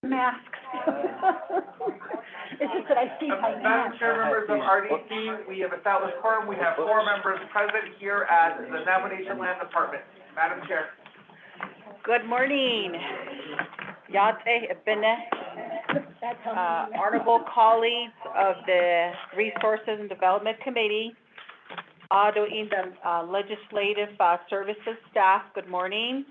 masks. It's just that I see my Madam hands. Chair, members of RDC, we have established quorum. We have 4 members present here at the Navajo Land Department. Madam Chair. Good morning. Yate Ibene, That's how. honorable colleagues of the Resources and Development Committee, Ado in the Legislative Services staff, good morning.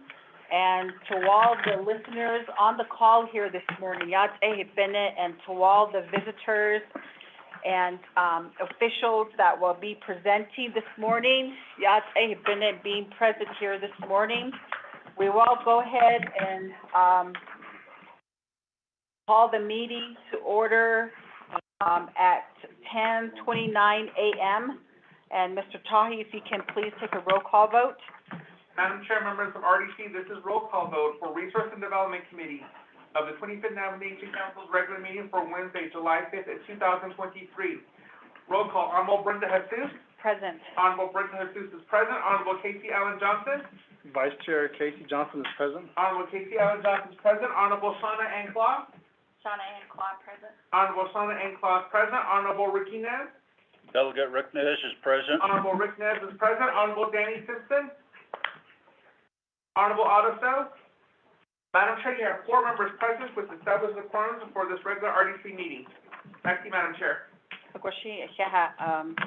And to all the listeners on the call here this morning, Yate Ibene, and to all the visitors and officials that will be presenting this morning, Yate Ibene being present here this morning. We will go ahead and call the meeting to order at 10:29 a.m. And Mr. Tahi, if you can please take a roll call vote. Madam Chair, members of RDC, this is roll call vote for Resource and Development Committee of the 25th Navajo Nation Council's regular meeting for Wednesday, July 5th, 2023. Roll call, Honorable Brenda Jesus. Present. Honorable Brenda Jesus is present. Honorable Casey Allen Johnson. Vice Chair Casey Johnson is present. Honorable Casey Allen Johnson is present. Honorable Shauna Ann Claus. Shauna Ann Claude, present. Honorable Shauna Ann Claus present. Honorable Ricky Nez. Delegate Rick Nez is present. Honorable Rick Nez is present. Honorable Danny Simpson. Honorable Otto Stowe. Madam Chair, you have 4 members present, which establishes the quorum for this regular RDC meeting. Back to you, Madam Chair.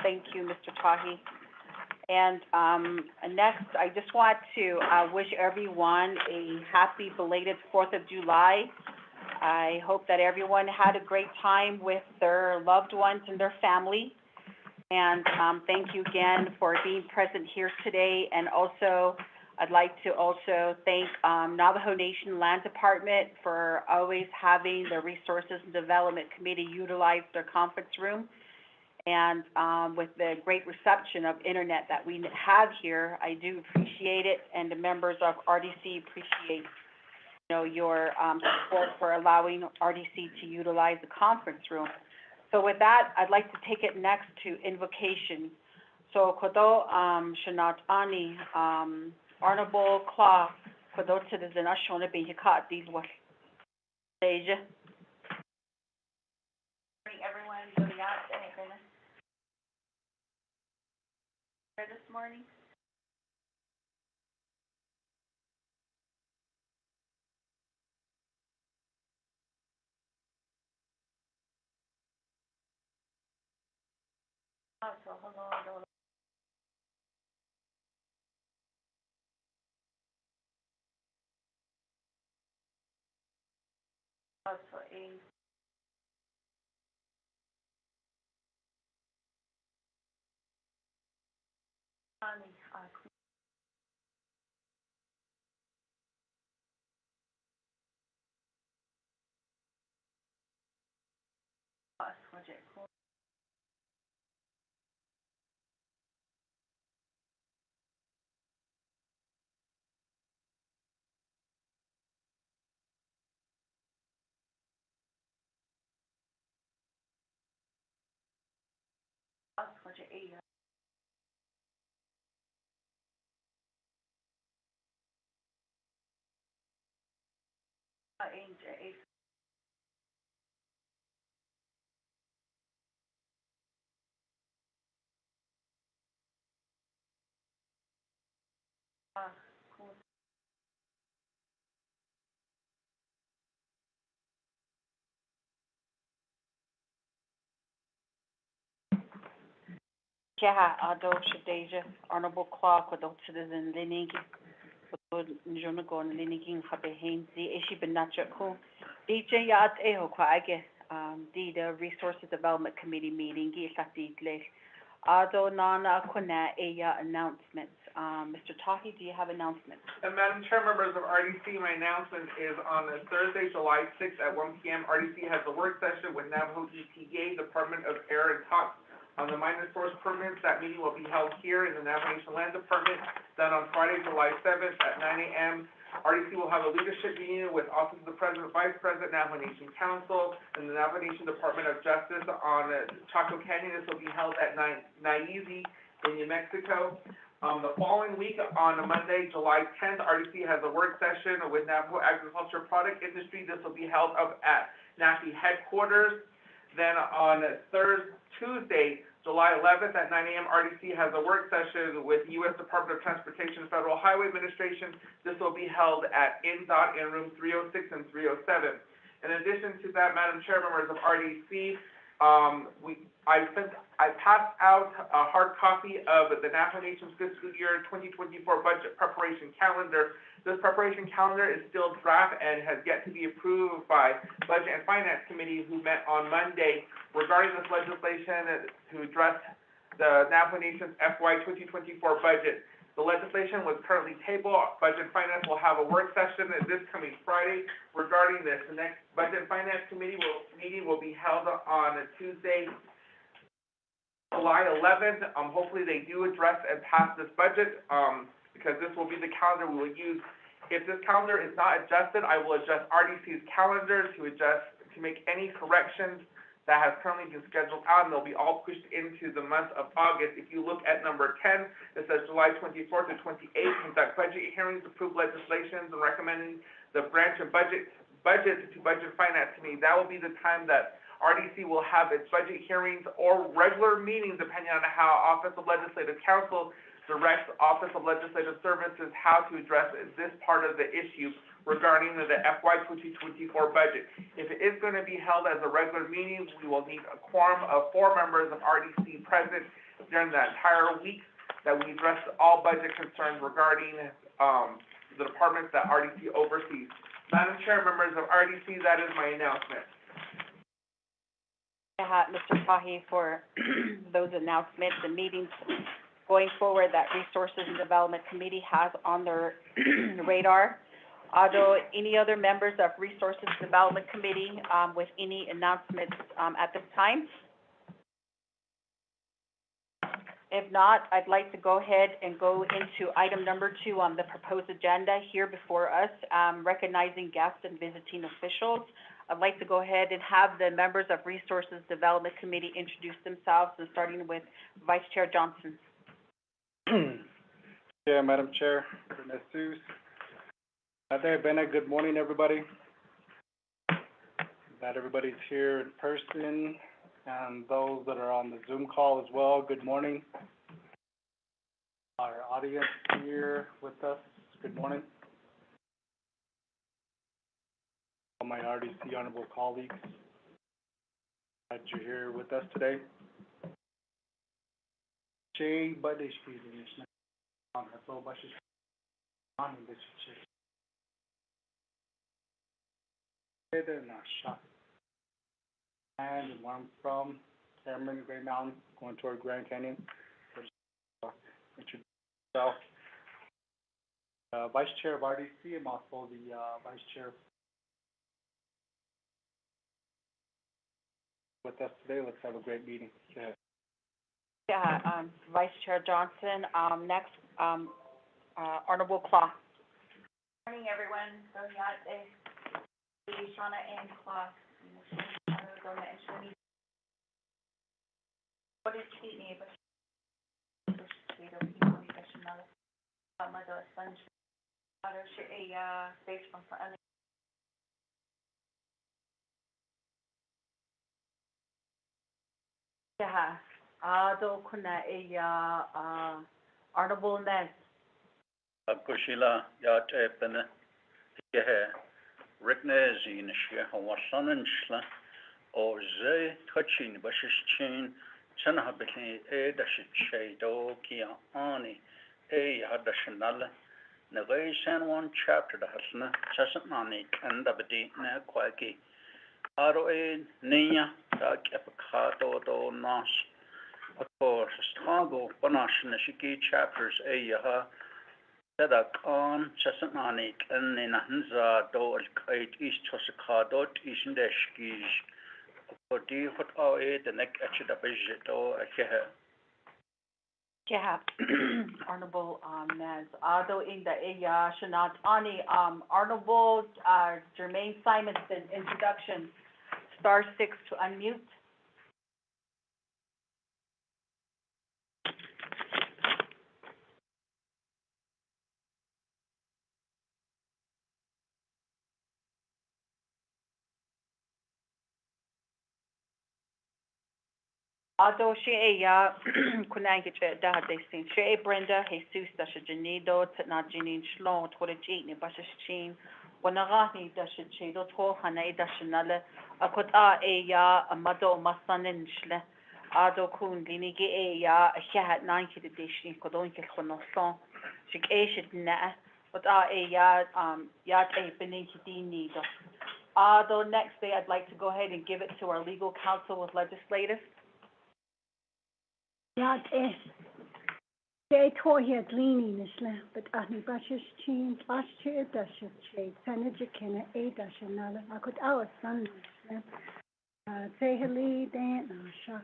Thank you, Mr. Tahi. And next, I just want to wish everyone a happy belated 4th of July. I hope that everyone had a great time with their loved ones and their family. And thank you again for being present here today. And also, I'd like to also thank Navajo Nation Land Department for always having the Resources and Development Committee utilize their conference room. And with the great reception of internet that we have here, I do appreciate it, and the members of RDC appreciate, your support for allowing RDC to utilize the conference room. So with that, I'd like to take it next to invocation. So kodo shanat ani Honorable Claw, kodo citizen ashona bihikat these was Asia. Everyone doing out this morning. Oh, so hello. Oh, so Ado Shadeja, Honorable Clark, with citizen Linigi, with Jonagon Linigin Habehainzi, Ishi Benachako, DJ Yat Ehokwage, the Resources Development Committee meeting, Gisatigle, Ado Nana Kona Eya announcements. Mr. Tahi, do you have announcements? And Madam Chair, members of RDC, my announcement is on Thursday, July 6th at 1 p.m. RDC has a work session with Navajo EPA, Department of Air and Talks on the minor source permits. That meeting will be held here in the Navajo Nation Land Department, done on Friday, July 7th at 9 a.m. RDC will have a leadership meeting with Office of the President, Vice President, Navajo Nation Council, and the Navajo Nation Department of Justice on Chaco Canyon. This will be held at Naizi in New Mexico. The following week, on Monday, July 10th, RDC has a work session with Navajo Agriculture Product Industry. This will be held up at NAFI headquarters. Then on Tuesday, July 11th at 9 a.m., RDC has a work session with U.S. Department of Transportation Federal Highway Administration. This will be held at INDOT in room 306 and 307. In addition to that, Madam Chair, members of RDC, I passed out a hard copy of the Navajo Nation's fiscal year 2024 budget preparation calendar. This preparation calendar is still draft and has yet to be approved by Budget and Finance Committee, who met on Monday regarding this legislation to address the Navajo Nation's FY 2024 budget. The legislation was currently tabled. Budget and Finance will have a work session this coming Friday regarding this. The next Budget and Finance Committee meeting will be held on Tuesday, July 11th. Hopefully they do address and pass this budget, because this will be the calendar we will use. If this calendar is not adjusted, I will adjust RDC's calendar to make any corrections that has currently been scheduled out, and they'll be all pushed into the month of August. If you look at number 10, it says July 24th to 28th, conduct budget hearings, approve legislations, and recommending the branch and budget to Budget and Finance Committee. That will be the time that RDC will have its budget hearings or regular meetings, depending on how Office of Legislative Counsel directs Office of Legislative Services how to address this part of the issue regarding the FY 2024 budget. If it is going to be held as a regular meeting, we will need a quorum of 4 members of RDC present during the entire week, that we address all budget concerns regarding the departments that RDC oversees. Madam Chair, members of RDC, that is my announcement. Mr. Tahi, for those announcements and meetings going forward that Resources and Development Committee has on their radar. Although any other members of Resources and Development Committee, with any announcements, at this time? If not, I'd like to go ahead and go into item number 2 on the proposed agenda here before us, recognizing guests and visiting officials. I'd like to go ahead and have the members of Resources Development Committee introduce themselves, and starting with Vice Chair Johnson. Yeah, Madam Chair, Ms. Seuss. Good morning, everybody. Glad everybody's here in person, and those that are on the Zoom call as well, good morning. Our audience here with us, good morning. All my RDC honorable colleagues, glad you're here with us today. Jay Badish, and where I'm from, Cameron, Gray Mountain, going toward Grand Canyon. Introduce myself. Vice Chair of RDC, I'm also the Vice Chair with us today. Let's have a great meeting. Yeah, Vice Chair Johnson, next, Honorable Claw. Good morning, everyone. So, Shauna and Claude. What is she name? Yeah, do kuna Honorable Nez. Akushila, ya tepene, yehe, riknezi nishye, hawasanenshla, o ze touchin bashichin, chanhabitli edashichay do kia ani, hadashanala, negation 1 chapter the hasna, chasanani, and abdi na kwaki. Aroe niya, tak epakato do nas. Of course, Chicago, Panache, Nashiki chapters, Ayaha, Sedak on, Chasanani, and Ninahanza, do Kite East Chosakado, East Deshkis, for D. Hot Awe, the neck etched a budget, or a kehe. Yeah, Honorable, Nez, although in the Aya Shanat Ani, Honorable, Jermaine Simonson, introduction, *6 to unmute. Ado Shea Kunanga da de Sin Shea Brenda, Jesus Dasha Janido, Tana Janine Shlon, Twitter Jean, Basha Chin, Wanagani Dasha Chido, Tol Hane Dashanala, Akota Eya, Amado Masanin Shle, Ado Kun, Linigi Eya, a Shahat 90 edition, Kodonke Honoson, Shik Ashit Na, but Eya, Yat A Beniki Nido. Ado, next day I'd like to go ahead and give it to our legal counsel with legislative. Ja, Jay tore here gleaning is left, but Annie Bush's chin, last year dashes shade, Senator Kenna, a dash another. I could our son is left. Say hello, Dan, Asha.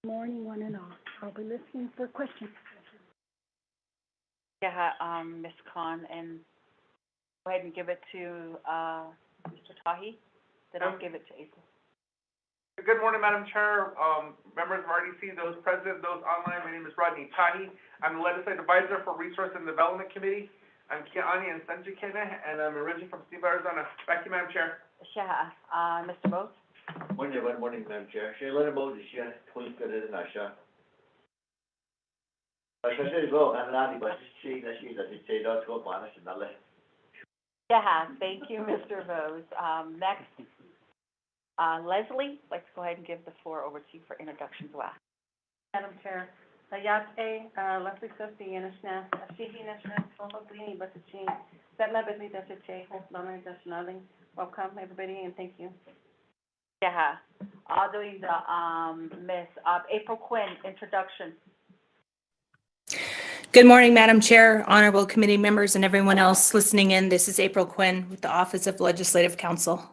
Morning, one and all. I'll be listening for questions. Yeah, Ms. Khan, and go ahead and give it to, Mr. Tahi, then I'll give it to April. Good morning, Madam Chair, members of RDC, those present, those online. My name is Rodney Tahi. I'm the Legislative Advisor for Resource and Development Committee. I'm Kiani and Sanjikene, and I'm originally from Steve, Arizona. Back to you, Madam Chair. Yeah, Mr. Bose? Morning, Madam Chair. Leonard Moses here, Queen's Good in Asha. Like I said, well, I'm not, but she, that it say, don't go, Banish, and Nala. Yeah, thank you, Mr. Bose. Next, Leslie, let's go ahead and give the floor over to you for introductions. Madam Chair, Sayate, Leslie Sophie, Yanishna, Ashihi Nashna, Sohogli, Basichin, Setla Bedli Dashache, Hoplana Dashnali. Welcome, everybody, and thank you. Yeah, I'll do the, Miss, April Quinn, introduction. Good morning, Madam Chair, honorable committee members, and everyone else listening in. This is April Quinn with the Office of Legislative Counsel.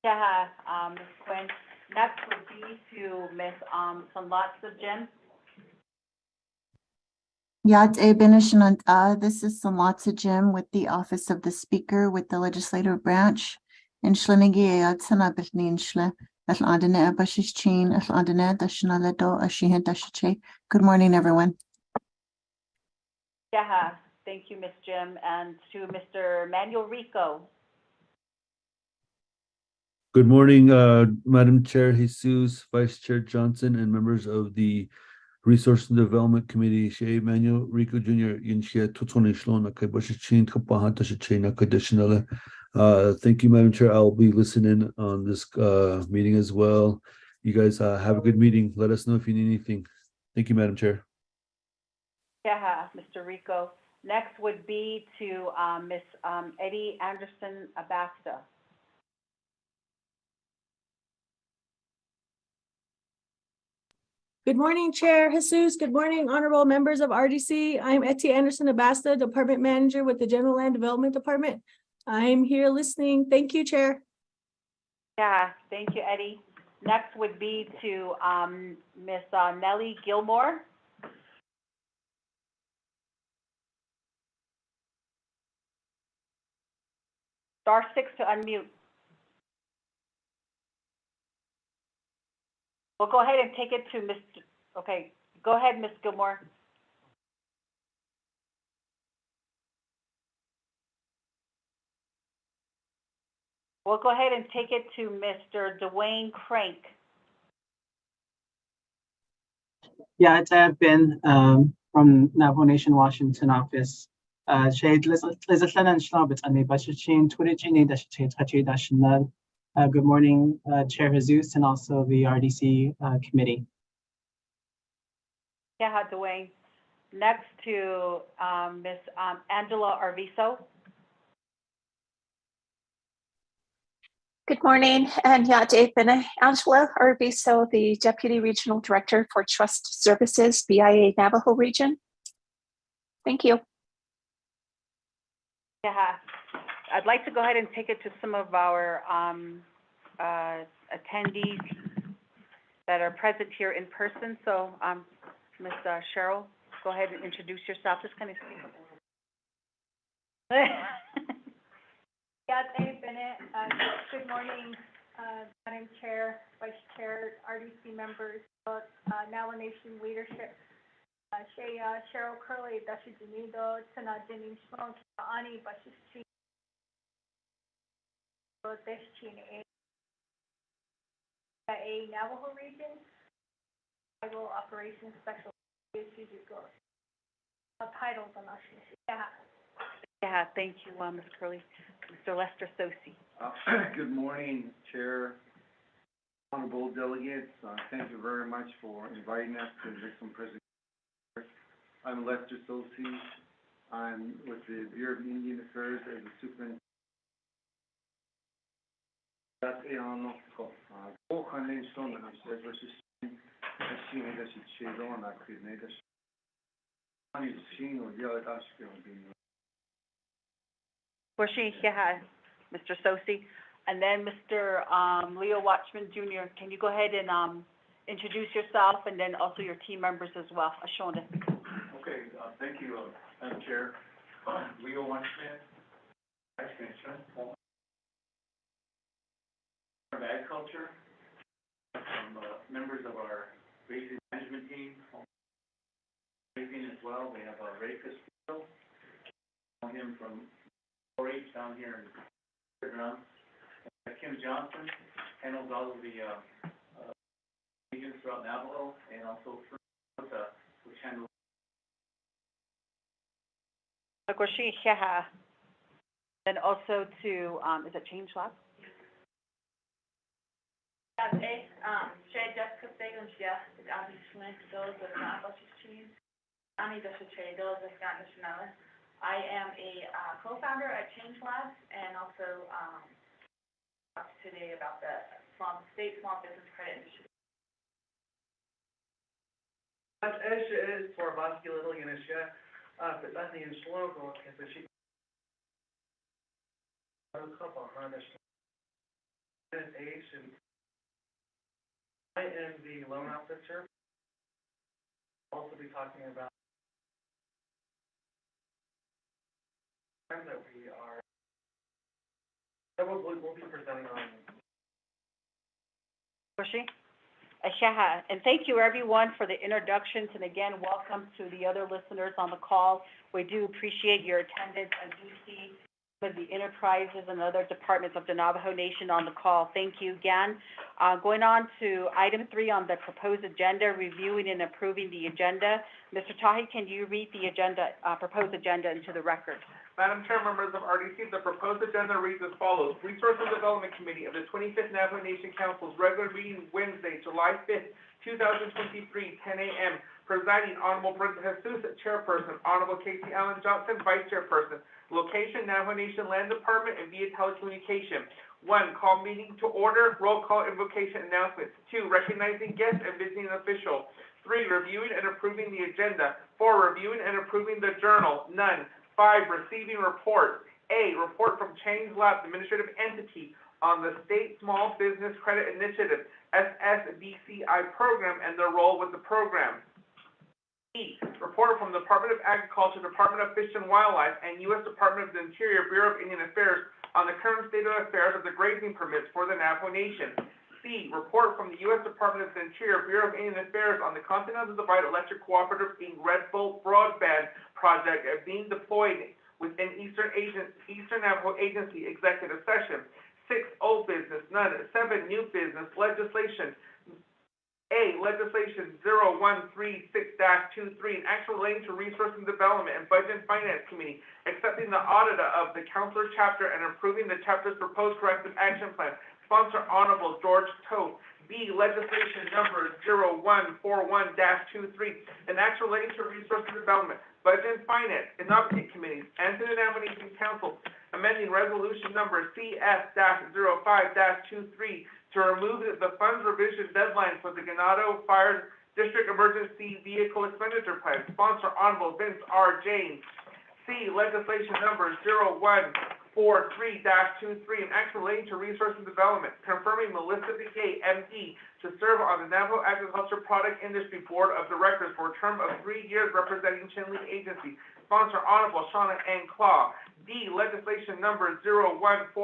Yeah, Ms. Quinn. Next would be to Ms. Sanlatsa Jim. Yad Benishant, this is Samatsa Jim with the Office of the Speaker with the Legislative Branch. In Shlenigi Yatsana Betnin Shle, Atlandane Abashish Chin, Atlandane Dashnaledo, Ashihan Dashache. Good morning, everyone. Yeah, thank you, Ms. Jim, and to Mr. Manuel Rico. Good morning, Madam Chair Jesus, Vice Chair Johnson, and members of the Resource and Development Committee. Shea Manuel Rico Jr. Thank you, Madam Chair. I'll be listening on this meeting as well. You guys have a good meeting. Let us know if you need anything. Thank you, Madam Chair. Yeah, Mr. Rico. Next would be to Ms. Eddie Anderson Abasta. Good morning, Chair Jesus. Good morning, honorable members of RDC. I'm Etty Anderson Abasta, Department Manager with the General Land Development Department. I'm here listening. Thank you, Chair. Yeah, thank you, Eddie. Next would be to Ms. Nellie Gilmore. Star 6 to unmute. We'll go ahead and take it to Mr. Okay, go ahead, Ms. Gilmore. We'll go ahead and take it to Mr. Dwayne Crank. Yeah, it's Ben from Navajo Nation, Washington office. Shade Lizathan and Schlabitz and the Bashachin, Twitchini, Dashi, good morning, Chair Jesus, and also the RDC committee. Yeah, Dwayne. Next to Ms. Angela Arvizo. Good morning, and I've been Angela Arvizo, the Deputy Regional Director for Trust Services, BIA Navajo Region. Thank you. Yeah, I'd like to go ahead and take it to some of our attendees that are present here in person. So, Ms. Cheryl, go ahead and introduce yourself. Just kind of speak up a little. Yeah, Bennett. Good morning, Madam Chair, Vice Chair, RDC members, Navajo Nation leadership. Cheryl Curley, Dashi Janido, Tana Janin Shlong, Ani Bashishi, Deshchin, BIA Navajo Region, Tribal Operations Special Strategic Goals. Titles on our sheet. Yeah. Yeah, thank you, Ms. Curley. Mr. Lester Sosi. Good morning, Chair, honorable delegates. Thank you very much for inviting us to make some presentations. I'm Lester Sosi. I'm with the Bureau of Indian Affairs as the superintendent. Mr. Sosi. And then Mr. Leo Watchman Jr., can you go ahead and introduce yourself and then also your team members as well? Ashona. Okay, thank you, Madam Chair. Leo Watchman, Extension, from Agriculture, some members of our Grazing management team, Grazing as well. We have Ray Castillo, him from 4-H down here in Ground. Kim Johnson handles all of the regions throughout Navajo, and also which handles. Then also to, is it Change Lab? I am a co-founder at Change Labs and also talk today about the state small business credit initiative. I am the loan officer. I'll also be talking about that we'll be presenting on. And thank you, everyone, for the introductions, and again, welcome to the other listeners on the call. We do appreciate your attendance. I do see some of the enterprises and other departments of the Navajo Nation on the call. Thank you again. Going on to item 3 on the proposed agenda, reviewing and approving the agenda. Mr. Tahi, can you read the agenda, proposed agenda into the record? Madam Chair, members of RDC, the proposed agenda reads as follows. Resource and Development Committee of the 25th Navajo Nation Council's regular meeting Wednesday, July 5th, 2023, 10 a.m. Presiding, Honorable Brenda Jesus, Chairperson. Honorable Casey Allen Johnson, Vice Chairperson. Location, Navajo Nation Land Department and via telecommunication. 1, call meeting to order, roll call, invocation, announcements. 2, recognizing guests and visiting officials. 3, reviewing and approving the agenda. 4, reviewing and approving the journal. None. 5, receiving reports. A, report from Change Lab Administrative Entity on the State Small Business Credit Initiative, SSBCI program, and their role with the program. B, report from the Department of Agriculture, Department of Fish and Wildlife, and U.S. Department of the Interior, Bureau of Indian Affairs on the current state of affairs of the grazing permits for the Navajo Nation. C, report from the U.S. Department of the Interior, Bureau of Indian Affairs on the Continental Divide Electric Cooperative Inc. Red Bolt Broadband Project being deployed within Eastern Navajo Agency Executive Session. 6, old business, none. 7, new business, legislation. A, legislation 0136-23, an action relating to Resource and Development and Budget and Finance Committee, accepting the audit of the Counselor Chapter and approving the chapter's proposed corrective action plan. Sponsor, Honorable George Toth. B, legislation number 0141-23, an action relating to Resource and Development, Budget and Finance, and Nominating Committees, and to the Nominating Council, amending resolution number CS-05-23 to remove the funds revision deadline for the Ganado Fire District Emergency Vehicle Expenditure Plan. Sponsor, Honorable Vince R. James. C, legislation number 0143-23, an action relating to Resource and Development, confirming Melissa Begay, M.D., to serve on the Navajo Agriculture Product Industry Board of Directors for a term of 3 years representing Chinle Agency. Sponsor, Honorable Shauna N. Claw. D, legislation number 0144-23,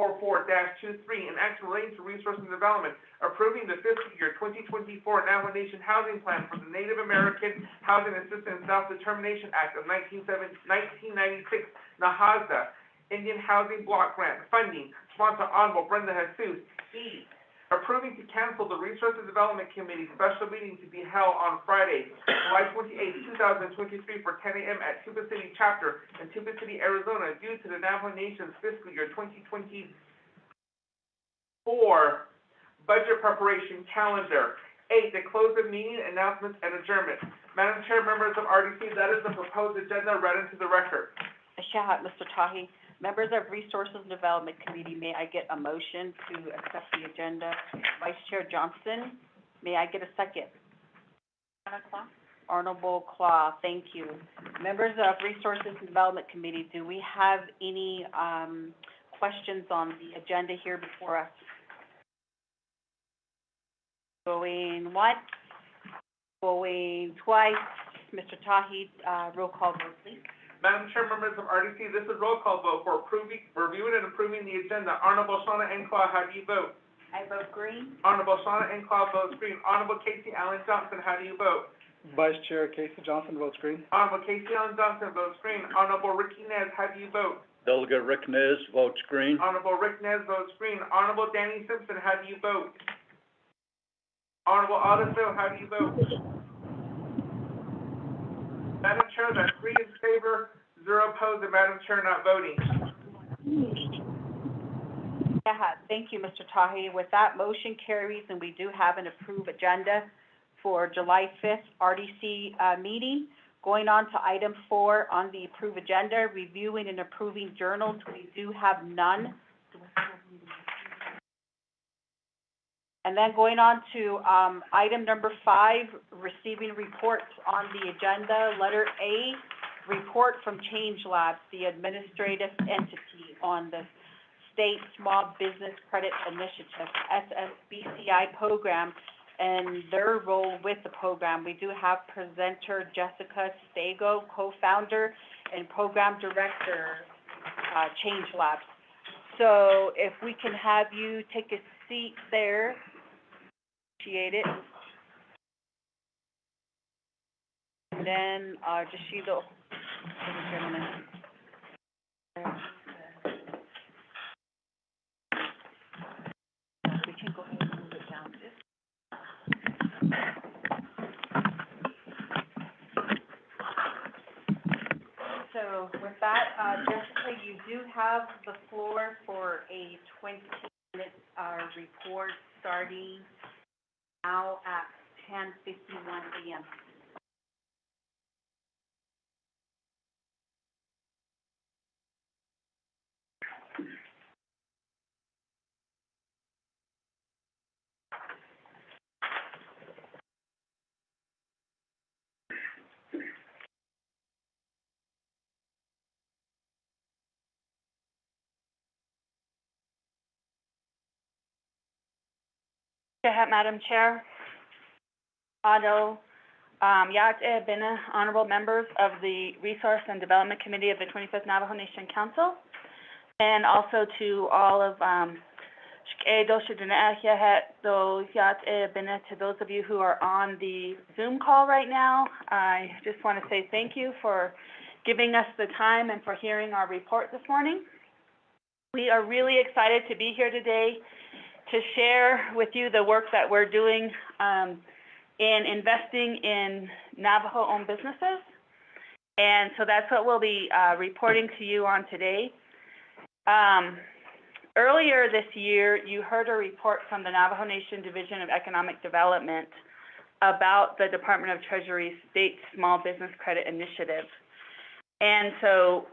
an action relating to Resource and Development, approving the fiscal year 2024 Navajo Nation Housing Plan for the Native American Housing Assistance Self-Determination Act of 1996, NAHASDA, Indian Housing Block Grant funding. Sponsor, Honorable Brenda Jesus. E, Approving to cancel the Resources Development Committee special meeting to be held on Friday, July 28, 2023 for 10 a.m. at Tuba City Chapter in Tuba City, Arizona, due to the Navajo Nation's fiscal year 2024 budget preparation calendar. 8, the close of meeting, announcements, and adjournment. Madam Chair, members of RDC, that is the proposed agenda read into the record. Shahat, Mr. Tahi. Members of Resources and Development Committee, may I get a motion to accept the agenda? Vice Chair Johnson, may I get a second? Honorable Claw, thank you. Members of Resources and Development Committee, do we have any, questions on the agenda here before us? Going once, going twice. Mr. Tahi, roll call vote, please. Madam Chair, members of RDC, this is roll call vote for reviewing and approving the agenda. Honorable Shauna N. Claw, how do you vote? I vote green. Honorable Shauna N. Claw votes green. Honorable Casey Allen Johnson, how do you vote? Vice Chair Casey Johnson votes green. Honorable Casey Allen Johnson votes green. Honorable Ricky Nez, how do you vote? Delegate Rick Nez votes green. Honorable Rick Nez votes green. Honorable Danny Simpson, how do you vote? Honorable Audisville, how do you vote? Madam Chair, that's 3 in favor, 0 opposed, and Madam Chair not voting. Yeah, thank you, Mr. Tahi. With that, motion carries, and we do have an approved agenda for July 5th RDC meeting. Going on to item 4 on the approved agenda, reviewing and approving journals. We do have none. And then going on to item number 5, receiving reports on the agenda. Letter A, report from Change Labs, the administrative entity on the State Small Business Credit Initiative, SSBCI program, and their role with the program. We do have presenter Jessica Stego, co-founder and program director, Change Labs. So if we can have you take a seat there. Appreciate it. And then, Jashido, gentlemen. We can go ahead and move it down this. So with that, Jessica, you do have the floor for a 20-minute report starting now at 10:51 a.m. Madam Chair, honorable members of the Resource and Development Committee of the 25th Navajo Nation Council, and also to all of to those of you who are on the Zoom call right now. I just want to say thank you for giving us the time and for hearing our report this morning. We are really excited to be here today to share with you the work that we're doing in investing in Navajo-owned businesses. And so that's what we'll be reporting to you on today. Earlier this year, you heard a report from the Navajo Nation Division of Economic Development about the Department of Treasury's State Small Business Credit Initiative. And so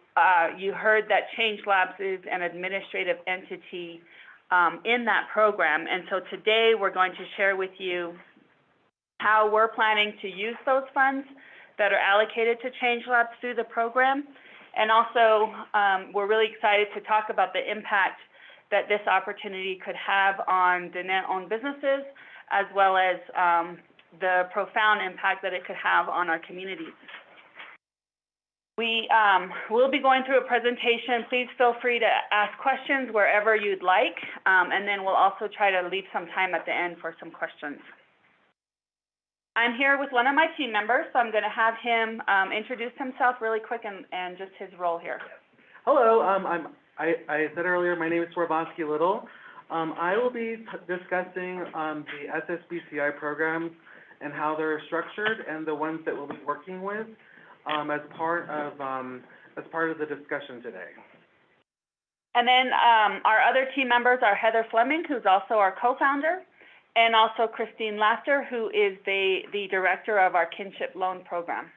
you heard that Change Labs is an administrative entity in that program. And so today we're going to share with you how we're planning to use those funds that are allocated to Change Labs through the program. And also, we're really excited to talk about the impact that this opportunity could have on Diné-owned businesses, as well as the profound impact that it could have on our communities. We will be going through a presentation. Please feel free to ask questions wherever you'd like, and then we'll also try to leave some time at the end for some questions. I'm here with one of my team members, so I'm going to have him introduce himself really quick and just his role here. Hello, I said earlier, my name is Swarbansky Little. I will be discussing, the SSBCI programs and how they're structured and the ones that we'll be working with, as part of the discussion today. And then, our other team members are Heather Fleming, who's also our co-founder, and also Christine Laughter, who is the director of our kinship loan program.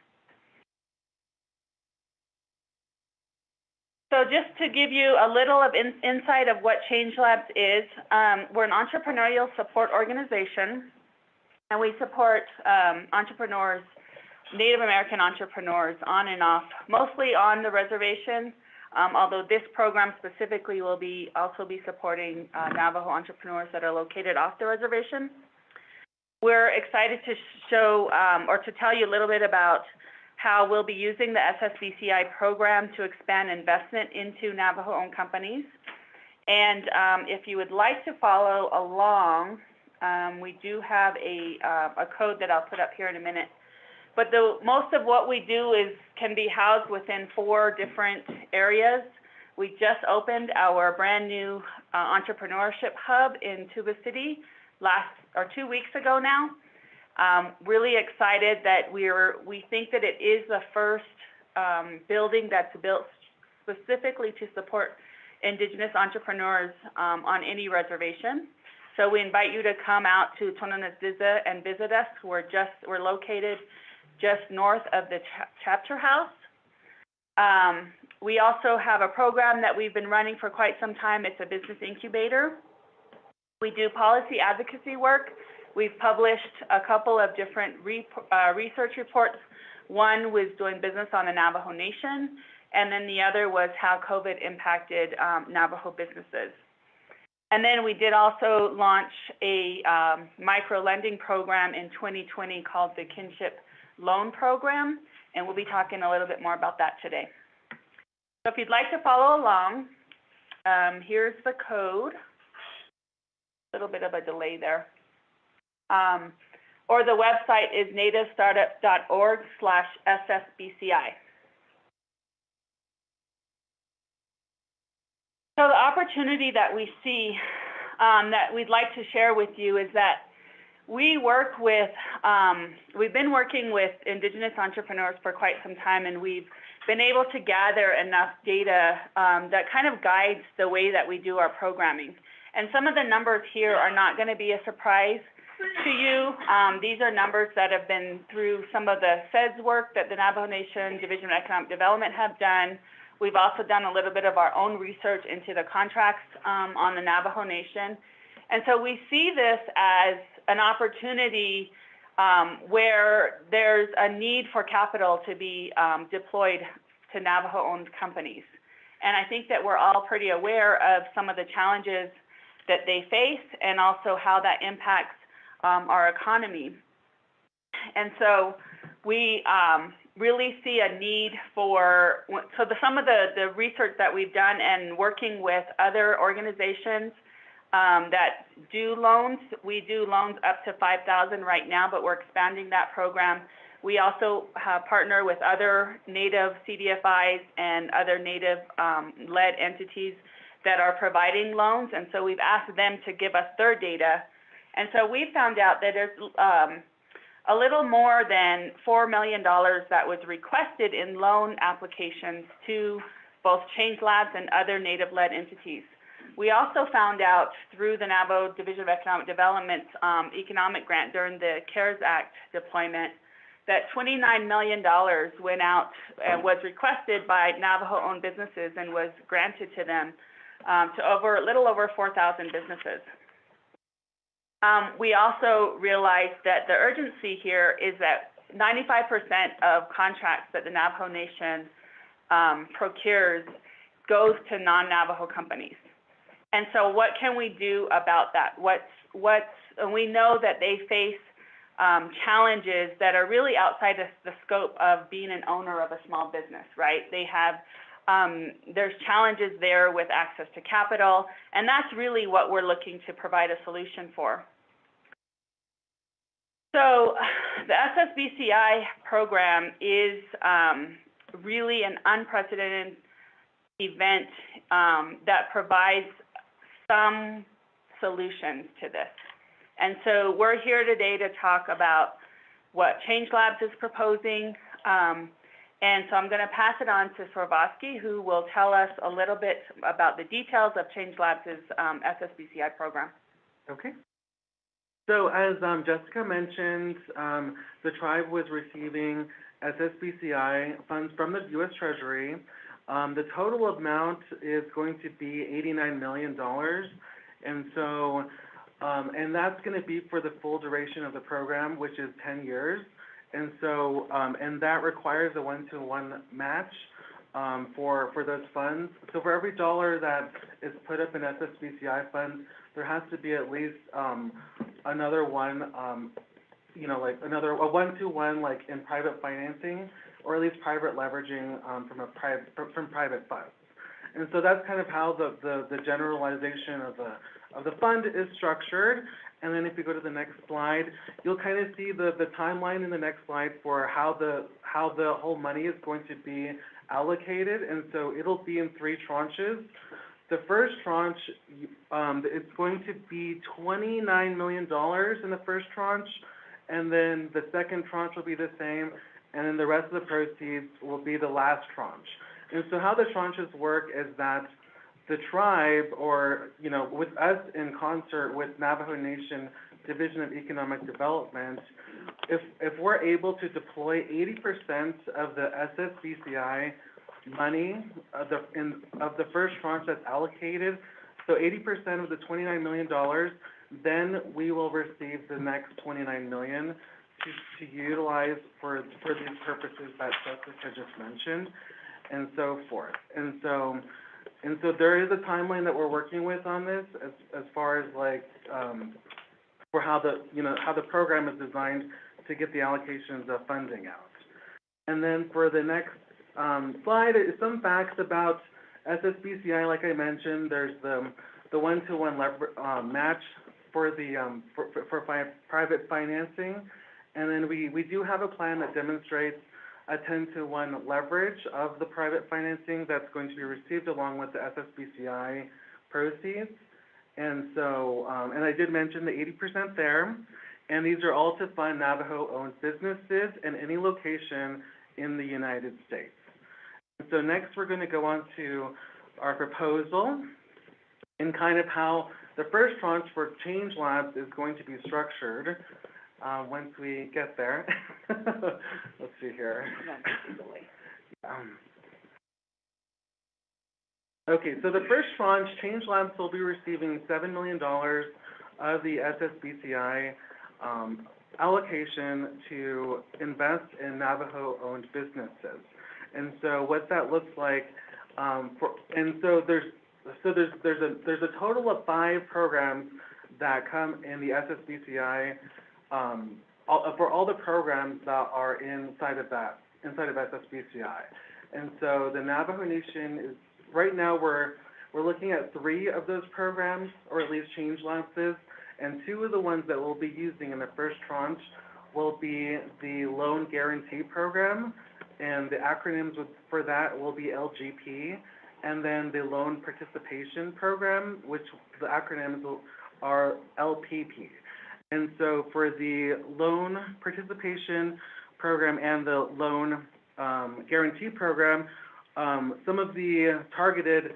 So just to give you a little of insight of what Change Labs is, we're an entrepreneurial support organization, and we support entrepreneurs, Native American entrepreneurs on and off, mostly on the reservation, although this program specifically will also be supporting Navajo entrepreneurs that are located off the reservation. We're excited to show or to tell you a little bit about how we'll be using the SSBCI program to expand investment into Navajo-owned companies. And if you would like to follow along, we do have a code that I'll put up here in a minute. But most of what we do can be housed within 4 different areas. We just opened our brand new entrepreneurship hub in Tuba City 2 weeks ago now. Really excited that we think that it is the first building that's built specifically to support Indigenous entrepreneurs on any reservation. So we invite you to come out to Tonanaziza and visit us. We're located just north of the chapter house. We also have a program that we've been running for quite some time. It's a business incubator. We do policy advocacy work. We've published a couple of different research reports. One was doing business on the Navajo Nation, and then the other was how COVID impacted Navajo businesses. And then we did also launch a micro-lending program in 2020 called the Kinship Loan Program, and we'll be talking a little bit more about that today. So if you'd like to follow along, here's the code. A little bit of a delay there. Or the website is nativestartup.org/SSBCI. So the opportunity that we see that we'd like to share with you is that we've been working with Indigenous entrepreneurs for quite some time, and we've been able to gather enough data that kind of guides the way that we do our programming. And some of the numbers here are not going to be a surprise to you. These are numbers that have been through some of the FEDS work that the Navajo Nation Division of Economic Development have done. We've also done a little bit of our own research into the contracts on the Navajo Nation. And so we see this as an opportunity where there's a need for capital to be deployed to Navajo-owned companies. And I think that we're all pretty aware of some of the challenges that they face and also how that impacts our economy. And so we really see a need for, some of the research that we've done and working with other organizations that do loans, we do loans up to $5,000 right now, but we're expanding that program. We also partner with other Native CDFIs and other Native-led entities that are providing loans, and so we've asked them to give us their data. And so we found out that there's a little more than $4 million that was requested in loan applications to both Change Labs and other Native-led entities. We also found out through the Navajo Division of Economic Development's economic grant during the CARES Act deployment that $29 million went out and was requested by Navajo-owned businesses and was granted to them to a little over 4,000 businesses. We also realized that the urgency here is that 95% of contracts that the Navajo Nation procures goes to non-Navajo companies. And so what can we do about that? We know that they face challenges that are really outside the scope of being an owner of a small business, right? They have, there's challenges there with access to capital, and that's really what we're looking to provide a solution for. So the SSBCI program is really an unprecedented event that provides some solutions to this. And so we're here today to talk about what Change Labs is proposing. And so I'm going to pass it on to Sorvosky, who will tell us a little bit about the details of Change Labs' SSBCI program. Okay. So as Jessica mentioned, the tribe was receiving SSBCI funds from the U.S. Treasury. The total amount is going to be $89 million. And so, and that's going to be for the full duration of the program, which is 10 years. And so, and that requires a 1-to-1 match for those funds. So for every dollar that is put up in SSBCI funds, there has to be at least another one, like a 1-to-1, like in private financing, or at least private leveraging from private funds. And so that's kind of how the generalization of the fund is structured. And then if you go to the next slide, you'll kind of see the timeline in the next slide for how the whole money is going to be allocated. And so it'll be in 3 tranches. The first tranche, it's going to be $29 million in the first tranche, and then the second tranche will be the same, and then the rest of the proceeds will be the last tranche. And so how the tranches work is that the tribe, or, with us in concert with Navajo Nation Division of Economic Development, if we're able to deploy 80% of the SSBCI money of the first tranche that's allocated, so 80% of the $29 million, then we will receive the next $29 million to utilize for these purposes that Jessica just mentioned, and so forth. And so there is a timeline that we're working with on this as far as for how the program is designed to get the allocations of funding out. And then for the next slide is some facts about SSBCI. Like I mentioned, there's the 1-to-1 match for the for private financing, and then we do have a plan that demonstrates a 10-to-1 leverage of the private financing that's going to be received along with the SSBCI proceeds. And so, and I did mention the 80% there, and these are all to fund Navajo-owned businesses in any location in the United States. So next we're going to go on to our proposal and kind of how the first tranche for Change Labs is going to be structured once we get there. Let's see here. Okay, so the first tranche, Change Labs will be receiving $7 million of the SSBCI allocation to invest in Navajo-owned businesses. And so what that looks like, there's a total of 5 programs that come in the SSBCI for all the programs that are inside of SSBCI. And so the Navajo Nation is, right now we're looking at 3 of those programs, or at least Change Labs is, and 2 of the ones that we'll be using in the first tranche will be the Loan Guarantee Program, and the acronyms for that will be LGP, and then the Loan Participation Program, which the acronyms are LPP. And so for the Loan Participation Program and the Loan Guarantee Program, some of the targeted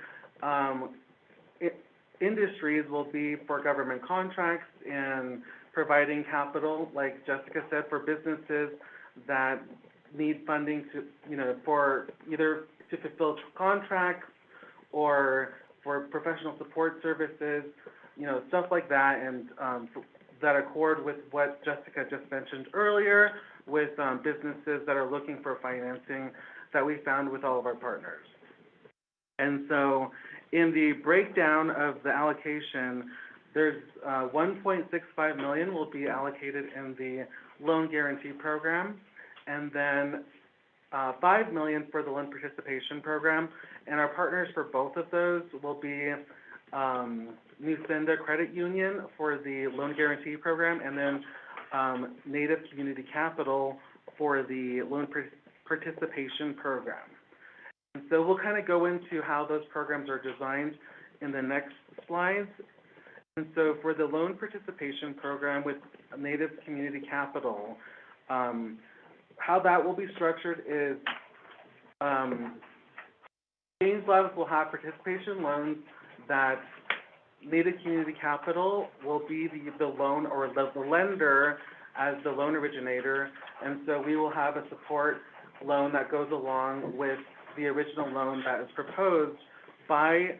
industries will be for government contracts and providing capital, like Jessica said, for businesses that need funding to, for either to fulfill contracts or for professional support services, stuff like that, and that accord with what Jessica just mentioned earlier with businesses that are looking for financing that we found with all of our partners. And so in the breakdown of the allocation, there's $1.65 million will be allocated in the Loan Guarantee Program, and then $5 million for the Loan Participation Program. And our partners for both of those will be Nucinda Credit Union for the Loan Guarantee Program, and then Native Community Capital for the Loan Participation Program. And so we'll kind of go into how those programs are designed in the next slides. And so for the loan participation program with Native Community Capital, how that will be structured is, James Labs will have participation loans that Native Community Capital will be the loan or the lender as the loan originator. And so we will have a support loan that goes along with the original loan that is proposed by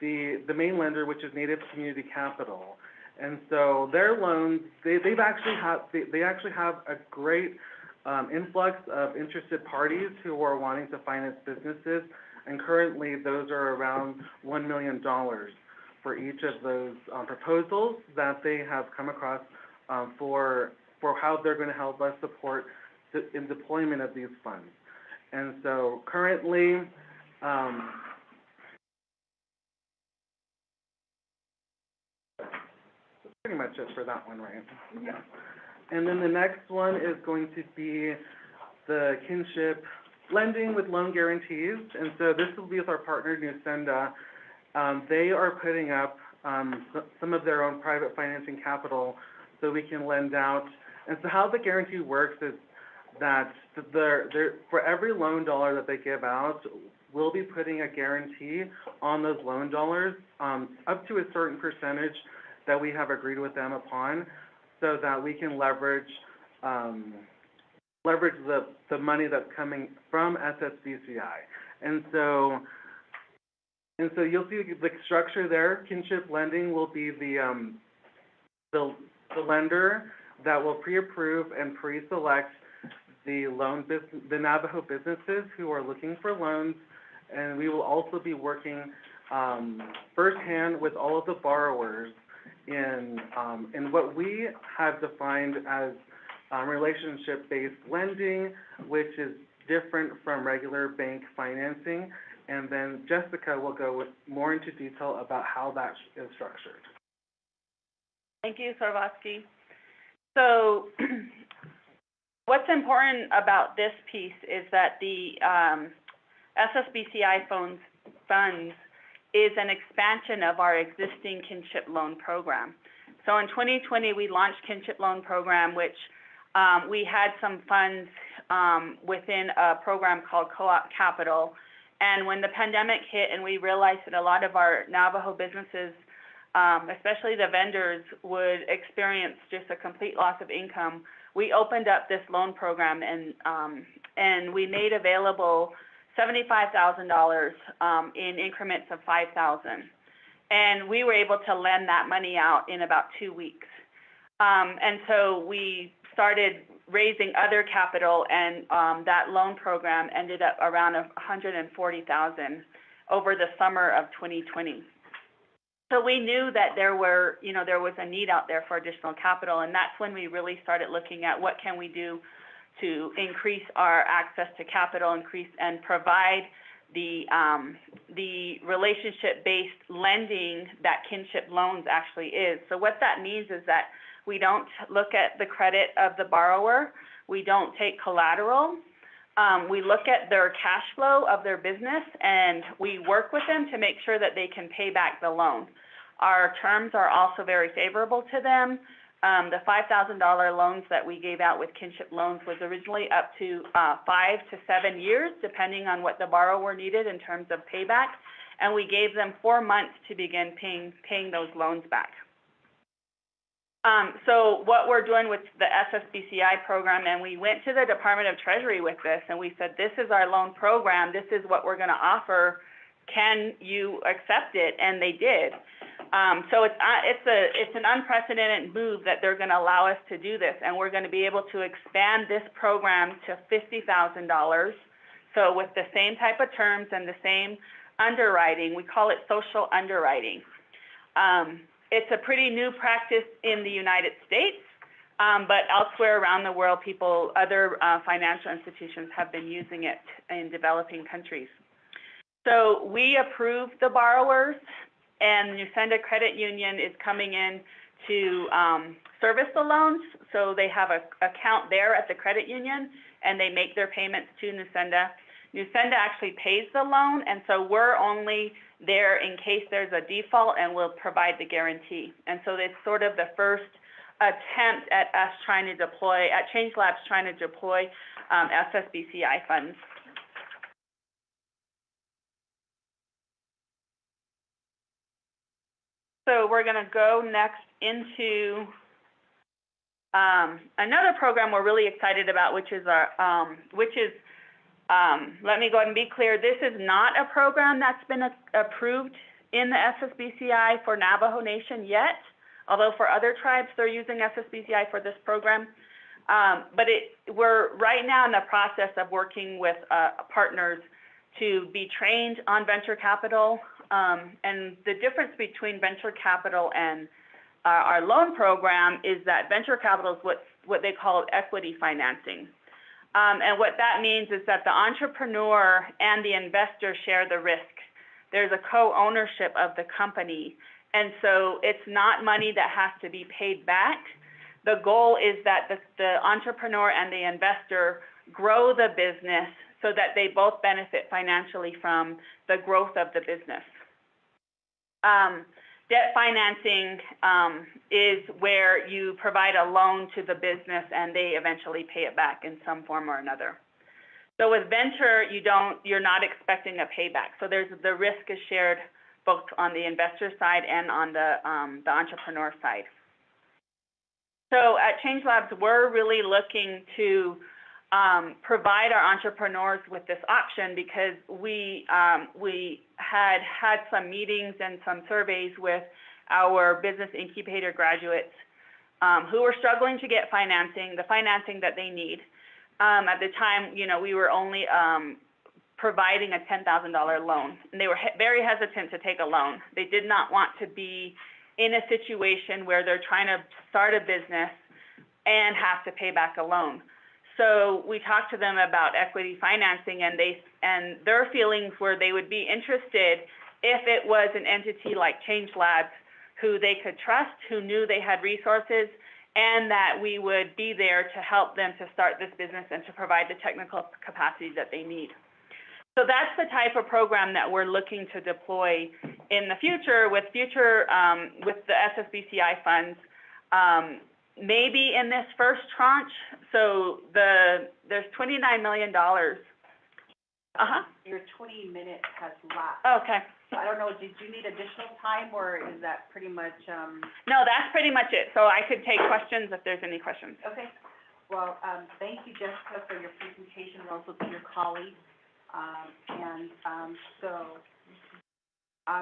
the main lender, which is Native Community Capital. And so their loans, they actually have a great influx of interested parties who are wanting to finance businesses, and currently those are around $1 million for each of those proposals that they have come across for how they're going to help us support in deployment of these funds. And so currently, that's pretty much it for that one, right? Yeah. And then the next one is going to be the kinship lending with loan guarantees. And so this will be with our partner, Nusenda. They are putting up some of their own private financing capital so we can lend out. And so how the guarantee works is that for every loan dollar that they give out, we'll be putting a guarantee on those loan dollars up to a certain percentage that we have agreed with them upon, so that we can leverage the money that's coming from SSBCI. And so you'll see the structure there. Kinship lending will be the lender that will pre-approve and pre-select the Navajo businesses who are looking for loans, and we will also be working firsthand with all of the borrowers in what we have defined as relationship-based lending, which is different from regular bank financing. And then Jessica will go more into detail about how that is structured. Thank you, Sarvasky. So what's important about this piece is that the SSBCI funds is an expansion of our existing kinship loan program. So in 2020, we launched kinship loan program, which we had some funds within a program called Co-op Capital. And when the pandemic hit and we realized that a lot of our Navajo businesses, especially the vendors, would experience just a complete loss of income, we opened up this loan program and we made available $75,000 in increments of $5,000. And we were able to lend that money out in about 2 weeks. And so we started raising other capital, and that loan program ended up around $140,000 over the summer of 2020. So we knew that there was a need out there for additional capital, and that's when we really started looking at what can we do to increase our access to capital, and provide the relationship-based lending that kinship loans actually is. So what that means is that we don't look at the credit of the borrower. We don't take collateral. We look at their cash flow of their business, and we work with them to make sure that they can pay back the loan. Our terms are also very favorable to them. The $5,000 loans that we gave out with kinship loans was originally up to 5 to 7 years, depending on what the borrower needed in terms of payback. And we gave them 4 months to begin paying those loans back. So what we're doing with the SSBCI program, and we went to the Department of Treasury with this, and we said, this is our loan program, this is what we're going to offer, can you accept it? And they did. So it's an unprecedented move that they're going to allow us to do this, and we're going to be able to expand this program to $50,000. So with the same type of terms and the same underwriting, we call it social underwriting. It's a pretty new practice in the United States, but elsewhere around the world, other financial institutions have been using it in developing countries. So we approve the borrowers, and Nusenda Credit Union is coming in to service the loans. So they have an account there at the credit union, and they make their payments to Nusenda. Nusenda actually pays the loan, and so we're only there in case there's a default and will provide the guarantee. And so it's sort of the first attempt at us trying to deploy, at Change Labs trying to deploy SSBCI funds. So we're going to go next into another program we're really excited about, which is our, let me go ahead and be clear, this is not a program that's been approved in the SSBCI for Navajo Nation yet, although for other tribes they're using SSBCI for this program. But we're right now in the process of working with partners to be trained on venture capital. And the difference between venture capital and our loan program is that venture capital is what they call equity financing. And what that means is that the entrepreneur and the investor share the risk. There's a co-ownership of the company. And so it's not money that has to be paid back. The goal is that the entrepreneur and the investor grow the business so that they both benefit financially from the growth of the business. Debt financing is where you provide a loan to the business and they eventually pay it back in some form or another. So with venture, you're not expecting a payback. So the risk is shared both on the investor side and on the entrepreneur side. So at Change Labs, we're really looking to provide our entrepreneurs with this option because we had some meetings and some surveys with our business incubator graduates who were struggling to get the financing that they need. At the time, we were only providing a $10,000 loan, and they were very hesitant to take a loan. They did not want to be in a situation where they're trying to start a business and have to pay back a loan. So we talked to them about equity financing, and their feelings were they would be interested if it was an entity like Change Labs who they could trust, who knew they had resources, and that we would be there to help them to start this business and to provide the technical capacity that they need. So that's the type of program that we're looking to deploy in the future with the SSBCI funds. Maybe in this first tranche, so there's $29 million. Your 20 minutes has lapsed. Okay. So I don't know, did you need additional time, or is that pretty much, No, that's pretty much it. So I could take questions if there's any questions. Okay. Well, thank you, Jessica, for your presentation, and also to your colleagues.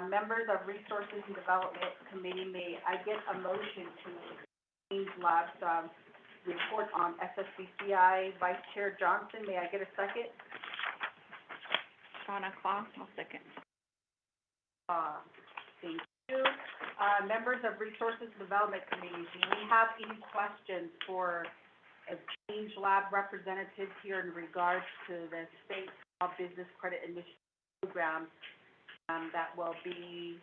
Members of Resources and Development Committee, may I get a motion to Change Labs report on SSBCI? Vice Chair Johnson, may I get a second? Shauna Claw, I'll second. Thank you. Members of Resources and Development Committee, do we have any questions for a Change Lab representative here in regards to the State Small Business Credit Initiative Program that will be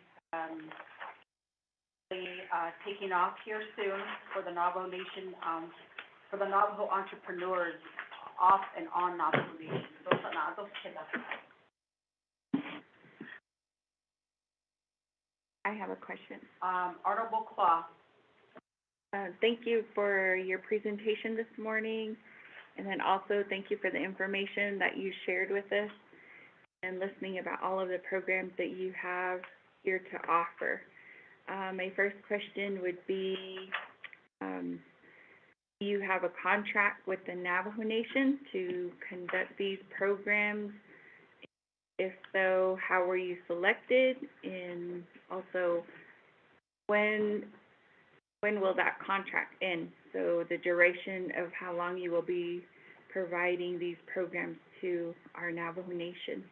taking off here soon for the Navajo Nation, for the Navajo entrepreneurs off and on Navajo Nation? I have a question. Honorable Claw. Thank you for your presentation this morning, and then also thank you for the information that you shared with us and listening about all of the programs that you have here to offer. My first question would be, do you have a contract with the Navajo Nation to conduct these programs? If so, how were you selected? And also, when will that contract end? So the duration of how long you will be providing these programs to our Navajo Nation.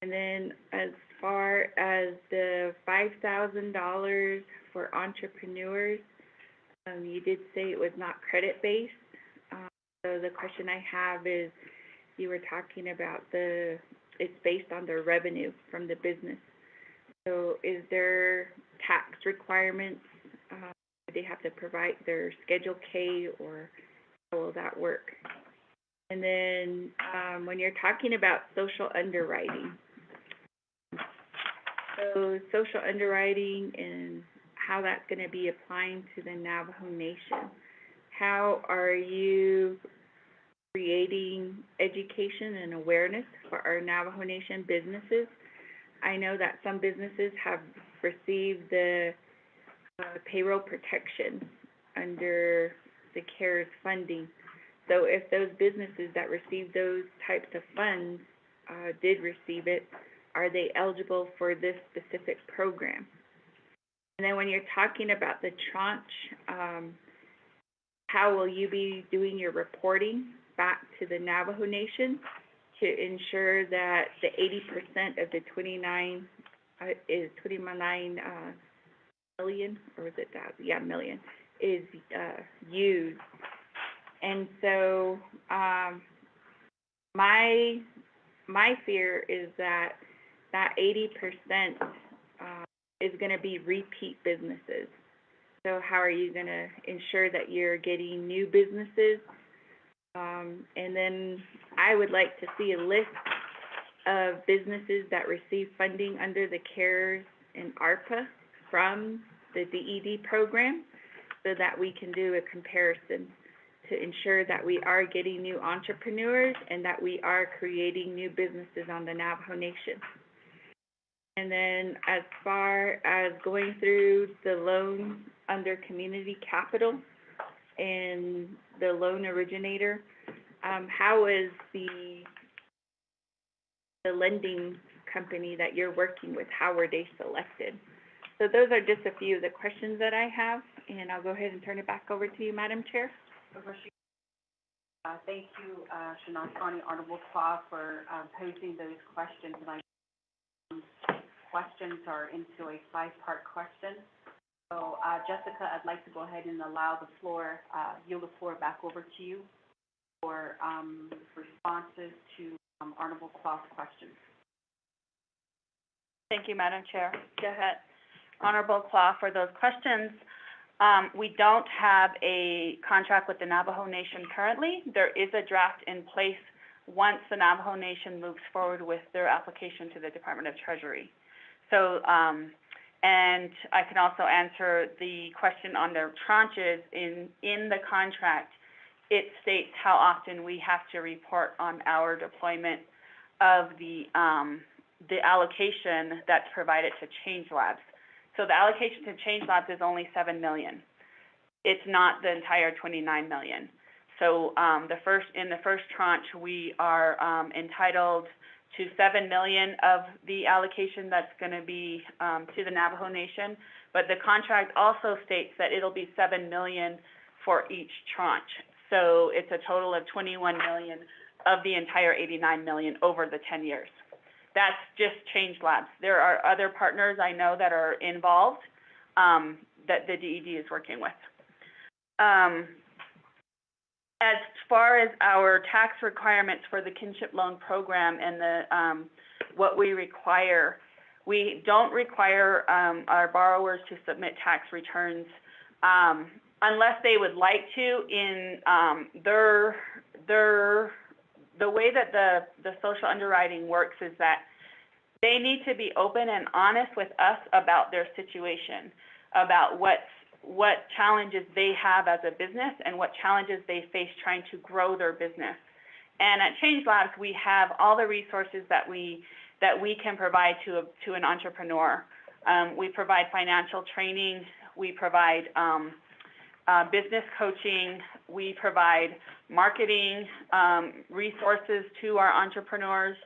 And then as far as the $5,000 for entrepreneurs, you did say it was not credit-based. So the question I have is, you were talking about it's based on the revenue from the business. So is there tax requirements? Do they have to provide their Schedule K, or how will that work? And then when you're talking about social underwriting, So social underwriting and how that's gonna be applying to the Navajo Nation. How are you creating education and awareness for our Navajo Nation businesses? I know that some businesses have received the payroll protection under the CARES funding. So if those businesses that received those types of funds did receive it, are they eligible for this specific program? And then when you're talking about the tranche, how will you be doing your reporting back to the Navajo Nation to ensure that the 80% of the 29 million, or is it that? Yeah, million, is used. And so my fear is that 80% is going to be repeat businesses. So how are you going to ensure that you're getting new businesses? And then I would like to see a list of businesses that receive funding under the CARES and ARPA from the DED program so that we can do a comparison to ensure that we are getting new entrepreneurs and that we are creating new businesses on the Navajo Nation. And then as far as going through the loan under community capital and the loan originator, how is the lending company that you're working with, how were they selected? So those are just a few of the questions that I have, and I'll go ahead and turn it back over to you, Madam Chair. Thank you, Shanaswani Honorable Claw, for posing those questions. And questions are into a 5-part question. So, Jessica, I'd like to go ahead and yield the floor back over to you for responses to Honorable Claw's questions. Thank you, Madam Chair. Go ahead. Honorable Claw, for those questions. We don't have a contract with the Navajo Nation currently. There is a draft in place once the Navajo Nation moves forward with their application to the Department of Treasury. So, and I can also answer the question on the tranches. In the contract, it states how often we have to report on our deployment of the allocation that's provided to Change Labs. So the allocation to Change Labs is only $7 million. It's not the entire $29 million. So in the first tranche, we are entitled to $7 million of the allocation that's going to be to the Navajo Nation. But the contract also states that it'll be $7 million for each tranche. So it's a total of $21 million of the entire $89 million over the 10 years. That's just Change Labs. There are other partners I know that are involved that the DED is working with. As far as our tax requirements for the kinship loan program and the what we require, we don't require our borrowers to submit tax returns unless they would like to. In the way that the social underwriting works is that they need to be open and honest with us about their situation, about what challenges they have as a business and what challenges they face trying to grow their business. And at Change Labs, we have all the resources that we can provide to an entrepreneur. We provide financial training, we provide business coaching, we provide marketing resources to our entrepreneurs,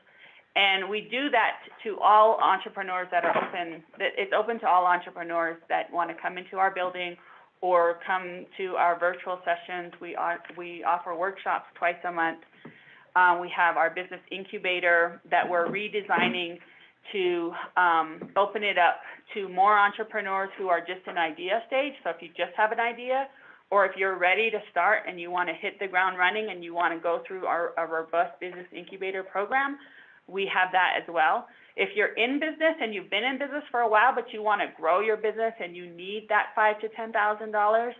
and we do that to all entrepreneurs that are open. It's open to all entrepreneurs that want to come into our building or come to our virtual sessions. We offer workshops twice a month. We have our business incubator that we're redesigning to open it up to more entrepreneurs who are just in idea stage. So if you just have an idea, or if you're ready to start and you want to hit the ground running and you want to go through our robust business incubator program, we have that as well. If you're in business and you've been in business for a while, but you want to grow your business and you need that $5,000 to $10,000,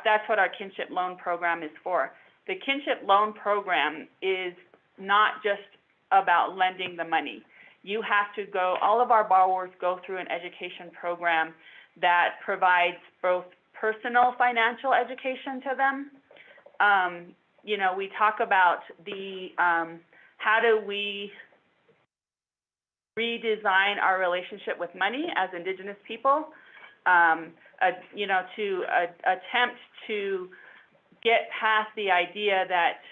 that's what our kinship loan program is for. The kinship loan program is not just about lending the money. you have to go, all of our borrowers go through an education program that provides both personal financial education to them. You know, we talk about the, how do we redesign our relationship with money as Indigenous people, you know, to attempt to get past the idea that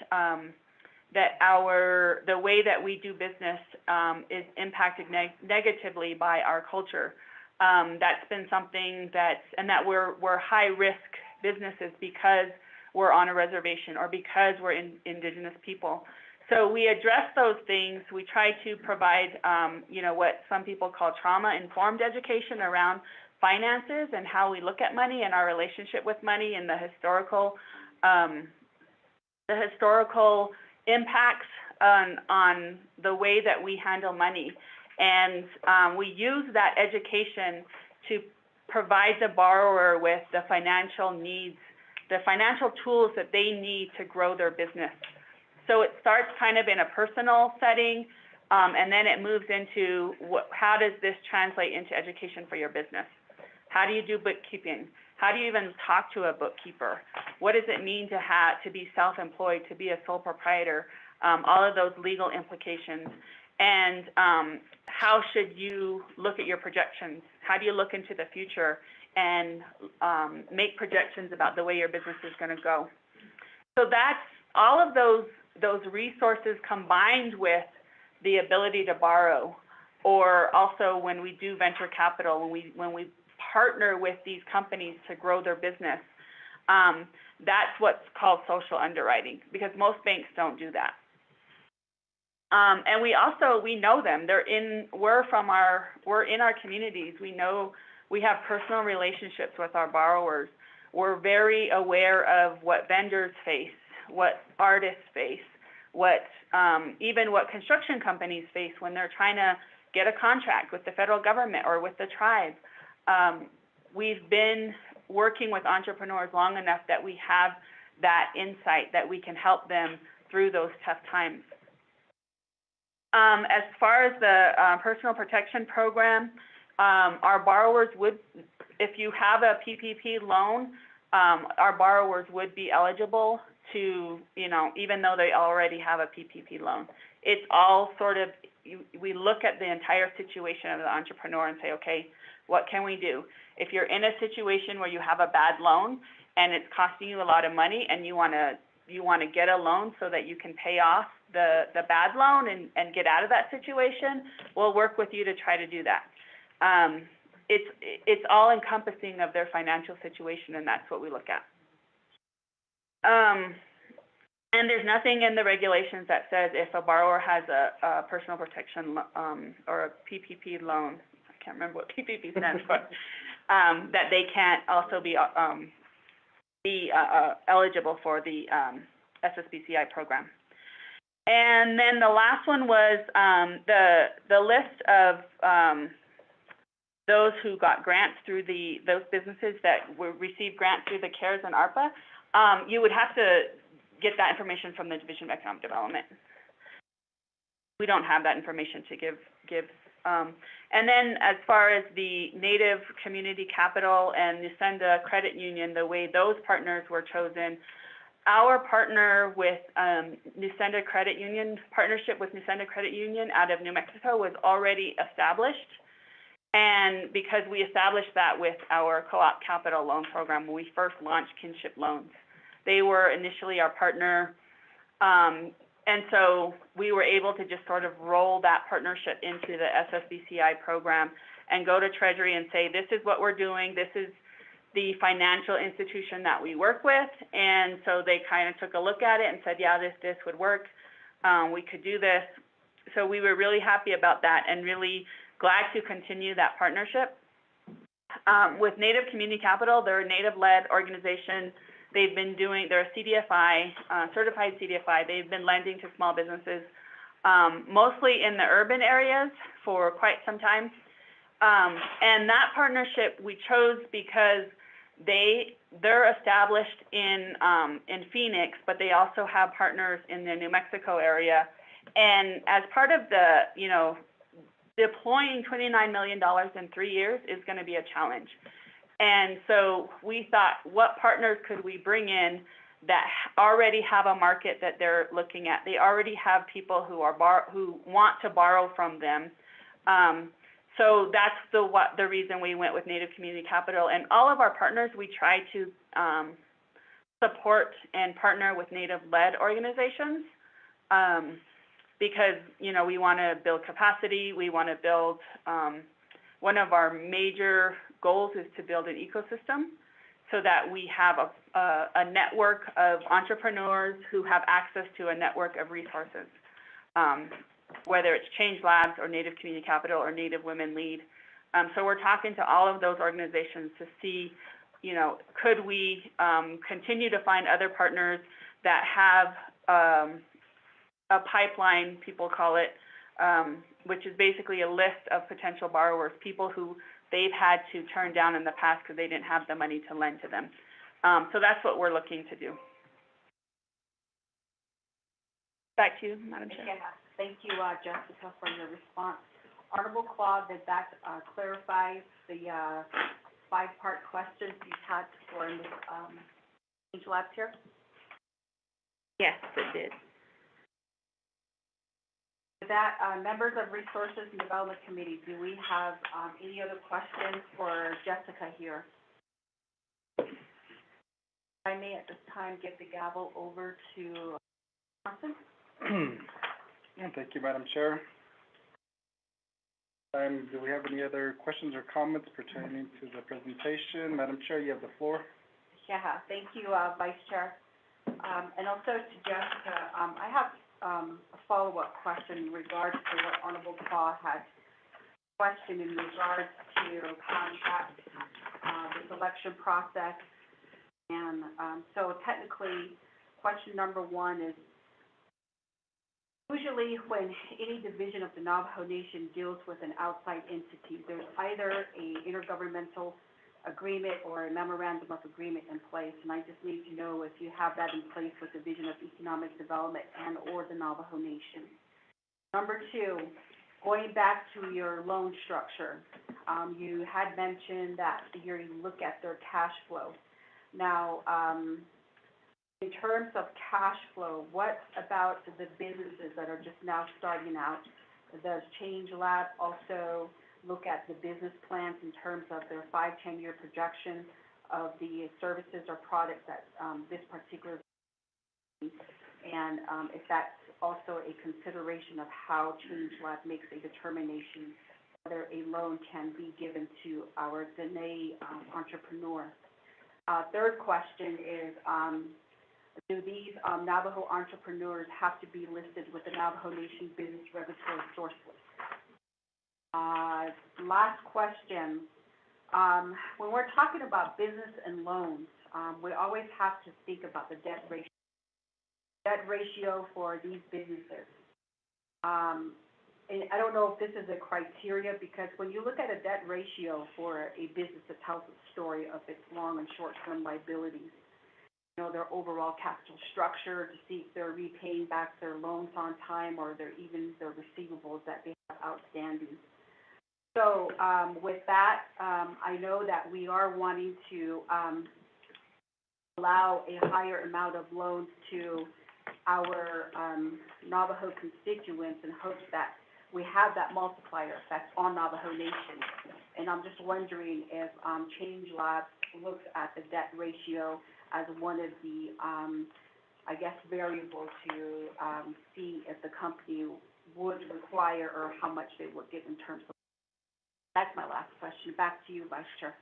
the way that we do business is impacted negatively by our culture. That's been something and that we're high risk businesses because we're on a reservation or because we're Indigenous people. So we address those things. We try to provide, you know, what some people call trauma-informed education around finances and how we look at money and our relationship with money and the historical impacts on the way that we handle money. And we use that education to provide the borrower with the financial needs, the financial tools that they need to grow their business. So it starts kind of in a personal setting, and then it moves into how does this translate into education for your business? How do you do bookkeeping? How do you even talk to a bookkeeper? What does it mean to be self-employed, to be a sole proprietor? All of those legal implications. And how should you look at your projections? How do you look into the future and make projections about the way your business is going to go? So that's all of those resources combined with the ability to borrow, or also when we do venture capital, when we partner with these companies to grow their business, that's what's called social underwriting, because most banks don't do that. And we know them. We're in our communities. We have personal relationships with our borrowers. We're very aware of what vendors face, what artists face, even what construction companies face when they're trying to get a contract with the federal government or with the tribe. We've been working with entrepreneurs long enough that we have that insight that we can help them through those tough times. As far as the personal protection program, our borrowers would, if you have a PPP loan, our borrowers would be eligible to, you know, even though they already have a PPP loan. It's all sort of, we look at the entire situation of the entrepreneur and say, okay, what can we do? If you're in a situation where you have a bad loan and it's costing you a lot of money and you want to get a loan so that you can pay off the bad loan and get out of that situation, we'll work with you to try to do that. It's all encompassing of their financial situation, and that's what we look at. And there's nothing in the regulations that says if a borrower has a personal protection or a PPP loan, I can't remember what PPP stands for, that they can't also be eligible for the SSBCI program. And then the last one was the list of those who got grants through those businesses that received grants through the CARES and ARPA. You would have to get that information from the Division of Economic Development. We don't have that information to give. And then as far as the Native Community Capital and Nusenda Credit Union, the way those partners were chosen, our partner with Nusenda Credit Union, partnership with Nusenda Credit Union out of New Mexico was already established. And because we established that with our co-op capital loan program when we first launched kinship loans. They were initially our partner, and so we were able to just sort of roll that partnership into the SSBCI program and go to Treasury and say, this is what we're doing, this is the financial institution that we work with, and so they kind of took a look at it and said, yeah, this would work, we could do this. So we were really happy about that and really glad to continue that partnership. With Native Community Capital, they're a Native-led organization. They've been they're a CDFI, certified CDFI. They've been lending to small businesses, mostly in the urban areas for quite some time. And that partnership we chose because they're established in Phoenix, but they also have partners in the New Mexico area. And as part of the, deploying $29 million in 3 years is gonna be a challenge. And so we thought, what partners could we bring in that already have a market that they're looking at? They already have people who want to borrow from them. So that's the reason we went with Native Community Capital. And all of our partners, we try to support and partner with Native-led organizations, because, you know, we want to build capacity, we want to build, one of our major goals is to build an ecosystem so that we have a network of entrepreneurs who have access to a network of resources, whether it's Change Labs or Native Community Capital or Native Women Lead. So we're talking to all of those organizations to see, you know, could we continue to find other partners that have a pipeline, people call it, which is basically a list of potential borrowers, people who they've had to turn down in the past because they didn't have the money to lend to them. So that's what we're looking to do. Back to you, Madam Chair. Yeah, thank you, Jessica, for your response. Honorable Claude, did that clarify the 5-part questions you had for Ms. Change Labs here? Yes, it did. With that, members of Resources and Development Committee, do we have any other questions for Jessica here? I may at this time give the gavel over to Johnson. Thank you, Madam Chair. Do we have any other questions or comments pertaining to the presentation? Madam Chair, you have the floor. Yeah, thank you, Vice Chair. And also to Jessica, I have a follow-up question in regards to what Honorable Claude had questioned in regards to contract, the selection process. And so technically, question number 1 is, usually when any division of the Navajo Nation deals with an outside entity, there's either a intergovernmental agreement or a memorandum of agreement in place, and I just need to know if you have that in place with the Division of Economic Development and or the Navajo Nation. Number 2, going back to your loan structure, you had mentioned that you look at their cash flow. Now, in terms of cash flow, what about the businesses that are just now starting out? Does Change Lab also look at the business plans in terms of their 5-10-year projection of the services or products that this particular, and if that's also a consideration of how Change Lab makes a determination whether a loan can be given to our Dene entrepreneur. Third question is, do these Navajo entrepreneurs have to be listed with the Navajo Nation Business Regulatory Source List? Last question, when we're talking about business and loans, we always have to think about the debt ratio for these businesses. And I don't know if this is a criteria, because when you look at a debt ratio for a business that tells a story of its long and short-term liabilities, you know, their overall capital structure, to see if they're repaying back their loans on time or their receivables that they have outstanding. So with that, I know that we are wanting to allow a higher amount of loans to our Navajo constituents in hopes that we have that multiplier effect on Navajo Nation. And I'm just wondering if Change Labs looks at the debt ratio as one of the, I guess, variables to see if the company would require or how much they would give in terms of. That's my last question. Back to you, Vice Chair.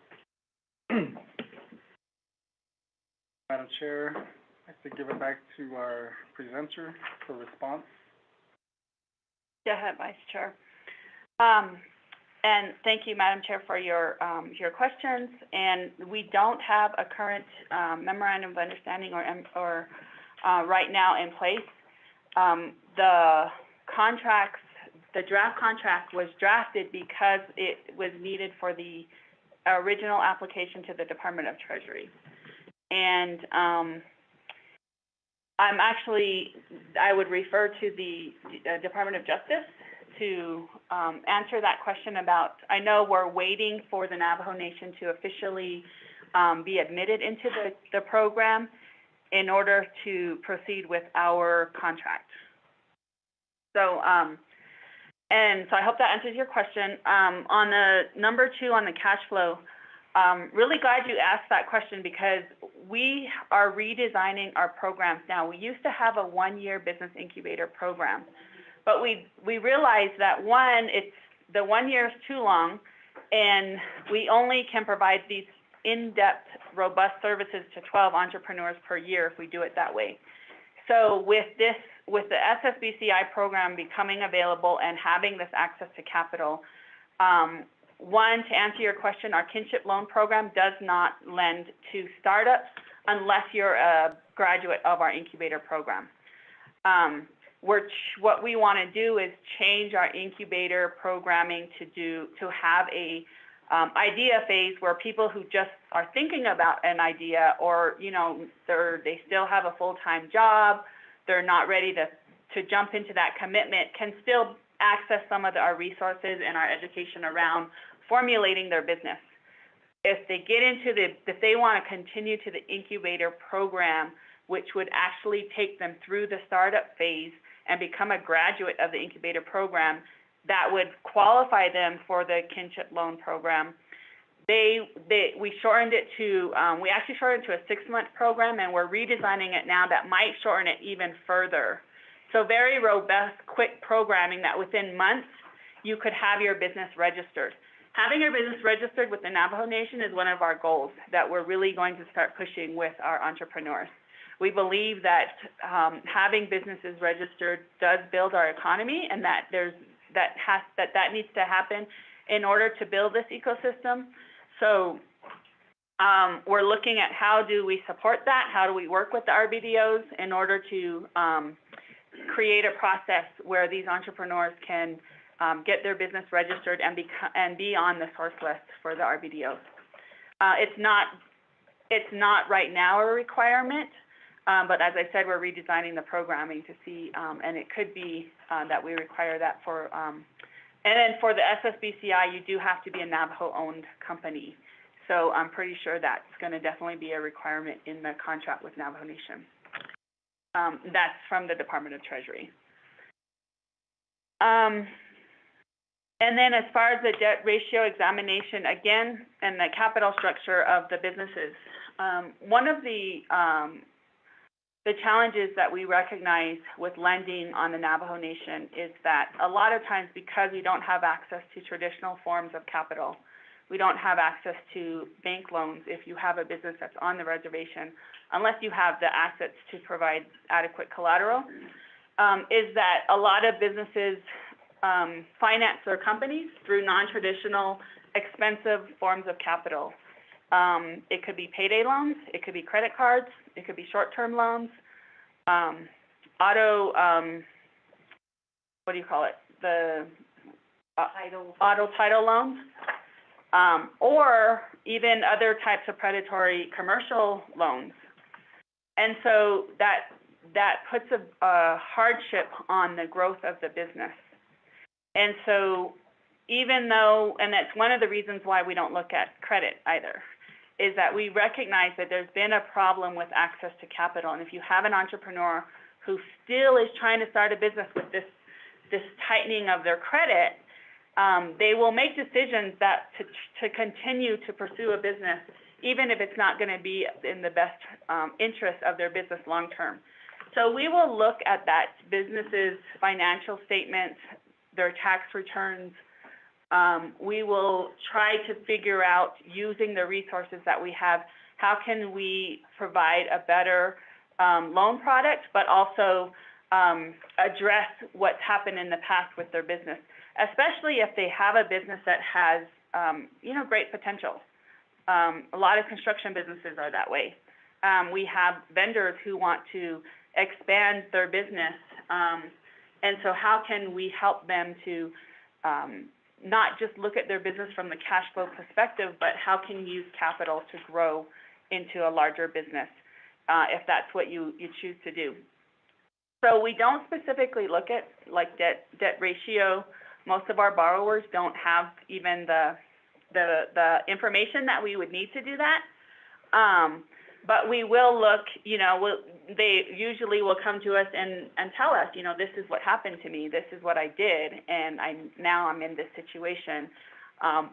Madam Chair, I have to give it back to our presenter for response. Go ahead, Vice Chair. And thank you, Madam Chair, for your questions. And we don't have a current memorandum of understanding or right now in place. The contracts, the draft contract was drafted because it was needed for the original application to the Department of Treasury. And I would refer to the Department of Justice to answer that question about, I know we're waiting for the Navajo Nation to officially be admitted into the program in order to proceed with our contract. So, and so I hope that answers your question. On the number 2, on the cash flow, really glad you asked that question because we are redesigning our programs now. We used to have a 1-year business incubator program, but we realized that the 1 year is too long, and we only can provide these in-depth, robust services to 12 entrepreneurs per year if we do it that way. So with the SSBCI program becoming available and having this access to capital, one, to answer your question, our kinship loan program does not lend to startups unless you're a graduate of our incubator program. What we want to do is change our incubator programming to have a idea phase where people who just are thinking about an idea, or they still have a full-time job, they're not ready to jump into that commitment, can still access some of our resources and our education around formulating their business. If they get into if they want to continue to the incubator program, which would actually take them through the startup phase and become a graduate of the incubator program, that would qualify them for the kinship loan program. We shortened it to, we actually shortened it to a 6-month program, and we're redesigning it now that might shorten it even further. So very robust, quick programming that within months you could have your business registered. Having your business registered with the Navajo Nation is one of our goals that we're really going to start pushing with our entrepreneurs. We believe that having businesses registered does build our economy, and that that needs to happen in order to build this ecosystem. So we're looking at how do we support that, how do we work with the RBDOs in order to create a process where these entrepreneurs can get their business registered and be on the source list for the RBDOs. It's not right now a requirement, but as I said, we're redesigning the programming to see, and it could be that we require that for, and then for the SSBCI, you do have to be a Navajo-owned company. So I'm pretty sure that's going to definitely be a requirement in the contract with Navajo Nation. That's from the Department of Treasury. And then as far as the debt ratio examination, again, and the capital structure of the businesses, one of the challenges that we recognize with lending on the Navajo Nation is that a lot of times, because we don't have access to traditional forms of capital, we don't have access to bank loans if you have a business that's on the reservation, unless you have the assets to provide adequate collateral, is that a lot of businesses finance their companies through non-traditional, expensive forms of capital. It could be payday loans, it could be credit cards, it could be short-term loans, auto title loans, or even other types of predatory commercial loans. And so that puts a hardship on the growth of the business. And so even though, and that's one of the reasons why we don't look at credit either, is that we recognize that there's been a problem with access to capital. And if you have an entrepreneur who still is trying to start a business with this tightening of their credit, they will make decisions that to continue to pursue a business, even if it's not going to be in the best interest of their business long term. So we will look at that business's financial statements, their tax returns. We will try to figure out, using the resources that we have, how can we provide a better loan product, but also address what's happened in the past with their business, especially if they have a business that has, great potential. A lot of construction businesses are that way. We have vendors who want to expand their business, and so how can we help them to not just look at their business from the cash flow perspective, but how can you use capital to grow into a larger business, if that's what you choose to do. So we don't specifically look at like debt ratio Most of our borrowers don't have even the information that we would need to do that. But we will look, they usually will come to us and tell us, this is what happened to me, this is what I did, and now I'm in this situation.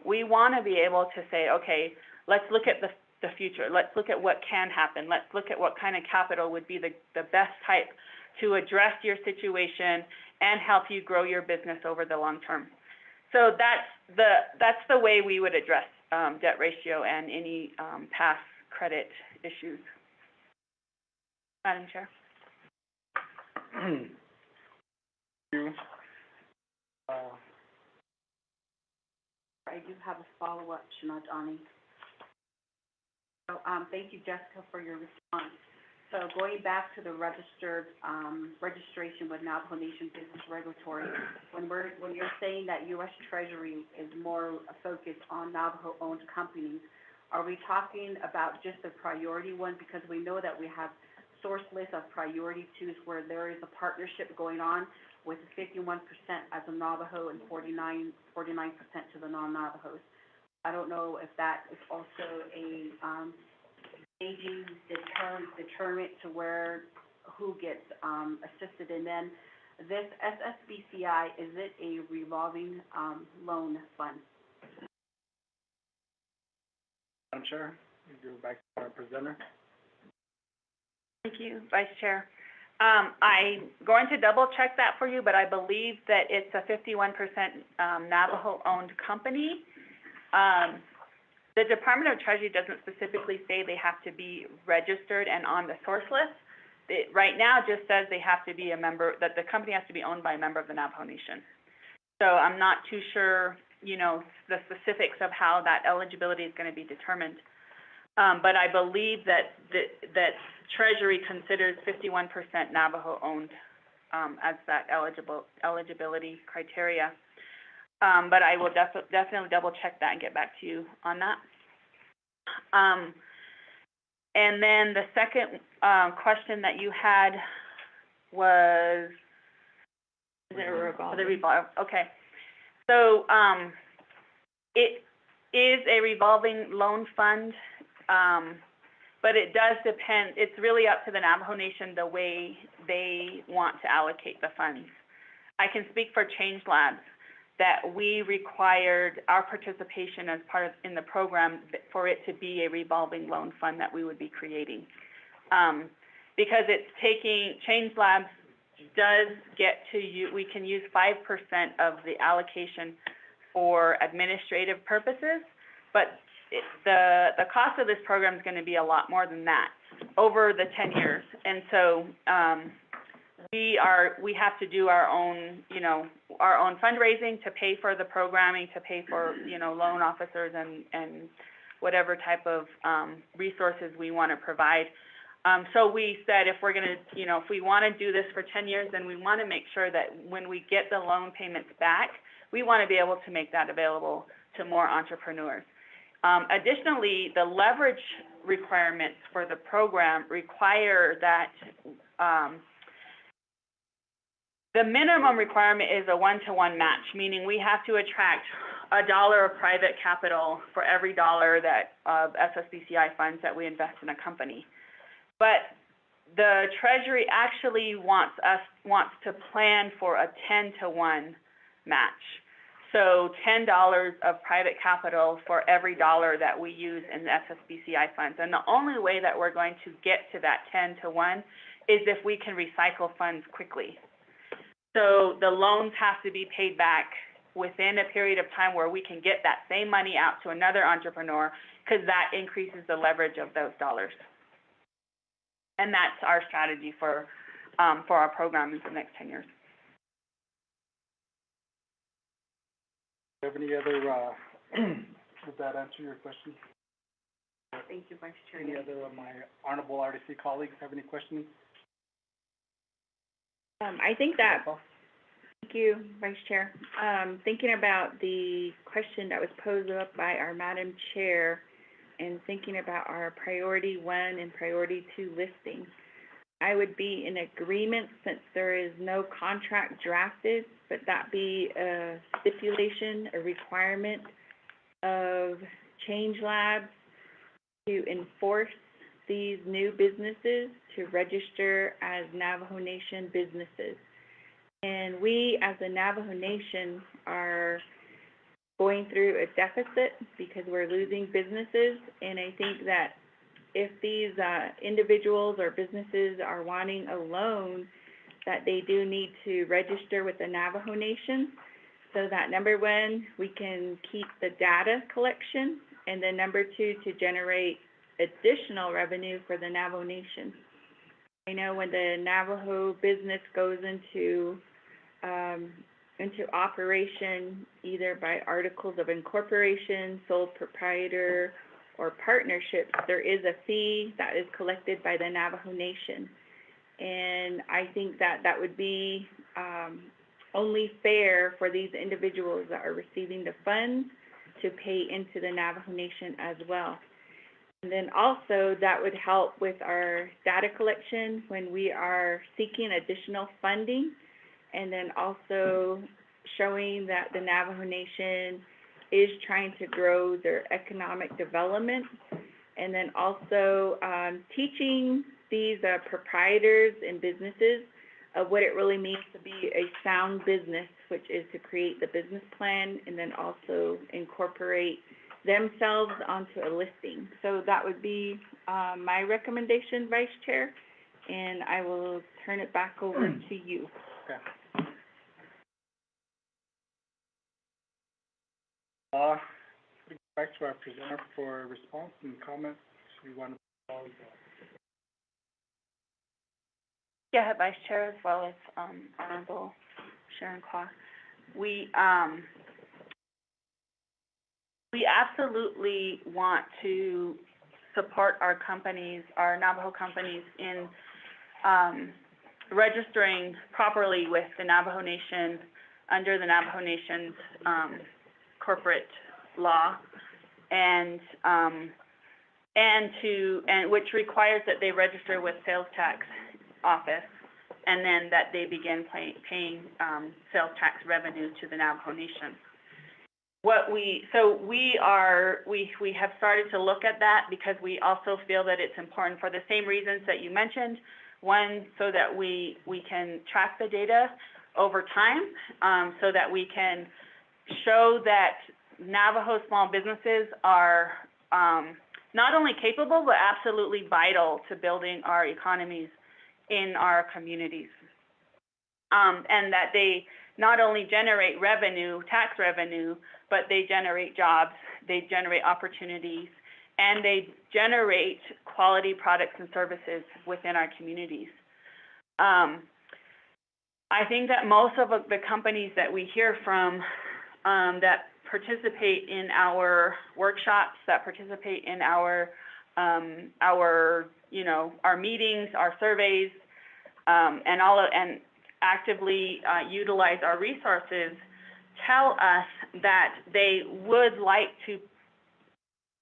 We want to be able to say, okay, let's look at the future. Let's look at what can happen. Let's look at what kind of capital would be the best type to address your situation and help you grow your business over the long term. So that's the way we would address debt ratio and any past credit issues. Madam Chair. Thank you. I do have a follow-up, Shinadani. So, thank you, Jessica, for your response. So going back to the registered, registration with Navajo Nation Business Regulatory, when you're saying that U.S. Treasury is more focused on Navajo-owned companies, are we talking about just the priority one? Because we know that we have source lists of priority twos where there is a partnership going on with 51% as a Navajo and 49% to the non-Navajos. I don't know if that is also a, aging deterrent to where, who gets, assisted. And then this SSBCI, is it a revolving, loan fund? Madam Chair, you go back to our presenter. Thank you, Vice Chair. I'm going to double check that for you, but I believe that it's a 51% Navajo-owned company. The Department of Treasury doesn't specifically say they have to be registered and on the source list. It right now just says they have to be a member, that the company has to be owned by a member of the Navajo Nation. So I'm not too sure, the specifics of how that eligibility is going to be determined. But I believe that Treasury considers 51% Navajo-owned as that eligibility criteria. But I will definitely double check that and get back to you on that. And then the second question that you had was, is it a revolving? Okay. So it is a revolving loan fund, but it does depend. It's really up to the Navajo Nation the way they want to allocate the funds. I can speak for Change Labs, that we required our participation as part of, in the program for it to be a revolving loan fund that we would be creating. Because it's taking, Change Labs does get to use, we can use 5% of the allocation for administrative purposes, but the cost of this program is going to be a lot more than that over the 10 years. And so we have to do our own, our own fundraising to pay for the programming, to pay for, loan officers and whatever type of resources we want to provide. So we said if we're going to, if we want to do this for 10 years, then we want to make sure that when we get the loan payments back, we want to be able to make that available to more entrepreneurs. Additionally, the leverage requirements for the program require that the minimum requirement is a 1-to-1 match, meaning we have to attract $1 of private capital for every dollar that of SSBCI funds that we invest in a company. But the Treasury actually wants to plan for a 10-to-1 match. So $10 of private capital for every dollar that we use in the SSBCI funds. And the only way that we're going to get to that 10-to-1 is if we can recycle funds quickly. So the loans have to be paid back within a period of time where we can get that same money out to another entrepreneur, because that increases the leverage of those dollars. And that's our strategy for our program in the next 10 years. Do you have any other, did that answer your question? Thank you, Vice Chair. Any other of my honorable RDC colleagues have any questions? I think that, thank you, Vice Chair. Thinking about the question that was posed up by our Madam Chair and thinking about our priority 1 and priority 2 listings, I would be in agreement, since there is no contract drafted, but that be a stipulation, a requirement of Change Labs to enforce these new businesses to register as Navajo Nation businesses. And we, as the Navajo Nation, are going through a deficit because we're losing businesses. And I think that if these individuals or businesses are wanting a loan, that they do need to register with the Navajo Nation, so that number one, we can keep the data collection, and then number two, to generate additional revenue for the Navajo Nation. I know when the Navajo business goes into operation, either by articles of incorporation, sole proprietor, or partnerships, there is a fee that is collected by the Navajo Nation. And I think that that would be only fair for these individuals that are receiving the funds to pay into the Navajo Nation as well. And then also that would help with our data collection when we are seeking additional funding, and then also showing that the Navajo Nation is trying to grow their economic development, and then also teaching these proprietors and businesses of what it really means to be a sound business, which is to create the business plan and then also incorporate themselves onto a listing. So that would be my recommendation, Vice Chair, and I will turn it back over to you. Okay. Back to our presenter for response and comments. We want to Yeah, Vice Chair, as well as Honorable Sharon Claw. We absolutely want to support our companies, our Navajo companies, in registering properly with the Navajo Nation under the Navajo Nation's corporate law, and which requires that they register with sales tax office, and then that they begin paying sales tax revenue to the Navajo Nation. We have started to look at that because we also feel that it's important for the same reasons that you mentioned. One, so that we can track the data over time, so that we can show that Navajo small businesses are not only capable, but absolutely vital to building our economies in our communities. And that they not only generate revenue, tax revenue, but they generate jobs, they generate opportunities, and they generate quality products and services within our communities. I think that most of the companies that we hear from that participate in our workshops, that participate in our meetings, our surveys, and actively utilize our resources, tell us that they would like to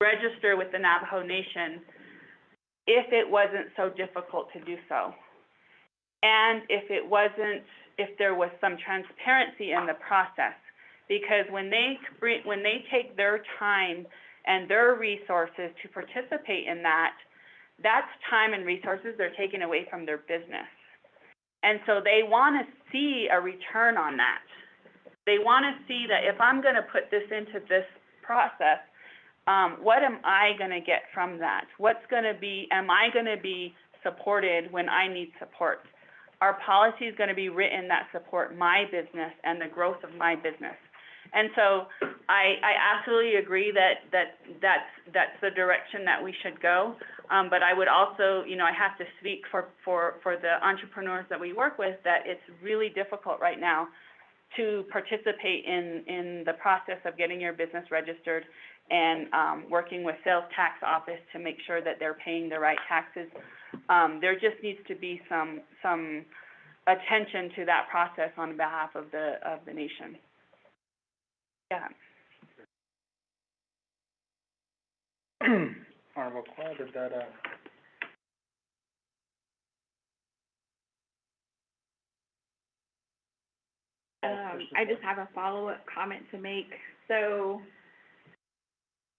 register with the Navajo Nation if it wasn't so difficult to do so, and if there was some transparency in the process. Because when they take their time and their resources to participate in that, that's time and resources they're taking away from their business. And so they want to see a return on that. They want to see that if I'm going to put this into this process, what am I going to get from that? Am I going to be supported when I need support? Our policy is going to be written that support my business and the growth of my business. And so I absolutely agree that's the direction that we should go. But I would also, I have to speak for the entrepreneurs that we work with, that it's really difficult right now to participate in the process of getting your business registered and working with sales tax office to make sure that they're paying the right taxes. There just needs to be some attention to that process on behalf of the nation. Yeah. Honorable Claude, did that I just have a follow-up comment to make. So,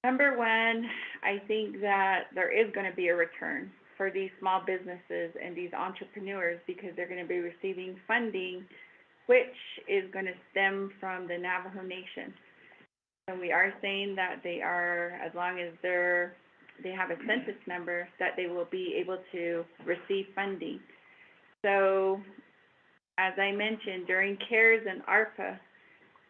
number one, I think that there is gonna be a return for these small businesses and these entrepreneurs because they're gonna be receiving funding, which is gonna stem from the Navajo Nation. And we are saying that they are, as long as they have a census number, that they will be able to receive funding. So, as I mentioned, during CARES and ARPA,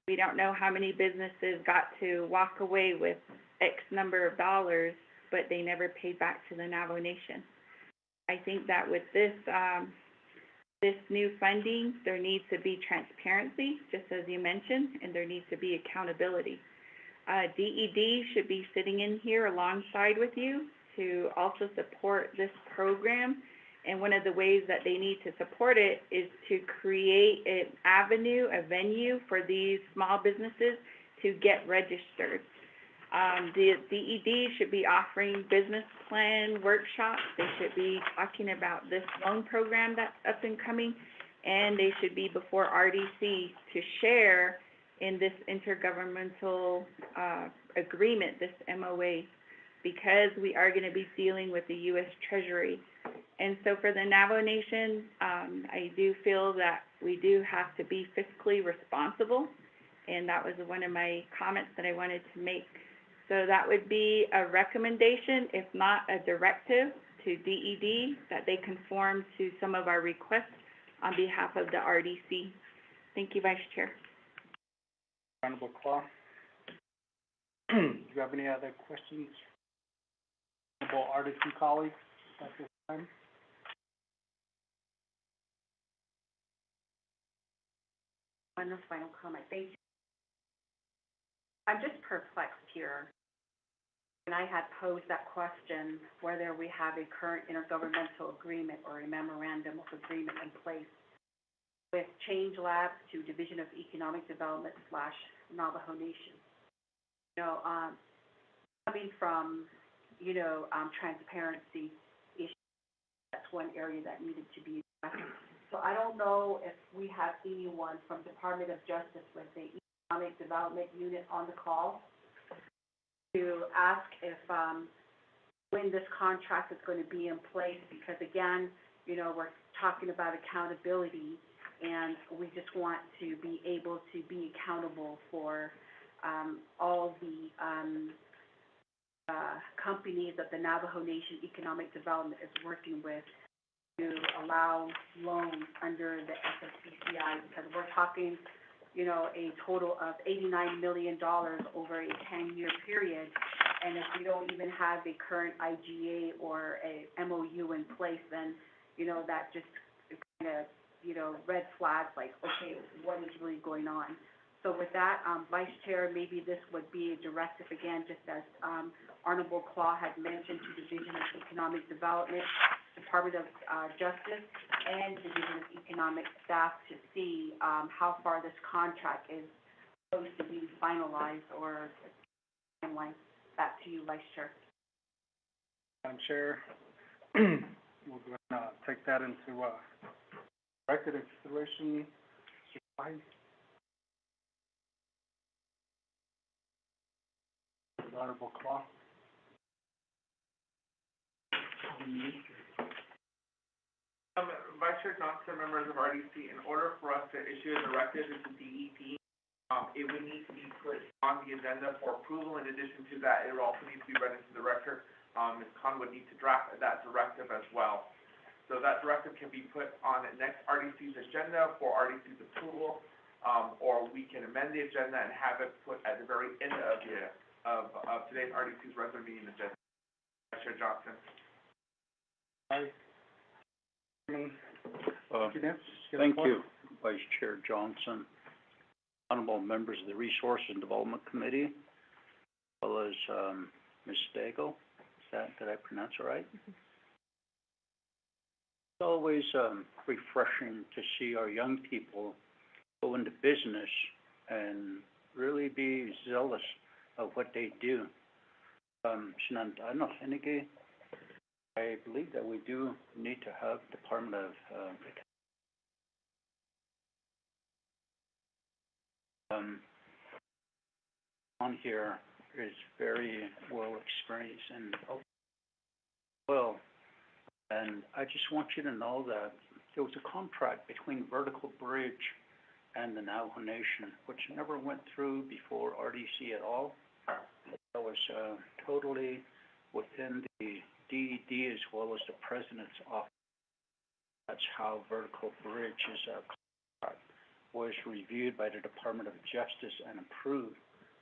we don't know how many businesses got to walk away with X number of dollars, but they never paid back to the Navajo Nation. I think that with this new funding, there needs to be transparency, just as you mentioned, and there needs to be accountability. DED should be sitting in here alongside with you to also support this program. And one of the ways that they need to support it is to create an avenue, a venue for these small businesses to get registered. The DED should be offering business plan workshops. They should be talking about this loan program that's up and coming, and they should be before RDC to share in this intergovernmental agreement, this MOA, because we are going to be dealing with the U.S. Treasury. And so for the Navajo Nation, I do feel that we do have to be fiscally responsible, and that was one of my comments that I wanted to make. So that would be a recommendation, if not a directive, to DED that they conform to some of our requests on behalf of the RDC. Thank you, Vice Chair. Honorable Claw. Do you have any other questions? Honorable RDC colleagues at this time? One final comment. Thank you. I'm just perplexed here. When I had posed that question, whether we have a current intergovernmental agreement or a memorandum of agreement in place with Change Labs to Division of Economic Development / Navajo Nation. Coming from, transparency issues, that's one area that needed to be addressed. So I don't know if we have anyone from Department of Justice with the Economic Development Unit on the call to ask if, when this contract is going to be in place, because again, we're talking about accountability, and we just want to be able to be accountable for all the companies that the Navajo Nation Economic Development is working with to allow loans under the SSBCI, because we're talking, a total of $89 million over a 10-year period. And if we don't even have a current IGA or a MOU in place, then, that just kind of, red flags like, okay, what is really going on? So with that, Vice Chair, maybe this would be a directive again, just as Honorable Claw had mentioned, to Division of Economic Development, Department of Justice, and Division of Economic Staff to see how far this contract is supposed to be finalized or timeline. Back to you, Vice Chair. Madam Chair, we'll go ahead and take that into record and consideration. Mr. Klein? Honorable Claw. Vice Chair Johnson, members of RDC, in order for us to issue a directive into DEP, it would need to be put on the agenda for approval. In addition to that, it would also need to be read into the record. Ms. Khan would need to draft that directive as well. So that directive can be put on the next RDC's agenda for RDC's approval, or we can amend the agenda and have it put at the very end of today's RDC's regular meeting agenda. Vice Chair Johnson. Aye. Thank you, Vice Chair Johnson, honorable members of the Resource and Development Committee, as well as Ms. Daigle. Did I pronounce it right? It's always refreshing to see our young people go into business and really be zealous of what they do. I believe that we do need to have Department of on here is very well experienced and well. And I just want you to know that there was a contract between Vertical Bridge and the Navajo Nation, which never went through before RDC at all. That was totally within the DED as well as the President's office. That's how Vertical Bridge's contract was reviewed by the Department of Justice and approved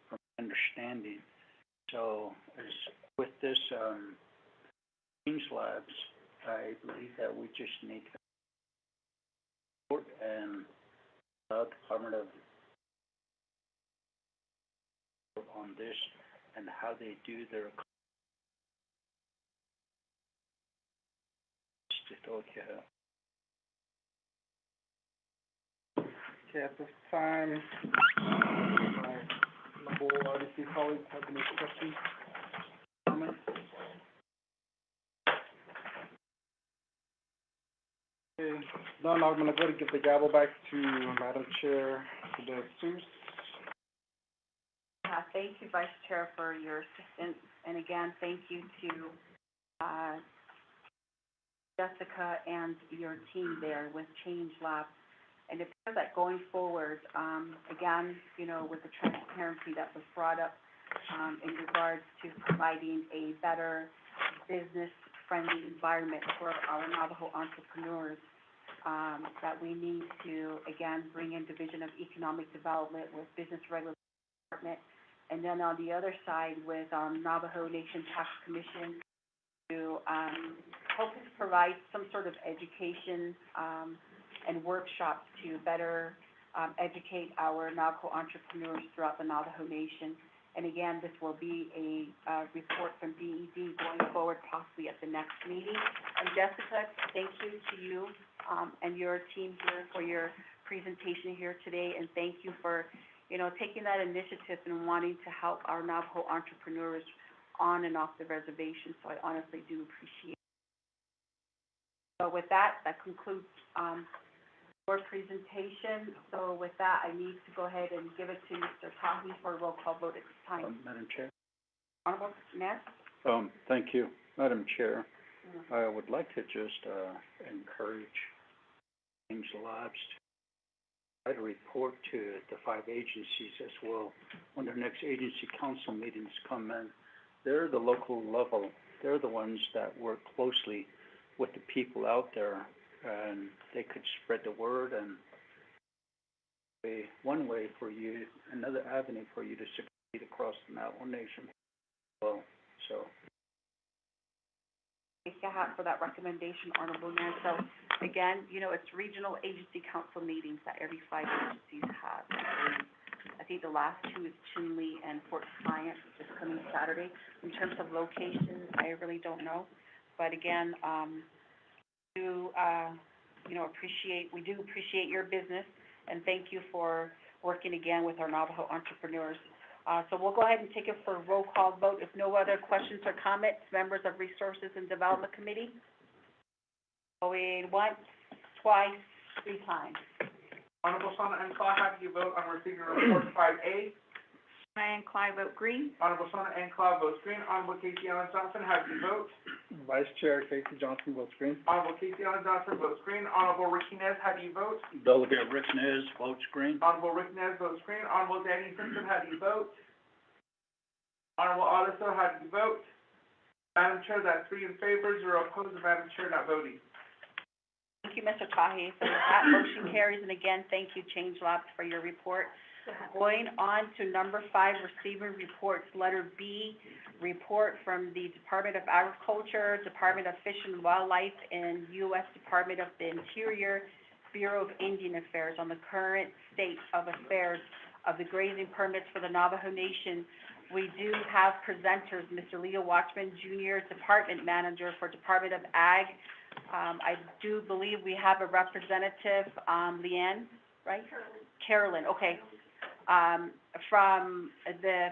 from understanding. So as with this Change Labs, I believe that we just need to support and Department of on this and how they do their Okay, at this time, my noble RDC colleagues have any questions, comments? Okay, then I'm gonna go to give the gavel back to Madam Chair, the Seuss. Thank you, Vice Chair, for your assistance, and again, thank you to, Jessica and your team there with Change Lab. And it feels that going forward, again, you know, with the transparency that was brought up, in regards to providing a better business-friendly environment for our Navajo entrepreneurs, that we need to, again, bring in Division of Economic Development with Business Regulatory Department, and then on the other side with, Navajo Nation Tax Commission to, help us provide some sort of education, and workshops to better, educate our Navajo entrepreneurs throughout the Navajo Nation. And again, this will be a, report from DED going forward, possibly at the next meeting. And Jessica, thank you to you, and your team here for your presentation here today, and thank you for, you know, taking that initiative and wanting to help our Navajo entrepreneurs on and off the reservation, so I honestly do appreciate it. So with that, that concludes, your presentation. So with that, I need to go ahead and give it to Mr. Tahi for a roll call vote at this time. Madam Chair. Honorable Ness? Thank you, Madam Chair. I would like to just encourage Change Labs to try to report to the 5 agencies as well when their next agency council meetings come in. They're the local level. They're the ones that work closely with the people out there, and they could spread the word and one way for you, another avenue for you to succeed across the Navajo Nation. Well, so. Thank you for that recommendation, Honorable Mayor. So again, you know, it's regional agency council meetings that every 5 agencies have. I think the last 2 is Chinle and Fort Defiance this coming Saturday. In terms of locations, I really don't know. But again, you know, we do appreciate your business, and thank you for working again with our Navajo entrepreneurs. So we'll go ahead and take it for a roll call vote. If no other questions or comments, members of Resources and Development Committee? Going once, twice, 3 times. Honorable Sana and Clyde, how do you vote on receiving report 5A? Sana and Clyde vote green. Honorable Sana and Clyde votes green. Honorable Casey Allen Johnson, how do you vote? Vice Chair Casey Johnson votes green. Honorable Casey Allen Johnson votes green. Honorable Rick Nez, how do you vote? Delegate Rick Nez votes green. Honorable Rick Nez votes green. Honorable Danny Simpson, how do you vote? Honorable Auditor, how do you vote? Madam Chair, that's 3 in favor, 0 opposed, and Madam Chair not voting. Thank you, Mr. Tahi. So that motion carries, and again, thank you, Change Labs, for your report. Going on to number 5, receiving reports, letter B, report from the Department of Agriculture, Department of Fish and Wildlife, and U.S. Department of the Interior, Bureau of Indian Affairs on the current state of affairs of the grazing permits for the Navajo Nation. We do have presenters, Mr. Leo Watchman Jr., Department Manager for Department of Ag. I do believe we have a representative, Leanne, right? Carolyn, okay. From the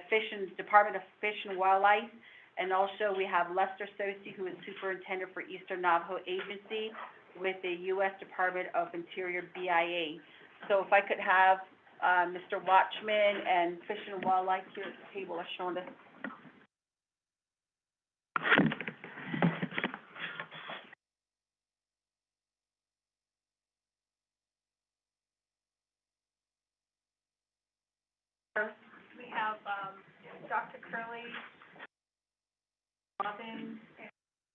Department of Fish and Wildlife, and also we have Lester Sosi, who is Superintendent for Eastern Navajo Agency with the U.S. Department of Interior, BIA. So if I could have Mr. Watchman and Fish and Wildlife here at the table, as Shonda. We have, Dr. Curley, Robin,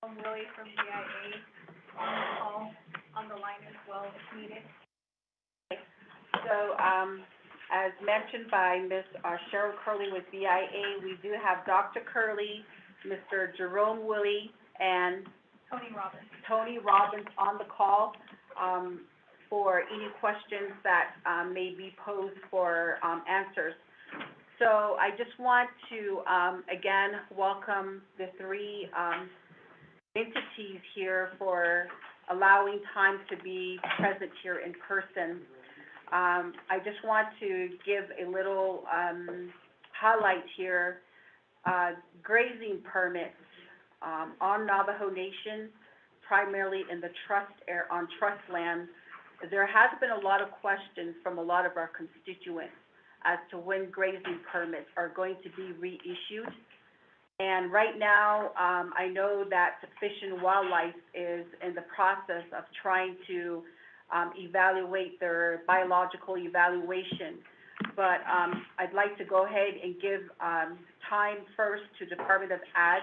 and Willie from BIA on the call, on the line as well if needed. So, as mentioned by Ms. Cheryl Curley with BIA, we do have Dr. Curley, Mr. Jerome Willie, and Tony Robbins on the call, for any questions that, may be posed for, answers. So I just want to, again, welcome the three, entities here for allowing time to be present here in person. I just want to give a little, highlight here. Grazing permits, on Navajo Nation, primarily in the on trust land. There has been a lot of questions from a lot of our constituents as to when grazing permits are going to be reissued. And right now, I know that Fish and Wildlife is in the process of trying to, evaluate their biological evaluation. But, I'd like to go ahead and give, time first to Department of Ag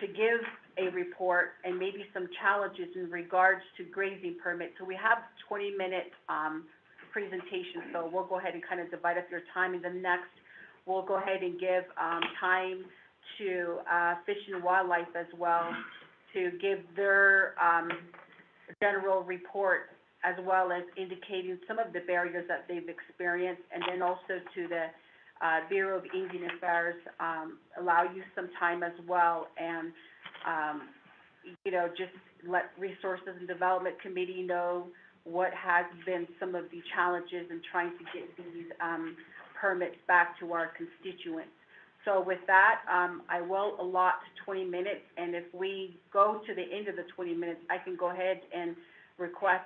to give a report and maybe some challenges in regards to grazing permits. So we have 20-minute, presentation, so we'll go ahead and kind of divide up your time. And then next, we'll go ahead and give, time to, Fish and Wildlife as well to give their, general report, as well as indicating some of the barriers that they've experienced, and then also to the, Bureau of Indian Affairs, allow you some time as well, and, just let Resources and Development Committee know what has been some of the challenges in trying to get these, permits back to our constituents. So with that, I will allot 20 minutes, and if we go to the end of the 20 minutes, I can go ahead and request,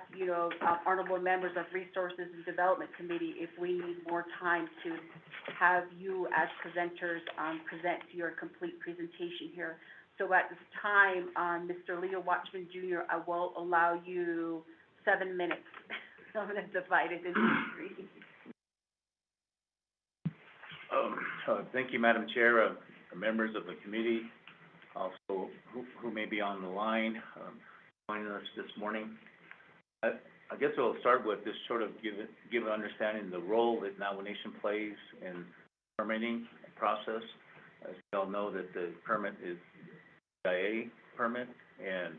honorable members of Resources and Development Committee, if we need more time to have you as presenters, present your complete presentation here. So at this time, Mr. Leo Watchman Jr., I will allow you 7 minutes. I'm gonna divide it into three. Thank you, Madam Chair, members of the committee, also who may be on the line, joining us this morning. I guess I'll start with just sort of give an understanding of the role that Navajo Nation plays in permitting process. As you all know, that the permit is BIA permit, and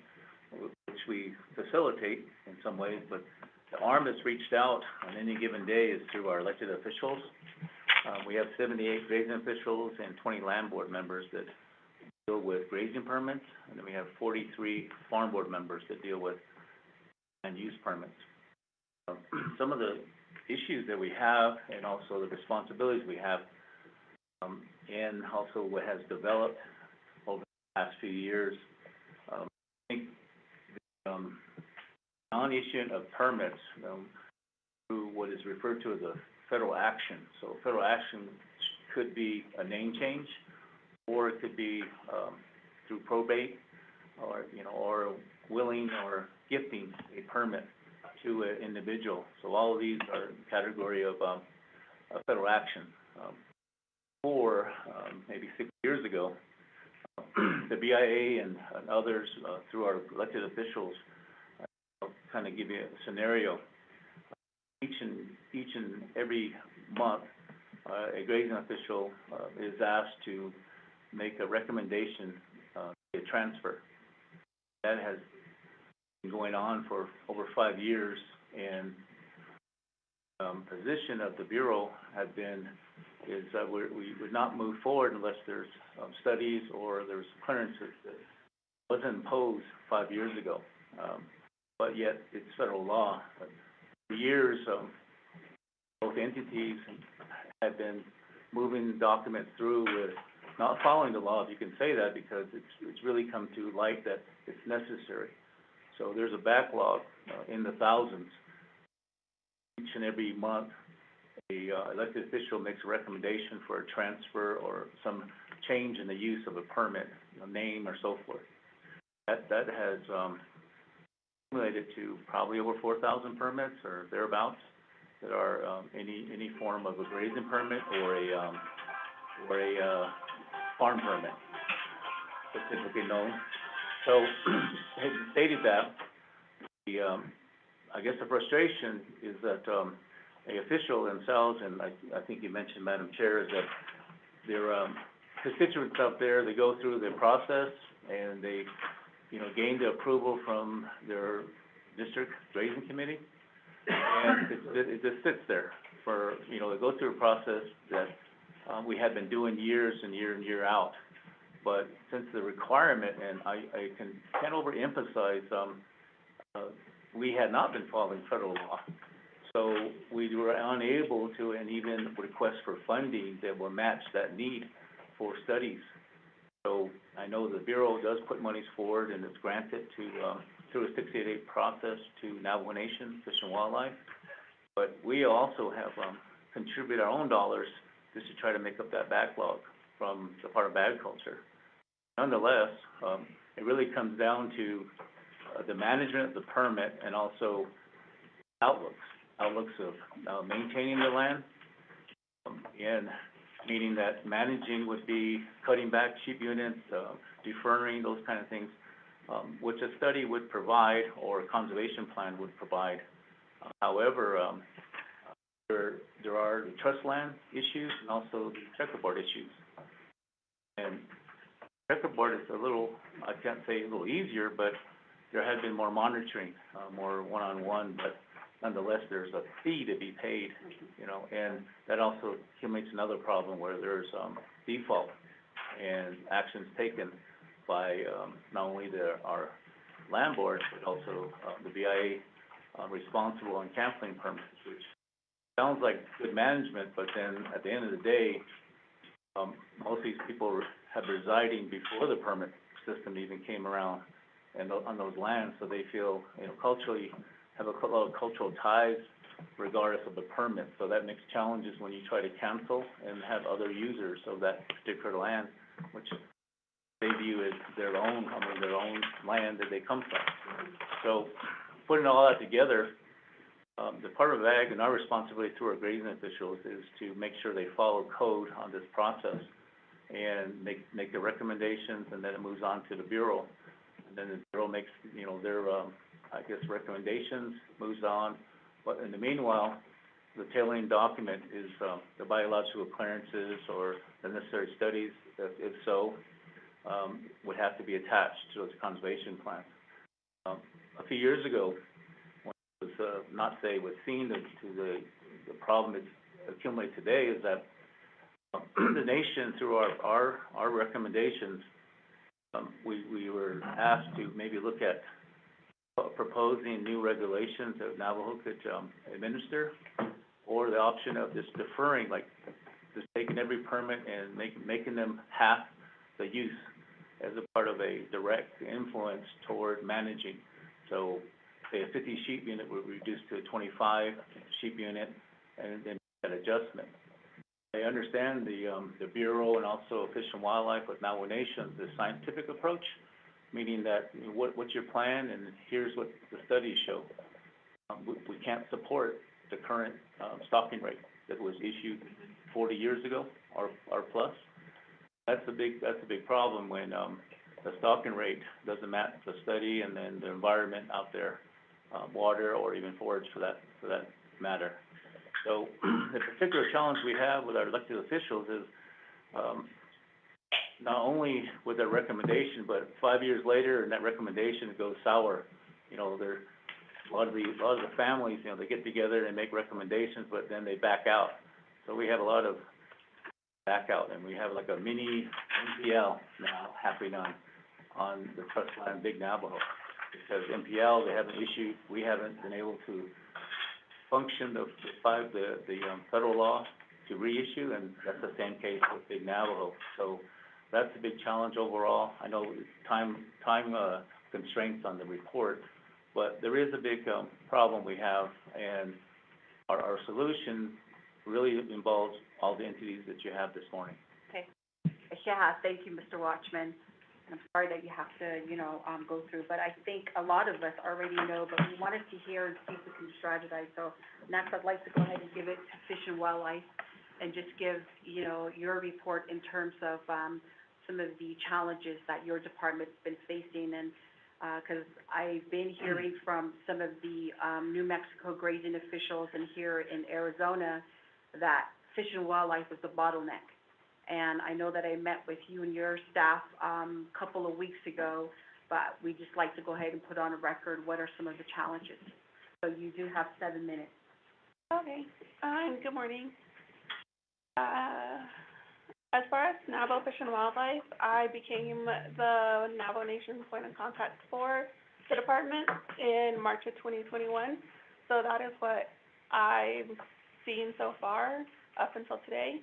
which we facilitate in some ways, but the arm that's reached out on any given day is through our elected officials. We have 78 grazing officials and 20 land board members that deal with grazing permits, and then we have 43 farm board members that deal with land use permits. Some of the issues that we have, and also the responsibilities we have, and also what has developed over the past few years, I think the non-issuance of permits through what is referred to as a federal action. So federal action could be a name change, or it could be through probate, or or willing or gifting a permit to an individual. So all of these are in the category of a federal action. Maybe 6 years ago, the BIA and others through our elected officials, I'll kind of give you a scenario. Each and every month, a grazing official is asked to make a recommendation to transfer. That has been going on for over 5 years, and position of the Bureau is that we would not move forward unless there's studies or there's clearances that wasn't imposed 5 years ago. But yet it's federal law. But for years, both entities have been moving documents through with not following the law, if you can say that, because it's really come to light that it's necessary. So there's a backlog in the thousands each and every month. the elected official makes a recommendation for a transfer or some change in the use of a permit, name or so forth. That has, accumulated to probably over 4,000 permits or thereabouts that are, any form of a grazing permit or a farm permit, specifically known. So, having stated that, I guess the frustration is that, the official themselves, and I think you mentioned, Madam Chair, is that their, constituents out there, they go through the process and they, gain the approval from their district grazing committee. And it just sits there for, they go through a process that, we have been doing years and year out. But since the requirement, and I can't overemphasize, we had not been following federal law. So we were unable to, and even request for funding that will match that need for studies. So I know the Bureau does put monies forward and it's granted to, through a 688 process to Navajo Nation Fish and Wildlife. But we also have, contributed our own dollars just to try to make up that backlog from the Department of Agriculture. Nonetheless, it really comes down to the management of the permit and also outlooks of maintaining the land, and meaning that managing would be cutting back sheep units, deferring, those kind of things, which a study would provide or a conservation plan would provide. However, there are the trust land issues and also the checkerboard issues. And checkerboard is a little, I can't say a little easier, but there has been more monitoring, more one-on-one, but nonetheless, there's a fee to be paid, and that also accumulates another problem where there's, default and actions taken by, not only our land board, but also, the BIA, responsible on canceling permits, which sounds like good management, but then at the end of the day, most of these people have residing before the permit system even came around and on those lands, so they feel, culturally, have a lot of cultural ties regardless of the permit. So that makes challenges when you try to cancel and have other users of that particular land, which they view as their own land that they come from. So putting all that together, the Department of Ag and our responsibility through our grazing officials is to make sure they follow code on this process and make the recommendations, and then it moves on to the Bureau. And then the Bureau makes, their, recommendations, moves on. But in the meanwhile, the tailoring document is, the biological clearances or the necessary studies, if so, would have to be attached to those conservation plans. A few years ago, when it was, was seen to the problem that's accumulated today is that, the nation, through our recommendations, we were asked to maybe look at proposing new regulations that Navajo could, administer, or the option of just deferring, like just taking every permit and making them half the use as a part of a direct influence toward managing. So, say a 50 sheep unit would reduce to a 25 sheep unit, and then that adjustment. I understand the Bureau and also Fish and Wildlife with Navajo Nation, the scientific approach, meaning that what's your plan, and here's what the studies show. We can't support the current stocking rate that was issued 40 years ago or plus. That's a big problem when the stocking rate doesn't match the study and then the environment out there, water or even forage for that matter. So the particular challenge we have with our elected officials is not only with their recommendation, but 5 years later, and that recommendation goes sour. There a lot of the families, they get together and make recommendations, but then they back out. So we have a lot of back out, and we have like a mini NPL now happening on the trust land Big Navajo, because NPL we haven't been able to function the federal law to reissue, and that's the same case with Big Navajo. So that's a big challenge overall. I know time constraints on the report, but there is a big problem we have, and our solution really involves all the entities that you have this morning. Okay. Yeah, thank you, Mr. Watchman. And I'm sorry that you have to, go through, but I think a lot of us already know, but we wanted to hear and see if we can strategize. So next, I'd like to go ahead and give it to Fish and Wildlife and just give, your report in terms of, some of the challenges that your department's been facing. And, 'cause I've been hearing from some of the, New Mexico grazing officials and here in Arizona that Fish and Wildlife is a bottleneck. And I know that I met with you and your staff, couple of weeks ago, but we'd just like to go ahead and put on a record what are some of the challenges. So you do have 7 minutes. Okay, good morning. As far as Navajo Fish and Wildlife, I became the Navajo Nation point of contact for the department in March of 2021. So that is what I've seen so far up until today.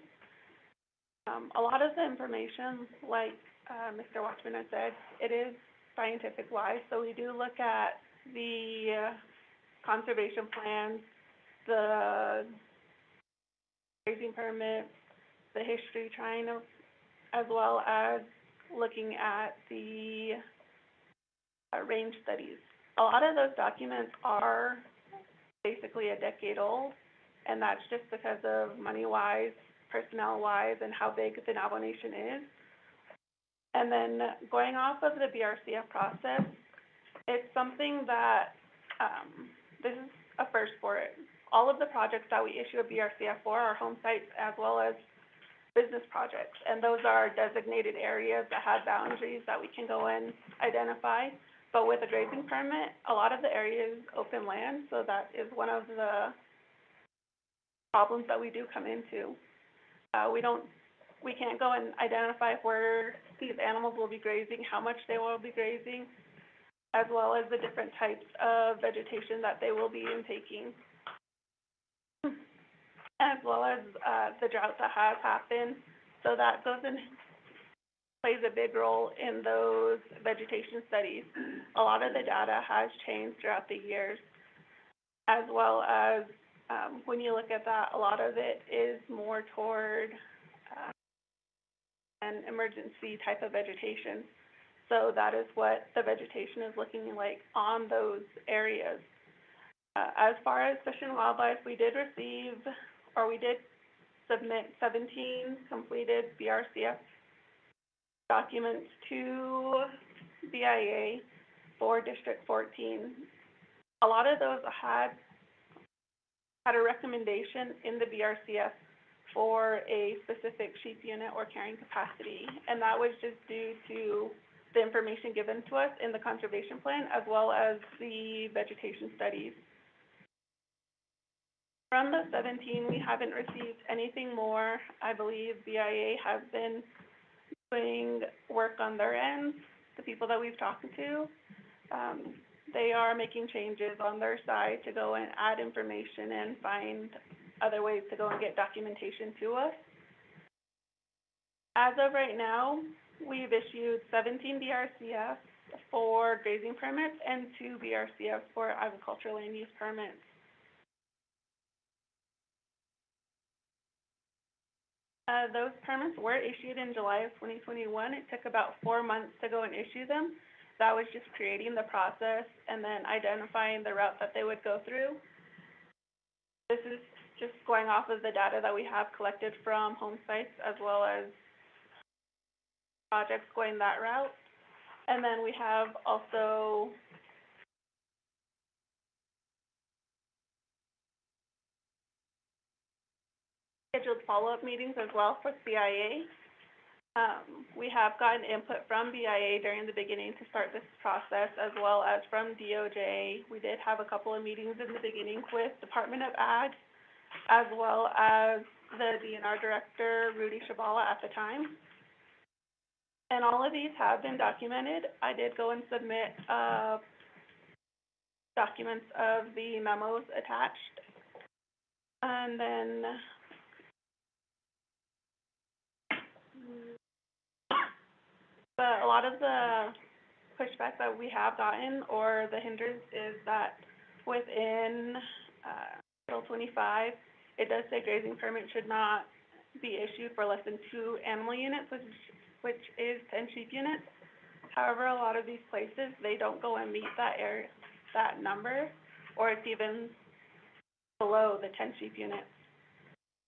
A lot of the information, like Mr. Watchman has said, it is scientific wise. So we do look at the conservation plans, the grazing permits, the history, trying to, as well as looking at the range studies. A lot of those documents are basically a decade old, and that's just because of money-wise, personnel-wise, and how big the Navajo Nation is. And then going off of the BRCF process, it's something that, this is a first for it. All of the projects that we issue a BRCF for are home sites as well as business projects, and those are designated areas that have boundaries that we can go and identify. But with a grazing permit, a lot of the area is open land, so that is one of the problems that we do come into. We can't go and identify where these animals will be grazing, how much they will be grazing, as well as the different types of vegetation that they will be intaking, as well as the drought that has happened. So that goes and plays a big role in those vegetation studies. A lot of the data has changed throughout the years, as well as when you look at that, a lot of it is more toward an emergency type of vegetation. So that is what the vegetation is looking like on those areas. As far as Fish and Wildlife, we did submit 17 completed BRCF documents to BIA for District 14. A lot of those had a recommendation in the BRCF for a specific sheep unit or carrying capacity, and that was just due to the information given to us in the conservation plan as well as the vegetation studies. From the 17, we haven't received anything more. I believe BIA has been doing work on their end. The people that we've talked to, they are making changes on their side to go and add information and find other ways to go and get documentation to us. As of right now, we've issued 17 BRCFs for grazing permits and 2 BRCFs for agricultural land use permits. Those permits were issued in July of 2021. It took about 4 months to go and issue them. That was just creating the process and then identifying the route that they would go through. This is just going off of the data that we have collected from home sites as well as projects going that route. And then we have also scheduled follow-up meetings as well for BIA. We have gotten input from BIA during the beginning to start this process, as well as from DOJ. We did have a couple of meetings in the beginning with Department of Ag, as well as the DNR Director, Rudy Shabala, at the time. And all of these have been documented. I did go and submit documents of the memos attached. And then but a lot of the pushback that we have gotten, or the hindrance, is that within Title 25, it does say grazing permit should not be issued for less than 2 animal units, which is 10 sheep units. However, a lot of these places, they don't go and meet that number, or it's even below the 10 sheep units.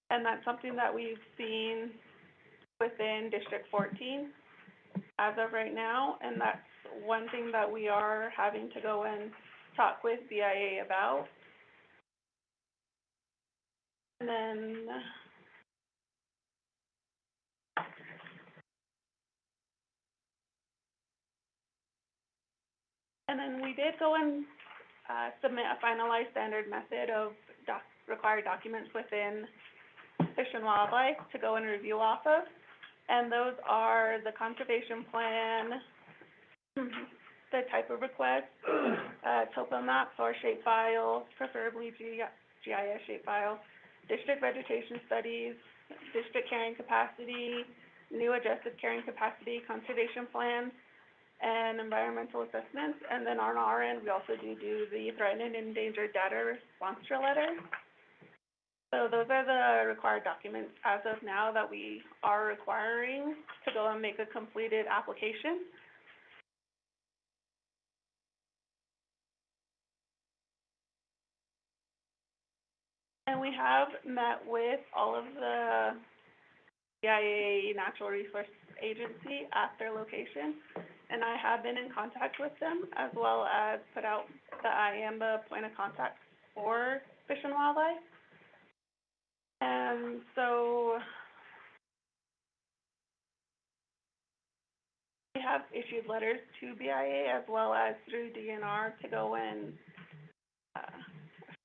And that's something that we've seen within District 14 as of right now, and that's one thing that we are having to go and talk with BIA about. And then we did go and submit a finalized standard method of required documents within Fish and Wildlife to go and review off of. And those are the conservation plan, the type of request, topo maps or shape files, preferably GIS shape files, district vegetation studies, district carrying capacity, new adjusted carrying capacity, conservation plans, and environmental assessments. And then on our end, we also do the threatened and endangered data response letter. So those are the required documents as of now that we are requiring to go and make a completed application. And we have met with all of the BIA Natural Resource Agency at their location, and I have been in contact with them, as well as put out that I am the point of contact for Fish and Wildlife. And so we have issued letters to BIA as well as through DNR to go and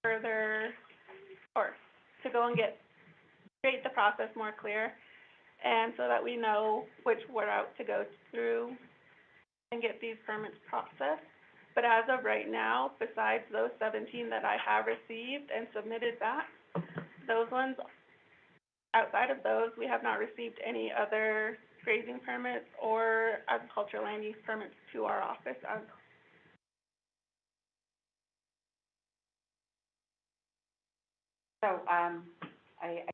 further, or to go and create the process more clear, and so that we know which route to go through and get these permits processed. But as of right now, besides those 17 that I have received and submitted back, those ones, outside of those, we have not received any other grazing permits or agricultural land use permits to our office. So, I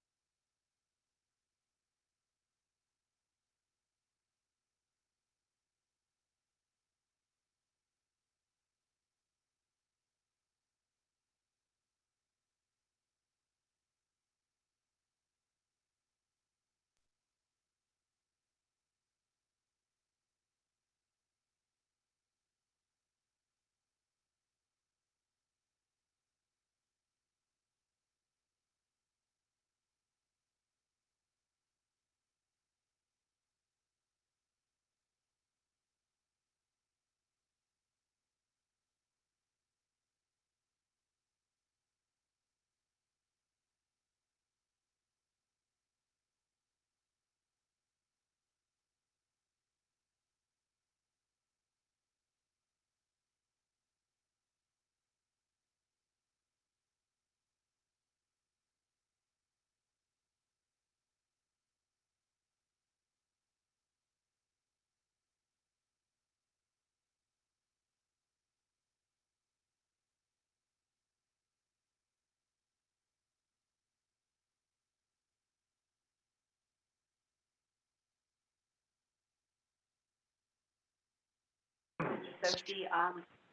So she,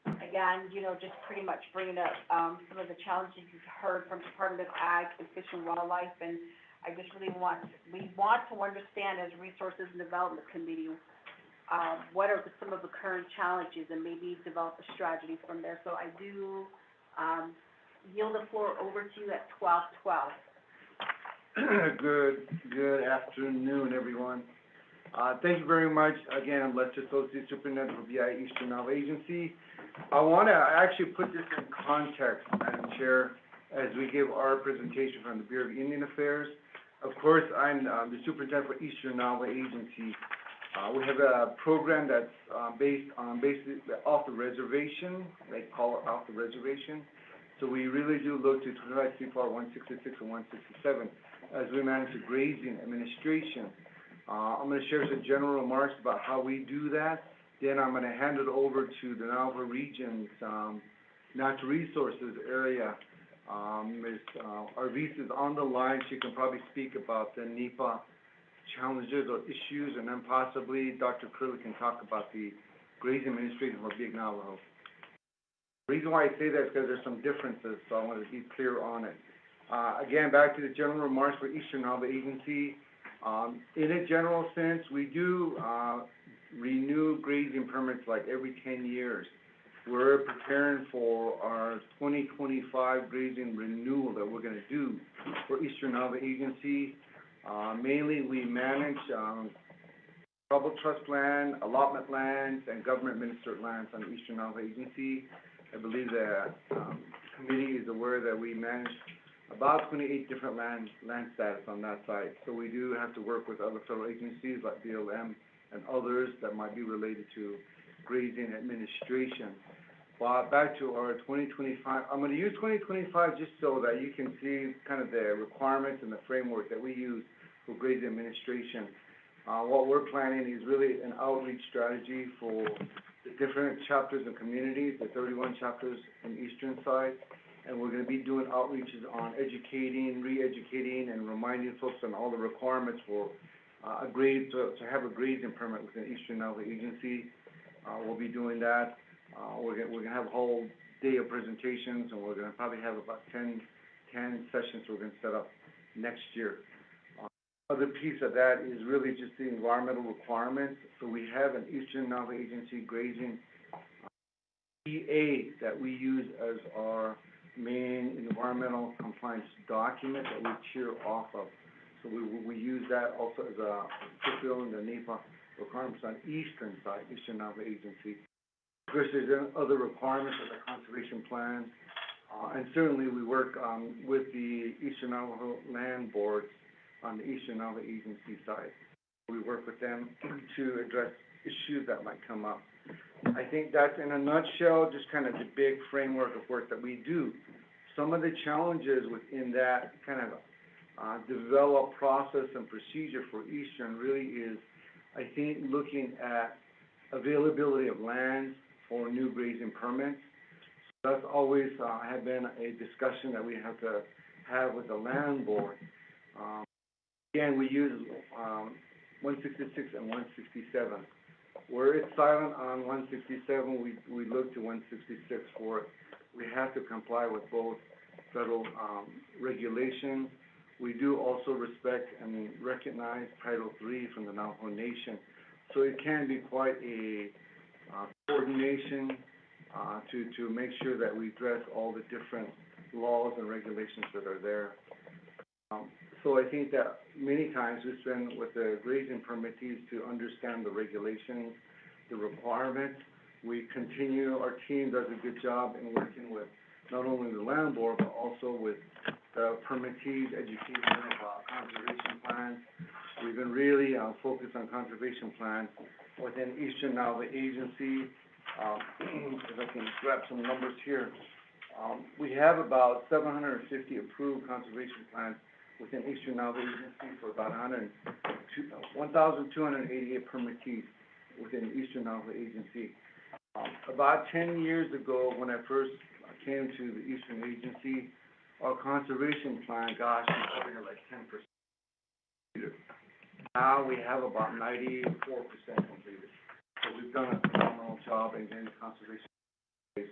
again, just pretty much bringing up, some of the challenges you've heard from Department of Ag and Fish and Wildlife, and I just really want to understand as Resources and Development Committee, what are some of the current challenges, and maybe develop a strategy from there. So I do, yield the floor over to you at 12:12. Good afternoon, everyone. Thank you very much. Again, I'm Lester, Associate Superintendent for BIA Eastern Nile Agency. I want to actually put this in context, Madam Chair, as we give our presentation from the Bureau of Indian Affairs. Of course, I'm the Superintendent for Eastern Nile Agency. We have a program that's based on basically off the reservation. They call it off the reservation. So we really do look to 25 CFR 166 and 167 as we manage the grazing administration. I'm going to share some general remarks about how we do that. Then I'm going to hand it over to the Navajo Region's Natural Resources area Ms. Arvis is on the line. She can probably speak about the NEPA challenges or issues, and then possibly Dr. Curley can talk about the grazing administration for Big Navajo. The reason why I say that is because there's some differences, so I want to be clear on it. Again, back to the general remarks for Eastern Navajo Agency. In a general sense, we do renew grazing permits like every 10 years. We're preparing for our 2025 grazing renewal that we're going to do for Eastern Navajo Agency. Mainly, we manage tribal trust land, allotment lands, and government-administered lands on the Eastern Navajo Agency. I believe the committee is aware that we manage about 28 different land status on that site. So we do have to work with other federal agencies like BLM and others that might be related to grazing administration. But back to our 2025, I'm going to use 2025 just so that you can see kind of the requirements and the framework that we use for grazing administration. What we're planning is really an outreach strategy for the different chapters and communities, the 31 chapters in Eastern side. And we're going to be doing outreaches on educating, re-educating, and reminding folks on all the requirements for to have a grazing permit within Eastern Navajo Agency. We'll be doing that. We're going to have a whole day of presentations, and we're going to probably have about 10 sessions we're going to set up next year. Other piece of that is really just the environmental requirements. So we have an Eastern Navajo Agency grazing EA that we use as our main environmental compliance document that we tier off of. So we use that also as a fulfilling the NEPA requirements on Eastern side, Eastern Navajo Agency. Of course, there's other requirements of the conservation plan, and certainly we work with the Eastern Navajo Land Boards on the Eastern Navajo Agency side. We work with them to address issues that might come up. I think that's in a nutshell, just kind of the big framework of work that we do. Some of the challenges within that kind of developed process and procedure for Eastern really is, I think, looking at availability of lands for new grazing permits. So that's always had been a discussion that we have to have with the land board. Again, we use 166 and 167. Where it's silent on 167, we look to 166 for it. We have to comply with both federal regulations. We do also respect and recognize Title III from the Navajo Nation. So it can be quite a coordination to make sure that we address all the different laws and regulations that are there. So I think that many times we spend with the grazing permittees to understand the regulations, the requirements. We continue, our team does a good job in working with not only the land board, but also with the permittees, educating them about conservation plans. We've been really focused on conservation plans within Eastern Navajo Agency. If I can grab some numbers here. We have about 750 approved conservation plans within Eastern Navajo Agency for about 1,288 permittees within Eastern Navajo Agency. About 10 years ago, when I first came to the Eastern Agency, our conservation plan, gosh, we probably had like 10%. Now we have about 94% completed. So we've done a phenomenal job in getting conservation. We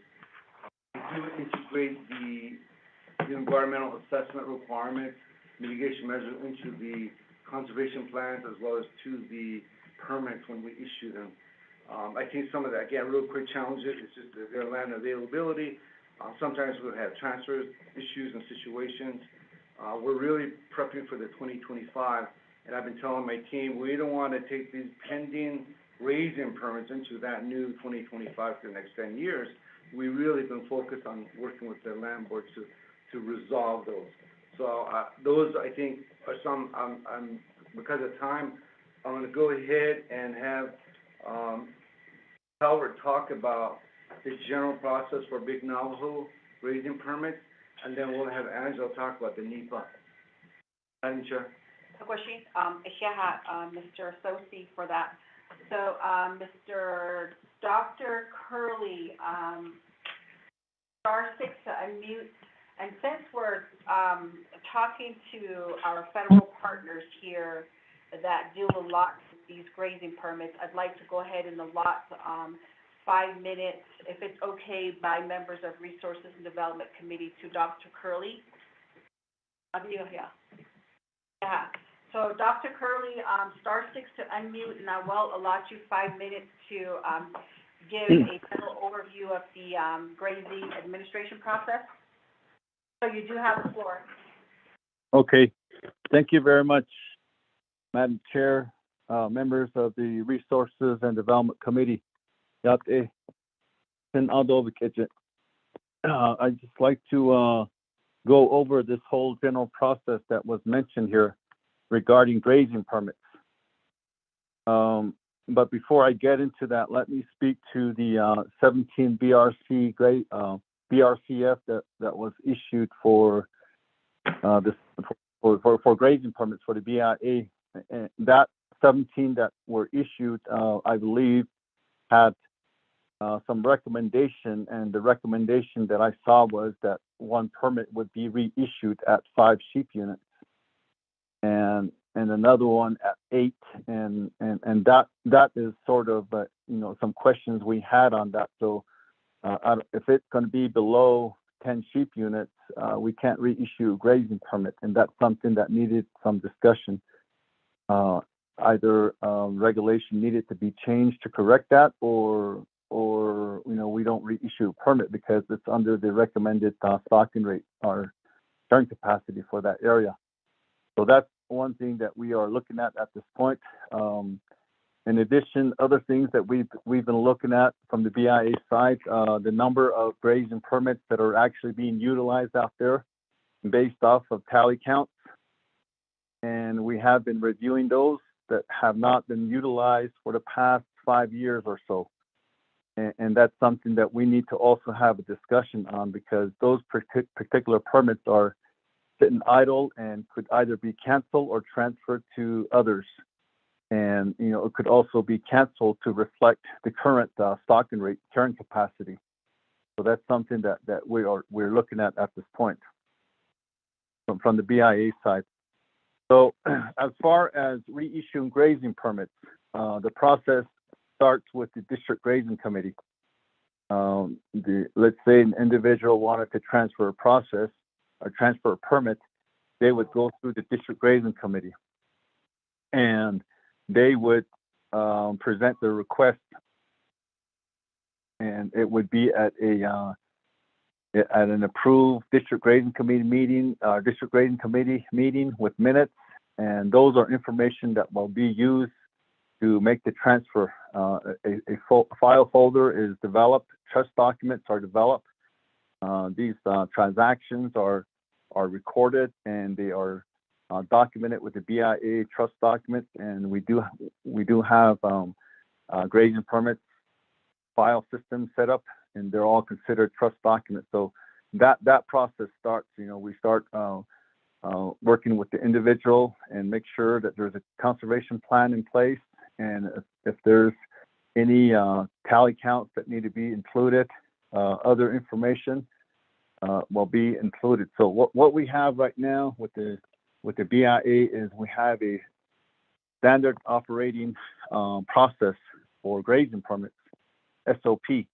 do integrate the environmental assessment requirements, mitigation measures into the conservation plans as well as to the permits when we issue them. I think some of that, again, real quick challenges, it's just their land availability. Sometimes we'll have transfer issues and situations. We're really prepping for the 2025, and I've been telling my team, we don't want to take these pending grazing permits into that new 2025 for the next 10 years. We really been focused on working with the land board to resolve those. So those, I think, are some, because of time, I'm going to go ahead and have Howard talk about the general process for Big Navajo grazing permits, and then we'll have Angela talk about the NEPA. Madam Chair. Mr. Sosi for that. So, Dr. Curley, *6 to unmute, And since we're, talking to our federal partners here that deal a lot with these grazing permits, I'd like to go ahead and allot, 5 minutes, if it's okay, by members of Resources and Development Committee to Dr. Curley. Yeah, so Dr. Curley, star 6 to unmute, and I will allot you 5 minutes to, give a general overview of the, grazing administration process. So you do have the floor. Okay, thank you very much, Madam Chair, members of the Resources and Development Committee. I'd just like to go over this whole general process that was mentioned here regarding grazing permits. But before I get into that, let me speak to the 17 BRC BRCF that was issued for for grazing permits for the BIA. And that 17 that were issued, I believe, had some recommendation, and the recommendation that I saw was that one permit would be reissued at 5 sheep units, and another one at 8, and that is sort of some questions we had on that. So if it's going to be below 10 sheep units, we can't reissue a grazing permit, and that's something that needed some discussion. Either regulation needed to be changed to correct that, or we don't reissue a permit because it's under the recommended stocking rate or carrying capacity for that area. So that's one thing that we are looking at this point. In addition, other things that we've been looking at from the BIA side, the number of grazing permits that are actually being utilized out there based off of tally counts. And we have been reviewing those that have not been utilized for the past 5 years or so. And that's something that we need to also have a discussion on, because those particular permits are sitting idle and could either be canceled or transferred to others. And, it could also be canceled to reflect the current stocking rate, carrying capacity. So that's something that we're looking at this point from the BIA side. So as far as reissuing grazing permits, the process starts with the district grazing committee. Let's say an individual wanted to transfer a process or transfer a permit, they would go through the district grazing committee, and they would present their request, and it would be at an approved district grazing committee meeting with minutes, and those are information that will be used to make the transfer. A file folder is developed, trust documents are developed. These transactions are recorded, and they are documented with the BIA trust documents, and we do have grazing permits file system set up, and they're all considered trust documents. So that process starts. We start working with the individual and make sure that there's a conservation plan in place, and if there's any tally counts that need to be included, other information will be included. So what we have right now with the BIA is we have a standard operating process for grazing permits, SOP,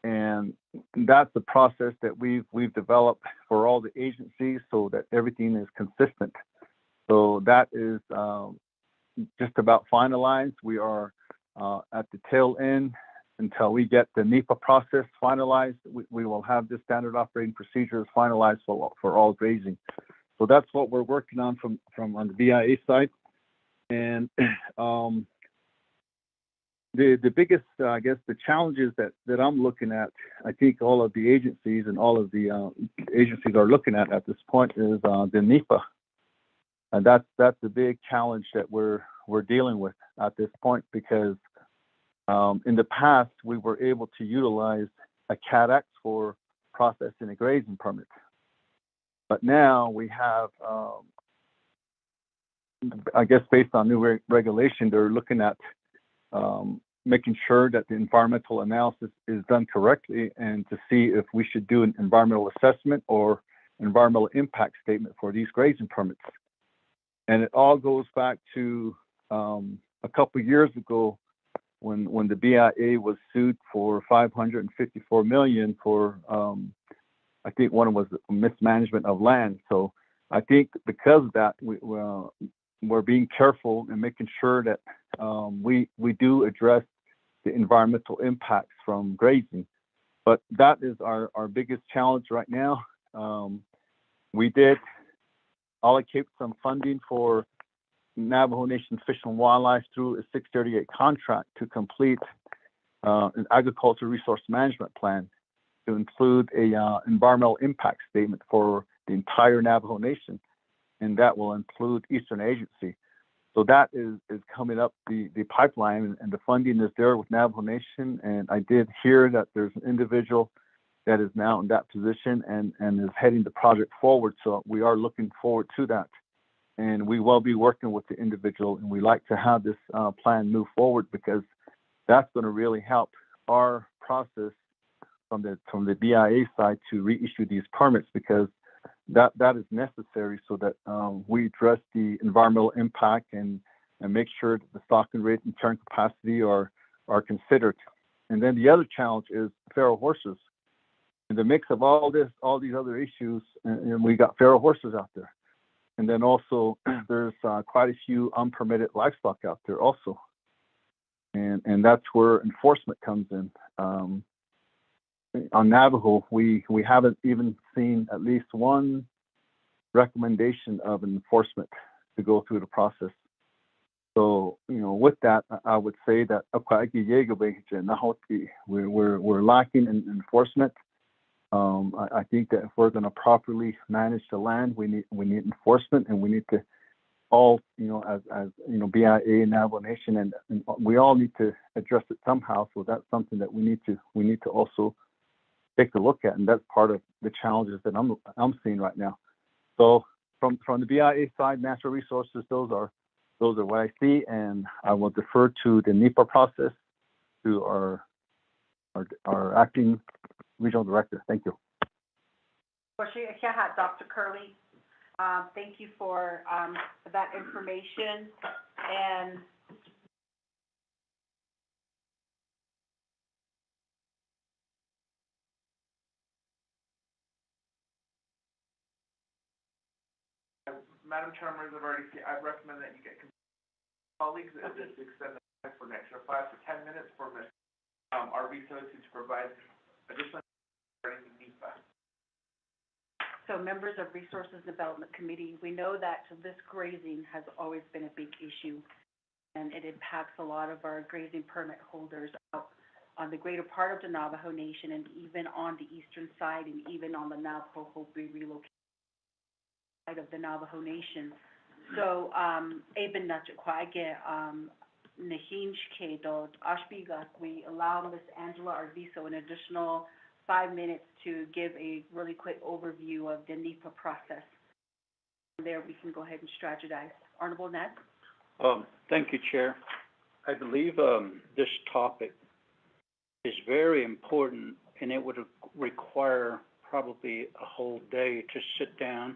and that's the process that we've developed for all the agencies so that everything is consistent. So that is just about finalized. We are at the tail end until we get the NEPA process finalized. We will have the standard operating procedures finalized for all grazing. So that's what we're working on from on the BIA side. And the biggest, I guess, the challenges that I'm looking at, I think all of the agencies and all of the agencies are looking at this point is the NEPA. And that's the big challenge that we're dealing with at this point, because in the past, we were able to utilize a CADX for processing a grazing permit. But now we have, I guess based on new regulation, they're looking at making sure that the environmental analysis is done correctly, and to see if we should do an environmental assessment or environmental impact statement for these grazing permits. And it all goes back to a couple of years ago when the BIA was sued for $554 million for I think one was mismanagement of land. So I think because of that, we're being careful and making sure that we do address the environmental impacts from grazing. But that is our biggest challenge right now. We did allocate some funding for Navajo Nation Fish and Wildlife through a 638 contract to complete an agricultural resource management plan to include a environmental impact statement for the entire Navajo Nation, and that will include Eastern Agency. So that is coming up the pipeline, and the funding is there with Navajo Nation. And I did hear that there's an individual that is now in that position and is heading the project forward. So we are looking forward to that. And we will be working with the individual, and we like to have this plan move forward because that's going to really help our process from the BIA side to reissue these permits, because that is necessary so that we address the environmental impact and make sure that the stocking rate and carrying capacity are considered. And then the other challenge is feral horses. In the mix of all these other issues, and we got feral horses out there. And then also there's quite a few unpermitted livestock out there also. And that's where enforcement comes in. On Navajo, we haven't even seen at least one recommendation of enforcement to go through the process. So, with that, I would say that we're lacking in enforcement. I think that if we're going to properly manage the land, we need enforcement, and we need to all, as BIA and Navajo Nation, and we all need to address it somehow. So that's something that we need to also take a look at, and that's part of the challenges that I'm seeing right now. So from the BIA side, natural resources, those are what I see, and I will defer to the NEPA process to our acting regional director. Thank you. Dr. Curley, thank you for that information. And Madam Chair, members of RDC, I'd recommend that you get colleagues and just extend the time for an extra 5 to 10 minutes for our resources to provide additional regarding NEPA. so members of Resources Development Committee, we know that this grazing has always been a big issue, and it impacts a lot of our grazing permit holders out on the greater part of the Navajo Nation, and even on the eastern side, and even on the Navajo Hopi relocation side of the Navajo Nation. So, Eben Nachquage, Nahinch Kedod, Ashbiga, we allow Ms. Angela Arvizo an additional 5 minutes to give a really quick overview of the NEPA process. From there, we can go ahead and strategize. Honorable Ned? Thank you, Chair. I believe this topic is very important, and it would require probably a whole day to sit down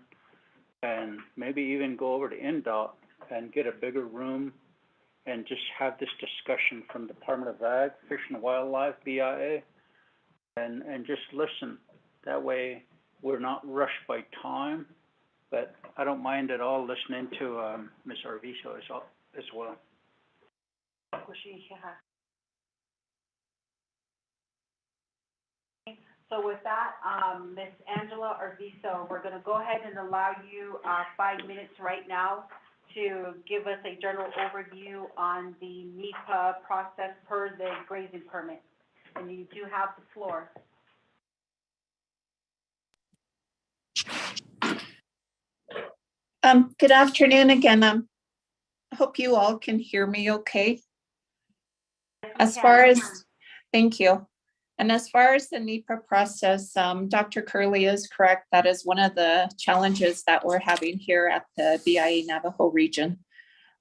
and maybe even go over to NDOT and get a bigger room and just have this discussion from Department of Ag, Fish and Wildlife, BIA, and just listen. That way we're not rushed by time, but I don't mind at all listening to Ms. Arvizo as well. So with that, Ms. Angela Arvizo, we're going to go ahead and allow you 5 minutes right now to give us a general overview on the NEPA process per the grazing permit. And you do have the floor. Good afternoon again. I hope you all can hear me okay. Thank you. And as far as the NEPA process, Dr. Curley is correct. That is one of the challenges that we're having here at the BIA Navajo region.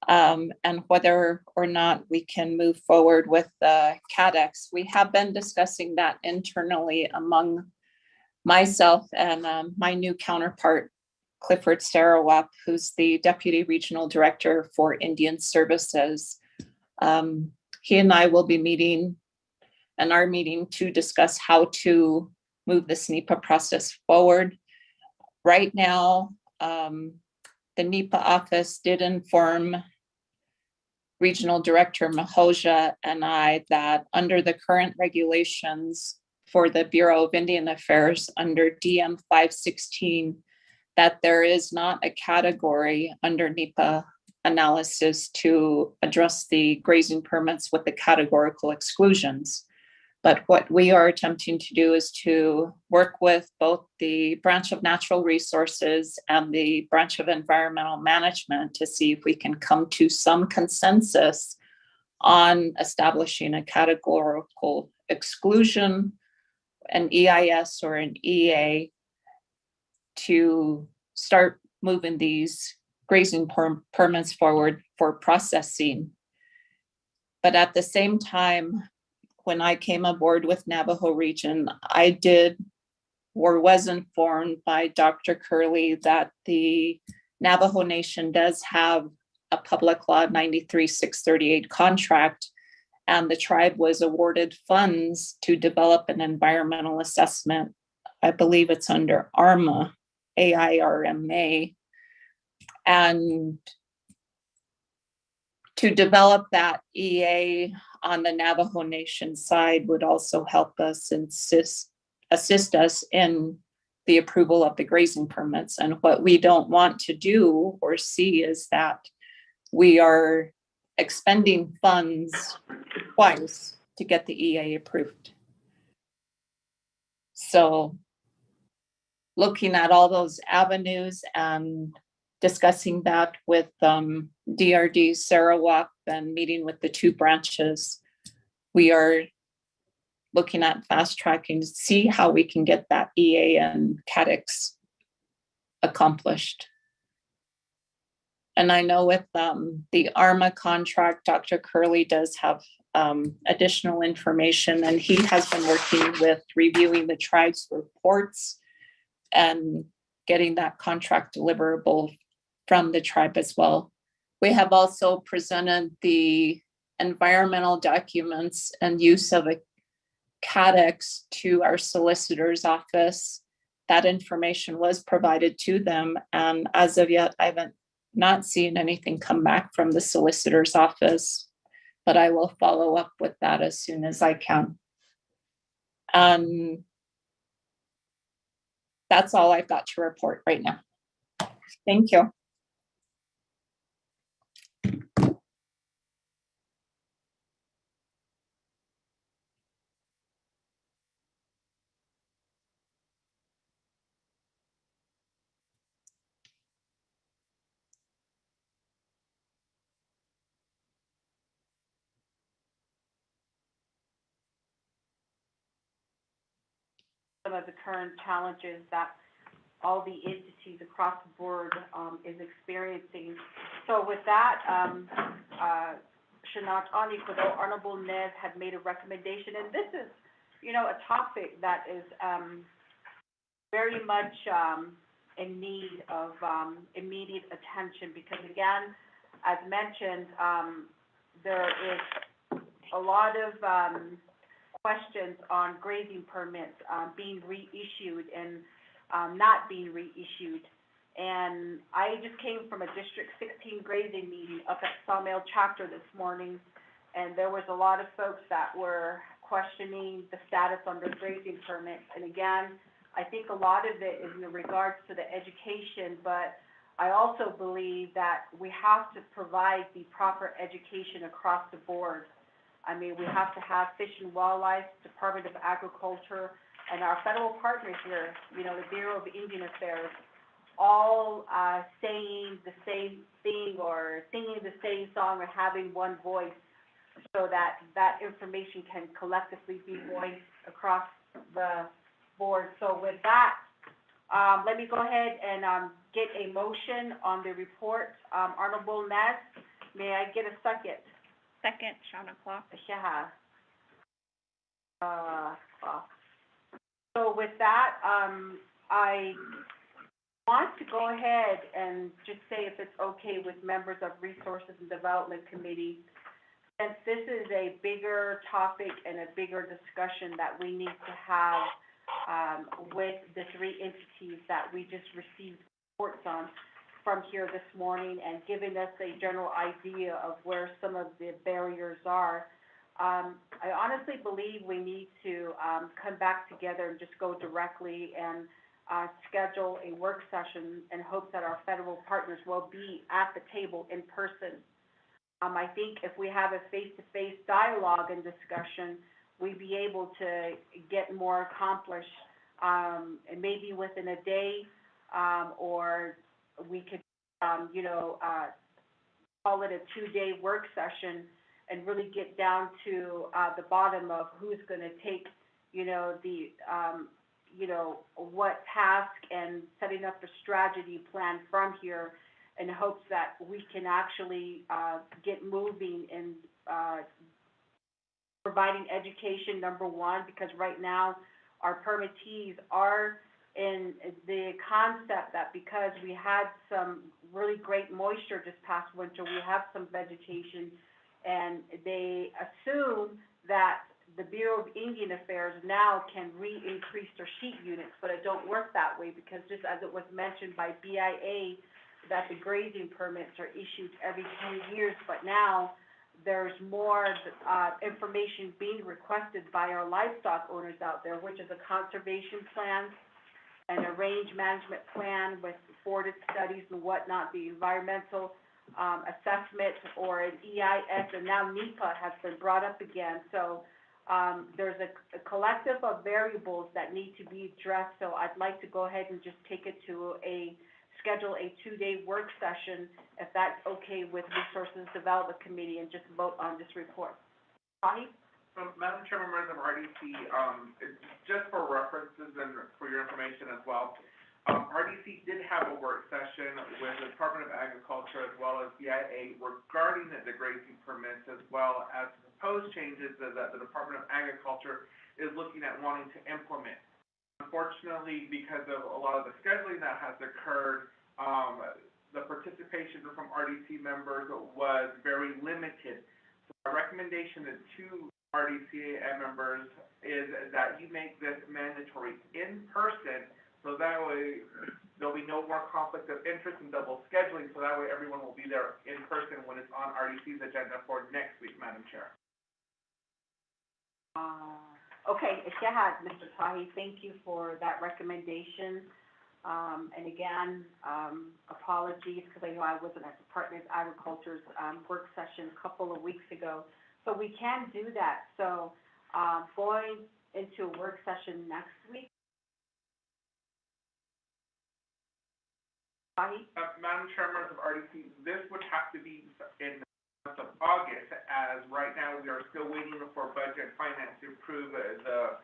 And whether or not we can move forward with the CADEX. We have been discussing that internally among myself and my new counterpart, Clifford Sarawak, who's the Deputy Regional Director for Indian Services. He and I will be meeting and are meeting to discuss how to move this NEPA process forward. Right now, the NEPA office did inform Regional Director Mahoja and I that under the current regulations for the Bureau of Indian Affairs under DM 516, that there is not a category under NEPA analysis to address the grazing permits with the categorical exclusions. But what we are attempting to do is to work with both the branch of natural resources and the branch of environmental management to see if we can come to some consensus on establishing a categorical exclusion, an EIS or an EA, to start moving these grazing permits forward for processing. But at the same time, when I came aboard with Navajo Region, I did or was informed by Dr. Curley that the Navajo Nation does have a Public Law 93-638 contract, and the tribe was awarded funds to develop an environmental assessment. I believe it's under ARMA, AIRMA, and to develop that EA on the Navajo Nation side would also help us assist us in the approval of the grazing permits. And what we don't want to do or see is that we are expending funds twice to get the EA approved. So looking at all those avenues and discussing that with DRD Sarawak and meeting with the two branches, we are looking at fast tracking to see how we can get that EA and CADEX accomplished. And I know with the ARMA contract, Dr. Curley does have additional information, and he has been working with reviewing the tribe's reports and getting that contract deliverable from the tribe as well. We have also presented the environmental documents and use of a CADEX to our solicitor's office. That information was provided to them, and as of yet, I haven't not seen anything come back from the solicitor's office, but I will follow up with that as soon as I can. That's all I've got to report right now. Thank you. Some of the current challenges that all the entities across the board is experiencing. So with that, Shanat Anikodo, Honorable Nez had made a recommendation, and this is, you know, a topic that is very much in need of immediate attention, because again, as mentioned, there is a lot of questions on grazing permits being reissued and not being reissued. And I just came from a District 16 grazing meeting up at Sawmill Chapter this morning, and there was a lot of folks that were questioning the status on their grazing permits. And again, I think a lot of it is in regards to the education, but I also believe that we have to provide the proper education across the board. I mean, we have to have Fish and Wildlife, Department of Agriculture, and our federal partners here, you know, the Bureau of Indian Affairs, all saying the same thing or singing the same song or having one voice, so that that information can collectively be voiced across the board. So with that, let me go ahead and get a motion on the report. Honorable Nez, may I get a second? Second, Shauna Clark. Yeah. So with that, I want to go ahead and just say if it's okay with members of Resources and Development Committee, since this is a bigger topic and a bigger discussion that we need to have, with the three entities that we just received reports on from here this morning and giving us a general idea of where some of the barriers are. I honestly believe we need to, come back together and just go directly and, schedule a work session in hopes that our federal partners will be at the table in person. I think if we have a face-to-face dialogue and discussion, we'd be able to get more accomplished, and maybe within a day, or we could, call it a 2-day work session and really get down to, the bottom of who's gonna take, what task and setting up a strategy plan from here in hopes that we can actually, get moving in, providing education, number one, because right now our permittees are in the concept that because we had some really great moisture this past winter, we have some vegetation, and they assume that the Bureau of Indian Affairs now can increase their sheet units, but it don't work that way because just as it was mentioned by BIA, that the grazing permits are issued every 10 years, but now there's more, information being requested by our livestock owners out there, which is a conservation plan and a range management plan with forwarded studies and whatnot, the environmental, assessment or an EIS, and now NEPA has been brought up again. So, there's a collective of variables that need to be addressed, so I'd like to go ahead and just take it to schedule a 2-day work session, if that's okay with Resources Development Committee, and just vote on this report. Tahi? Madam Chair, members of RDC, just for references and for your information as well, RDC did have a work session with the Department of Agriculture as well as BIA regarding the grazing permits as well as proposed changes that the Department of Agriculture is looking at wanting to implement. Unfortunately, because of a lot of the scheduling that has occurred, the participation from RDC members was very limited. So my recommendation to RDC members is that you make this mandatory in person, so that way there'll be no more conflict of interest and double scheduling, so that way everyone will be there in person when it's on RDC's agenda for next week, Madam Chair. Okay, Shahad, Mr. Tahi, thank you for that recommendation. And again, apologies, because I know I wasn't at Department of Agriculture's, work session a couple of weeks ago. So we can do that. So, going into a work session next week. Tahi? Madam Chair, members of RDC, this would have to be in the month of August, as right now we are still waiting for Budget and Finance to approve the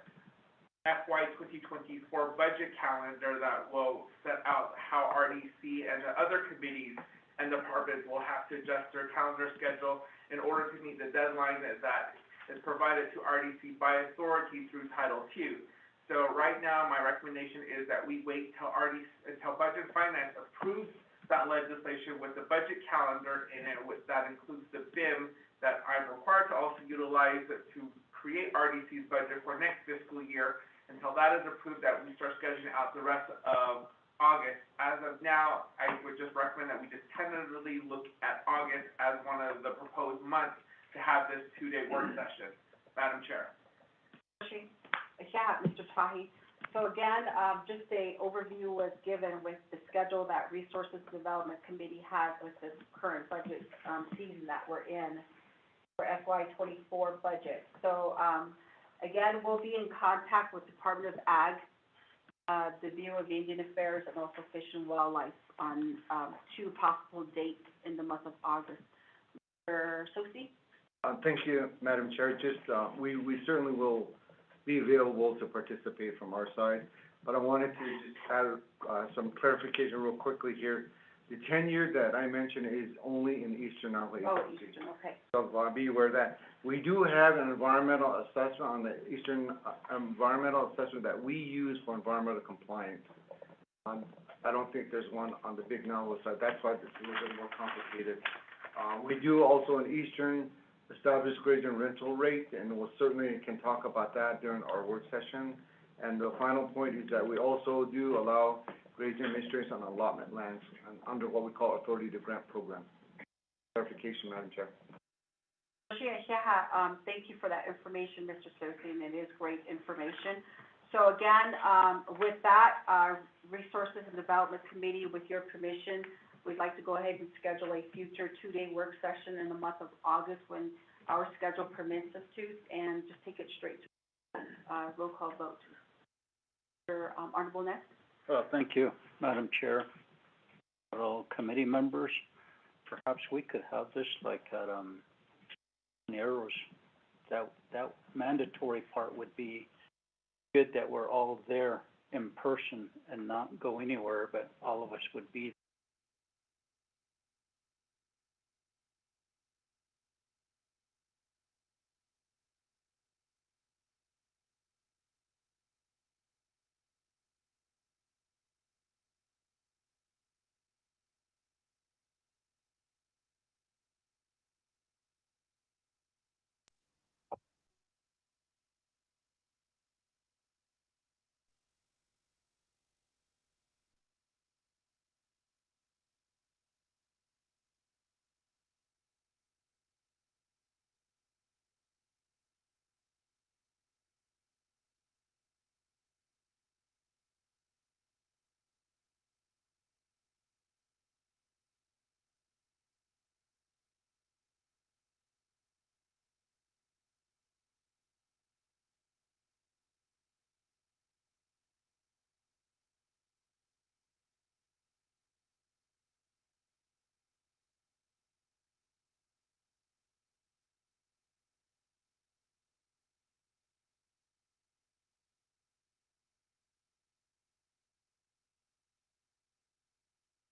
FY 2024 budget calendar that will set out how RDC and the other committees and departments will have to adjust their calendar schedule in order to meet the deadline that is provided to RDC by authority through Title II. So right now, my recommendation is that we wait until Budget and Finance approves that legislation with the budget calendar, and that includes the BIM that I'm required to also utilize to create RDC's budget for next fiscal year. Until that is approved, that we start scheduling out the rest of August. As of now, I would just recommend that we just tentatively look at August as one of the proposed months to have this 2-day work session. Madam Chair. Yeah, Mr. Tahi. So again, just a overview was given with the schedule that Resources Development Committee has with the current budget, season that we're in for FY 24 budget. So, again, we'll be in contact with Department of Ag, the Bureau of Indian Affairs, and also Fish and Wildlife on, 2 possible dates in the month of August. Mr. Sosi? Thank you, Madam Chair. Just, we certainly will be available to participate from our side, but I wanted to just add some clarification real quickly here. The tenure that I mentioned is only in Eastern Navajo Oh, Agency. Eastern, okay. So be aware of that. We do have an environmental assessment on the Eastern, environmental assessment that we use for environmental compliance. I don't think there's one on the Big Navajo side, that's why it's a little bit more complicated. We do also in Eastern establish grazing rental rate, and we'll certainly can talk about that during our work session. And the final point is that we also do allow grazing administration on allotment lands under what we call authority to grant program. Clarification, Madam Chair. Thank you for that information, Mr. Sosi, and it is great information. So again, with that, Resources and Development Committee, with your permission, we'd like to go ahead and schedule a future two-day work session in the month of August when our schedule permits us to, and just take it straight to roll call vote. Your Honorable Ness? Thank you, Madam Chair. All committee members, perhaps we could have this like at, Narrows. That mandatory part would be good, that we're all there in person and not go anywhere, but all of us would be.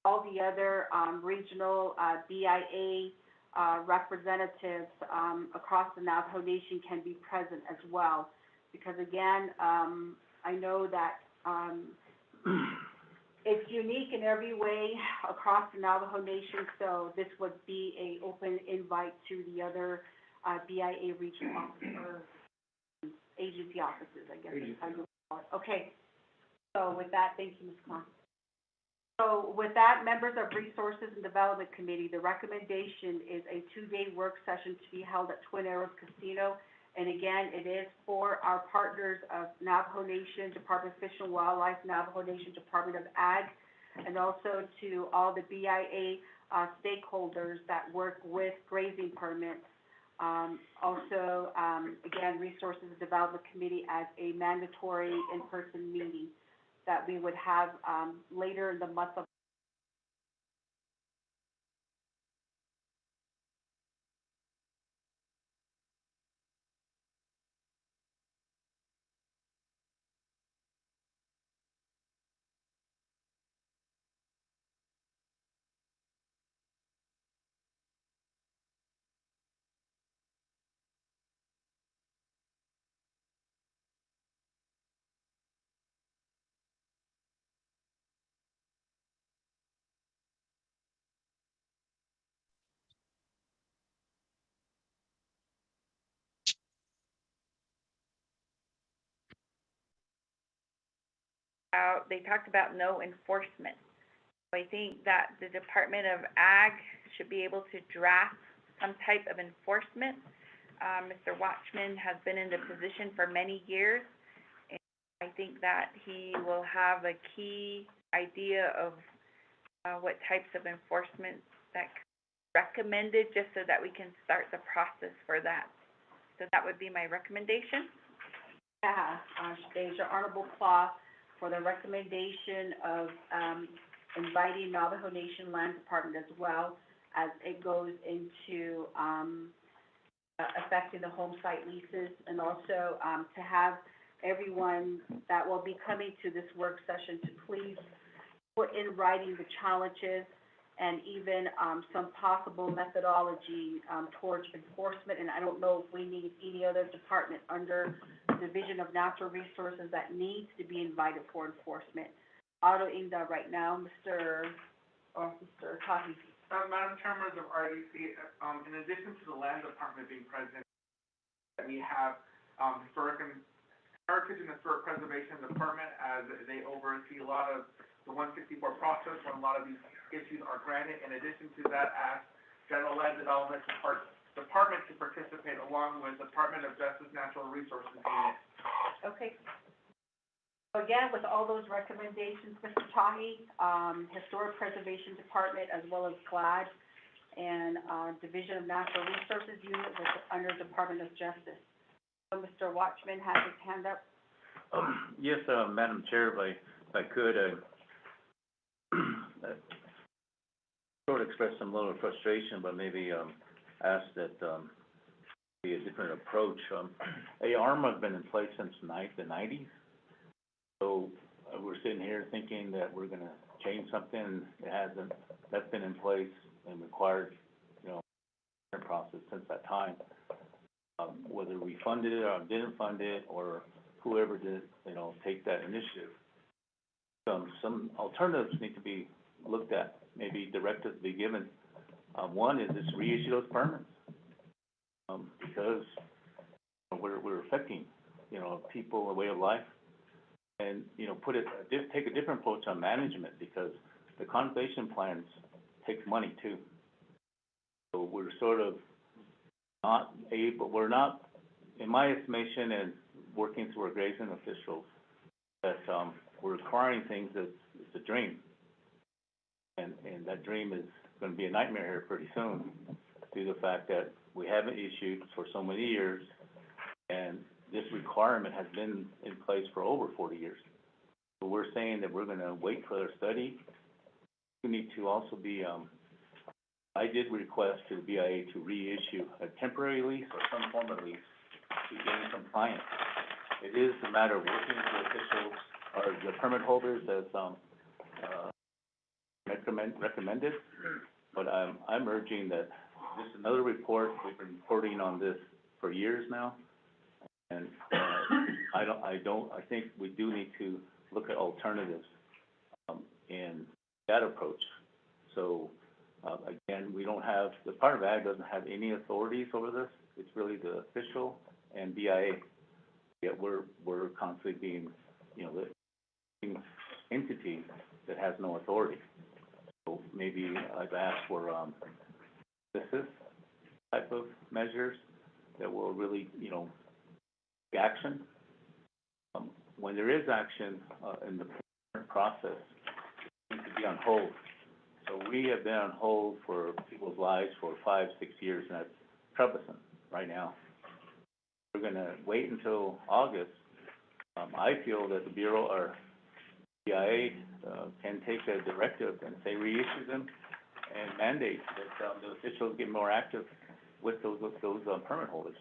All the other regional BIA representatives across the Navajo Nation can be present as well. Because again, I know that it's unique in every way across the Navajo Nation, so this would be an open invite to the other BIA regional officer, agency offices, I guess is how you call it. Okay, so with that, thank you, Ms. Khan. So with that, members of Resources and Development Committee, the recommendation is a two-day work session to be held at Twin Arrows Casino. And again, it is for our partners of Navajo Nation, Department of Fish and Wildlife, Navajo Nation Department of Ag, and also to all the BIA stakeholders that work with grazing permits. Again, Resources and Development Committee as a mandatory in-person meeting that we would have later in the month of They talked about no enforcement. So I think that the Department of Ag should be able to draft some type of enforcement. Mr. Watchman has been in the position for many years, and I think that he will have a key idea of what types of enforcement that could be recommended, just so that we can start the process for that. So that would be my recommendation. Deja Honorable Claw for the recommendation of inviting Navajo Nation Land Department as well, as it goes into affecting the home site leases, and also to have everyone that will be coming to this work session to please put in writing the challenges and even, some possible methodology, towards enforcement. And I don't know if we need any other department under Division of Natural Resources that needs to be invited for enforcement. Auto Inga right now, Mr. Tahi. Madam Chair, members of RDC, in addition to the Land Department being present, we have, Heritage and Historic Preservation Department, as they oversee a lot of the 164 process when a lot of these issues are granted. In addition to that, ask General Land Development Department to participate along with Department of Justice Natural Resources Unit. Okay. So again, with all those recommendations, Mr. Tahi, Historic Preservation Department, as well as GLAD, and, Division of Natural Resources Unit with, under Department of Justice. So Mr. Watchman has his hand up. Yes, Madam Chair, if I could, sort of express some little frustration, but maybe, ask that, be a different approach. ARMA's been in place since the 90s. So we're sitting here thinking that we're gonna change something. It hasn't. That's been in place and required, process since that time. Whether we funded it or didn't fund it, or whoever did, take that initiative. Some alternatives need to be looked at, maybe directives be given. One is just reissue those permits, because we're affecting, people, a way of life. And, take a different approach on management, because the conservation plans take money too. So we're sort of we're not, in my estimation, and working through our grazing officials, that, we're requiring things that's, it's a dream. And that dream is gonna be a nightmare here pretty soon, due to the fact that we haven't issued for so many years, and this requirement has been in place for over 40 years. So we're saying that we're gonna wait for their study. We need to also be, I did request to the BIA to reissue a temporary lease or some form of lease to gain compliance. It is a matter of working with the officials or the permit holders as, recommended, but I'm urging that this is another report. We've been reporting on this for years now. And, I think we do need to look at alternatives, in that approach. So, again, we don't have, the Department of Ag doesn't have any authorities over this. It's really the official and BIA. Yet we're constantly being, the entity that has no authority. So maybe I've asked for, assist type of measures that will really, action. When there is action, in the process, it needs to be on hold. So we have been on hold for people's lives for 5-6 years, and that's troublesome right now. We're gonna wait until August. I feel that the Bureau or BIA, can take a directive and say reissue them and mandate that, the officials get more active with those permit holders.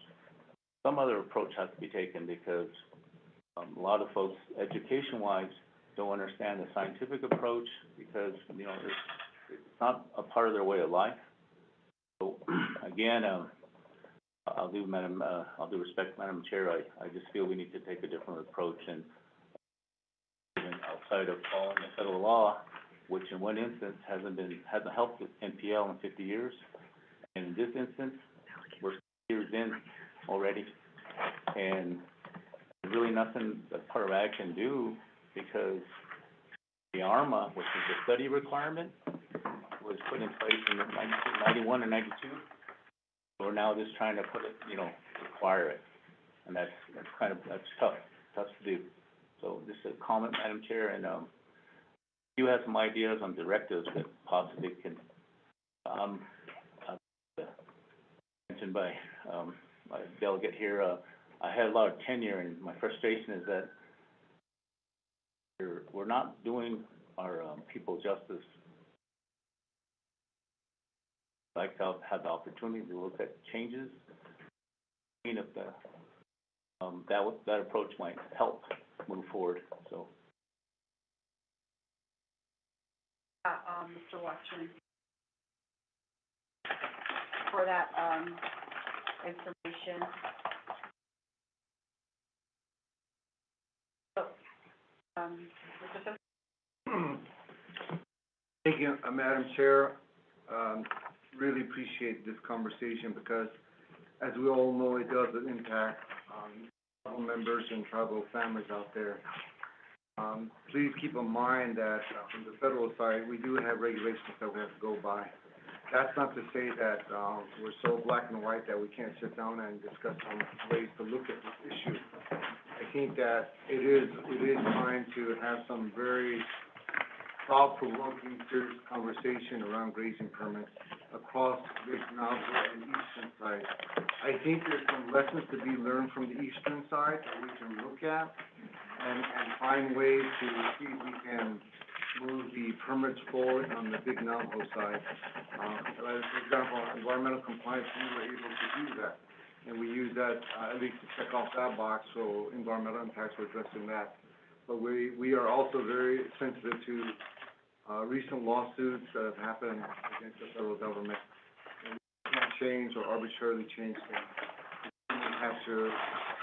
Some other approach has to be taken, because, a lot of folks, education-wise, don't understand the scientific approach, because, it's not a part of their way of life. So, again, I'll do respect, Madam Chair, I just feel we need to take a different approach, and even outside of following the federal law, which in one instance hasn't helped with NPL in 50 years. And in this instance, we're years in already, and really nothing that Part of Ag can do, because the ARMA, which is the study requirement, was put in place in 1991 and 92. We're now just trying to put it, require it, and that's tough to do. So just a comment, Madam Chair, and you have some ideas on directives that possibly can, mentioned by my delegate here. I had a lot of tenure, and my frustration is that we're not doing our people justice. I'd like to have the opportunity to look at changes. If that approach might help move forward. So. Mr. Watchman. for that, information. So, Mr. Sim- Thank you, Madam Chair. Really appreciate this conversation because, as we all know, it does impact tribal members and tribal families out there. Please keep in mind that from the federal side, we do have regulations that we have to go by. That's not to say that we're so black and white that we can't sit down and discuss some ways to look at this issue. I think that it is time to have some very thought-provoking, serious conversation around grazing permits across the Navajo and eastern side. I think there's some lessons to be learned from the eastern side that we can look at and find ways to see if we can move the permits forward on the big Navajo side. For example, environmental compliance, we were able to do that. And we use that, at least to check off that box, so environmental impacts, we're addressing that. But we are also very sensitive to recent lawsuits that have happened against the federal government. And we can't change or arbitrarily change things. We have to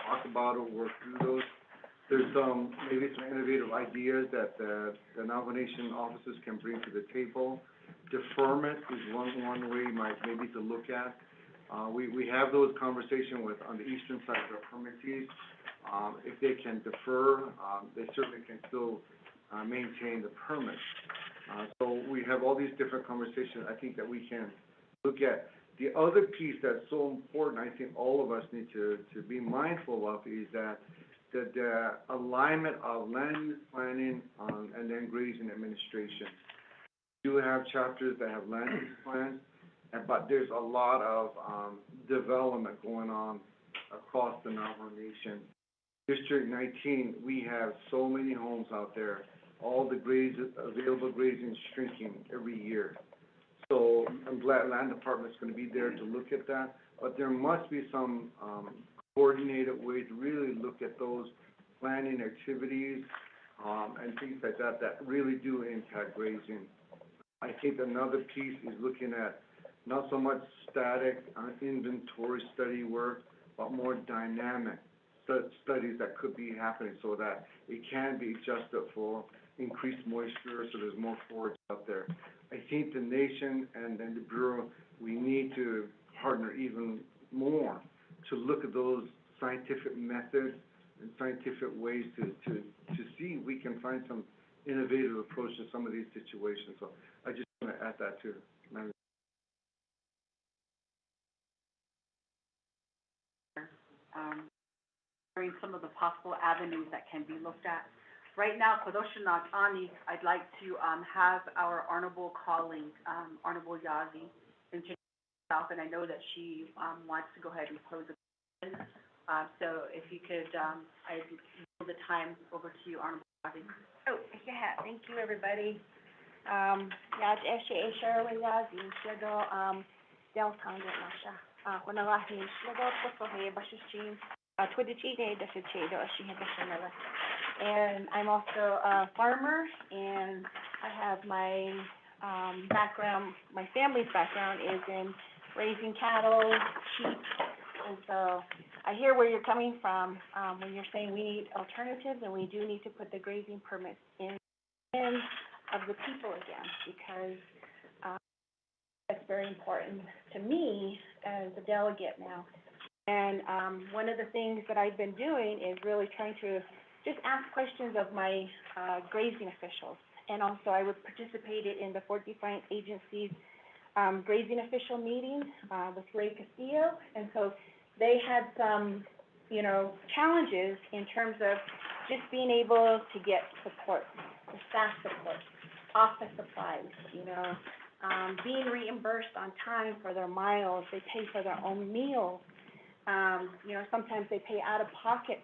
talk about it, work through those. There's maybe some innovative ideas that the Navajo Nation officers can bring to the table. Deferment is one way maybe to look at. We have those conversations on the eastern side of our permittees. If they can defer, they certainly can still maintain the permit. So we have all these different conversations I think that we can look at. The other piece that's so important, I think all of us need to be mindful of, is that the alignment of land use planning and then grazing administration. We do have chapters that have land use plans, but there's a lot of development going on across the Navajo Nation. District 19, we have so many homes out there. All the available grazing is shrinking every year. So I'm glad Land Department's going to be there to look at that, but there must be some coordinated way to really look at those planning activities and things like that that really do impact grazing. I think another piece is looking at not so much static inventory study work, but more dynamic studies that could be happening so that it can be adjusted for increased moisture, so there's more forage out there. I think the nation and then the Bureau, we need to partner even more to look at those scientific methods and scientific ways to see if we can find some innovative approach to some of these situations. So I just want to add that too. During some of the possible avenues that can be looked at. Right now, Kodoshinak Ani, I'd like to have our honorable colleague, Honorable Yazi, introduce herself, and I know that she wants to go ahead and close the meeting. So if you could, I'd yield the time over to you, Honorable Yazi. Oh, yeah, thank you, everybody. Yaz Eshe Eshe Yazi, Shadow, Del Tanga Masha. Wanalahi, Shadow, Posohe, Bashushin, Twidichide, Dashichado, Shihabashanala. And I'm also a farmer, and I have my background, my family's background is in raising cattle, sheep, and so I hear where you're coming from when you're saying we need alternatives, and we do need to put the grazing permits in of the people again, because that's very important to me as a delegate now. And one of the things that I've been doing is really trying to just ask questions of my grazing officials. And also I would participate in the Fort Defiance Agency's grazing official meeting with Ray Castillo. And so they had some, you know, challenges in terms of just being able to get support, the staff support, office supplies, you know, being reimbursed on time for their miles. They pay for their own meals. You know, sometimes they pay out of pocket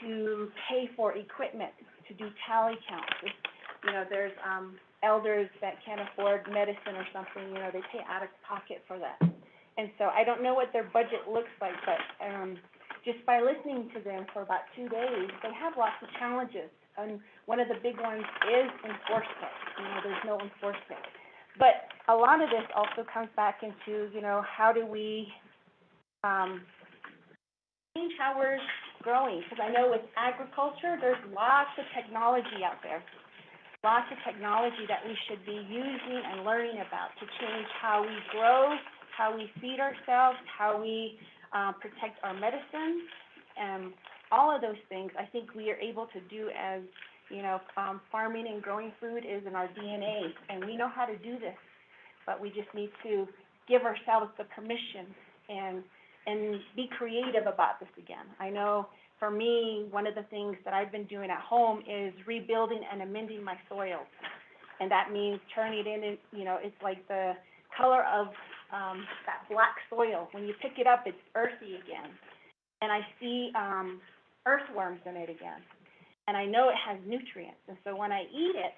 to pay for equipment, to do tally counts. If, you know, there's elders that can't afford medicine or something, you know, they pay out of pocket for that. And so I don't know what their budget looks like, but just by listening to them for about 2 days, they have lots of challenges. And one of the big ones is enforcement. You know, there's no enforcement. But a lot of this also comes back into, how do we, change how we're growing? Because I know with agriculture, there's lots of technology out there. Lots of technology that we should be using and learning about to change how we grow, how we feed ourselves, how we, protect our medicine, and all of those things. I think we are able to do as, farming and growing food is in our DNA, and we know how to do this. But we just need to give ourselves the permission and be creative about this again. I know for me, one of the things that I've been doing at home is rebuilding and amending my soils. And that means turning it in, it's like the color of that black soil. When you pick it up, it's earthy again. And I see earthworms in it again. And I know it has nutrients. And so when I eat it,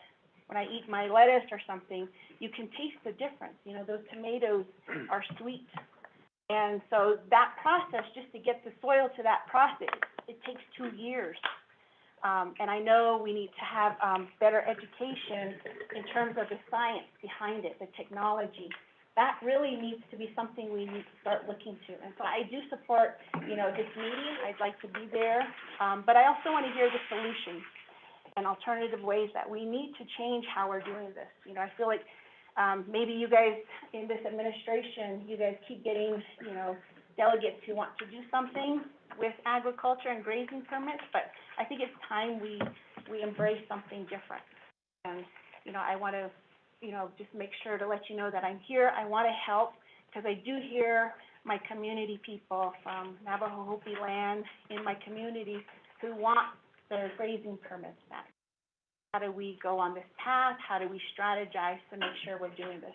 when I eat my lettuce or something, you can taste the difference. Those tomatoes are sweet. And so that process, just to get the soil to that process, it takes 2 years. And I know we need to have better education in terms of the science behind it, the technology. That really needs to be something we need to start looking to. And so I do support, this meeting. I'd like to be there. But I also want to hear the solutions and alternative ways that we need to change how we're doing this. I feel like maybe you guys in this administration, you guys keep getting, delegates who want to do something with agriculture and grazing permits, but I think it's time we embrace something different. And, I want to, just make sure to let you know that I'm here. I want to help, because I do hear my community people from Navajo Hopi land in my community who want their grazing permits back. How do we go on this path? How do we strategize to make sure we're doing this?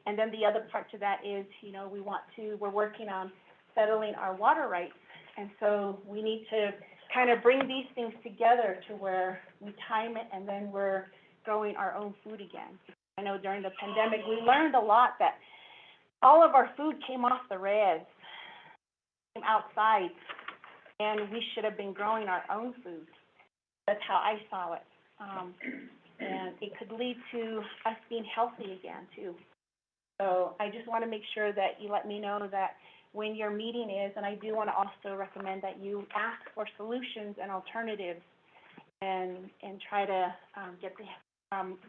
And then the other part to that is, we're working on settling our water rights. And so we need to kind of bring these things together to where we time it and then we're growing our own food again. I know during the pandemic, we learned a lot that all of our food came off the res, came outside, and we should have been growing our own food. That's how I saw it. And it could lead to us being healthy again, too. So I just want to make sure that you let me know that when your meeting is, and I do want to also recommend that you ask for solutions and alternatives and try to get the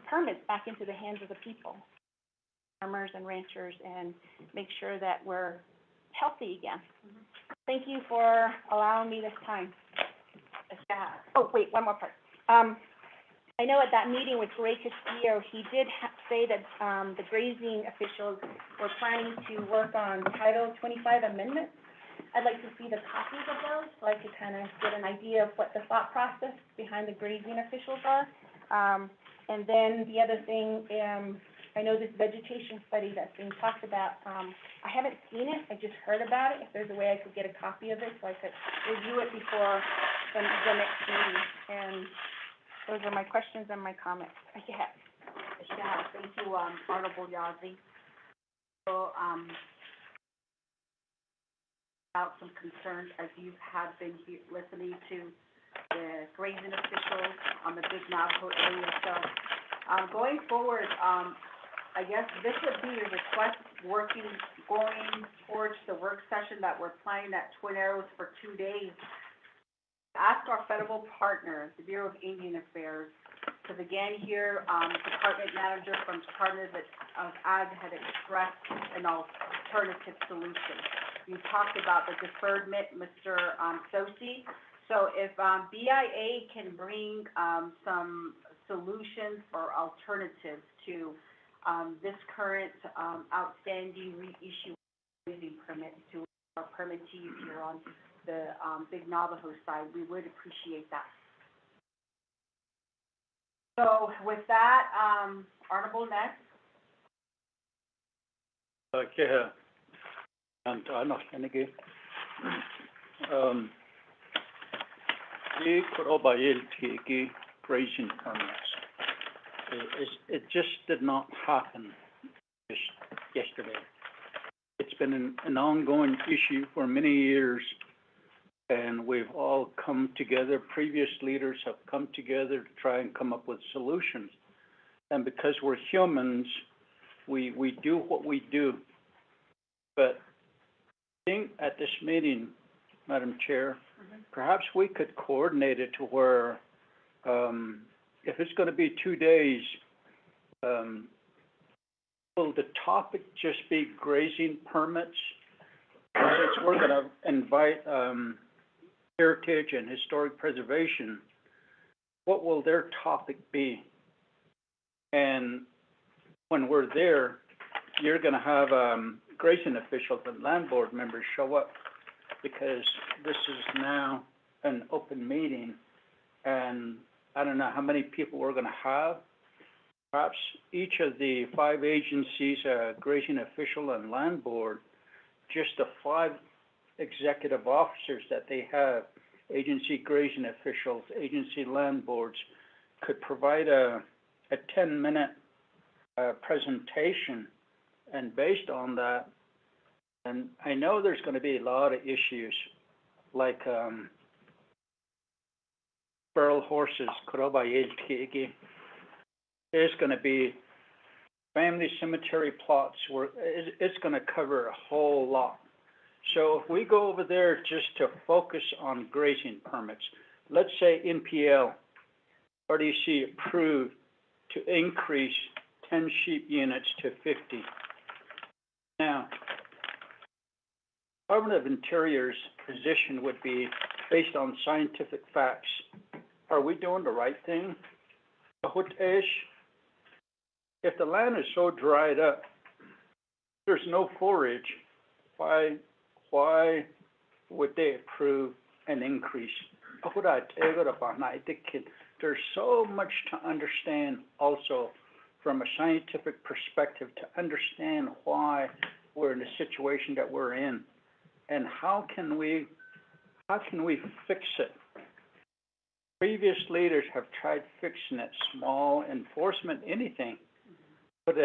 permits back into the hands of the people, farmers and ranchers, and make sure that we're healthy again. Thank you for allowing me this time. Oh, wait, one more part. I know at that meeting with Ray Castillo, he did say that the grazing officials were planning to work on Title 25 amendments. I'd like to see the copies of those so I could kind of get an idea of what the thought process behind the grazing officials are. And then the other thing, I know this vegetation study that's being talked about, I haven't seen it, I just heard about it. If there's a way I could get a copy of it so I could review it before the next meeting. And those are my questions and my comments. Thank you, Honorable Yazzie. So, about some concerns as you have been listening to the grazing officials on the Big Navajo area. So, going forward, I guess this would be a request going towards the work session that we're planning at Twin Arrows for 2 days. Ask our federal partner, the Bureau of Indian Affairs, because again here, department manager from Department of Ag had expressed an alternative solution. You talked about the deferment, Mr. Sosi. So if BIA can bring some solutions or alternatives to this current outstanding reissue grazing permit to our permittees here on the Big Navajo side, we would appreciate that. So with that, Honorable next. Okay. And noch einige. Die Korobayel TG grazing permits. It just did not happen just yesterday. It's been an ongoing issue for many years. And we've all come together, previous leaders have come together to try and come up with solutions. And because we're humans, we do what we do. But I think at this meeting, Madam Chair, perhaps we could coordinate it to where, if it's gonna be 2 days, will the topic just be grazing permits? Since we're gonna invite, heritage and historic preservation, what will their topic be? And when we're there, you're gonna have, grazing officials and land board members show up, because this is now an open meeting, and I don't know how many people we're gonna have. Perhaps each of the 5 agencies, grazing official and land board, just the 5 executive officers that they have, agency grazing officials, agency land boards, could provide a 10-minute presentation. And based on that, and I know there's gonna be a lot of issues, like, feral horses, there's gonna be family cemetery plots, where it's gonna cover a whole lot. So if we go over there just to focus on grazing permits, let's say NPL, RDC approved to increase 10 sheep units to 50. Now, Department of Interior's position would be based on scientific facts. Are we doing the right thing? If the land is so dried up, there's no forage, why would they approve an increase? There's so much to understand also from a scientific perspective to understand why we're in the situation that we're in, and how can we fix it? Previous leaders have tried fixing it, small enforcement, anything. But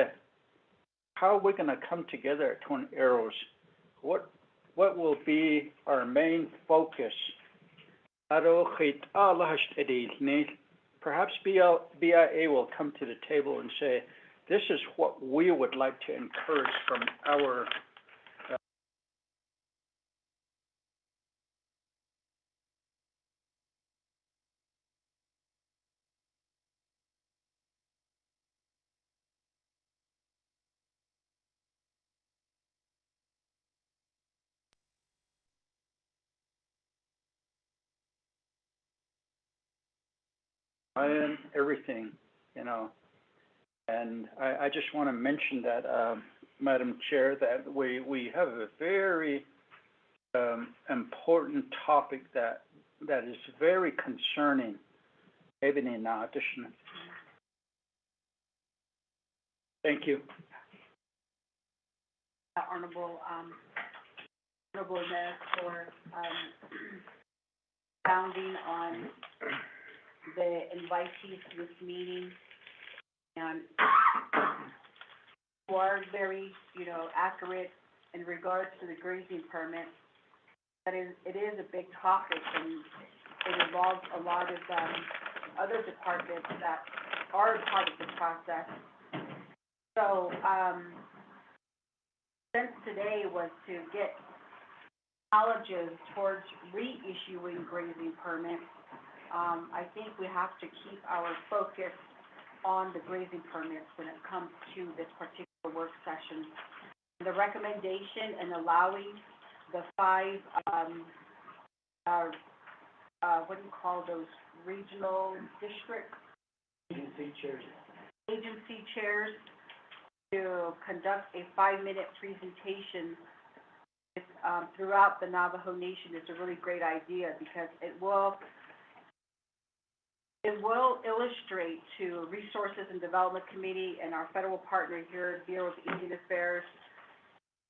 how are we gonna come together at Twin Arrows? What will be our main focus? Perhaps BIA will come to the table and say, this is what we would like to encourage from our and everything, you know. And I just want to mention that, Madam Chair, that we have a very important topic that is very concerning. Maybe in addition. Thank you. Honorable Mayor, for founding on the invitees to this meeting. And you are very, accurate in regards to the grazing permit. It is a big topic, and it involves a lot of other departments that are part of the process. So, since today was to get colleges towards reissuing grazing permits, I think we have to keep our focus on the grazing permits when it comes to this particular work session. The recommendation in allowing the 5, what do you call those, regional districts? Agency chairs to conduct a 5-minute presentation throughout the Navajo Nation is a really great idea, because it will illustrate to Resources and Development Committee and our federal partner here, Bureau of Indian Affairs,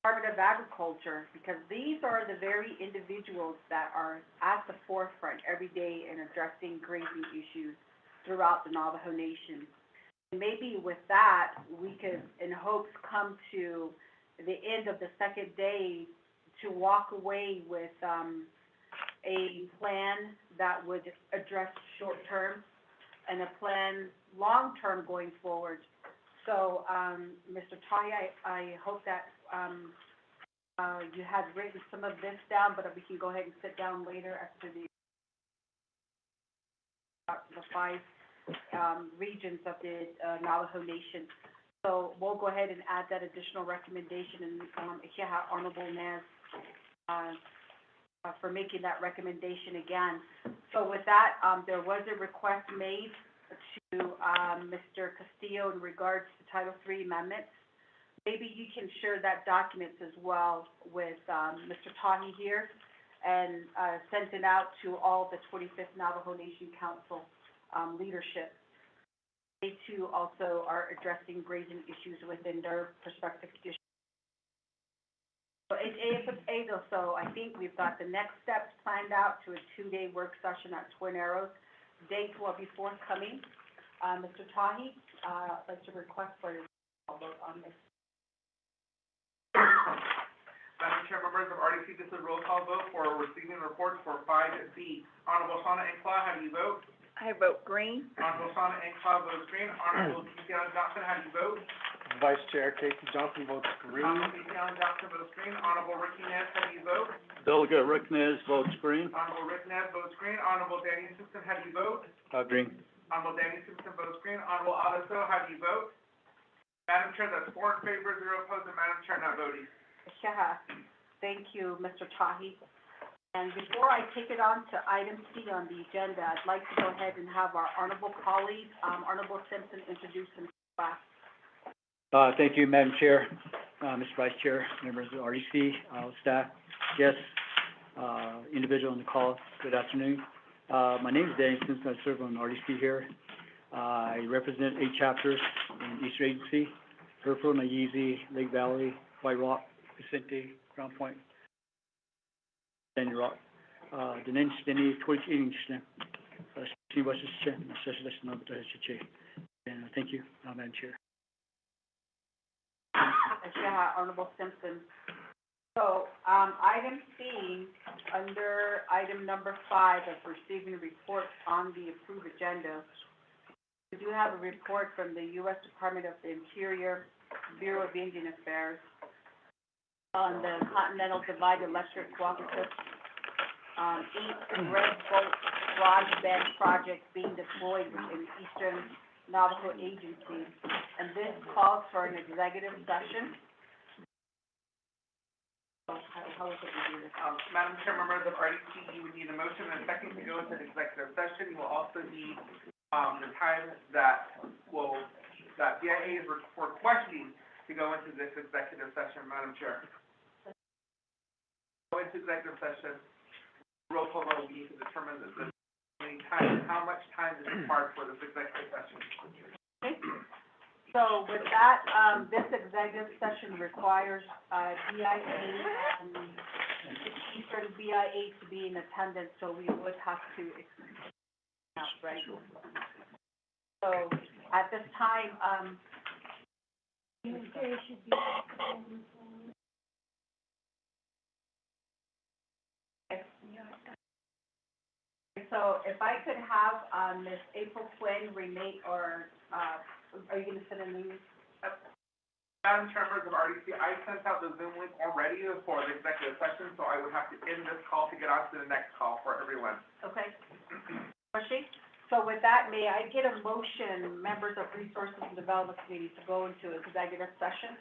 Department of Agriculture, because these are the very individuals that are at the forefront every day in addressing grazing issues throughout the Navajo Nation. And maybe with that, we could, in hopes, come to the end of the second day to walk away with a plan that would address short-term and a plan long-term going forward So, Mr. Tahi, I hope that, you had written some of this down, but we can go ahead and sit down later after the five, regions of the, Navajo Nation. So we'll go ahead and add that additional recommendation, and, Ikiha Honorable Nez, for making that recommendation again. So with that, there was a request made to, Mr. Castillo in regards to Title III amendments. Maybe you can share that document as well with, Mr. Tahi here, and, send it out to all the 25th Navajo Nation Council, leadership. They too also are addressing grazing issues within their prospective district. So so I think we've got the next steps planned out to a 2-day work session at Twin Arrows. Dates will be forthcoming. Mr. Tahi, I'd like to request for your vote on this. Madam Chair, members of RDC, this is a roll call vote for receiving reports for 5B. Honorable Shauna Enclaw, how do you vote? I vote green. Honorable Shauna Enclaw votes green. Honorable Keith-Allen Johnson, how do you vote? Vice Chair Casey Johnson votes green. Honorable Keith-Allen Johnson votes green. Honorable Ricky Nez, how do you vote? Delegate Rick Nez votes green. Honorable Rick Nez votes green. Honorable Danny Simpson, how do you vote? Green. Honorable Danny Simpson votes green. Honorable Otto, how do you vote? Madam Chair, that's 4 in favor, 0 opposed, and Madam Chair not voting. Thank you, Mr. Tahi. And before I take it on to item C on the agenda, I'd like to go ahead and have our honorable colleague, Honorable Simpson, introduce himself. Thank you, Madam Chair, Mr. Vice Chair, members of RDC, staff, guests, individual on the call. Good afternoon. My name is Danny Simpson. I serve on RDC here. I represent 8 chapters in Eastern Agency, Hereford, Nayizi, Lake Valley, White Rock, Vicente, Ground Point, Sandy Rock. The name is Danny Twitch English. And thank you, Madam Chair. Honorable Simpson. So, item C, under item number 5 of receiving reports on the approved agenda, we do have a report from the U.S. Department of the Interior, Bureau of Indian Affairs, on the Continental Divide Electric Cooperative, Red Boat Broadband Project being deployed within Eastern Navajo Agency, and this calls for an executive session. How is it we do this? Madam Chair, members of RDC, you would need a motion and a second to go into the executive session. You will also need, the time that BIA is requesting to go into this executive session, Madam Chair. Go into executive session, roll call vote, we need to determine how much time is required for this executive session. Okay. So with that, this executive session requires, BIA and Eastern BIA to be in attendance, so we would have to, right? So at this time, so if I could have, Ms. April Quinn remain, or, are you gonna send a new? Madam Chair, members of RDC, I sent out the Zoom link already for the executive session, so I would have to end this call to get on to the next call for everyone. Okay. Question? So with that, may I get a motion, members of Resources and Development Committee, to go into executive session?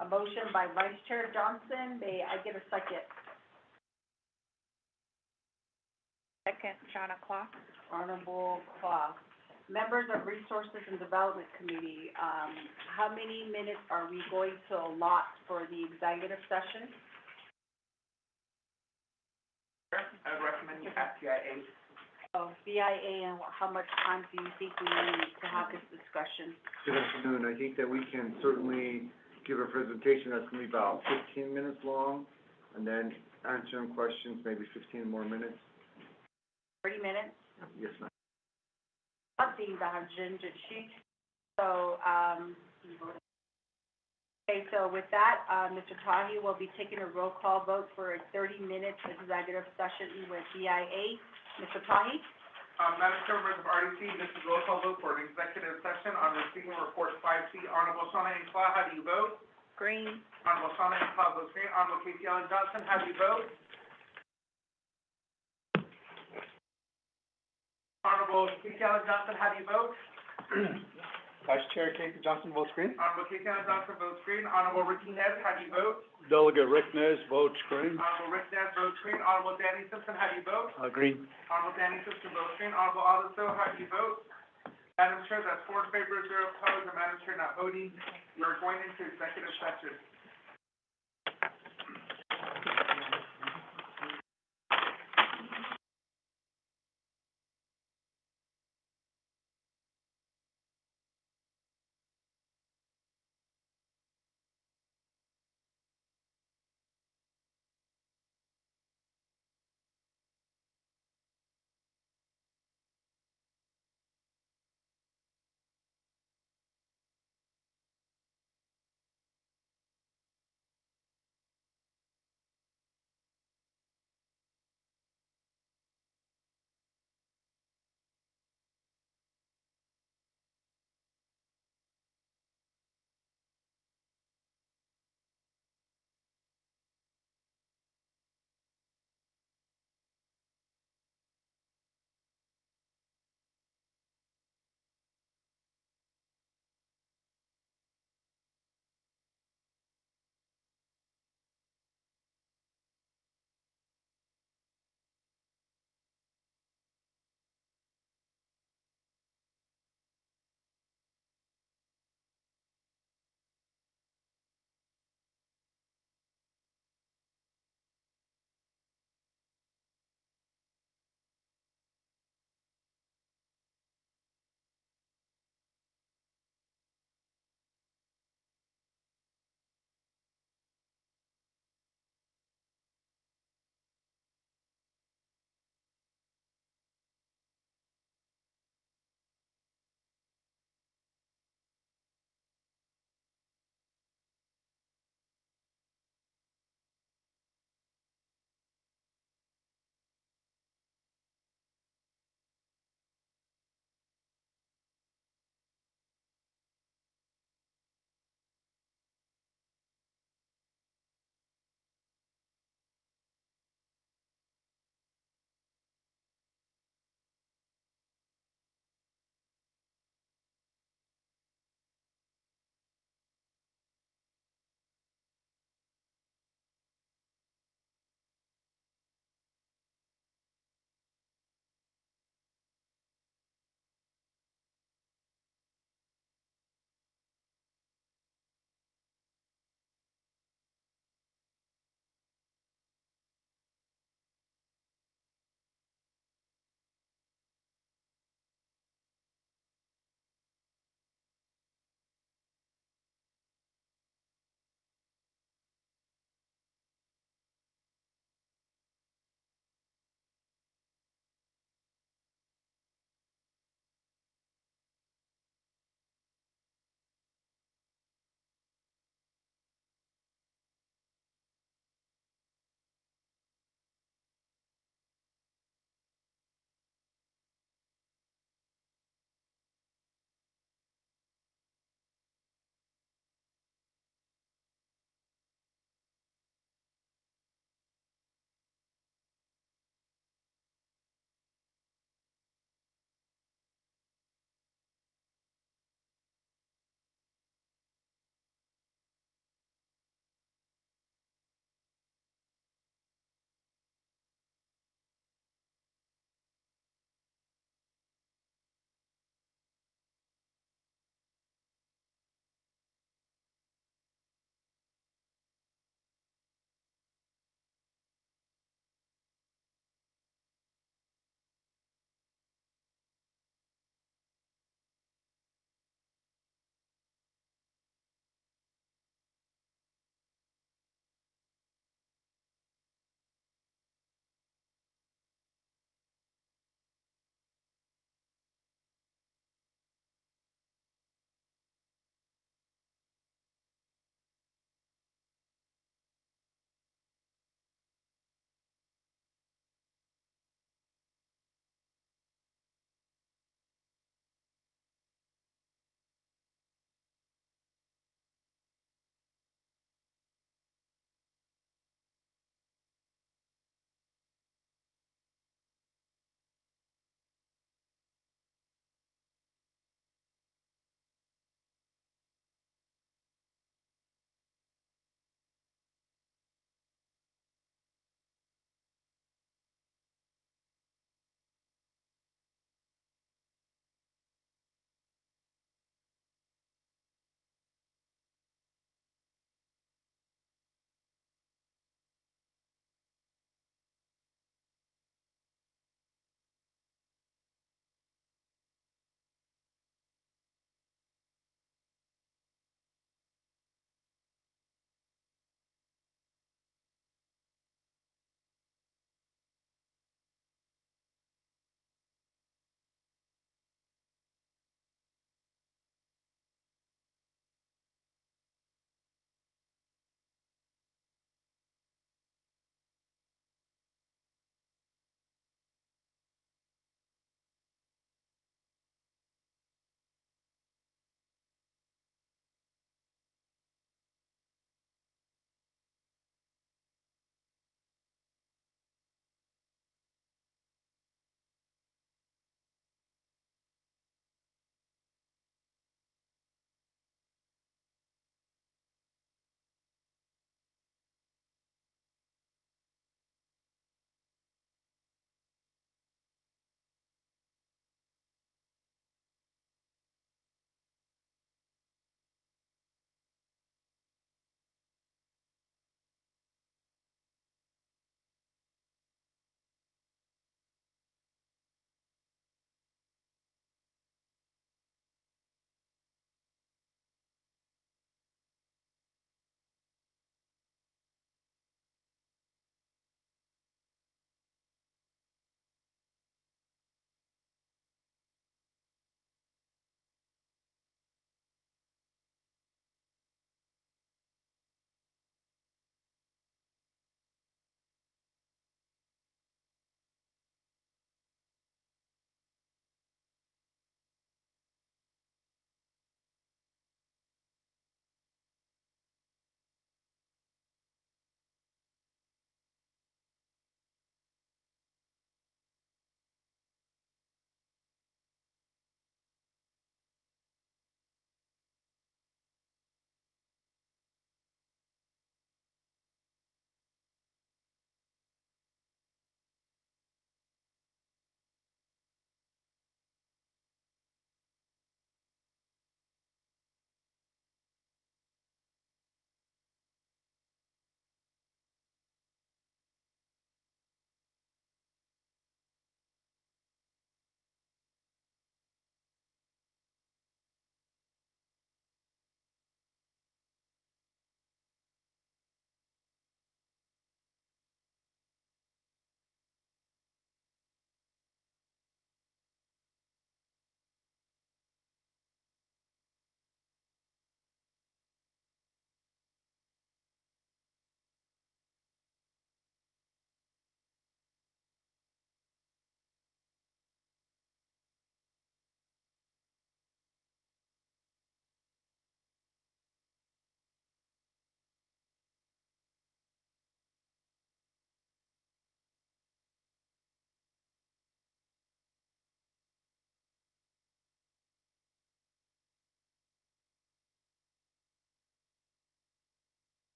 A motion by Vice Chair Johnson, may I get a second? Second, Shauna Claw. Honorable Claw. Members of Resources and Development Committee, how many minutes are we going to allot for the executive session? I would recommend you ask BIA. Oh, BIA, and how much time do you think we need to have this discussion? Good afternoon. I think that we can certainly give a presentation that's gonna be about 15 minutes long, and then answering questions, maybe 15 more minutes. 30 minutes? Yes, ma'am. So, okay, so with that, Mr. Tahi will be taking a roll call vote for a 30-minute executive session with BIA. Mr. Tahi? Madam Chair, members of RDC, this is roll call vote for an executive session on receiving report 5C. Honorable Shawna Incla, how do you vote? Green. Honorable Shawna Incla votes green. Honorable Casey Allen Johnson, how do you vote? Honorable Casey Allen Johnson, how do you vote? Vice Chair Casey Johnson votes green. Honorable Casey Allen Johnson votes green. Honorable Ricky Nez, how do you vote? Delegate Rick Nez votes green. Honorable Rick Nez votes green. Honorable Danny Simpson, how do you vote? Green. Honorable Danny Simpson votes green. Honorable Aldo So, how do you vote? Madam Chair, that's 4 in favor, 0 opposed, and Madam Chair not voting. We are going into executive session.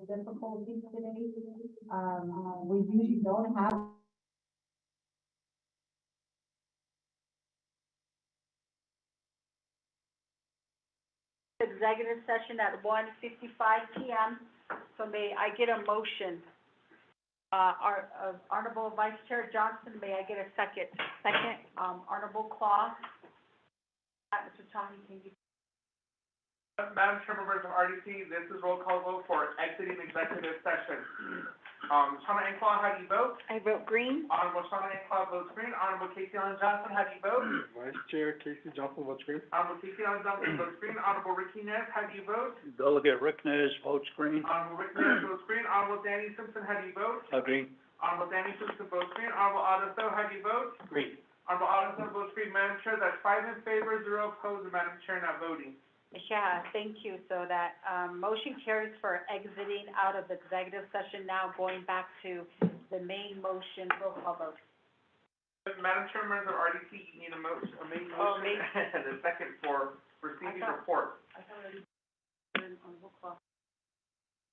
difficulties today. We usually don't have executive session at 1:55 PM. So may I get a motion? Honorable Vice Chair Johnson, may I get a second? Second. Honorable Claus. Mr. Chahi, can you? Madam Chair, members of RDC, this is roll call vote for exiting executive session. Shauna Enclaw, how do you vote? I vote green. Honorable Shauna Enclaw votes green. Honorable Casey Allen Johnson, how do you vote? Vice Chair Casey Johnson votes green. Honorable Casey Allen Johnson votes green. Honorable Ricky Nez, how do you vote? Delegate Rick Nez votes green. Honorable Rick Nez votes green. Honorable Danny Simpson, how do you vote? Green. Honorable Danny Simpson votes green. Honorable Otto So, how do you vote? Green. Honorable Otto So votes green. Madam Chair, that's 5 in favor, 0 opposed, and Madam Chair not voting. Yeah, thank you. So that, motion carries for exiting out of the executive session, now going back to the main motion, roll call vote. Madam Chair, members of RDC, you need a motion, a main Oh, motion, and a second for receiving report. I thought already, roll call.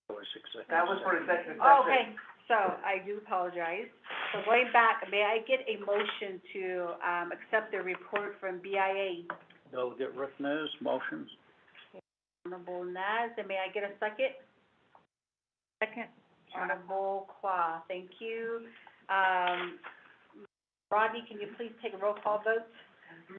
That was for executive session. Oh, okay, so I do apologize. So going back, may I get a motion to, accept the report from BIA? Delegate Rick Nez, motions. Honorable Naz, and may I get a second? Second. Honorable Claw, thank you. Rodney, can you please take a roll call vote?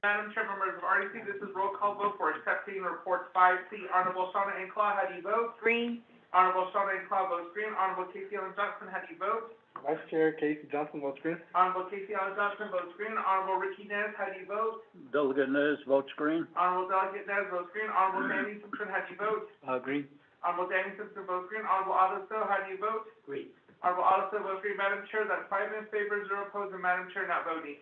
Madam Chair, members of RDC, this is roll call vote for accepting report 5C. Honorable Shauna Enclaw, how do you vote? Green. Honorable Shauna Enclaw votes green. Honorable Casey Allen Johnson, how do you vote? Vice Chair Casey Johnson votes green. Honorable Casey Allen Johnson votes green. Honorable Ricky Nez, how do you vote? Delegate Nez votes green. Honorable Delegate Nez votes green. Honorable Danny Simpson, how do you vote? Green. Honorable Danny Simpson votes green. Honorable Otto So, how do you vote? Green. Honorable Otto So votes green. Madam Chair, that's 5 in favor, 0 opposed, and Madam Chair not voting.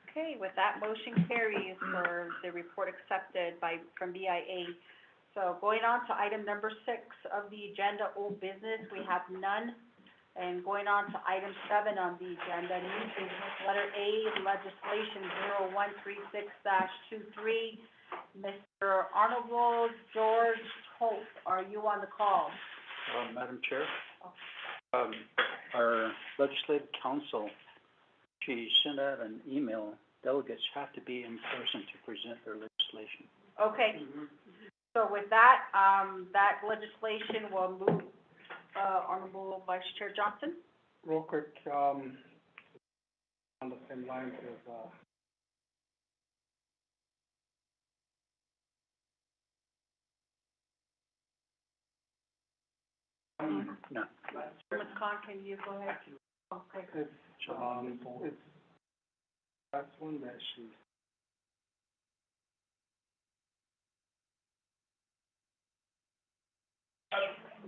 Okay, with that, motion carries for the report accepted from BIA. So going on to item number 6 of the agenda, old business, we have none. And going on to item 7 on the agenda, new business, letter A, legislation 0136-23. Mr. Honorable George Holt, are you on the call? Madam Chair, our legislative council, she sent out an email, delegates have to be in person to present their legislation. Okay, so with that, that legislation will move, Honorable Vice Chair Johnson? Real quick, on the same lines as, No. Ms. Khan, can you go ahead? Okay. it's, that's one that she.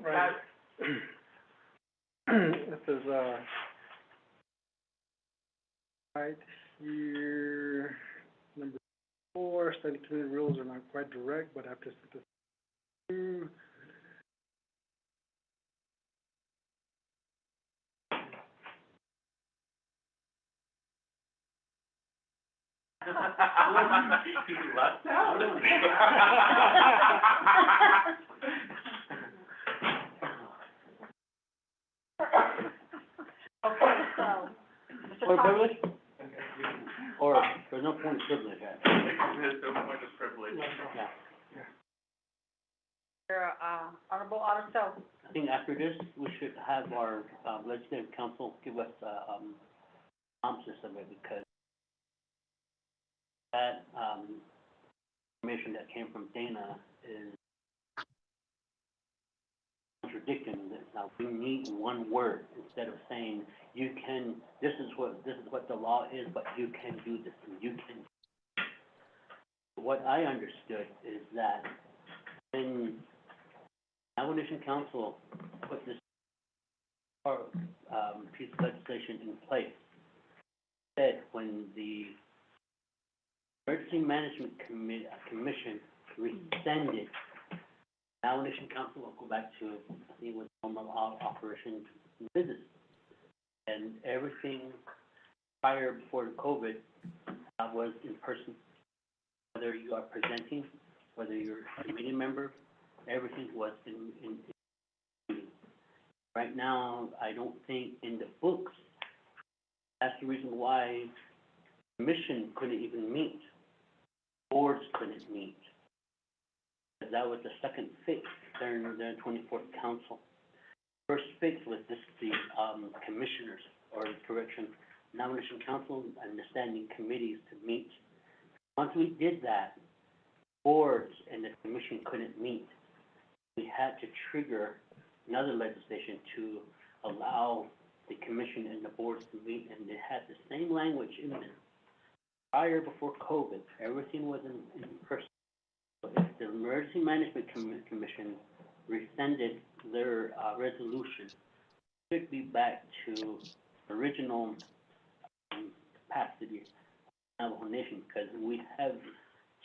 Right. This is, right here, number 4, study committee rules are not quite direct, but after this through. You left out. Okay, so, Mr. Point of Khan? privilege? Or, there's no point of privilege, There's no point of privilege. Yeah. Your, Honorable Otto So. I think after this, we should have our, legislative council give us, synopsis of it, because that, information that came from Dana is contradicting this. Now, we need one word instead of saying, you can, this is what the law is, but you can do this, and you can. What I understood is that when Navajo Council put this piece of legislation in place, said when the Emergency Management Commission rescinded, Navajo Council will go back to, I think, with normal operation business. And everything prior, before the COVID, was in person. Whether you are presenting, whether you're a committee member, everything was in Right now, I don't think in the books, that's the reason why commission couldn't even meet, boards couldn't meet. Because that was the second fix during the 24th council. First fix was just the commissioners, or correction, nomination council and the standing committees to meet. Once we did that, boards and the commission couldn't meet. We had to trigger another legislation to allow the commission and the boards to meet, and it had the same language in there. Prior, before COVID, everything was in person. So if the Emergency Management Commission rescinded their resolution, it should be back to original capacity of Navajo Nation, because we have,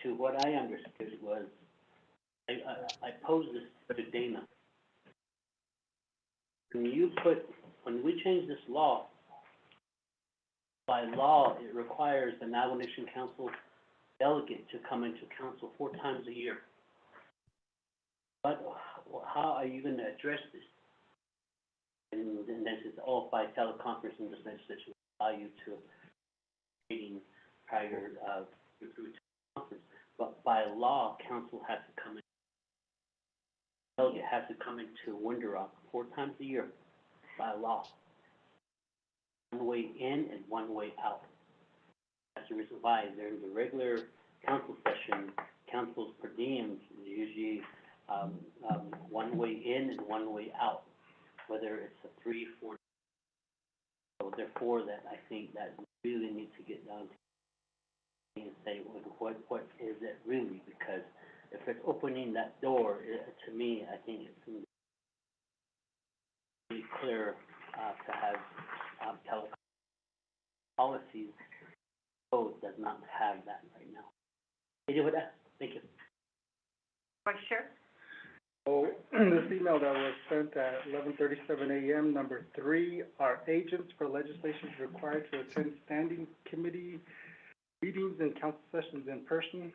to what I understood was, I posed this to Dana. When we change this law, by law, it requires the Navajo Nation Council delegate to come into council 4 times a year. But how are you going to address this? And this is all by teleconference, and this legislation will allow you to meeting prior through conference. But by law, council has to come in. Delegate has to come into Window Rock 4 times a year by law. One way in and one way out. That's the reason why during the regular council session, council's per diems is usually one way in and one way out, whether it's a 3, 4. So therefore, that I think that we really need to get down to and say what is it really? Because if it's opening that door, to me, I think it's really clear to have telecom policies. Code does not have that right now. Hey, with that, thank you. Vice Chair? So, this email that was sent at 11:37 a.m., number 3, are agents for legislation required to attend standing committee meetings and council sessions in person?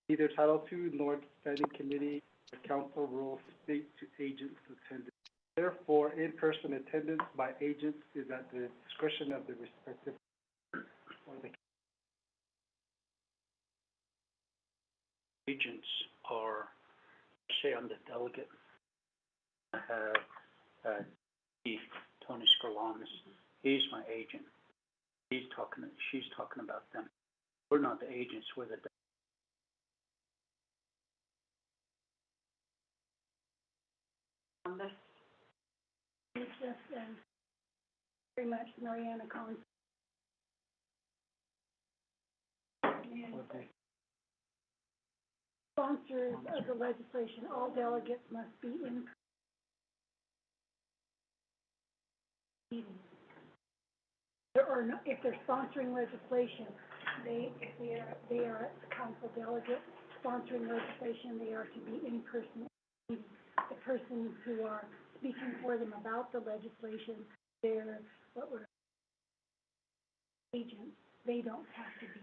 Neither Title II nor standing committee or council rules state to agents attendance. Therefore, in-person attendance by agents is at the discretion of the respective or the Agents are, say I'm the delegate, I have Tony Scarlanis, he's my agent. She's talking about them. We're not the agents, we're the On this, it's just, very much Mariana Collins. Sponsors of the legislation, all delegates must be in meetings. Or no, if they're sponsoring legislation, they are a council delegate sponsoring legislation, they are to be in person. The persons who are speaking for them about the legislation, they're agents, they don't have to be.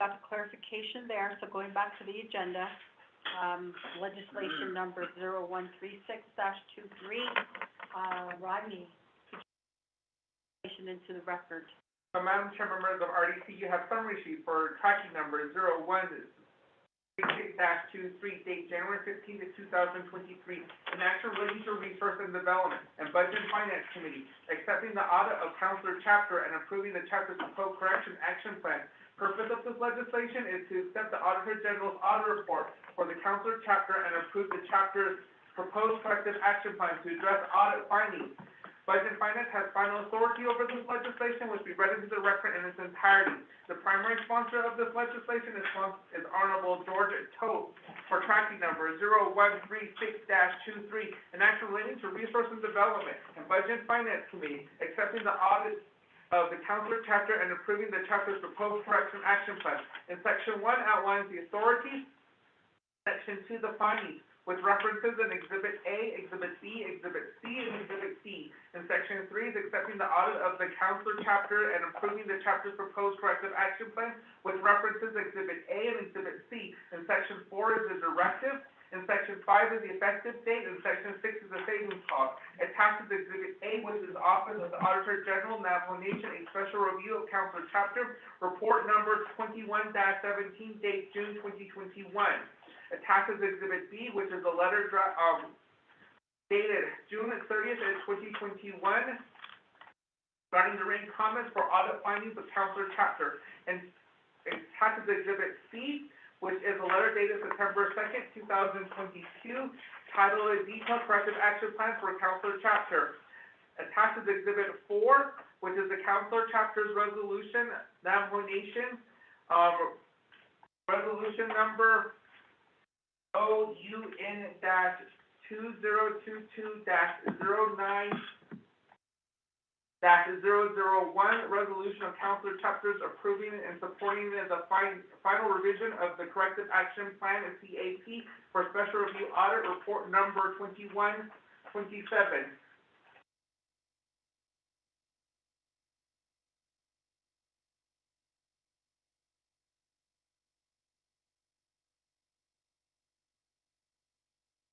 Got the clarification there, so going back to the agenda, legislation number 0136-23, Rodney, into the record. Madam Chair, members of RDC, you have summary sheet for tracking number 0136-23, date January 15 to 2023, an action relating to Resource and Development and Budget and Finance Committee, accepting the audit of Councilor Chapter and approving the Chapter's proposed correction action plan. Purpose of this legislation is to accept the Auditor General's audit report for the Councilor Chapter and approve the Chapter's proposed corrective action plan to address audit findings. Budget and Finance has final authority over this legislation, which we read into the record in its entirety. The primary sponsor of this legislation is Honorable George Toth for tracking number 0136-23, an action relating to Resource and Development and Budget and Finance Committee, accepting the audit of the Councilor Chapter and approving the Chapter's proposed correction action plan. In Section 1 outlines the authorities, Section 2 the findings. with references in Exhibit A, Exhibit B, Exhibit C, and Exhibit D. And Section 3 is accepting the audit of the counselor chapter and approving the chapter's proposed corrective action plan with references Exhibit A and Exhibit C. And Section 4 is the directive. And Section 5 is the effective date, and Section 6 is the savings clause. Attached is Exhibit A, which is the Office of the Auditor General, Navajo Nation, a special review of counselor chapter, report number 21-17, date June 2021. Attached is Exhibit B, which is a letter dated June 30th, 2021, regarding the written comments for audit findings of counselor chapter. And attached is Exhibit C, which is a letter dated September 2nd, 2022, titled A Detailed Corrective Action Plan for Counselor Chapter. Attached is Exhibit 4, which is the Counselor Chapter's Resolution, Navajo Nation, Resolution Number OUN-2022-09-001, resolution of counselor chapters approving and supporting the final revision of the corrective action plan, CAP, for special review audit report number 2127.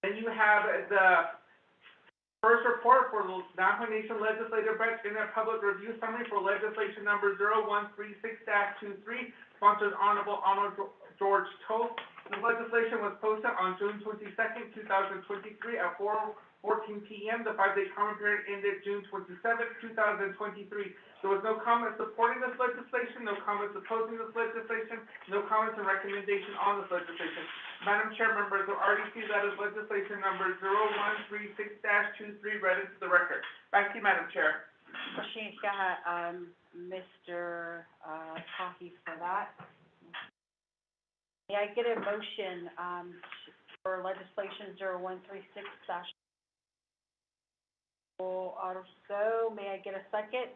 Then you have the first report for the Navajo Nation Legislative Branch Internet Public Review Summary for legislation number 0136-23, sponsored Honorable George Toth. The legislation was posted on June 22nd, 2023 at 4:14 p.m. The 5-day comment period ended June 27th, 2023. There was no comment supporting this legislation, no comments opposing this legislation, no comments and recommendation on this legislation. Madam Chair, members of RDC, that is legislation number 0136-23 read into the record. Back to you, Madam Chair. Mr. Tahi for that. May I get a motion, for legislation 0136 so may I get a second?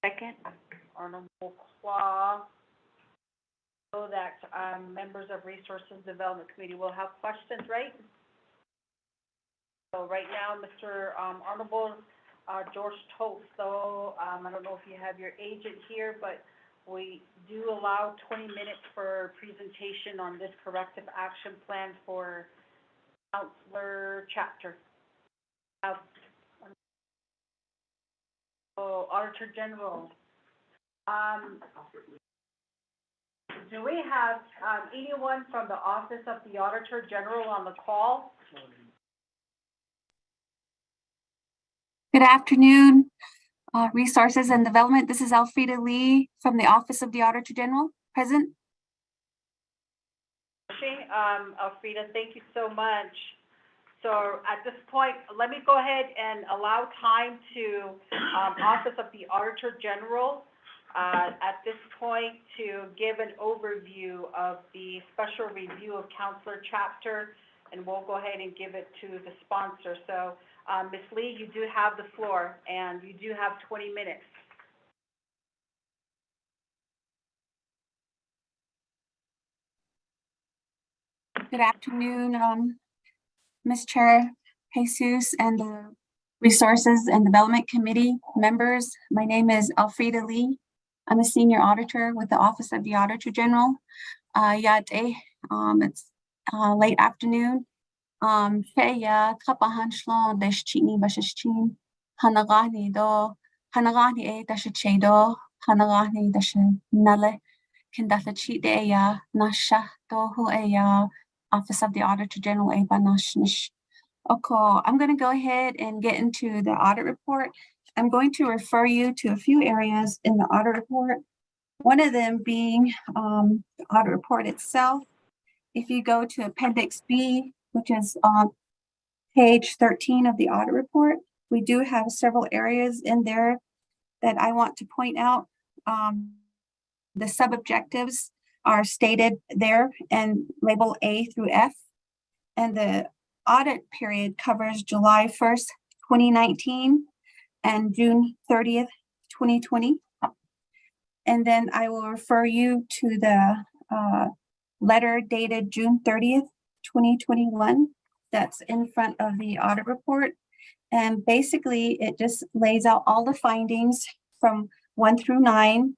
Second. Honorable Claw. So that, members of Resources Development Committee will have questions, right? So right now, Mr. Honorable, George Toth, so, I don't know if you have your agent here, but we do allow 20 minutes for presentation on this corrective action plan for counselor chapter. So, Auditor General, do we have, anyone from the Office of the Auditor General on the call? Good afternoon, Resources and Development. This is Elfrida Lee from the Office of the Auditor General. Present. Elfrida, thank you so much. So at this point, let me go ahead and allow time to, Office of the Auditor General, at this point to give an overview of the special review of counselor chapter, and we'll go ahead and give it to the sponsor. So, Ms. Lee, you do have the floor, and you do have 20 minutes. Good afternoon, Ms. Chair, Jesus, and the Resources and Development Committee members. My name is Elfrida Lee. I'm a senior auditor with the Office of the Auditor General. It's late afternoon. Feya kapahanshlo dash chini bashichin hanagani do hanagani a dash chedo hanagani dash nale kindala cheat ya nasha do hu a Office of the Auditor General a banashnish. Okay, I'm going to go ahead and get into the audit report. I'm going to refer you to a few areas in the audit report. One of them being the audit report itself. If you go to Appendix B, which is on page 13 of the audit report, we do have several areas in there that I want to point out. The sub-objectives are stated there and label A through F. And the audit period covers July 1st, 2019 and June 30th, 2020. And then I will refer you to the letter dated June 30th, 2021, that's in front of the audit report. And basically, it just lays out all the findings from 1 through 9.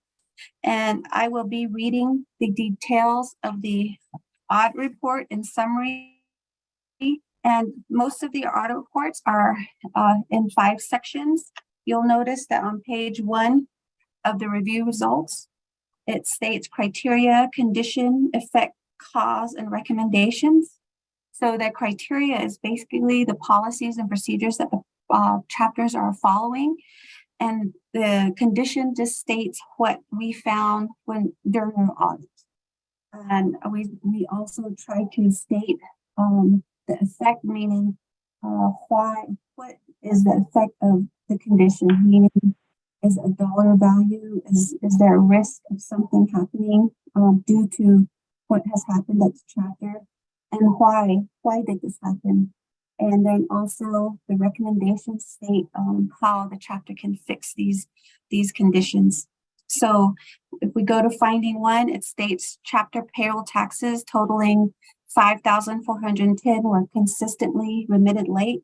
And I will be reading the details of the audit report in summary. And most of the audit reports are in 5 sections. You'll notice that on page 1 of the review results, it states criteria, condition, effect, cause, and recommendations. So the criteria is basically the policies and procedures that the chapters are following. And the condition just states what we found during our audit. And we also try to state the effect, meaning what is the effect of the condition, meaning is a dollar value, is there a risk of something happening due to what has happened at the chapter, and why did this happen? And then also the recommendations state how the chapter can fix these conditions. So if we go to finding 1, it states chapter payroll taxes totaling $5,410 were consistently remitted late.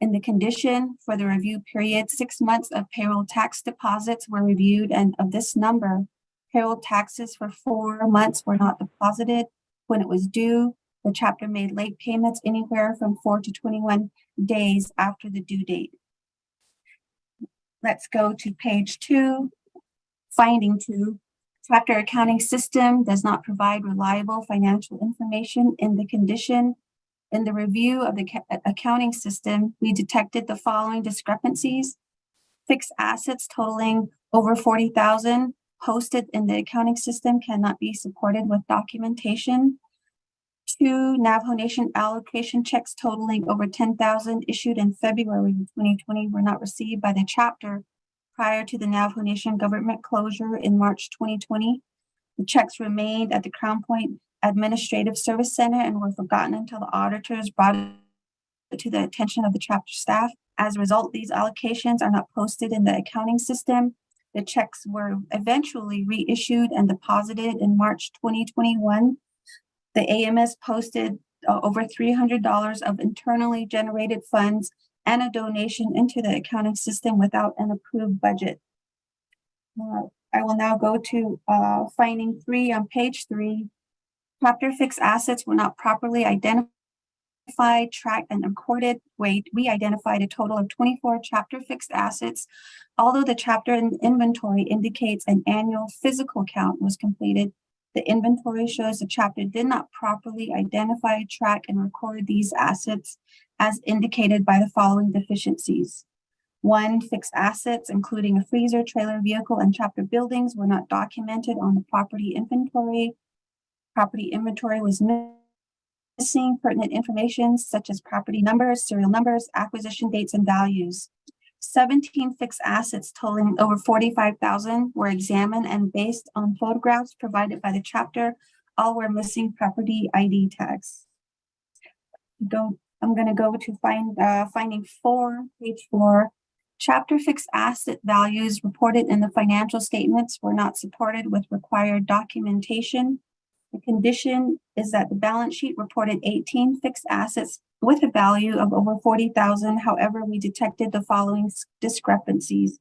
In the condition for the review period, 6 months of payroll tax deposits were reviewed, and of this number, payroll taxes for 4 months were not deposited when it was due. The chapter made late payments anywhere from 4 to 21 days after the due date. Let's go to page 2, finding 2. Chapter accounting system does not provide reliable financial information. In the condition, in the review of the accounting system, we detected the following discrepancies. Fixed assets totaling over $40,000 posted in the accounting system cannot be supported with documentation. 2 Navajo Nation allocation checks totaling over $10,000 issued in February 2020 were not received by the chapter prior to the Navajo Nation government closure in March 2020. The checks remained at the Crown Point Administrative Service Center and were forgotten until the auditors brought it to the attention of the chapter staff. As a result, these allocations are not posted in the accounting system. The checks were eventually reissued and deposited in March 2021. The AMS posted over $300 of internally generated funds and a donation into the accounting system without an approved budget. I will now go to finding 3 on page 3. Chapter fixed assets were not properly identified, tracked, and recorded. We identified a total of 24 chapter fixed assets. Although the chapter inventory indicates an annual physical count was completed, the inventory shows the chapter did not properly identify, track, and record these assets as indicated by the following deficiencies. 1, fixed assets, including a freezer, trailer, vehicle, and chapter buildings, were not documented on the property inventory. Property inventory was missing pertinent information such as property numbers, serial numbers, acquisition dates, and values. 17 fixed assets totaling over $45,000 were examined, and based on photographs provided by the chapter, all were missing property ID tags. I'm going to go to finding 4, page 4. Chapter fixed asset values reported in the financial statements were not supported with required documentation. The condition is that the balance sheet reported 18 fixed assets with a value of over $40,000. However, we detected the following discrepancies.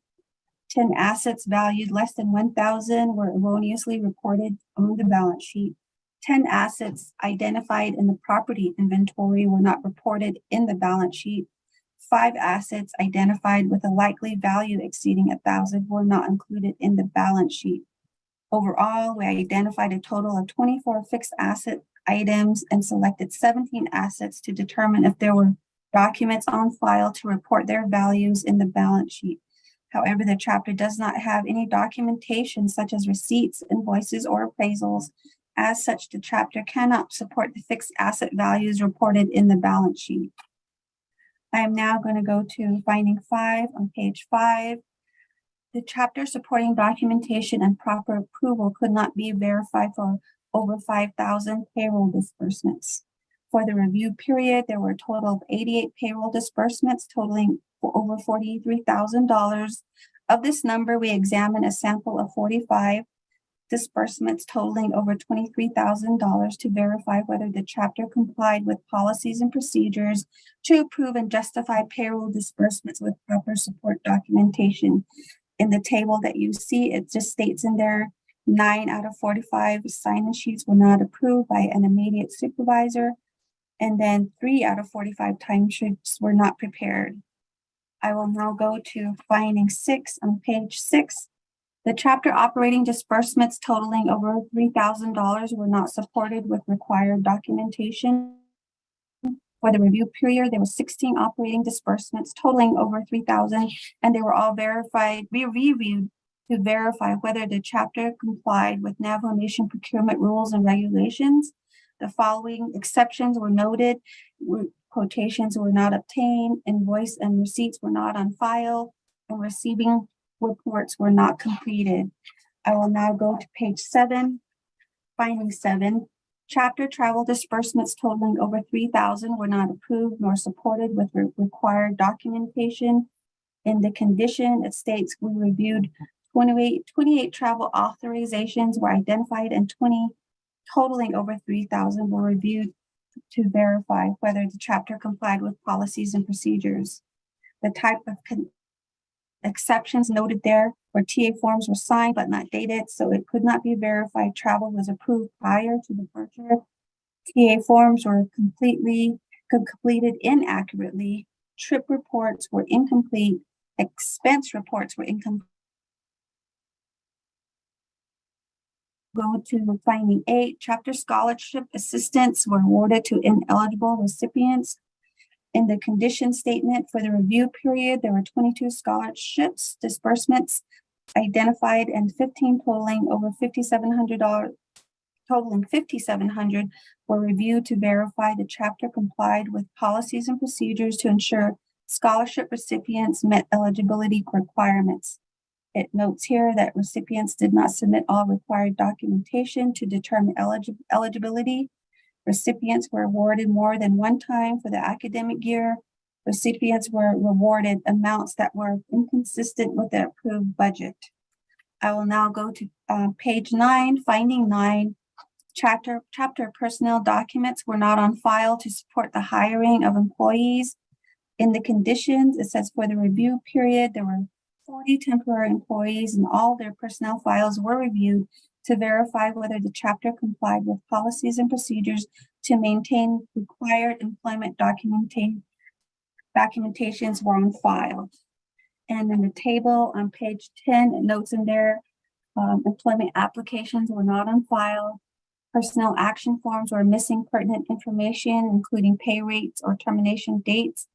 10 assets valued less than $1,000 were erroneously reported on the balance sheet. 10 assets identified in the property inventory were not reported in the balance sheet. 5 assets identified with a likely value exceeding $1,000 were not included in the balance sheet. Overall, we identified a total of 24 fixed asset items and selected 17 assets to determine if there were documents on file to report their values in the balance sheet. However, the chapter does not have any documentation such as receipts, invoices, or appraisals. As such, the chapter cannot support the fixed asset values reported in the balance sheet. I am now going to go to finding 5 on page 5. The chapter supporting documentation and proper approval could not be verified for over 5,000 payroll disbursements. For the review period, there were a total of 88 payroll disbursements totaling over $43,000. Of this number, we examined a sample of 45. disbursements totaling over $23,000 to verify whether the chapter complied with policies and procedures to approve and justify payroll disbursements with proper support documentation. In the table that you see, it just states in there 9 out of 45 sign-in sheets were not approved by an immediate supervisor, and then 3 out of 45 timesheets were not prepared. I will now go to finding 6 on page 6. The chapter operating disbursements totaling over $3,000 were not supported with required documentation. For the review period, there were 16 operating disbursements totaling over $3,000, and they were all reviewed to verify whether the chapter complied with Navajo Nation procurement rules and regulations. The following exceptions were noted: quotations were not obtained, invoice and receipts were not on file, and receiving reports were not completed. I will now go to page 7, finding 7. Chapter travel disbursements totaling over $3,000 were not approved nor supported with required documentation. In the condition, it states we reviewed 28 travel authorizations were identified, and 20 totaling over $3,000 were reviewed to verify whether the chapter complied with policies and procedures. The type of exceptions noted there where TA forms were signed but not dated, so it could not be verified travel was approved prior to departure. TA forms were completed inaccurately. Trip reports were incomplete. Expense reports were incomplete. Go to finding 8. Chapter scholarship assistance were awarded to ineligible recipients. In the condition statement for the review period, there were 22 scholarships disbursements identified and 15 totaling over $5,700 were reviewed to verify the chapter complied with policies and procedures to ensure scholarship recipients met eligibility requirements. It notes here that recipients did not submit all required documentation to determine eligibility. Recipients were awarded more than one time for the academic year. Recipients were rewarded amounts that were inconsistent with the approved budget. I will now go to page 9, finding 9. Chapter personnel documents were not on file to support the hiring of employees. In the conditions, it says for the review period, there were 40 temporary employees, and all their personnel files were reviewed to verify whether the chapter complied with policies and procedures to maintain required employment documentations were on file. And in the table on page 10, it notes in there, employment applications were not on file. Personnel action forms were missing pertinent information, including pay rates or termination dates.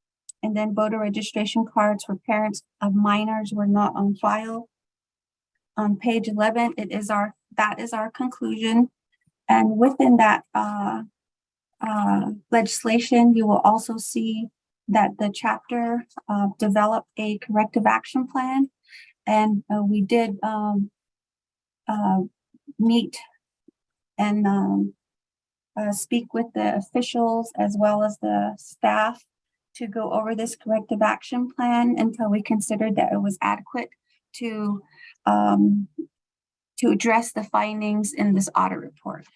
And then voter registration cards for parents of minors were not on file. On page 11, that is our conclusion. And within that legislation, you will also see that the chapter developed a corrective action plan. And we did meet and speak with the officials as well as the staff to go over this corrective action plan until we considered that it was adequate to address the findings in this audit report.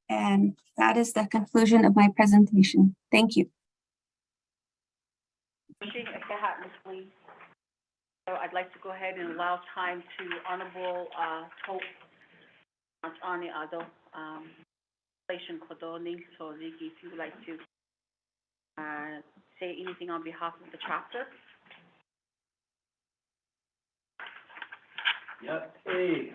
And that is the conclusion of my presentation. Thank you. So I'd like to go ahead and allow time to Honorable Hope on the other legislation coordinating. So Nikki, if you would like to say anything on behalf of the chapter. Yeah, hey,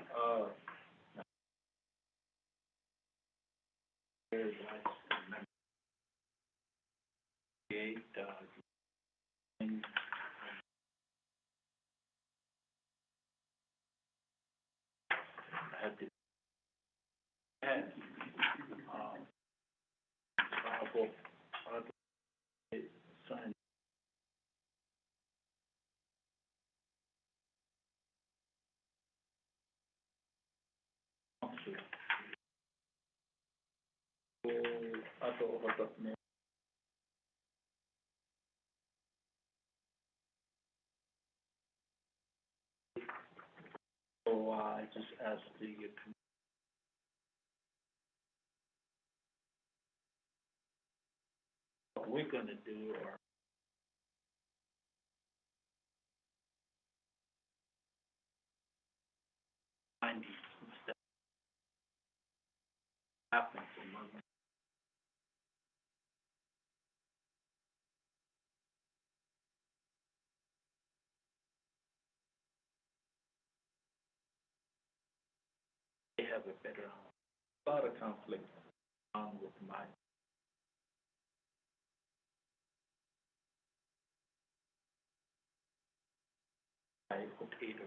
So I just asked the we're gonna do or findings that happens among they have a better, lot of conflict with my potato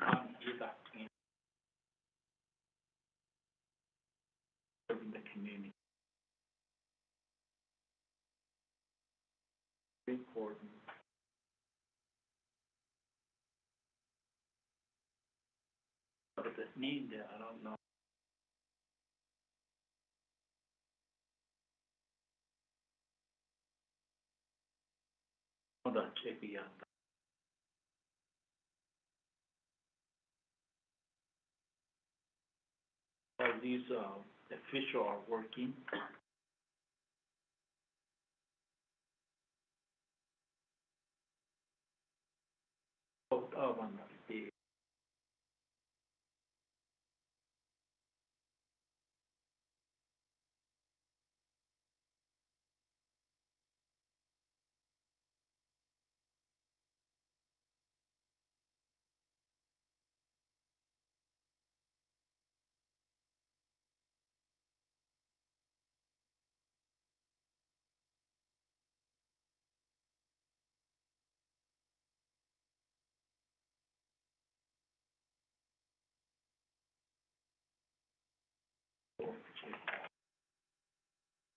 on either in serving the community. Important. But the need there, I don't know. The KPI. All these officials are working. Both of them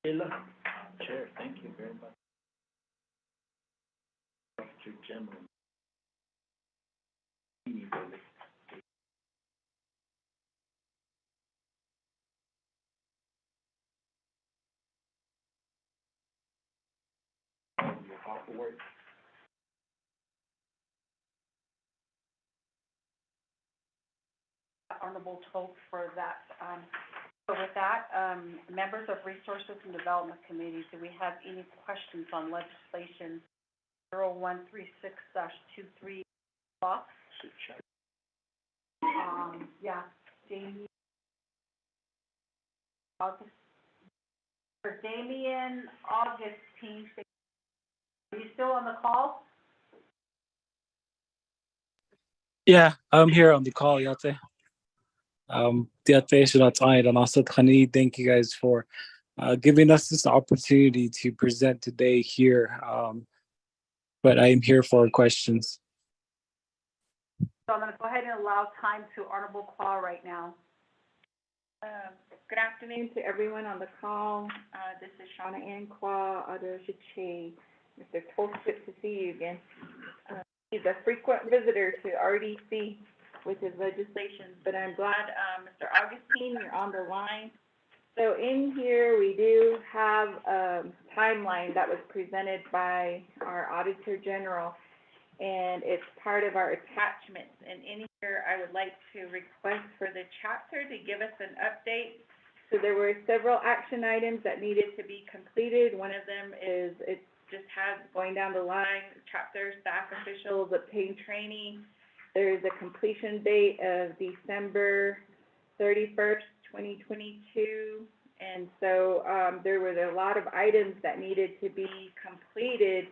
the Chair, thank you very much. Director General. Work. Honorable Toth for that. So with that, members of Resources and Development Committee, do we have any questions on legislation 0136-23 law? Yeah, Jamie. August. For Damian Augustine, are you still on the call? Yeah, I'm here on the call, Yate. And also Khani, thank you guys for giving us this opportunity to present today here. But I am here for questions. So I'm going to go ahead and allow time to Honorable Claw right now. Good afternoon to everyone on the call. This is Shauna Ann Kwa, Adoshiche. Mr. Toast, good to see you again. He's a frequent visitor to RDC with his legislation, but I'm glad, Mr. Augustine, you're on the line. So in here, we do have a timeline that was presented by our Auditor General, and it's part of our attachments. And in here, I would like to request for the chapter to give us an update. So there were several action items that needed to be completed. One of them is, it just has, going down the line, chapter staff officials obtain training. There's a completion date of December 31st, 2022. And so there were a lot of items that needed to be completed.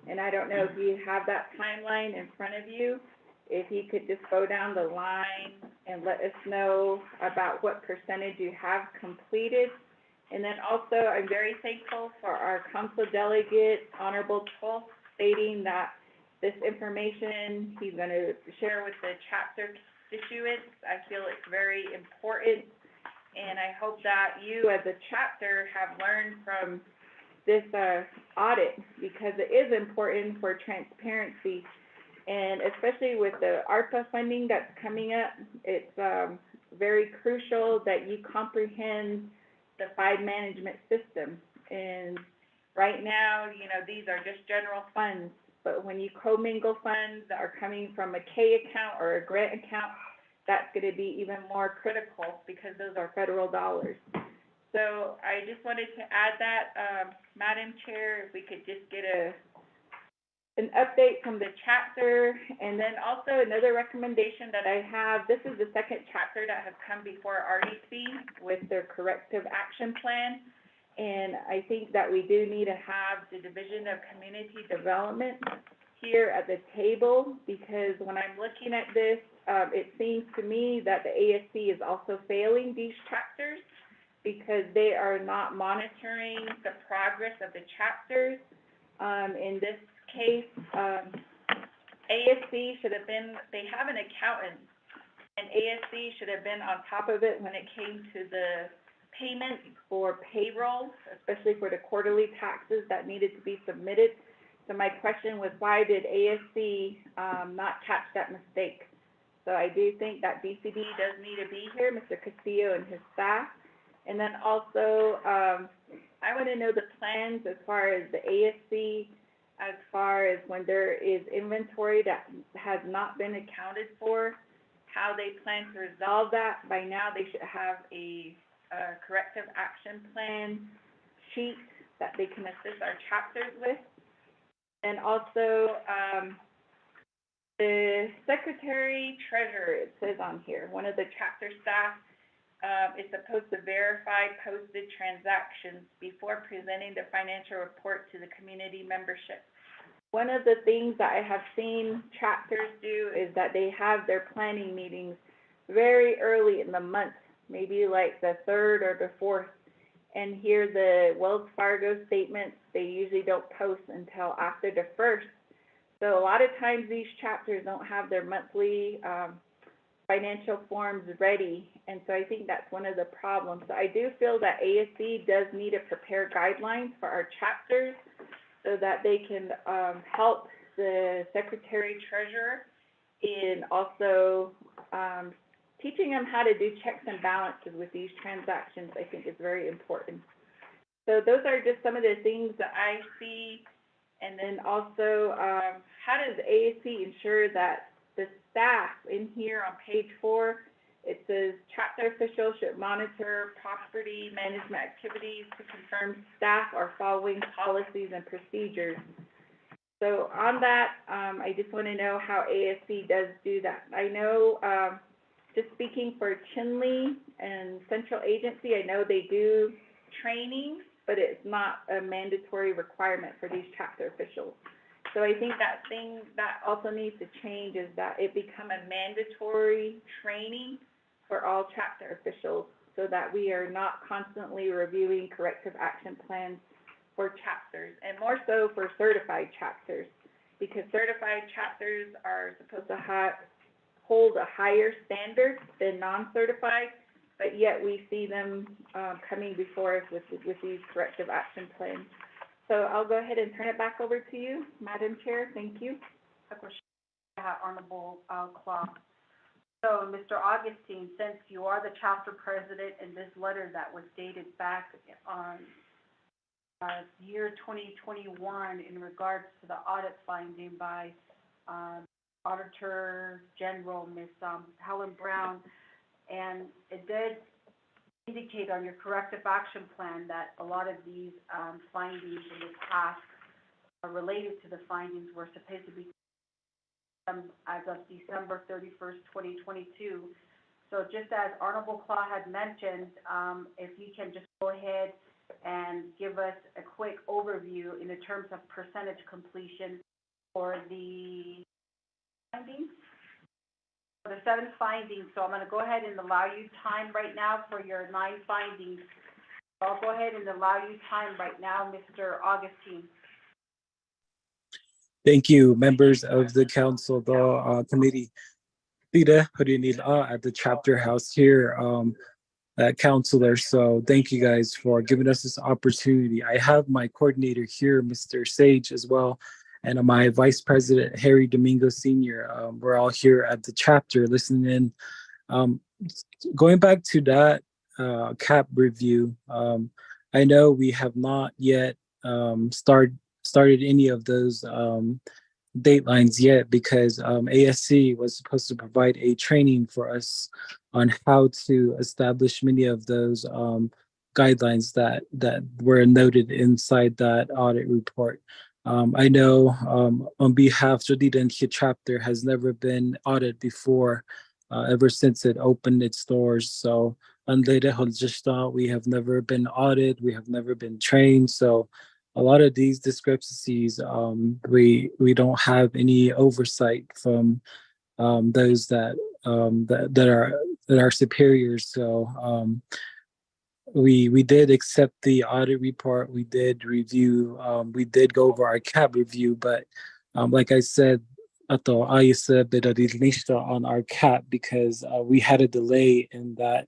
And I don't know if you have that timeline in front of you. If you could just go down the line and let us know about what percentage you have completed. And then also, I'm very thankful for our council delegate, Honorable Toth, stating that this information he's going to share with the chapter constituents. I feel it's very important. And I hope that you, as a chapter, have learned from this audit, because it is important for transparency. And especially with the ARPA funding that's coming up, it's very crucial that you comprehend the 5 management system. And right now, you know, these are just general funds, but when you commingle funds that are coming from a K account or a grant account, that's going to be even more critical because those are federal dollars. So I just wanted to add that, Madam Chair, if we could just get an update from the chapter. And then also another recommendation that I have, this is the second chapter that has come before RDC with their corrective action plan. And I think that we do need to have the Division of Community Development here at the table, because when I'm looking at this, it seems to me that the ASC is also failing these chapters because they are not monitoring the progress of the chapters. In this case, ASC should have been, they have an accountant, and ASC should have been on top of it when it came to the payments for payroll, especially for the quarterly taxes that needed to be submitted. So my question was, why did ASC not catch that mistake? So I do think that BCD does need to be here, Mr. Castillo and his staff. And then also, I want to know the plans as far as the ASC, as far as when there is inventory that has not been accounted for, how they plan to resolve that. By now, they should have a corrective action plan sheet that they can assist our chapters with. And also, the secretary treasurer, it says on here, one of the chapter staff is supposed to verify posted transactions before presenting the financial report to the community membership. One of the things that I have seen chapters do is that they have their planning meetings very early in the month, maybe like the 3rd or the 4th. And here the Wells Fargo statements, they usually don't post until after the 1st. So a lot of times these chapters don't have their monthly financial forms ready. And so I think that's one of the problems. So I do feel that ASC does need to prepare guidelines for our chapters so that they can help the secretary treasurer in also teaching them how to do checks and balances with these transactions. I think is very important. So those are just some of the things that I see. And then also, how does ASC ensure that the staff in here on page 4, it says chapter officials should monitor property management activities to confirm staff are following policies and procedures. So on that, I just want to know how ASC does do that. I know, just speaking for Chinle and Central Agency, I know they do training, but it's not a mandatory requirement for these chapter officials. So I think that thing that also needs to change is that it become a mandatory training for all chapter officials so that we are not constantly reviewing corrective action plans for chapters, and more so for certified chapters, because certified chapters are supposed to hold a higher standard than non-certified, but yet we see them coming before us with these corrective action plans. So I'll go ahead and turn it back over to you, Madam Chair. Thank you. Honorable Clark. So, Mr. Augustine, since you are the chapter president in this letter that was dated back on year 2021 in regards to the audit finding by Auditor General, Ms. Helen Brown, and it did indicate on your corrective action plan that a lot of these findings in this past related to the findings were supposed to be as of December 31st, 2022. So just as Honorable Claw had mentioned, if you can just go ahead and give us a quick overview in the terms of percentage completion for the findings. For the 7 findings, so I'm going to go ahead and allow you time right now for your 9 findings. So I'll go ahead and allow you time right now, Mr. Augustine. Thank you, members of the council, the committee. At the chapter house here, counselor. So thank you guys for giving us this opportunity. I have my coordinator here, Mr. Sage, as well, and my vice president, Harry Domingo Sr. We're all here at the chapter listening in. Going back to that CAP review, I know we have not yet started any of those datelines yet because ASC was supposed to provide a training for us on how to establish many of those guidelines that were noted inside that audit report. I know on behalf of the Denkia chapter has never been audited before, ever since it opened its doors. So we have never been audited, we have never been trained. So a lot of these discrepancies, we don't have any oversight from those that are superiors. So we did accept the audit report. We did review. We did go over our CAP review, but like I said, ato ayos on our CAP because we had a delay in that.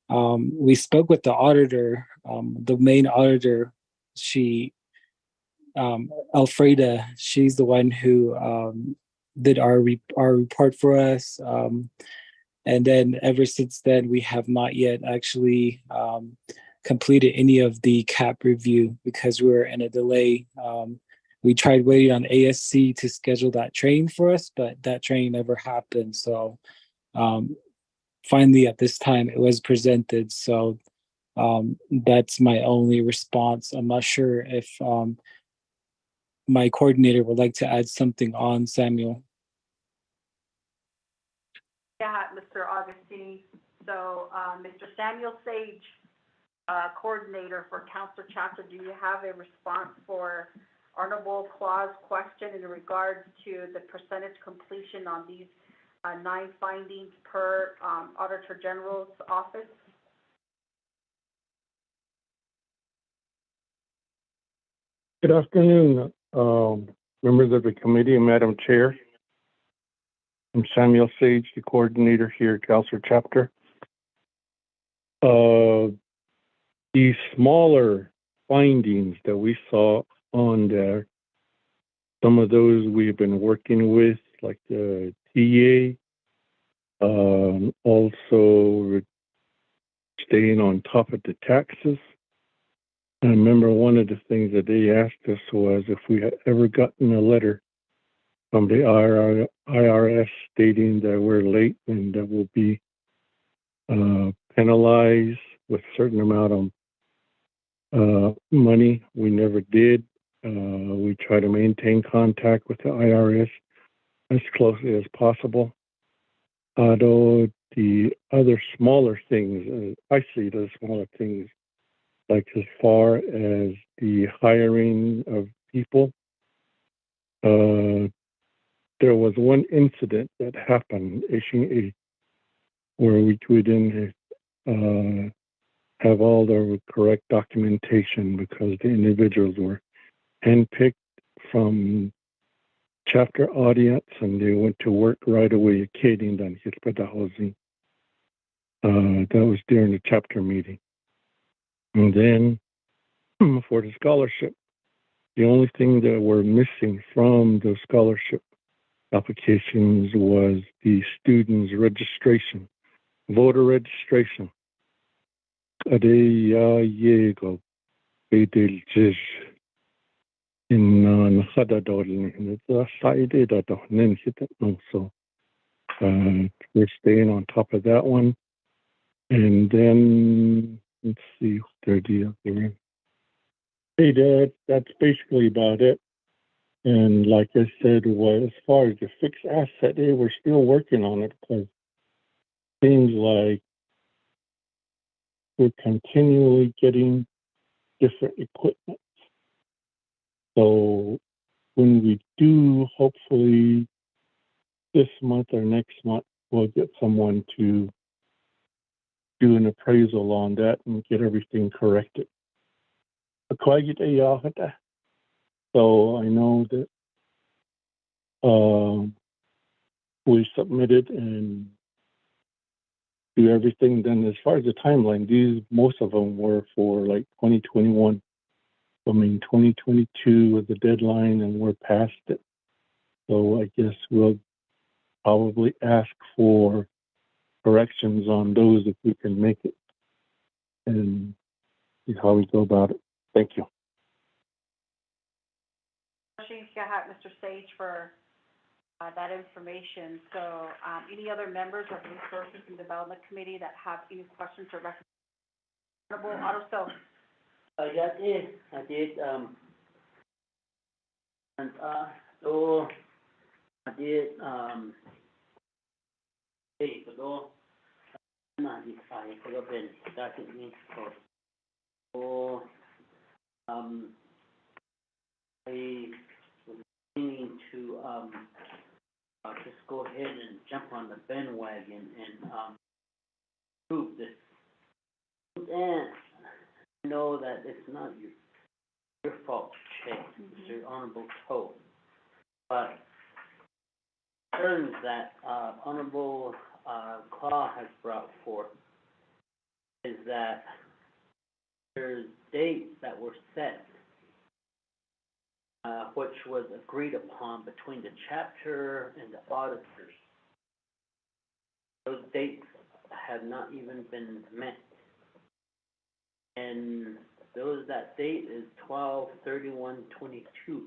We spoke with the auditor, the main auditor. She, Alfreda, she's the one who did our report for us. And then ever since then, we have not yet actually completed any of the CAP review because we were in a delay. We tried waiting on ASC to schedule that training for us, but that training never happened. So finally, at this time, it was presented. So that's my only response. I'm not sure if my coordinator would like to add something on, Samuel. Yeah, Mr. Augustine. So, Mr. Samuel Sage, coordinator for Council Chapter, do you have a response for Honorable Claus' question in regards to the percentage completion on these 9 findings per Auditor General's office? Good afternoon, members of the committee and Madam Chair. I'm Samuel Sage, the coordinator here at Council Chapter. The smaller findings that we saw on there, some of those we've been working with, like the TA, also staying on top of the taxes. I remember one of the things that they asked us was if we had ever gotten a letter from the IRS stating that we're late and that we'll be penalized with a certain amount of money. We never did. We try to maintain contact with the IRS as closely as possible. Although the other smaller things, I see those smaller things, like as far as the hiring of people, there was one incident that happened, where we didn't have all the correct documentation because the individuals were handpicked from chapter audience and they went to work right away at Kading and Hispada Housing. That was during the chapter meeting. And then for the scholarship, the only thing that we're missing from the scholarship applications was the students' registration, voter registration. So we're staying on top of that one. And then let's see what they're doing. Hey, Dad, that's basically about it. And like I said, as far as the fixed asset, we're still working on it because it seems like we're continually getting different equipment. So when we do, hopefully this month or next month, we'll get someone to do an appraisal on that and get everything corrected. So I know that we submitted and do everything. Then as far as the timeline, most of them were for like 2021. I mean, 2022 was the deadline and we're past it. So I guess we'll probably ask for corrections on those if we can make it and see how we go about it. Thank you. Mr. Sage, for that information. So any other members of the Resources and Development Committee that have any questions or recommendations Honorable Otto Stove. I did, and, so, I did, hey, so, I could have been starting me, so, I was meaning to, just go ahead and jump on the bandwagon and, prove this. And I know that it's not your fault, Che, it's your honorable toe. But concerns that, Honorable, Claw has brought forth is that there's dates that were set, which was agreed upon between the chapter and the auditors. Those dates have not even been met. And that date is 12/31/22.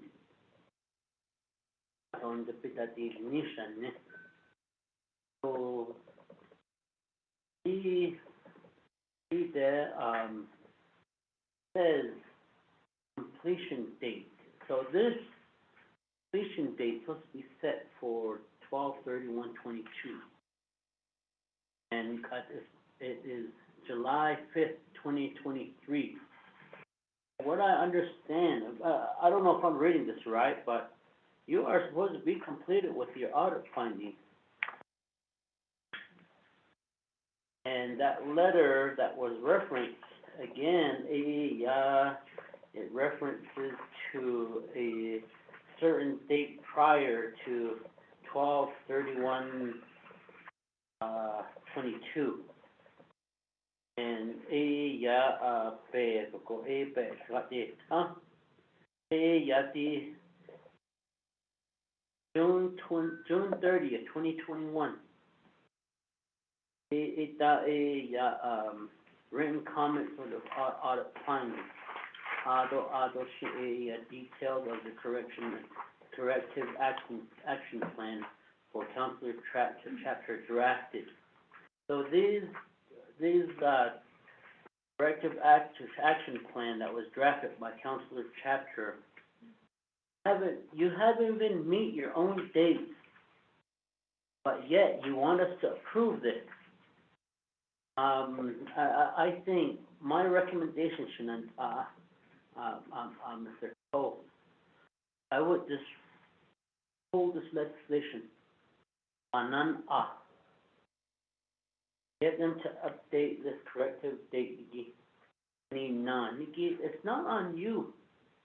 On the definition, so he there says completion date. So this completion date is supposed to be set for 12/31/22, and it is July 5th, 2023. What I understand, I don't know if I'm reading this right, but you are supposed to be completed with your audit findings. And that letter that was referenced, again, it references to a certain date prior to 12/31/22. And June 30th, 2021. Written comment for the audit findings. Details of the corrective action plan for counselor chapter drafted. So these corrective action plan that was drafted by counselor chapter, you haven't even meet your own dates, but yet you want us to approve this. I think my recommendation, Shannon, Mr. Cole, I would just hold this legislation on get them to update this corrective date. It's not on you,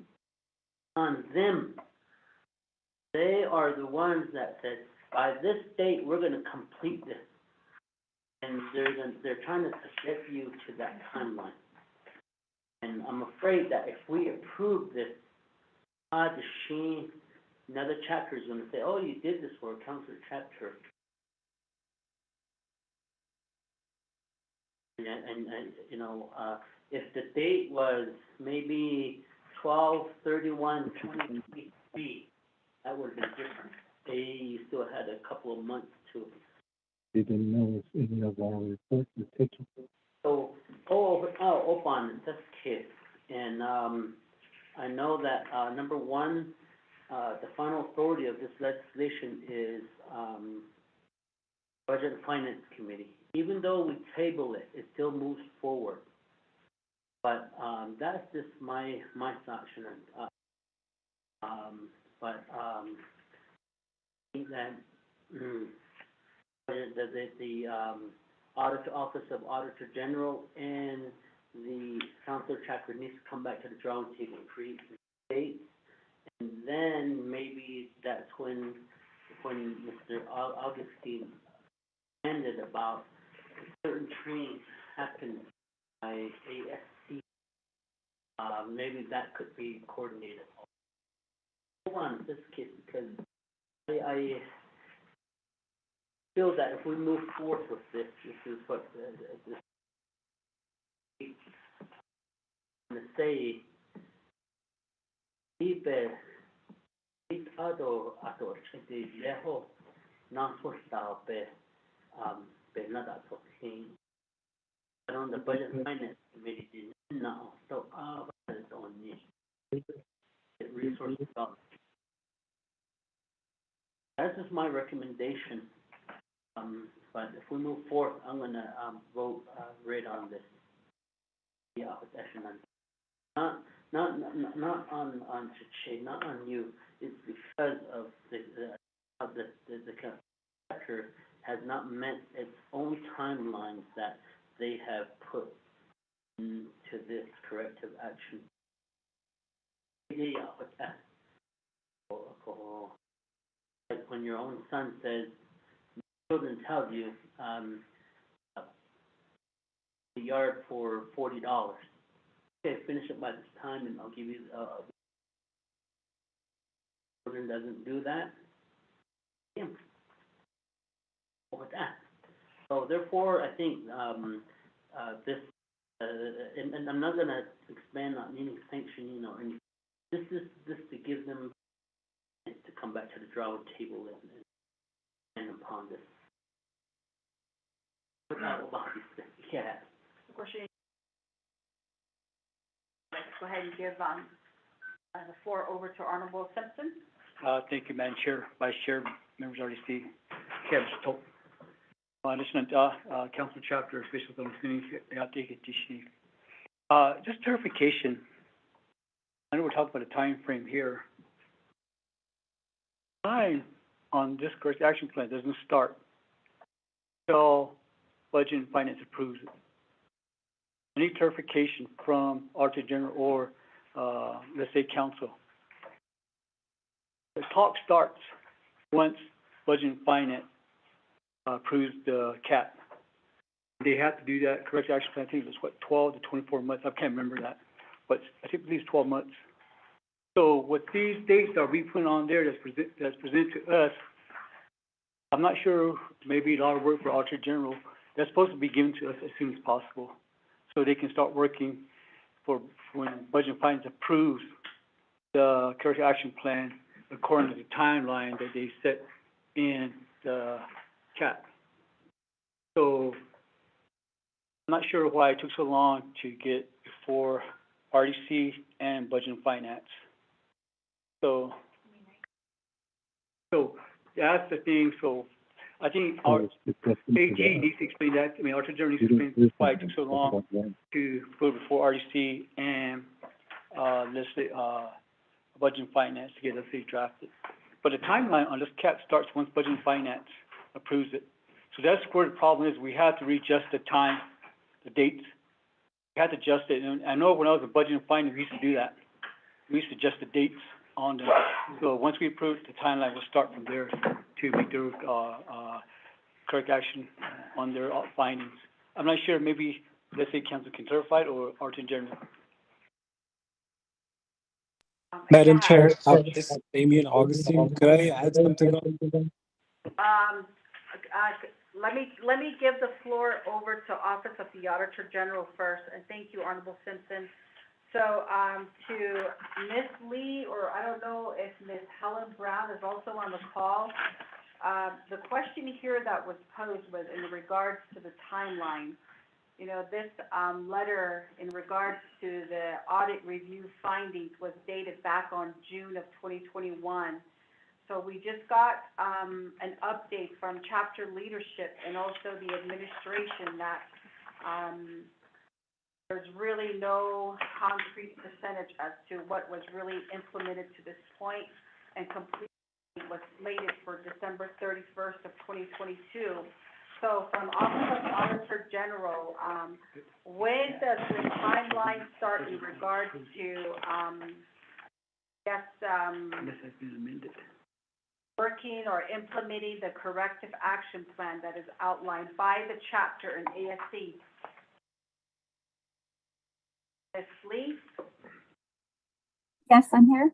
it's on them. They are the ones that said, by this date, we're gonna complete this. And they're trying to subject you to that timeline. And I'm afraid that if we approve this, another chapter is gonna say, oh, you did this for a counselor chapter. And you know, if the date was maybe 12/31/2023, that would have been different. You still had a couple of months to. They didn't know if any of our reports were taken. So, open this case, and I know that number one, the final authority of this legislation is Budget and Finance Committee. Even though we table it, it still moves forward. But that's just my thought, Shannon. But I think that the Office of Auditor General and the Counselor Chapter needs to come back to the drawing table and create dates, and then maybe that's when Mr. Augustine ended about certain trainings happen by ASC. Maybe that could be coordinated. Hold on this case, because I feel that if we move forward with this is what this I'm going to say. On the Budget and Finance Committee my recommendation. But if we move forward, I'm gonna, vote, red on this. The opposition on, not on Chiche, not on you. It's because of the chapter has not met its own timelines that they have put into this corrective action. Like when your own son says, children tell you, the yard for $40. Okay, finish it by this time and I'll give you, children doesn't do that. Him. With that. So therefore, I think, this, and I'm not gonna expand on any sanctioning or anything. This is to give them to come back to the drawing table and upon this. Yeah. Of course, let's go ahead and give, the floor over to Honorable Simpson. Thank you, Madam Chair, Vice Chair, members of RDC, Cabinet Top. Council Chapter Officials on just clarification. I know we're talking about a time frame here. Time on this corrective action plan doesn't start until Budget and Finance approves it. Any clarification from Auditor General or, let's say, Council? The talk starts once Budget and Finance approves the cap. They have to do that corrective action plan. I think it's 12 to 24 months. I can't remember that, but I think at least 12 months. So what these dates are we putting on there that's presented to us, I'm not sure. Maybe a lot of work for Auditor General. That's supposed to be given to us as soon as possible, so they can start working for when Budget and Finance approves the corrective action plan according to the timeline that they set in the cap. So I'm not sure why it took so long to get before RDC and Budget and Finance. So that's the thing. So I think our AG needs to explain that. I mean, Auditor General needs to explain why it took so long to put it before RDC and let's say Budget and Finance to get us drafted. But the timeline on this cap starts once Budget and Finance approves it. So that's where the problem is. We have to readjust the time, the dates. We have to adjust it. And I know when I was in Budget and Finance, we used to do that. We used to adjust the dates on the. So once we approve the timeline, we'll start from there to make their correct action on their findings. I'm not sure. Maybe let's say Council can clarify it or Auditor General. Madam Chair, this is Damien Augustine. Could I add something on? Let me give the floor over to Office of the Auditor General first, and thank you, Honorable Simpson. So, to Ms. Lee, or I don't know if Ms. Helen Brown is also on the call. The question here that was posed was in regards to the timeline. You know, this, letter in regards to the audit review findings was dated back on June of 2021. So we just got, an update from chapter leadership and also the administration that, there's really no concrete percentage as to what was really implemented to this point, and completely was slated for December 31st of 2022. So from Office of Auditor General, when does the timeline start in regards to, This has been amended. working or implementing the corrective action plan that is outlined by the chapter in ASC? Ms. Lee? Yes, I'm here.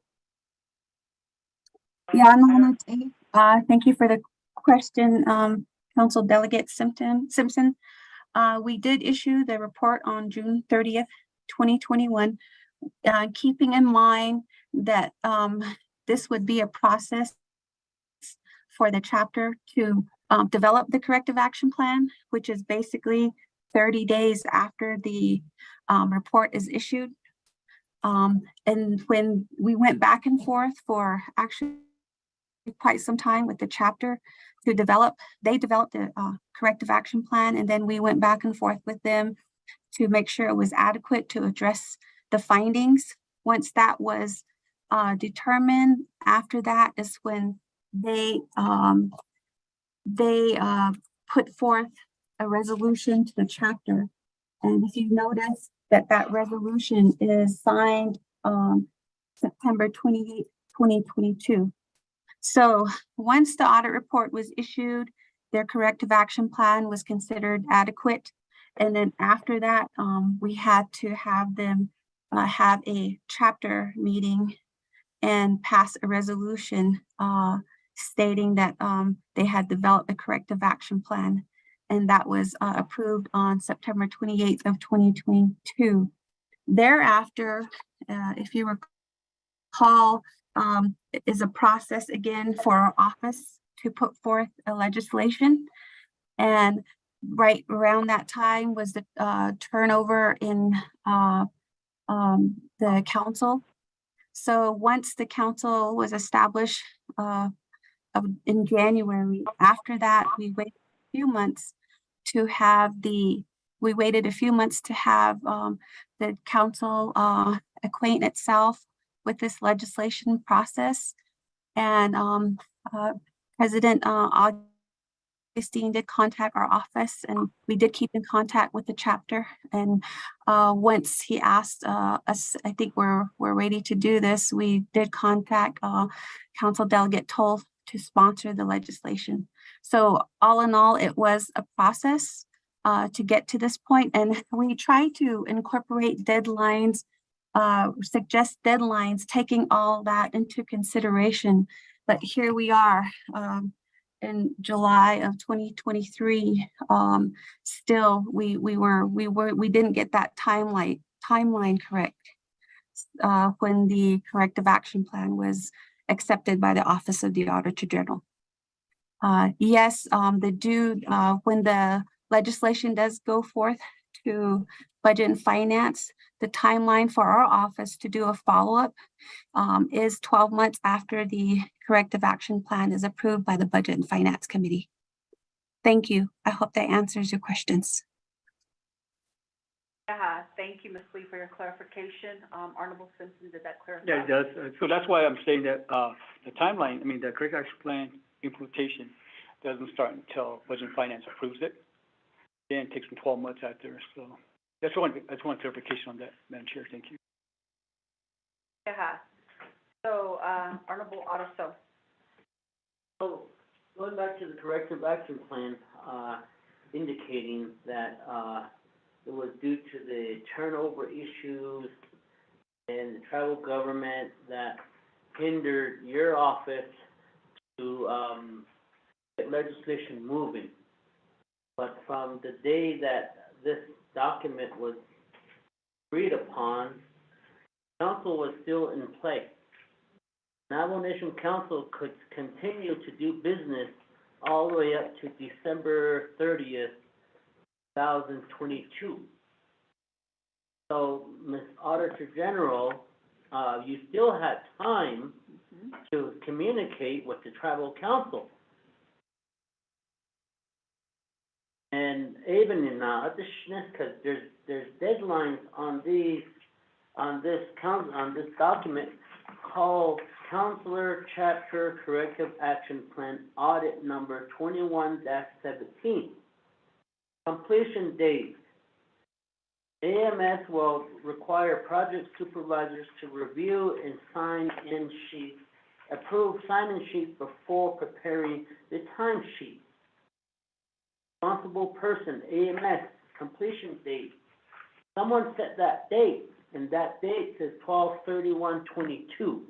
Yeah, thank you for the question, Council Delegate Simpson. We did issue the report on June 30th, 2021, keeping in mind that this would be a process for the chapter to develop the corrective action plan, which is basically 30 days after the report is issued. And when we went back and forth for actually quite some time with the chapter to they developed a corrective action plan, and then we went back and forth with them to make sure it was adequate to address the findings. Once that was determined, after that is when they put forth a resolution to the chapter. And if you notice that resolution is signed September 28th, 2022. So once the audit report was issued, their corrective action plan was considered adequate. And then after that, we had to have them have a chapter meeting and pass a resolution stating that they had developed a corrective action plan. And that was approved on September 28th of 2022. Thereafter, if you recall, is a process again for our office to put forth a legislation. And right around that time was the turnover in the council. So once the council was established in January, after that, we waited a few months to have the council acquaint itself with this legislation process. And President Augustine did contact our office, and we did keep in contact with the chapter. And once he asked us, I think we're ready to do this, we did contact Council Delegate Toll to sponsor the legislation. So all in all, it was a process to get to this point, and we try to incorporate deadlines, suggest deadlines, taking all that into consideration. But here we are in July of 2023. Still, we didn't get that timeline correct when the corrective action plan was accepted by the Office of the Auditor General. Yes, when the legislation does go forth to Budget and Finance, the timeline for our office to do a follow-up is 12 months after the corrective action plan is approved by the Budget and Finance Committee. Thank you. I hope that answers your questions. Yeah, thank you, Ms. Lee, for your clarification. Honorable Simpson, did that clarify? Yeah, it does. So that's why I'm saying that the timeline, the corrective action plan implementation doesn't start until Budget and Finance approves it. Then it takes 12 months after. So that's one clarification on that, Madam Chair. Thank you. Yeah. So, Honorable Otto. So, going back to the corrective action plan, indicating that it was due to the turnover issues and the tribal government that hindered your office to get legislation moving. But from the day that this document was agreed upon, council was still in play. Navajo Nation Council could continue to do business all the way up to December 30th, 2022. So, Ms. Auditor General, you still had time to communicate with the tribal council. And even in because there's deadlines on this document called Counselor Chapter Corrective Action Plan Audit Number 21-17. Completion date. AMS will require project supervisors to review and approve sign-in sheets before preparing the timesheet. Responsible person, AMS, completion date. Someone set that date, and that date says 12/31/22.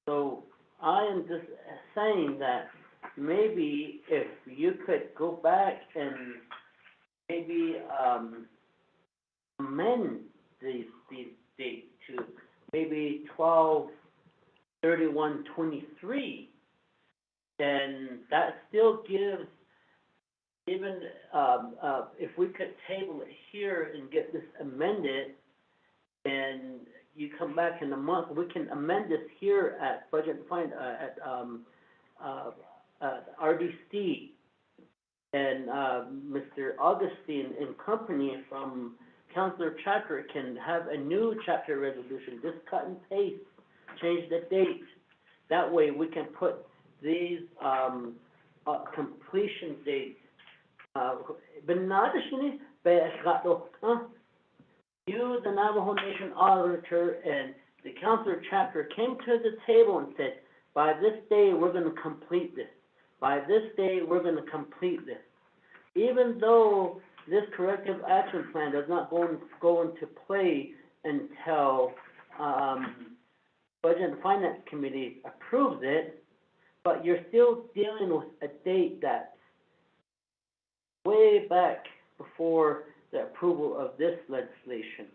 So I am just saying that maybe if you could go back and maybe amend these dates to maybe 12/31/23, and that still gives, even if we could table it here and get this amended and you come back in a month, we can amend this here at Budget and RDC. And, Mr. Augustine and company from Councilor Chapter can have a new chapter resolution, just cut and paste, change the date. That way we can put these, completion dates. You, the Navajo Nation Auditor, and the Councilor Chapter came to the table and said, by this day, we're gonna complete this. By this day, we're gonna complete this. Even though this corrective action plan does not go into play until, Budget and Finance Committee approves it, but you're still dealing with a date that's way back before the approval of this legislation.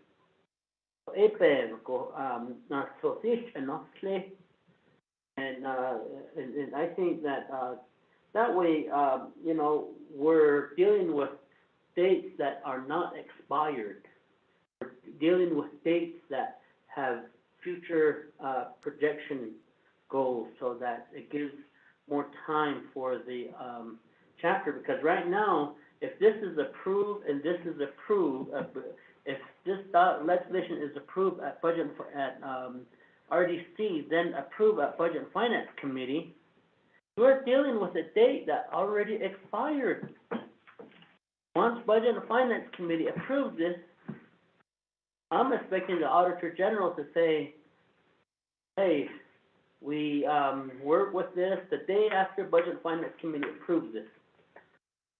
And I think that, that way, you know, we're dealing with dates that are not expired. We're dealing with dates that have future, projection goals, so that it gives more time for the, chapter, because right now, if this is approved and this is approved, if this legislation is approved at RDC, then approved at Budget and Finance Committee, we're dealing with a date that already expired. Once Budget and Finance Committee approves this, I'm expecting the Auditor General to say, hey, we, work with this the day after Budget and Finance Committee approves this.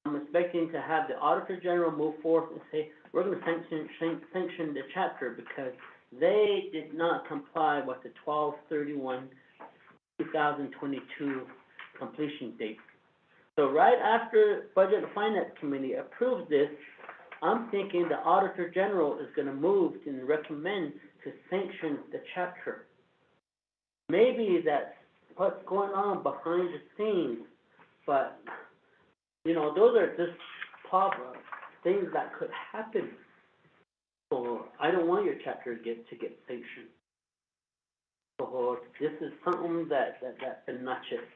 I'm expecting to have the Auditor General move forth and say, we're gonna sanction the chapter because they did not comply with the 12/31/2022 completion date. So right after Budget and Finance Committee approves this, I'm thinking the Auditor General is gonna move and recommend to sanction the chapter. Maybe that's what's going on behind the scenes, but, you know, those are just things that could happen. So I don't want your chapter to get sanctioned. So this is something that notches.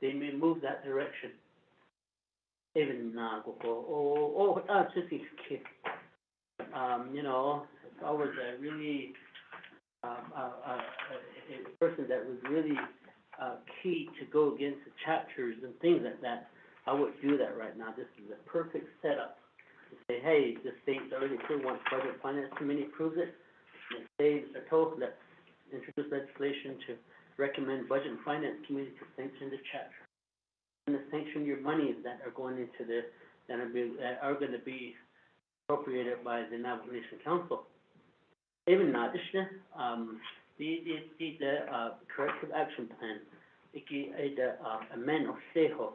They may move that direction. Even you know, if I was a really a person that was really key to go against the chapters and things like that, I would do that right now. This is a perfect setup to say, hey, the state's already approved. Once Budget Finance Committee approves it, the states are told, let's introduce legislation to recommend Budget and Finance Committee to sanction the chapter. And to sanction your monies that are going into this, that are going to be appropriated by the Navajo Nation Council. Even not, the corrective action plan, the amend or seho,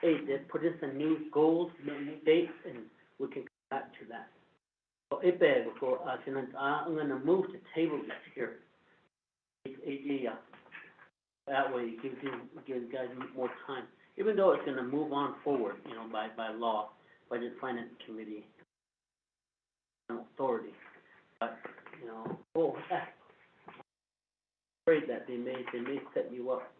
they put in some new goals, new dates, and we can come back to that. So I'm going to move to table this here. That way it gives you guys more time, even though it's going to move on forward, you know, by law, Budget Finance Committee authority. But, you know, afraid that they may set you up.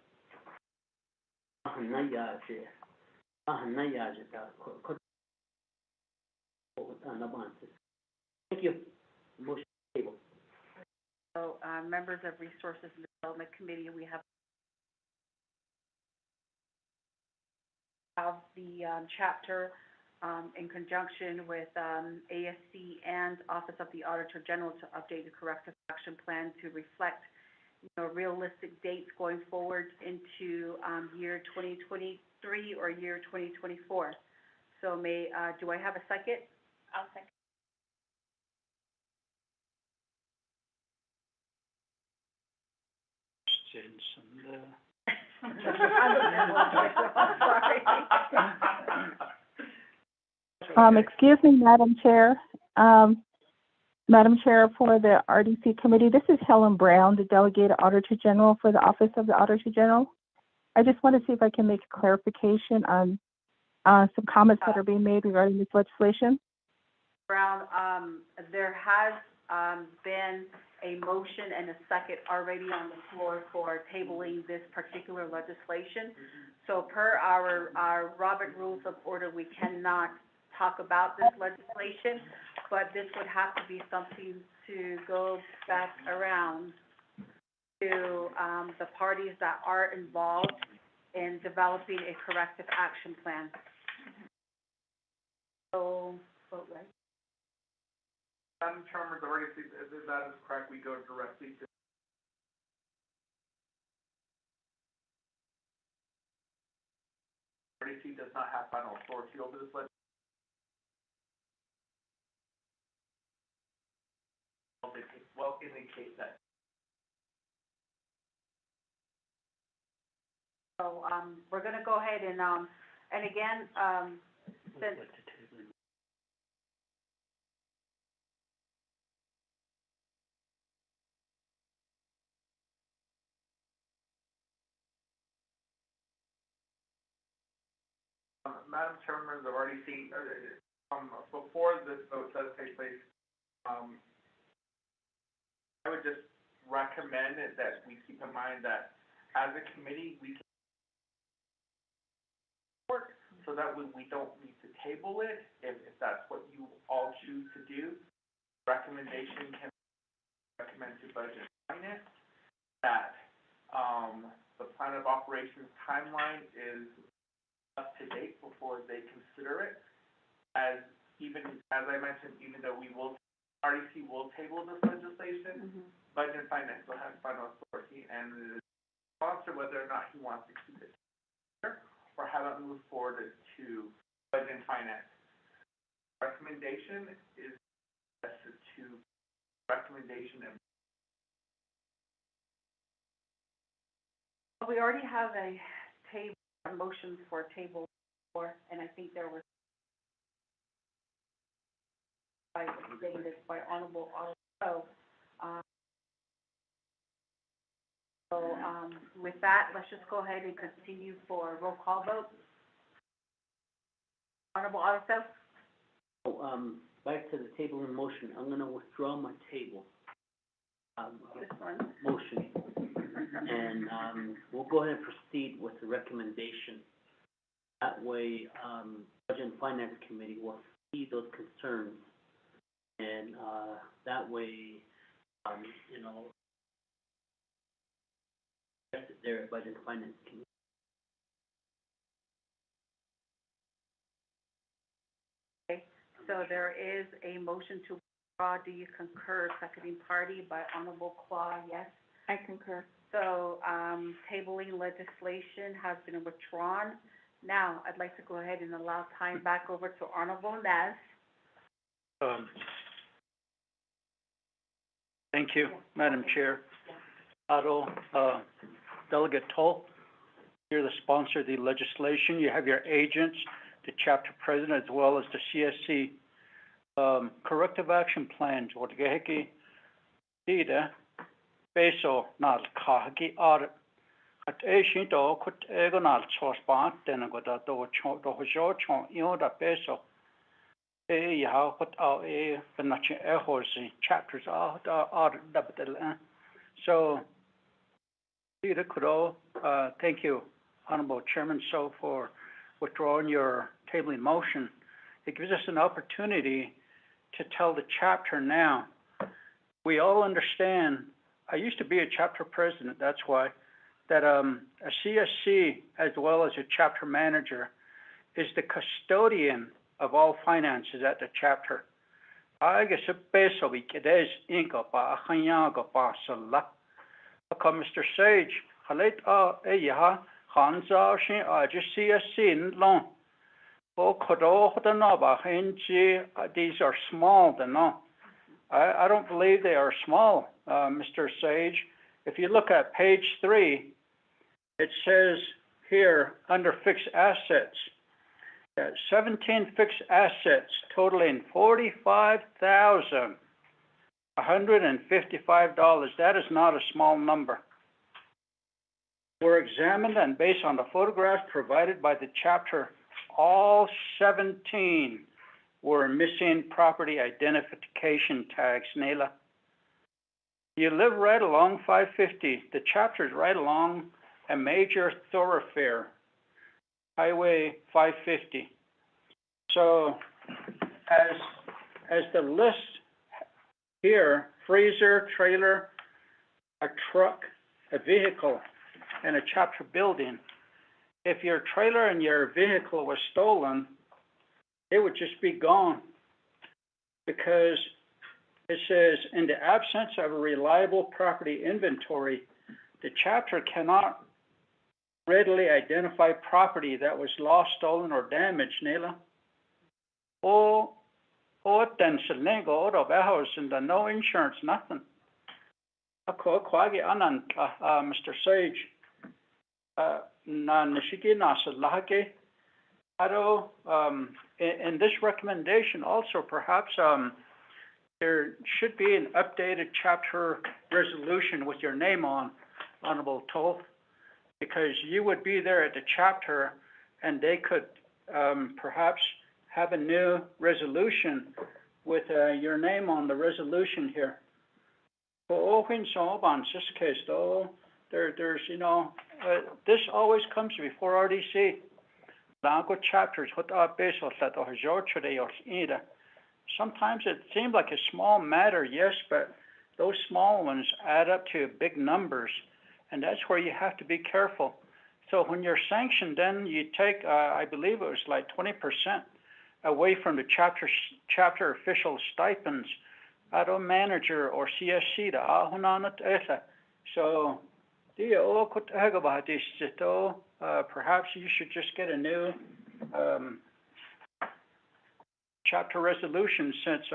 Thank you. Motion table. So, members of Resources and Development Committee, we have the chapter in conjunction with ASC and Office of the Auditor General to update the corrective action plan to reflect, you know, realistic dates going forward into year 2023 or year 2024. So do I have a second? I'll second. Excuse me, Madam Chair. Madam Chair, for the RDC committee, this is Helen Brown, the Delegated Auditor General for the Office of the Auditor General. I just want to see if I can make a clarification on some comments that are being made regarding this legislation. Brown, there has, been a motion and a second already on the floor for tabling this particular legislation. So per our Robert Rules of Order, we cannot talk about this legislation, but this would have to be something to go back around to, the parties that are involved in developing a corrective action plan. So, vote right. Madam Chairman, the RDC, if that is correct, we go directly to RDC does not have final authority over this legislation. Well, indicate that. So, we're gonna go ahead and again, since, Madam Chairman, the RDC, before this vote does take place, I would just recommend that we keep in mind that as a committee, we can work so that we don't need to table it if that's what you all choose to do. Recommendation can recommend to budget finance that, the plan of operations timeline is up to date before they consider it. As I mentioned, even though RDC will table this legislation, budget and finance will have final authority and the sponsor whether or not he wants to keep it here or have it move forward to budget and finance. Recommendation is to recommendation and we already have a motion for table 4, and I think there was stated by Honorable Auditor. With that, let's just go ahead and continue for a roll call vote. Honorable Auditor? Back to the table in motion, I'm gonna withdraw my table. This one. Motion. And, we'll go ahead and proceed with the recommendation. That way, Budget and Finance Committee will see those concerns. And, that way, you know, their Budget and Finance Committee. Okay, so there is a motion to withdraw. Do you concur? Seconding party by Honorable Claw, yes? I concur. So, tabling legislation has been withdrawn. Now, I'd like to go ahead and allow time back over to Honorable Nez. Thank you, Madam Chair. Otto, Delegate Toll, you're the sponsor of the legislation. You have your agents, the chapter president, as well as the CSC. Corrective action plans, what geheki dida, beso nal kahaki audit. At Asian do could egonal chos bant, then I got do ho chon, yoda beso. Ya put out a benachi ehorsi chapters out double. So, Peter Kudo, thank you, Honorable Chairman, So for withdrawing your tabling motion. It gives us an opportunity to tell the chapter now. We all understand, I used to be a chapter president, that's why, that a CSC as well as a chapter manager is the custodian of all finances at the chapter. I guess a peso we could is inko pa hanyago pa sala. Mr. Sage, halit yaha hanza shin just CSC long. Oh kodo hotanaba henji these are small then no. I don't believe they are small, Mr. Sage. If you look at page 3, it says here under fixed assets, 17 fixed assets totaling $45,155. That is not a small number. Were examined and based on the photographs provided by the chapter, all 17 were missing property identification tags, Nayla. You live right along 550. The chapter's right along a major thoroughfare, Highway 550. So as the list here, freezer, trailer, a truck, a vehicle, and a chapter building. If your trailer and your vehicle was stolen, it would just be gone, because it says, in the absence of a reliable property inventory, the chapter cannot readily identify property that was lost, stolen, or damaged, Nayla. O then and no insurance, nothing. Mr. Sage, in this recommendation also, perhaps there should be an updated chapter resolution with your name on, Honorable Toth, because you would be there at the chapter and they could perhaps have a new resolution with your name on the resolution here. There's, this always comes before RDC. Chapters, sometimes it seems like a small matter, yes, but those small ones add up to big numbers, and that's where you have to be careful. So when you're sanctioned, then you take, I believe it was like 20% away from the chapter official stipends, a manager or CSC. So, perhaps you should just get a new chapter resolution, since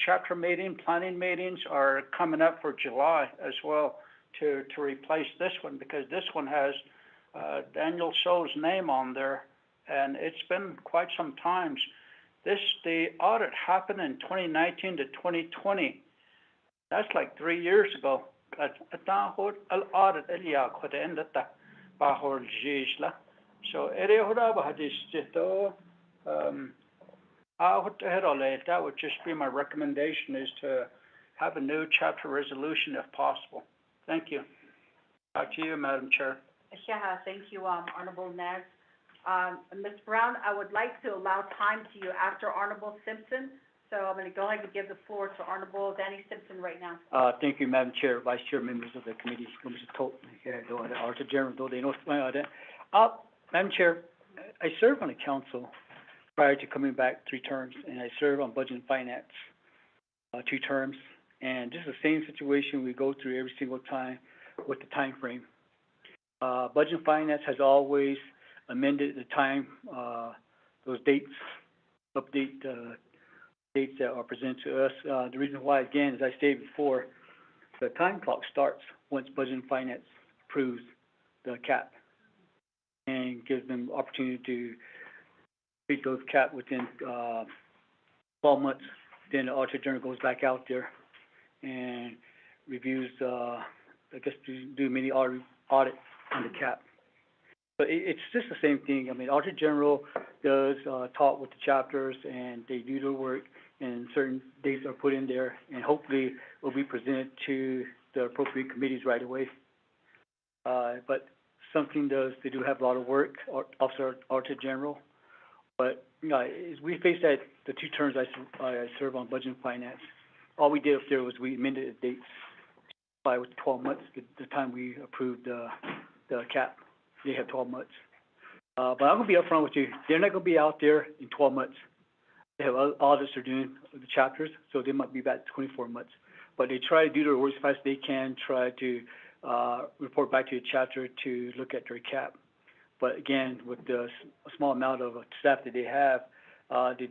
chapter planning meetings are coming up for July as well, to replace this one, because this one has Daniel So's name on there, and it's been quite some times. The audit happened in 2019 to 2020. That's like 3 years ago. So that would just be my recommendation, is to have a new chapter resolution if possible. Thank you. Back to you, Madam Chair. Yeah, thank you, Honorable Nez. Ms. Brown, I would like to allow time to you after Honorable Simpson, so I'm going to go ahead and give the floor to Honorable Danny Simpson right now. Thank you, Madam Chair, Vice Chair, members of the committee, members of Tote, Auditor General, though they know my audit. Madam Chair, I served on the council prior to coming back 3 terms, and I served on Budget and Finance 2 terms, and this is the same situation we go through every single time with the time frame. Budget and Finance has always amended the time, those dates, update dates that are presented to us. The reason why, again, as I stated before, the time clock starts once Budget and Finance approves the cap and gives them opportunity to treat those cap within 12 months. Then the Auditor General goes back out there and reviews, I guess, do mini audit on the cap. But it's just the same thing. I mean, Auditor General does talk with the chapters, and they do their work, and certain dates are put in there, and hopefully will be presented to the appropriate committees right away. But something they do have a lot of work, Auditor General. But as we face that, the 2 terms I serve on Budget and Finance, all we did up there was we amended the dates by with 12 months, the time we approved the cap. They have 12 months. But I'm going to be upfront with you. They're not going to be out there in 12 months. They have audits they're doing the chapters, so they might be back 24 months. But they try to do their work as fast as they can, try to report back to the chapter to look at their cap. But again, with the small amount of staff that they have, they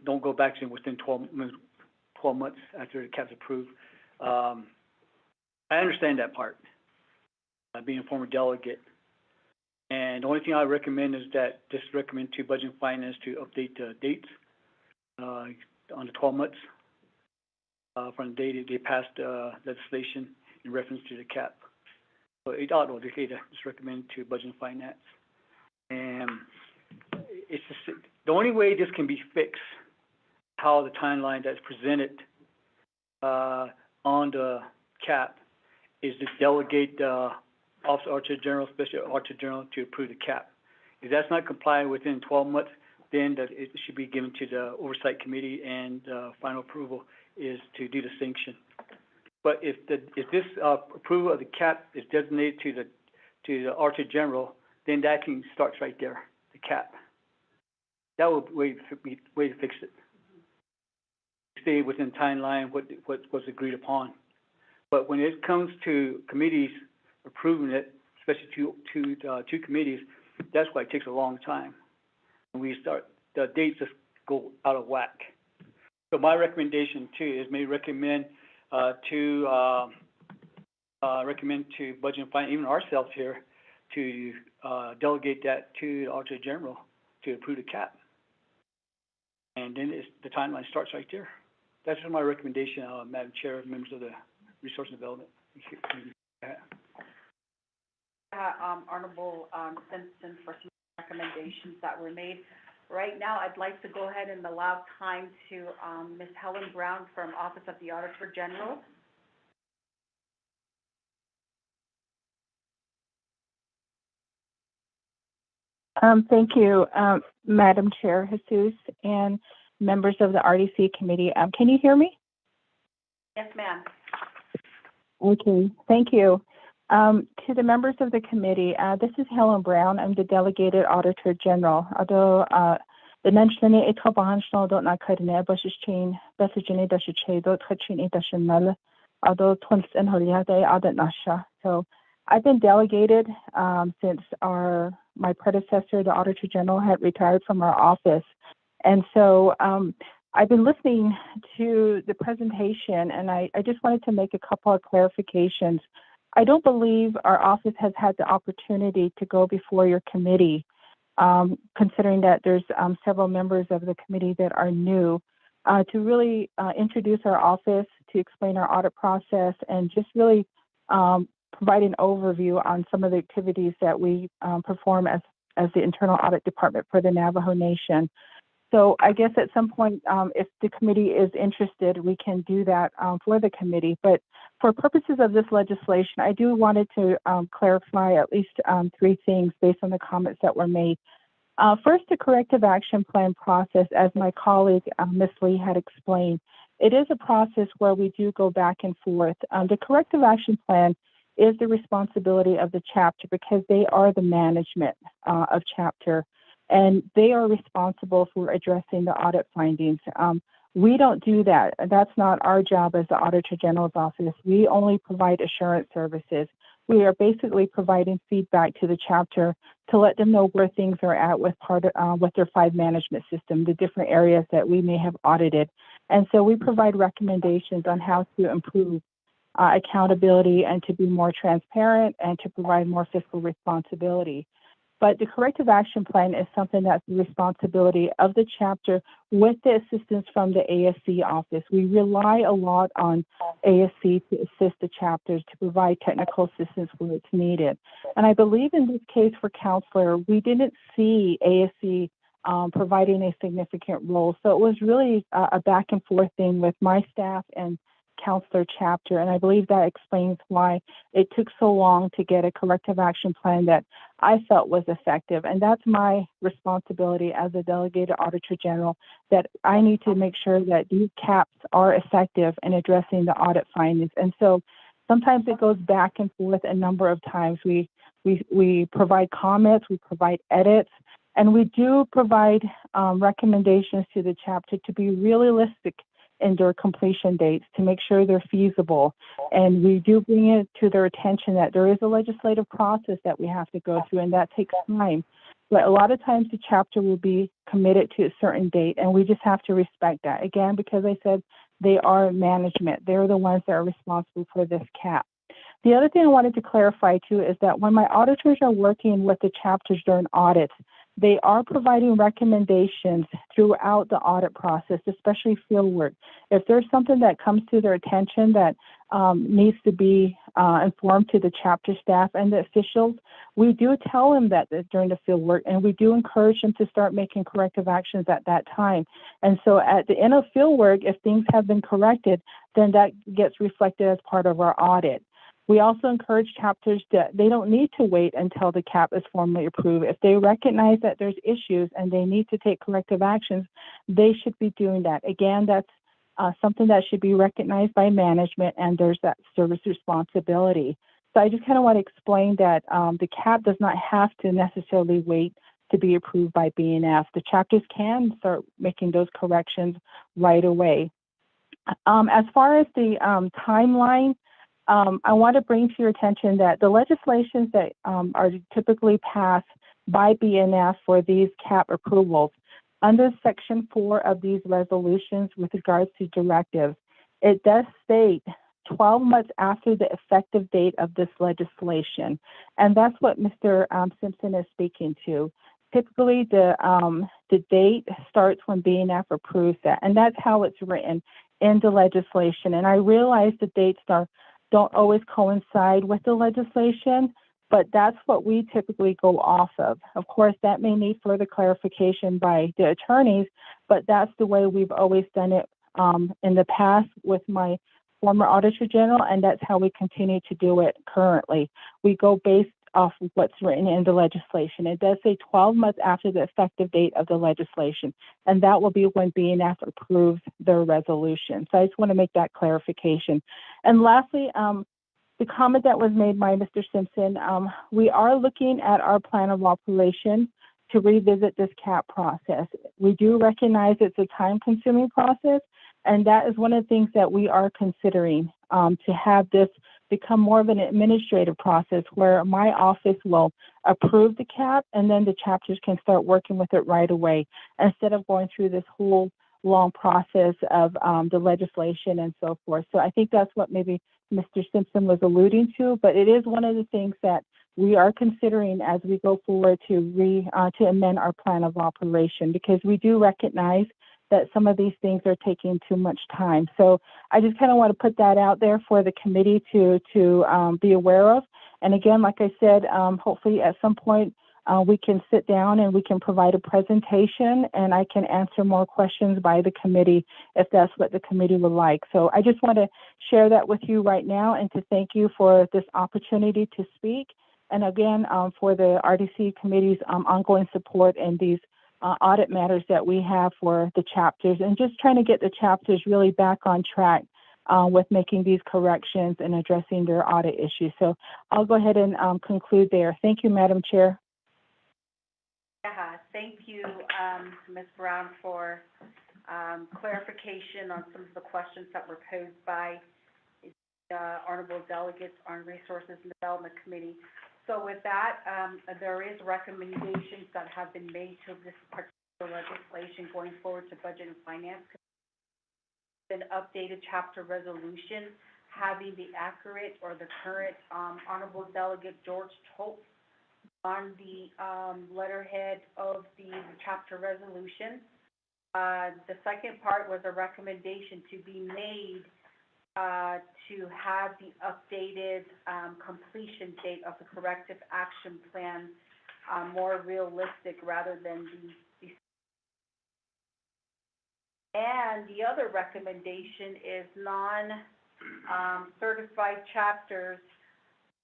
don't go back to them within 12 months after the cap's approved. I understand that part, being a former delegate. And the only thing I recommend is that just recommend to Budget and Finance to update the dates on the 12 months from the day they passed legislation in reference to the cap. So just recommend to Budget and Finance. And it's just, The only way this can be fixed, how the timeline that's presented on the cap, is to delegate the Office of Auditor General, Special Auditor General, to approve the cap. If that's not compliant within 12 months, then that it should be given to the Oversight Committee, and final approval is to do the sanction. But if this approval of the cap is designated to the Auditor General, then that can start right there, the cap. That would be way to fix it. Stay within timeline, what was agreed upon. But when it comes to committees approving it, especially two committees, that's why it takes a long time. And the dates just go out of whack. So my recommendation too is maybe recommend to Budget and Finance, even ourselves here, to delegate that to the Auditor General to approve the cap. And then the timeline starts right there. That's my recommendation, Madam Chair, members of the Resource and Development. Honorable Simpson, for some recommendations that were made. Right now, I'd like to go ahead and allow time to Ms. Helen Brown from Office of the Auditor General. Thank you, Madam Chair Jesus, and members of the RDC committee. Can you hear me? Yes, ma'am. Okay, thank you. To the members of the committee, this is Helen Brown. I'm the Delegated Auditor General. Although the Nanchani Etobahanshno don't not cut in chain, Bessajini Dasha don't touching it Dashanal, although twins and Holiade Adat Nasha. So I've been delegated since my predecessor, the Auditor General, had retired from our office. And so I've been listening to the presentation, and I just wanted to make a couple of clarifications. I don't believe our office has had the opportunity to go before your committee, considering that there's several members of the committee that are new, to really introduce our office, to explain our audit process, and just really provide an overview on some of the activities that we perform as the internal audit department for the Navajo Nation. So I guess at some point, if the committee is interested, we can do that for the committee. But for purposes of this legislation, I do wanted to clarify at least 3 things based on the comments that were made. First, the corrective action plan process, as my colleague, Ms. Lee, had explained, it is a process where we do go back and forth. The corrective action plan is the responsibility of the chapter because they are the management of chapter, and they are responsible for addressing the audit findings. We don't do that. That's not our job as the Auditor General's office. We only provide assurance services. We are basically providing feedback to the chapter to let them know where things are at with their 5 management system, the different areas that we may have audited. And so we provide recommendations on how to improve accountability and to be more transparent and to provide more fiscal responsibility. But the corrective action plan is something that's the responsibility of the chapter with the assistance from the ASC office. We rely a lot on ASC to assist the chapters to provide technical assistance where it's needed. And I believe in this case for counselor, we didn't see ASC providing a significant role. So it was really a back and forth thing with my staff and counselor chapter, and I believe that explains why it took so long to get a corrective action plan that I felt was effective. And that's my responsibility as a delegated auditor general, that I need to make sure that these caps are effective in addressing the audit findings. And so sometimes it goes back and forth a number of times. We provide comments, we provide edits, and we do provide recommendations to the chapter to be realistic in their completion dates to make sure they're feasible. And we do bring it to their attention that there is a legislative process that we have to go through, and that takes time. But a lot of times the chapter will be committed to a certain date, and we just have to respect that. Again, because I said they are management. They're the ones that are responsible for this cap. The other thing I wanted to clarify too is that when my auditors are working with the chapters during audits, they are providing recommendations throughout the audit process, especially field work. If there's something that comes to their attention that needs to be informed to the chapter staff and the officials, we do tell them that during the field work, and we do encourage them to start making corrective actions at that time. And so at the end of field work, if things have been corrected, then that gets reflected as part of our audit. We also encourage chapters that they don't need to wait until the CAP is formally approved. If they recognize that there's issues and they need to take corrective actions, they should be doing that. Again, that's something that should be recognized by management, and there's that service responsibility. So I just kind of want to explain that the CAP does not have to necessarily wait to be approved by BNF. The chapters can start making those corrections right away. As far as the timeline, I want to bring to your attention that the legislations that are typically passed by BNF for these CAP approvals, under Section 4 of these resolutions with regards to directives, it does state 12 months after the effective date of this legislation. And that's what Mr. Simpson is speaking to. Typically, the date starts when BNF approves that, and that's how it's written in the legislation. And I realize the dates don't always coincide with the legislation, but that's what we typically go off of. Of course, that may need further clarification by the attorneys, but that's the way we've always done it in the past with my former Auditor General, and that's how we continue to do it currently. We go based off of what's written in the legislation. It does say 12 months after the effective date of the legislation, and that will be when BNF approves their resolution. So I just want to make that clarification. And lastly, the comment that was made by Mr. Simpson, we are looking at our plan of operation to revisit this CAP process. We do recognize it's a time-consuming process, and that is one of the things that we are considering, to have this become more of an administrative process where my office will approve the CAP and then the chapters can start working with it right away instead of going through this whole long process of the legislation and so forth. So I think that's what maybe Mr. Simpson was alluding to, but it is one of the things that we are considering as we go forward to amend our plan of operation, because we do recognize that some of these things are taking too much time. So I just kind of want to put that out there for the committee to be aware of. And again, like I said, hopefully at some point we can sit down and we can provide a presentation and I can answer more questions by the committee if that's what the committee would like. So I just want to share that with you right now and to thank you for this opportunity to speak. And again, for the RDC committee's ongoing support in these audit matters that we have for the chapters, and just trying to get the chapters really back on track with making these corrections and addressing their audit issues. So I'll go ahead and conclude there. Thank you, Madam Chair. Yeah, thank you, Ms. Brown, for clarification on some of the questions that were posed by the honorable delegates on Resources and Development Committee. So with that, there is recommendations that have been made to this particular legislation going forward to Budget and Finance. An updated chapter resolution having the accurate or the current honorable delegate George Toltz on the letterhead of the chapter resolution. The second part was a recommendation to be made to have the updated completion date of the corrective action plan more realistic rather than the and the other recommendation is non-certified chapters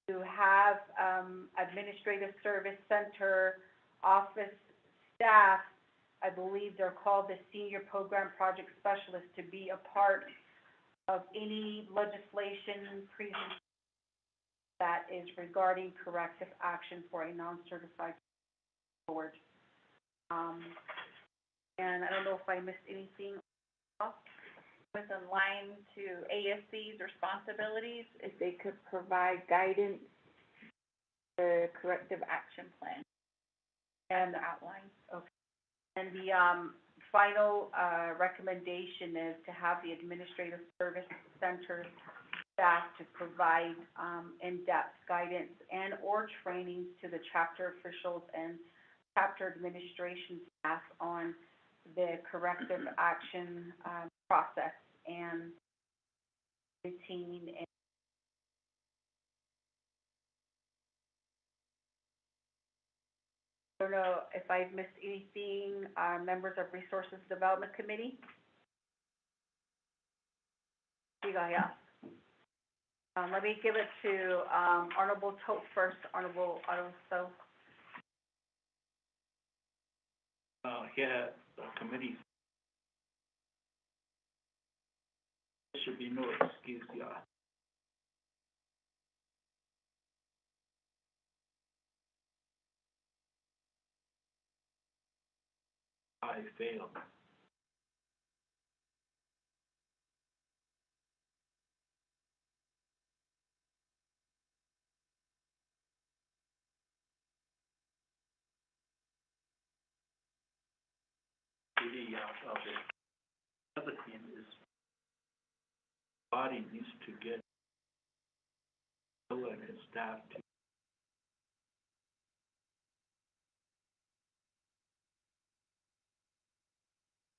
to have administrative service center office staff, I believe they're called the senior program project specialist, to be a part of any legislation presentation that is regarding corrective action for a non-certified board. And I don't know if I missed anything else. With a line to ASC's responsibilities, if they could provide guidance for corrective action plan and the outline. Okay. And the final recommendation is to have the administrative service center staff to provide in-depth guidance and or trainings to the chapter officials and chapter administration staff on the corrective action, process and routine and I don't know if I've missed anything, members of Resources Development Committee? Let me give it to, Honorable Tote first, Honorable Otto. Here, the committee. There should be no excuse, yeah. I failed. Really, the other thing is, body needs to get, and his staff to.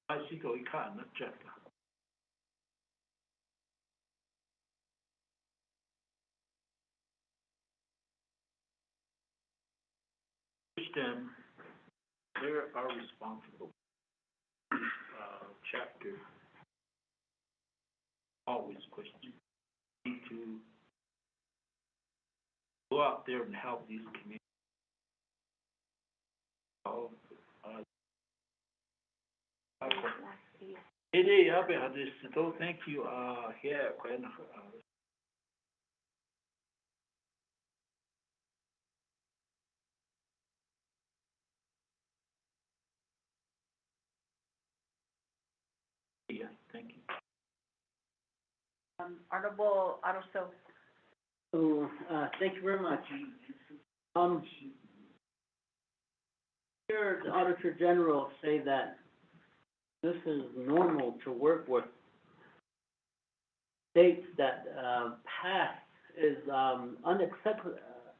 I see go, you can't, not check. Them, they are responsible. Chapter, always question. Need to go out there and help these communities. Thank you, here, when, yeah, thank you. Honorable Otto. So, thank you very much. Here, the Auditor General say that this is normal to work with. States that, pass is,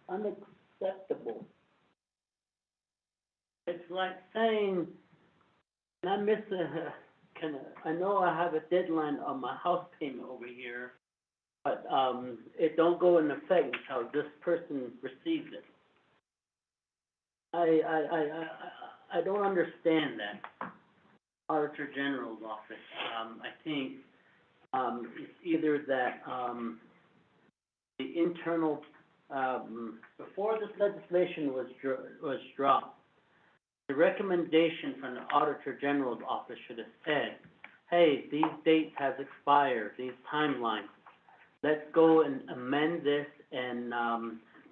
unacceptable. It's like saying, and I miss I know I have a deadline on my house payment over here, but, it don't go in effect until this person receives it. I don't understand that, Auditor General's office. I think, it's either that, the internal, before this legislation was dropped, the recommendation from the Auditor General's office should have said, hey, these dates have expired, these timelines. Let's go and amend this, and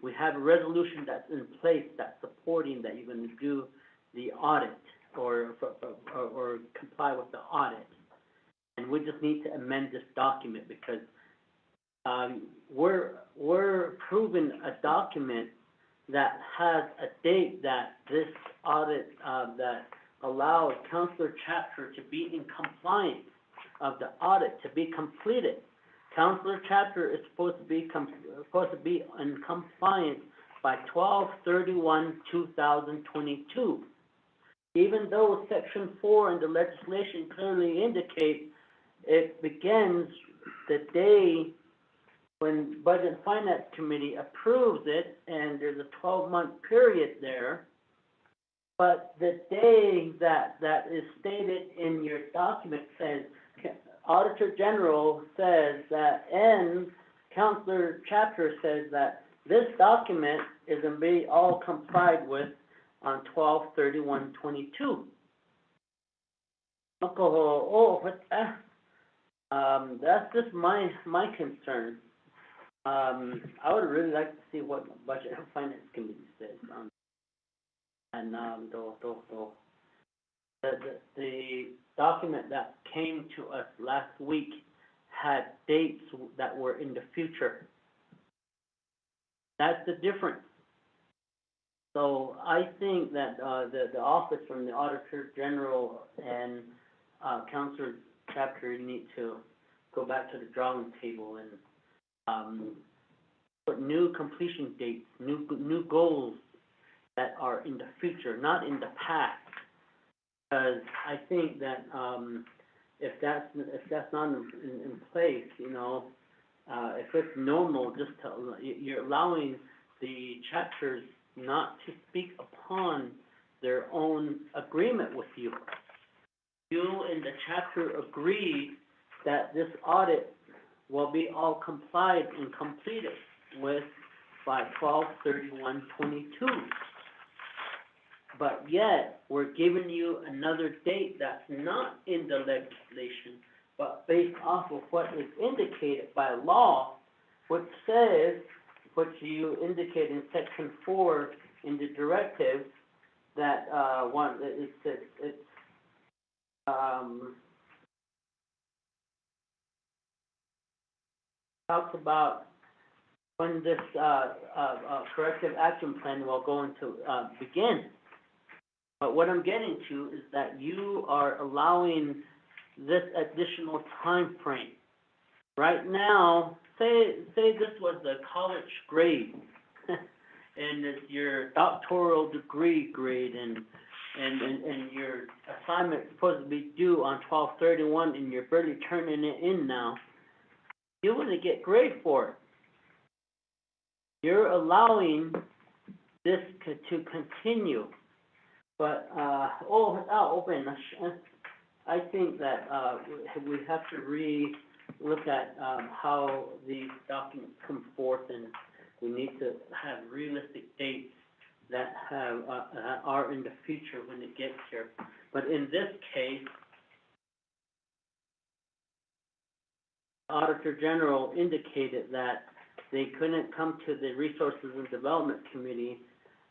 we have a resolution that's in place that's supporting that you're going to do the audit or comply with the audit. And we just need to amend this document because we're approving a document that has a date that this audit that allows Counselor Chapter to be in compliance of the audit to be completed. Counselor Chapter is supposed to be in compliance by 12/31/2022. Even though Section 4 in the legislation clearly indicates it begins the day when Budget and Finance Committee approves it, and there's a 12-month period there. But the day that is stated in your document says, Auditor General says that, and Counselor Chapter says that this document is going to be all complied with on 12/31/22. That's just my concern. I would really like to see what the Budget and Finance Committee says on, and the document that came to us last week had dates that were in the future. That's the difference. So I think that the office from the Auditor General and Counselor Chapter need to go back to the drawing table and put new completion dates, new goals that are in the future, not in the past. Because I think that, if that's not in place, you know, if it's normal, just to, you're allowing the chapters not to speak upon their own agreement with you. You and the chapter agree that this audit will be all complied and completed with by 12/31/22. But yet, we're giving you another date that's not in the legislation, but based off of what is indicated by law, which says, which you indicate in section 4 in the directive, that, talks about when this, corrective action plan will go into, begin. But what I'm getting to is that you are allowing this additional time frame. Right now, say this was a college grade, and it's your doctoral degree grade, and your assignment's supposed to be due on 12/31, and you're barely turning it in now. You wouldn't get grade for it. You're allowing this to continue. But, I think that, we have to look at, how these documents come forth, and we need to have realistic dates that are in the future when it gets here. But in this case, the Auditor General indicated that they couldn't come to the Resources and Development Committee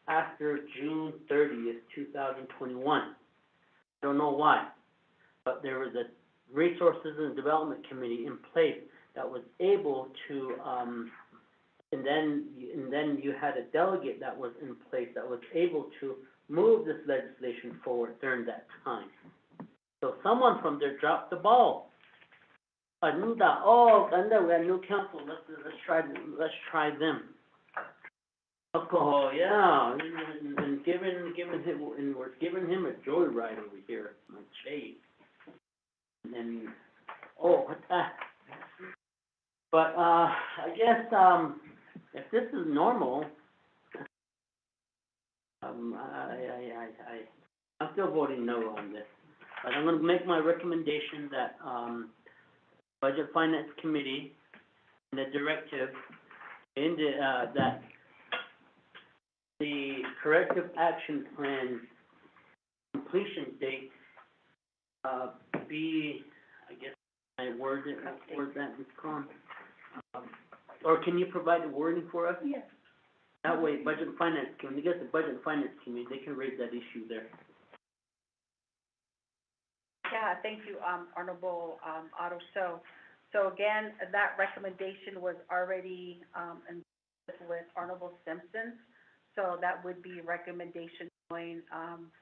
after June 30th, 2021. I don't know why, but there was a Resources and Development Committee in place that was able to, and then you had a delegate that was in place that was able to move this legislation forward during that time. So someone from there dropped the ball. I knew that, we had new council, let's try them. Oh, yeah, and we're giving him a joyride over here, my shade. And, what's that? But, I guess, if this is normal, I'm still voting no on this. But I'm gonna make my recommendation that, Budget Finance Committee and the directive that the corrective action plan completion date, be, I guess, I word that, Ms. Khan. Or can you provide the wording for us? Yes. That way, Budget and Finance, when you get the Budget and Finance Committee, they can raise that issue there. Yeah, thank you, Honorable, Otto. So again, that recommendation was already, in with Honorable Simpson. So that would be recommendation going,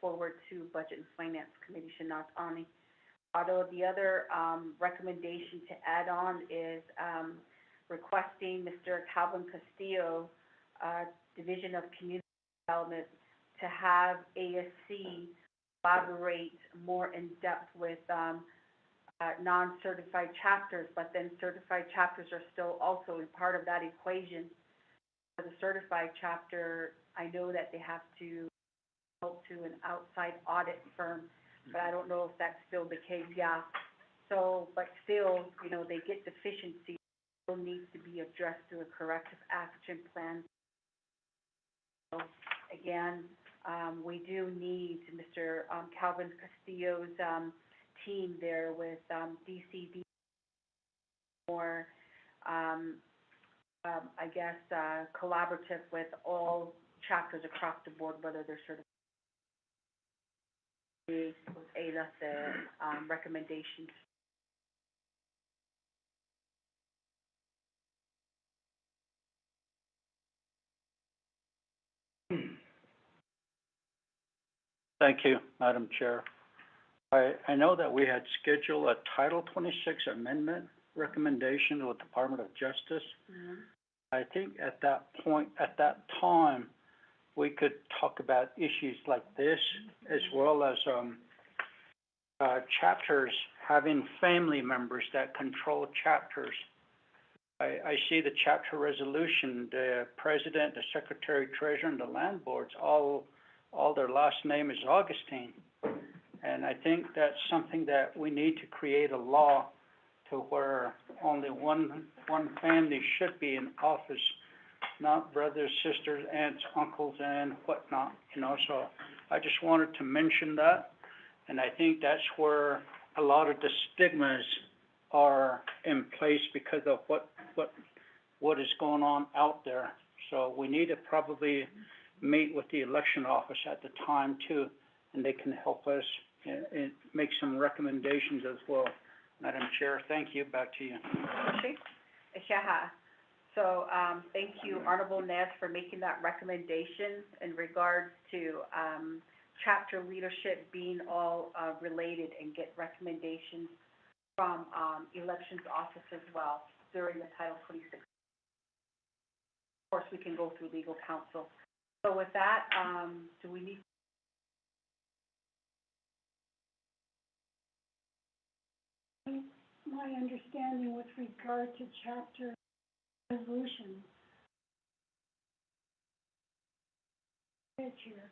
forward to Budget and Finance Committee, Shanaz Ani. Although the other, recommendation to add on is, requesting Mr. Calvin Castillo, Division of Community Development, to have ASC collaborate more in depth with, non-certified chapters, but then certified chapters are still also a part of that equation. For the certified chapter, I know that they have to go to an outside audit firm, but I don't know if that's still the case, yeah. So, but still, you know, they get deficiencies, still needs to be addressed through a corrective action plan. So, again, we do need Mr. Calvin Castillo's, team there with, DCD, more, I guess, collaborative with all chapters across the board, whether they're certified. With Ayla, the, recommendations. Thank you, Madam Chair. I know that we had scheduled a Title 26 amendment recommendation with Department of Justice. Mm-hmm. I think at that point, at that time, we could talk about issues like this, as well as, chapters having family members that control chapters. I see the chapter resolution, the president, the secretary, treasurer, and the land boards, all their last name is Augustine. And I think that's something that we need to create a law to where only one family should be in office, not brothers, sisters, aunts, uncles, and whatnot, so I just wanted to mention that. And I think that's where a lot of the stigmas are in place because of what is going on out there. So we need to probably meet with the election office at the time too, and they can help us and make some recommendations as well. Madam Chair, thank you. Back to you. So, thank you, Honorable Nez, for making that recommendation in regards to, chapter leadership being all, related, and get recommendations from, elections office as well during the Title 26. Of course, we can go through legal counsel. So with that, do we need? My understanding with regard to chapter resolution, here,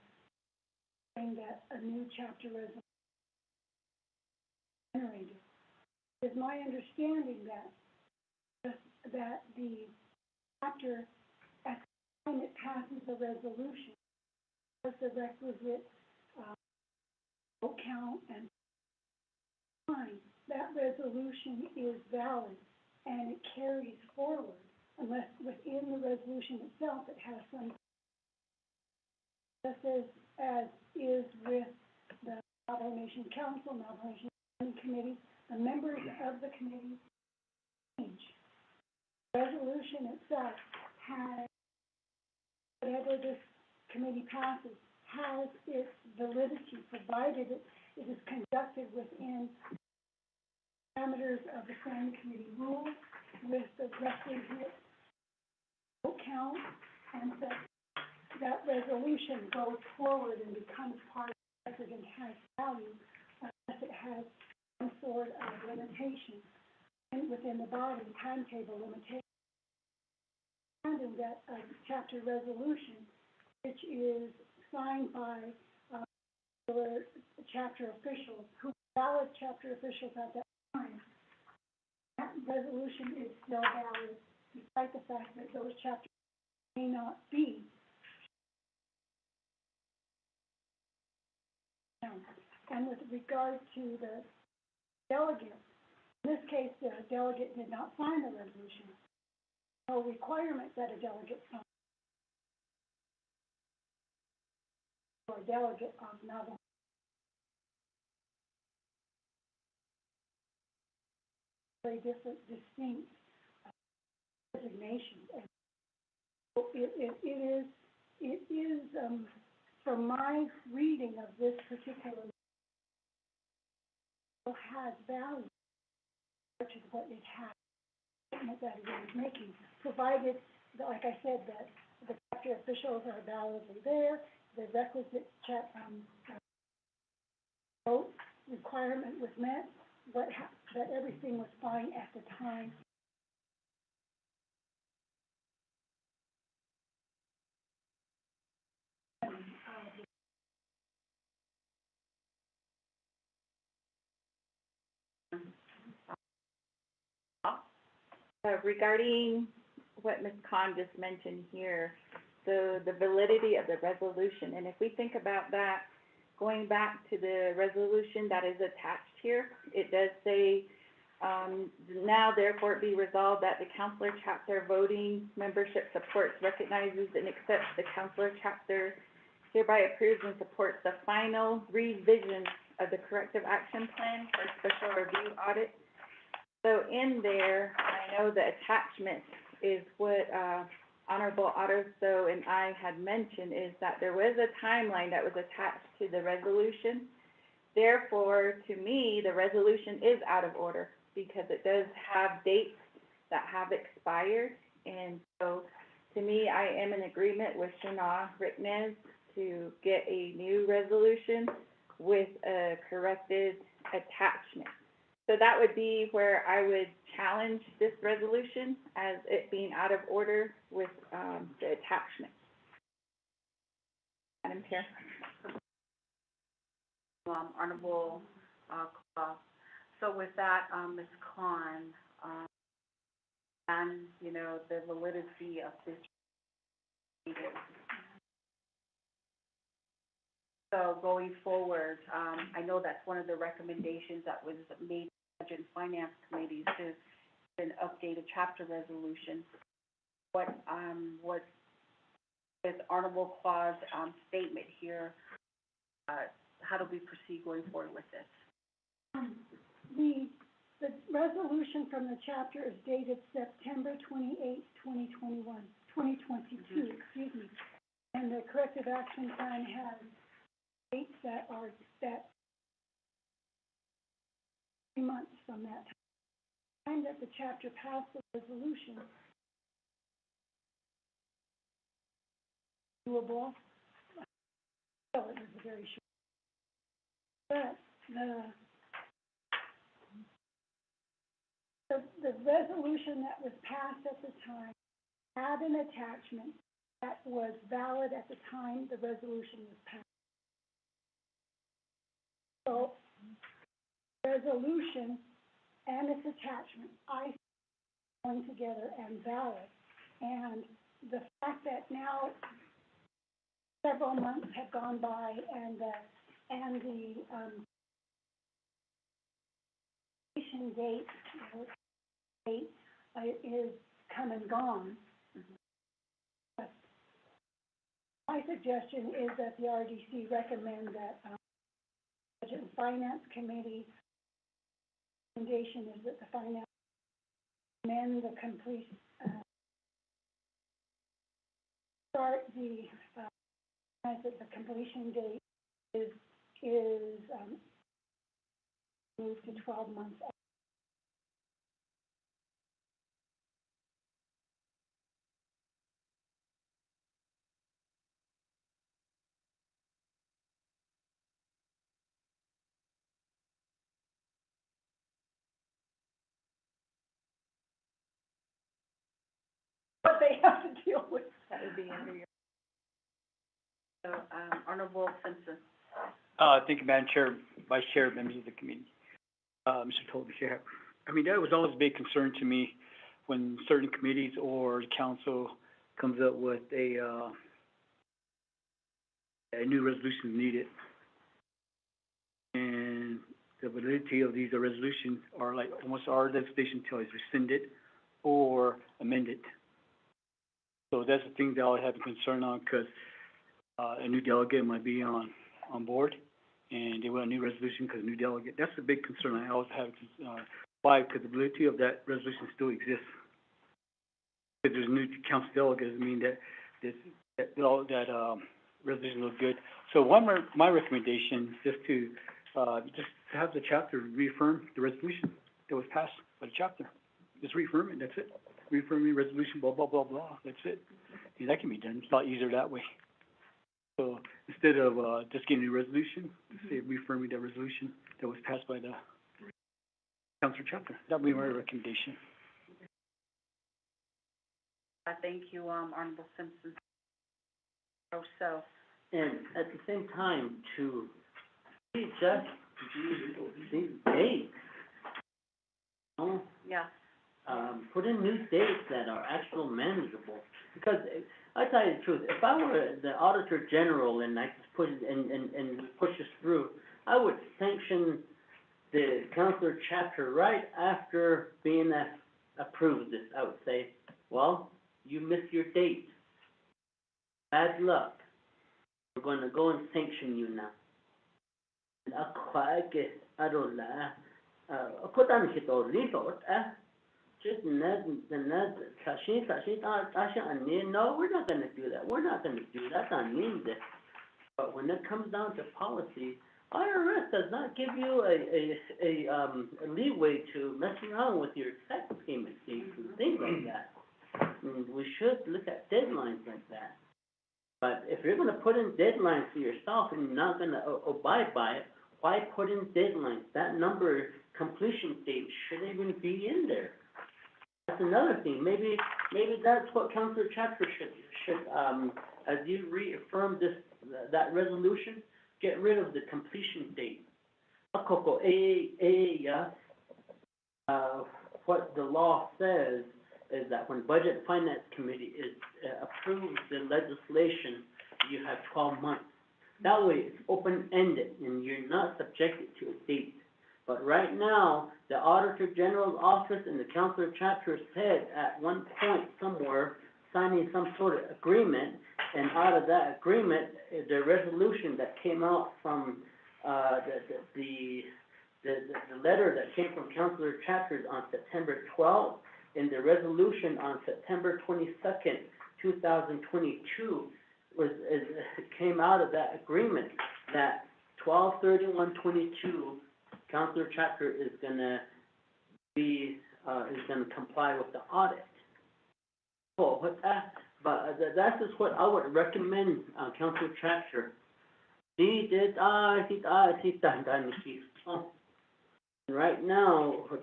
saying that a new chapter resolution generated. It is my understanding that the chapter, at the time it passes a resolution, has the requisite vote count and time, that resolution is valid and it carries forward unless within the resolution itself it has some, just as is with the Navajo Nation Council, Navajo Nation Committee, the members of the committee change. The resolution itself has, whatever this committee passes, has its validity, provided it is conducted within parameters of the standing committee rules with the requisite vote count, and that resolution goes forward and becomes part of the record and has value unless it has some sort of limitation within the body, timetable limitation. And that chapter resolution, which is signed by chapter officials, who are valid chapter officials at that time, that resolution is still valid, despite the fact that those chapters may not be. And with regard to the delegate, in this case, the delegate did not sign the resolution. No requirement that a delegate sign. Or a delegate of Navajo. Very different, distinct designations. And so it is from my reading of this particular has value to what it has that it is making, provided that, like I said, that the chapter officials are validly there, the requisite vote requirement was met, that everything was fine at the time. Regarding what Ms. Khan just mentioned here, the validity of the resolution, and if we think about that, going back to the resolution that is attached here, it does say, now therefore it be resolved that the counselor chapter voting membership supports, recognizes, and accepts the counselor chapter, hereby approves and supports the final revision of the corrective action plan for special review audit. So in there, I know the attachment is what Honorable Otto and I had mentioned, is that there was a timeline that was attached to the resolution. Therefore, to me, the resolution is out of order because it does have dates that have expired. And so To me, I am in agreement with Shana Ricknez to get a new resolution with a corrected attachment. So that would be where I would challenge this resolution as it being out of order with, the attachment. Madam Chair. Honorable, Claus. So with that, Ms. Khan, and, you know, the validity of this meeting. So going forward, I know that's one of the recommendations that was made by Budget and Finance Committees to an updated chapter resolution. What with Honorable Claus' statement here, how do we proceed going forward with this? The resolution from the chapter is dated September 28th, 2022, excuse me. And the corrective action plan has dates that 3 months from that time that the chapter passed the resolution. Doable. So it was a very short. But the resolution that was passed at the time had an attachment that was valid at the time the resolution was passed. So, resolution and its attachment, I think, going together and valid. And the fact that now several months have gone by and the date is come and gone. But my suggestion is that the RDC recommend that Budget and Finance Committee recommendation is that the finance amend the complete start the that the completion date is moved to 12 months. What they have to deal with. That would be under your. So, Honorable Simpson. Thank you, Madam Chair, Vice Chair, members of the committee. Mr. Tolby, I mean, that was always a big concern to me when certain committees or the council comes up with a new resolution needed. And the validity of these resolutions are like almost our legislation until it's rescinded or amended. So that's the thing that I always have a concern on, because a new delegate might be on board and they want a new resolution because a new delegate. That's a big concern I always have. Why? Because the validity of that resolution still exists. If there's a new council delegate, doesn't mean that resolution looks good. So my recommendation is just to have the chapter reaffirm the resolution that was passed by the chapter. Just reaffirm it, that's it. Reaffirming resolution, blah, blah, blah, blah, that's it. And that can be done, it's a lot easier that way. So instead of just getting a resolution, say reaffirming that resolution that was passed by the council chapter. That would be my recommendation. Thank you, Honorable Simpson. So. And at the same time, to readjust these dates, Yeah. Put in new dates that are actual manageable. Because I tell you the truth, if I were the Auditor General and I just put it and push this through, I would sanction the councilor chapter right after being approved this. I would say, well, you missed your date. Bad luck. We're going to go and sanction you now. No, we're not going to do that. We're not going to do that. I mean this. But when it comes down to policy, IRS does not give you a leeway to mess around with your tax payment dates and things like that. And we should look at deadlines like that. But if you're gonna put in deadlines for yourself and you're not gonna abide by it, why put in deadlines? That number, completion date, shouldn't even be in there. That's another thing. Maybe that's what Councilor Chapter should, as you reaffirm that resolution, get rid of the completion date. What the law says is that when Budget and Finance Committee approves the legislation, you have 12 months. That way, it's open-ended, and you're not subjected to a date. But right now, the Auditor General's office and the Councilor Chapter's head at one point somewhere signing some sort of agreement, and out of that agreement, the resolution that came out from the letter that came from Councilor Chapters on September 12th, and the resolution on September 22nd, 2022, came out of that agreement that 12/31/22, Councilor Chapter is gonna comply with the audit. So what that, but that is what I would recommend, Councilor Chapter. Right now, as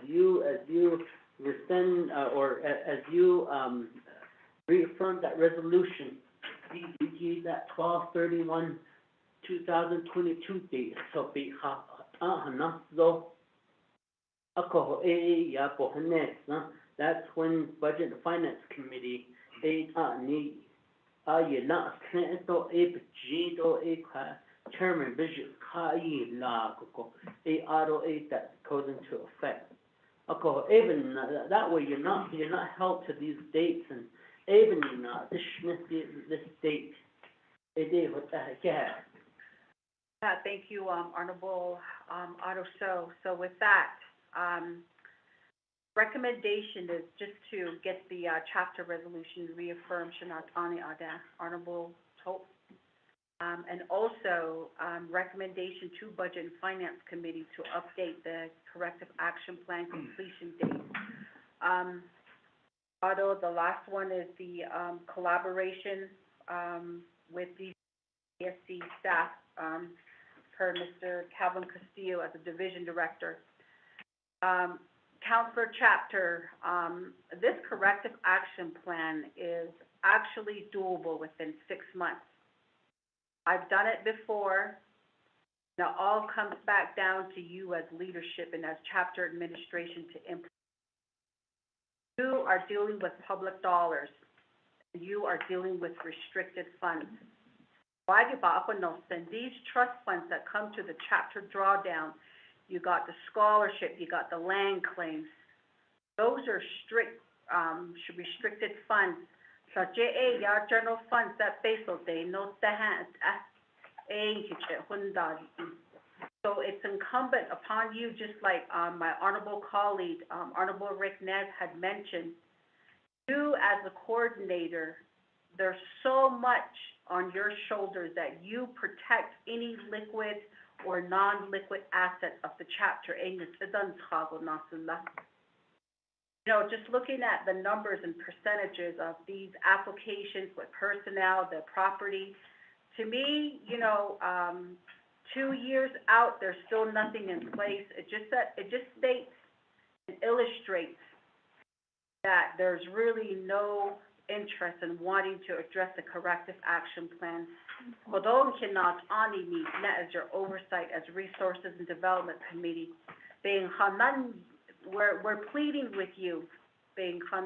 you reaffirm that resolution, that 12/31/2022 date, so be that's when Budget and Finance Committee Chairman Bishop that goes into effect. Even that way you're not held to these dates, and even this date. Yeah, thank you, Honorable Otto. So with that, recommendation is just to get the chapter resolution reaffirmed, Shanatani Ada, Honorable Hope. And also, recommendation to Budget and Finance Committee to update the corrective action plan completion date. Although the last one is the collaboration with the CSC staff, per Mr. Calvin Castillo as a division director. Councilor Chapter, this corrective action plan is actually doable within 6 months. I've done it before. Now, all comes back down to you as leadership and as chapter administration to implement. You are dealing with public dollars. You are dealing with restricted funds. These trust funds that come to the chapter drawdown, you got the scholarship, you got the land claims. Those are restricted funds. So general funds that basal they no so it's incumbent upon you, just like my honorable colleague, Honorable Rick Nez had mentioned, you as a coordinator, there's so much on your shoulders that you protect any liquid or non-liquid assets of the chapter. Just looking at the numbers and percentages of these applications with personnel, the property, to me, 2 years out, there's still nothing in place. It just states and illustrates that there's really no interest in wanting to address the corrective action plan. Although cannot only meet as your oversight as Resources and Development Committee, being we're pleading with you, being because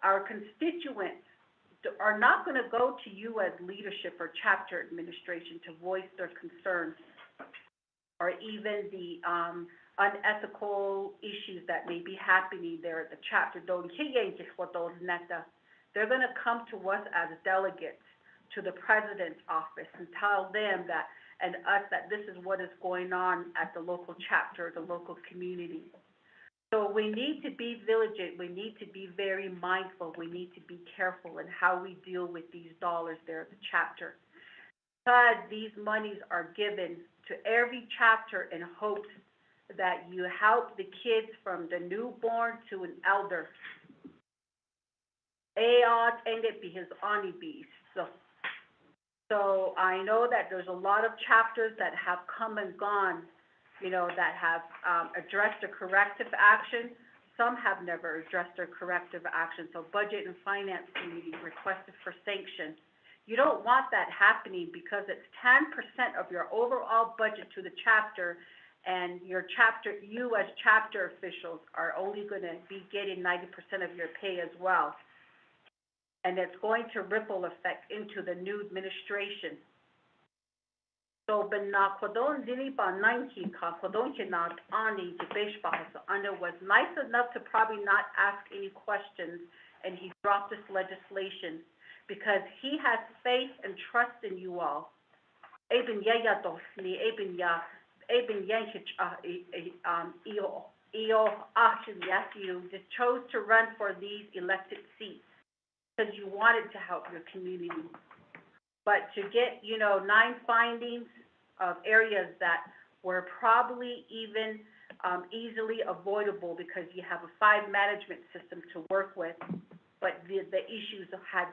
our constituents are not going to go to you as leadership or chapter administration to voice their concerns, or even the unethical issues that may be happening there at the chapter. They're going to come to us as delegates to the president's office and tell them that, and us, that this is what is going on at the local chapter, the local community. So we need to be vigilant, we need to be very mindful, we need to be careful in how we deal with these dollars there at the chapter. Because these monies are given to every chapter in hopes that you help the kids from the newborn to an elder. So I know that there's a lot of chapters that have come and gone, you know, that have addressed a corrective action. Some have never addressed their corrective action. So Budget and Finance Committee requested for sanction. You don't want that happening because it's 10% of your overall budget to the chapter, and your chapter, you as chapter officials are only going to be getting 90% of your pay as well. And it's going to ripple effect into the new administration. So, was nice enough to probably not ask any questions, and he dropped this legislation because he has faith and trust in you all. You just chose to run for these elected seats because you wanted to help your community. But to get, 9 findings of areas that were probably even easily avoidable because you have a 5 management system to work with, but the issues had,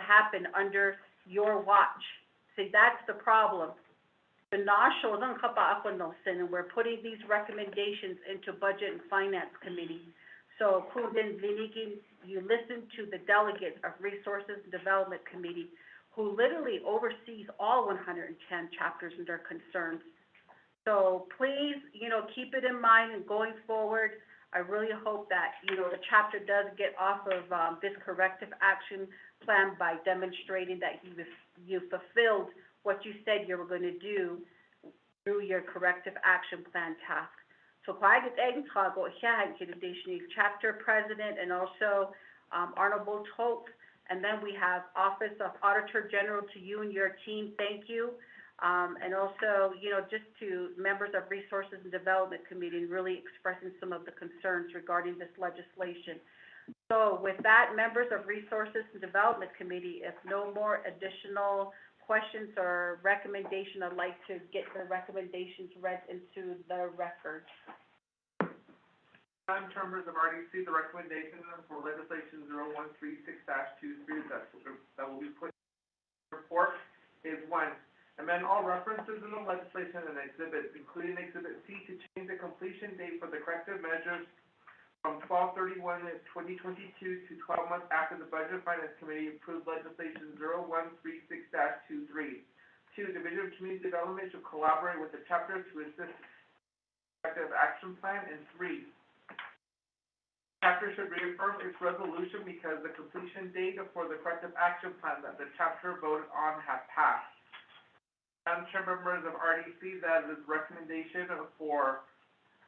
happened under your watch. See, that's the problem. And we're putting these recommendations into Budget and Finance Committee. So, you listen to the delegates of Resources and Development Committee, who literally oversees all 110 chapters and their concerns. So please, keep it in mind and going forward, I really hope that, the chapter does get off of this corrective action plan by demonstrating that you fulfilled what you said you were going to do through your corrective action plan task. So chapter president and also Honorable Toth. And then we have Office of Auditor General to you and your team, thank you. And also, just to members of Resources and Development Committee, and really expressing some of the concerns regarding this legislation. So with that, members of Resources and Development Committee, if no more additional questions or recommendation, I'd like to get the recommendations read into the record. Madam Chair, members of RDC, the recommendation for legislation 0136-23 that will be put in the report is 1, amend all references in the legislation and exhibits, including Exhibit C, to change the completion date for the corrective measures from 12/31/2022 to 12 months after the Budget and Finance Committee approved legislation 0136-23. 2, Division of Community Development should collaborate with the chapter to assist corrective action plan. And 3, chapter should reaffirm its resolution because the completion date for the corrective action plan that the chapter voted on has passed. Madam Chair, members of RDC, that is recommendation for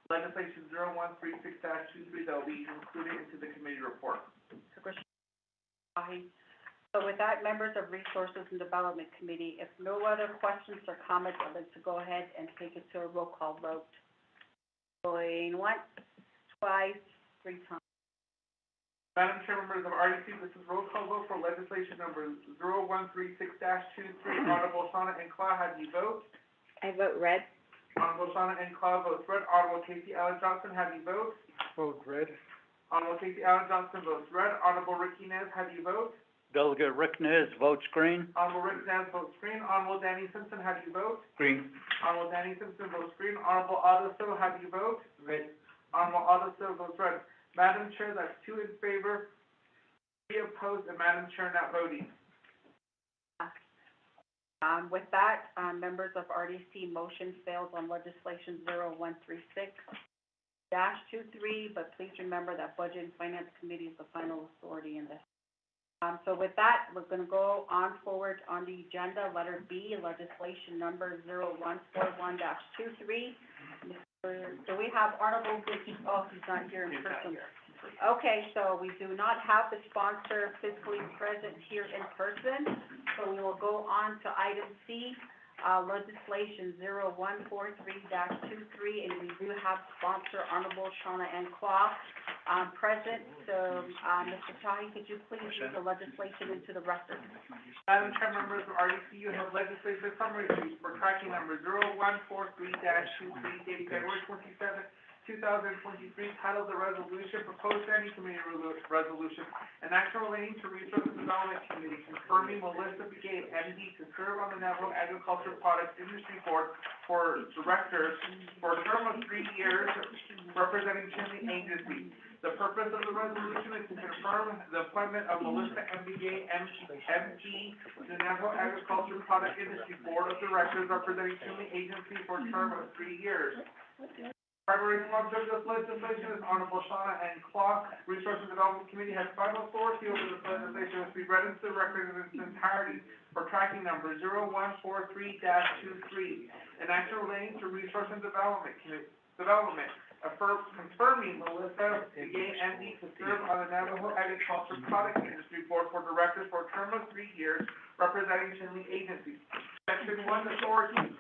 legislation 0136-23 that will be included into the committee report. So with that, members of Resources and Development Committee, if no other questions or comments, I'd like to go ahead and take it to a roll call vote. Going once, twice, 3 times. Madam Chair, members of RDC, this is roll call vote for legislation number 0136-23. Honorable Shauna Nkla, how do you vote? I vote red. Honorable Shauna Nkla votes red. Honorable Casey Allen Johnson, how do you vote? Vote red. Honorable Casey Allen Johnson votes red. Honorable Ricky Nez, how do you vote? Delegate Rick Nez votes green. Honorable Rick Nez votes green. Honorable Danny Simpson, how do you vote? Green. Honorable Danny Simpson votes green. Honorable Otto So, how do you vote? Red. Honorable Otto So votes red. Madam Chair, that's 2 in favor, 3 opposed, and Madam Chair not voting. With that, members of RDC, motion fails on legislation 0136-23, but please remember that Budget and Finance Committee is the final authority in this. So with that, we're going to go on forward on the agenda. Letter B, legislation number 0141-23. Do we have Honorable Vicky? Oh, he's not here in person. Okay, so we do not have the sponsor physically present here in person, so we will go on to item C. legislation 0143-23, and we do have sponsor Honorable Shauna Ann Claw, present. So, Mr. Tahi, could you please read the legislation into the record? Madam Chair, members of RDC, you have legislative summary sheet for tracking number 0143-23 dated February 27, 2023, titled the resolution, proposed standing committee resolution, an action relating to Research and Development Committee confirming Melissa Begay, MD, to serve on the Navajo Agriculture Products Industry Board for directors for a term of 3 years, representing Chinle Agency. The purpose of the resolution is to confirm the appointment of Melissa M. Begay, MD, to the Navajo Agriculture Product Industry Board of Directors, representing Chinle Agency for a term of 3 years. Primary sponsor of this legislation is Honorable Shauna Ann Claw. Research and Development Committee has final authority over this legislation, which we read into the record in its entirety for tracking number 0143-23, an action relating to Research and Development, confirming Melissa Begay, MD, to serve on the Navajo Agriculture Product Industry Board for directors for a term of 3 years, representing Chinle Agency. Section 1, authority.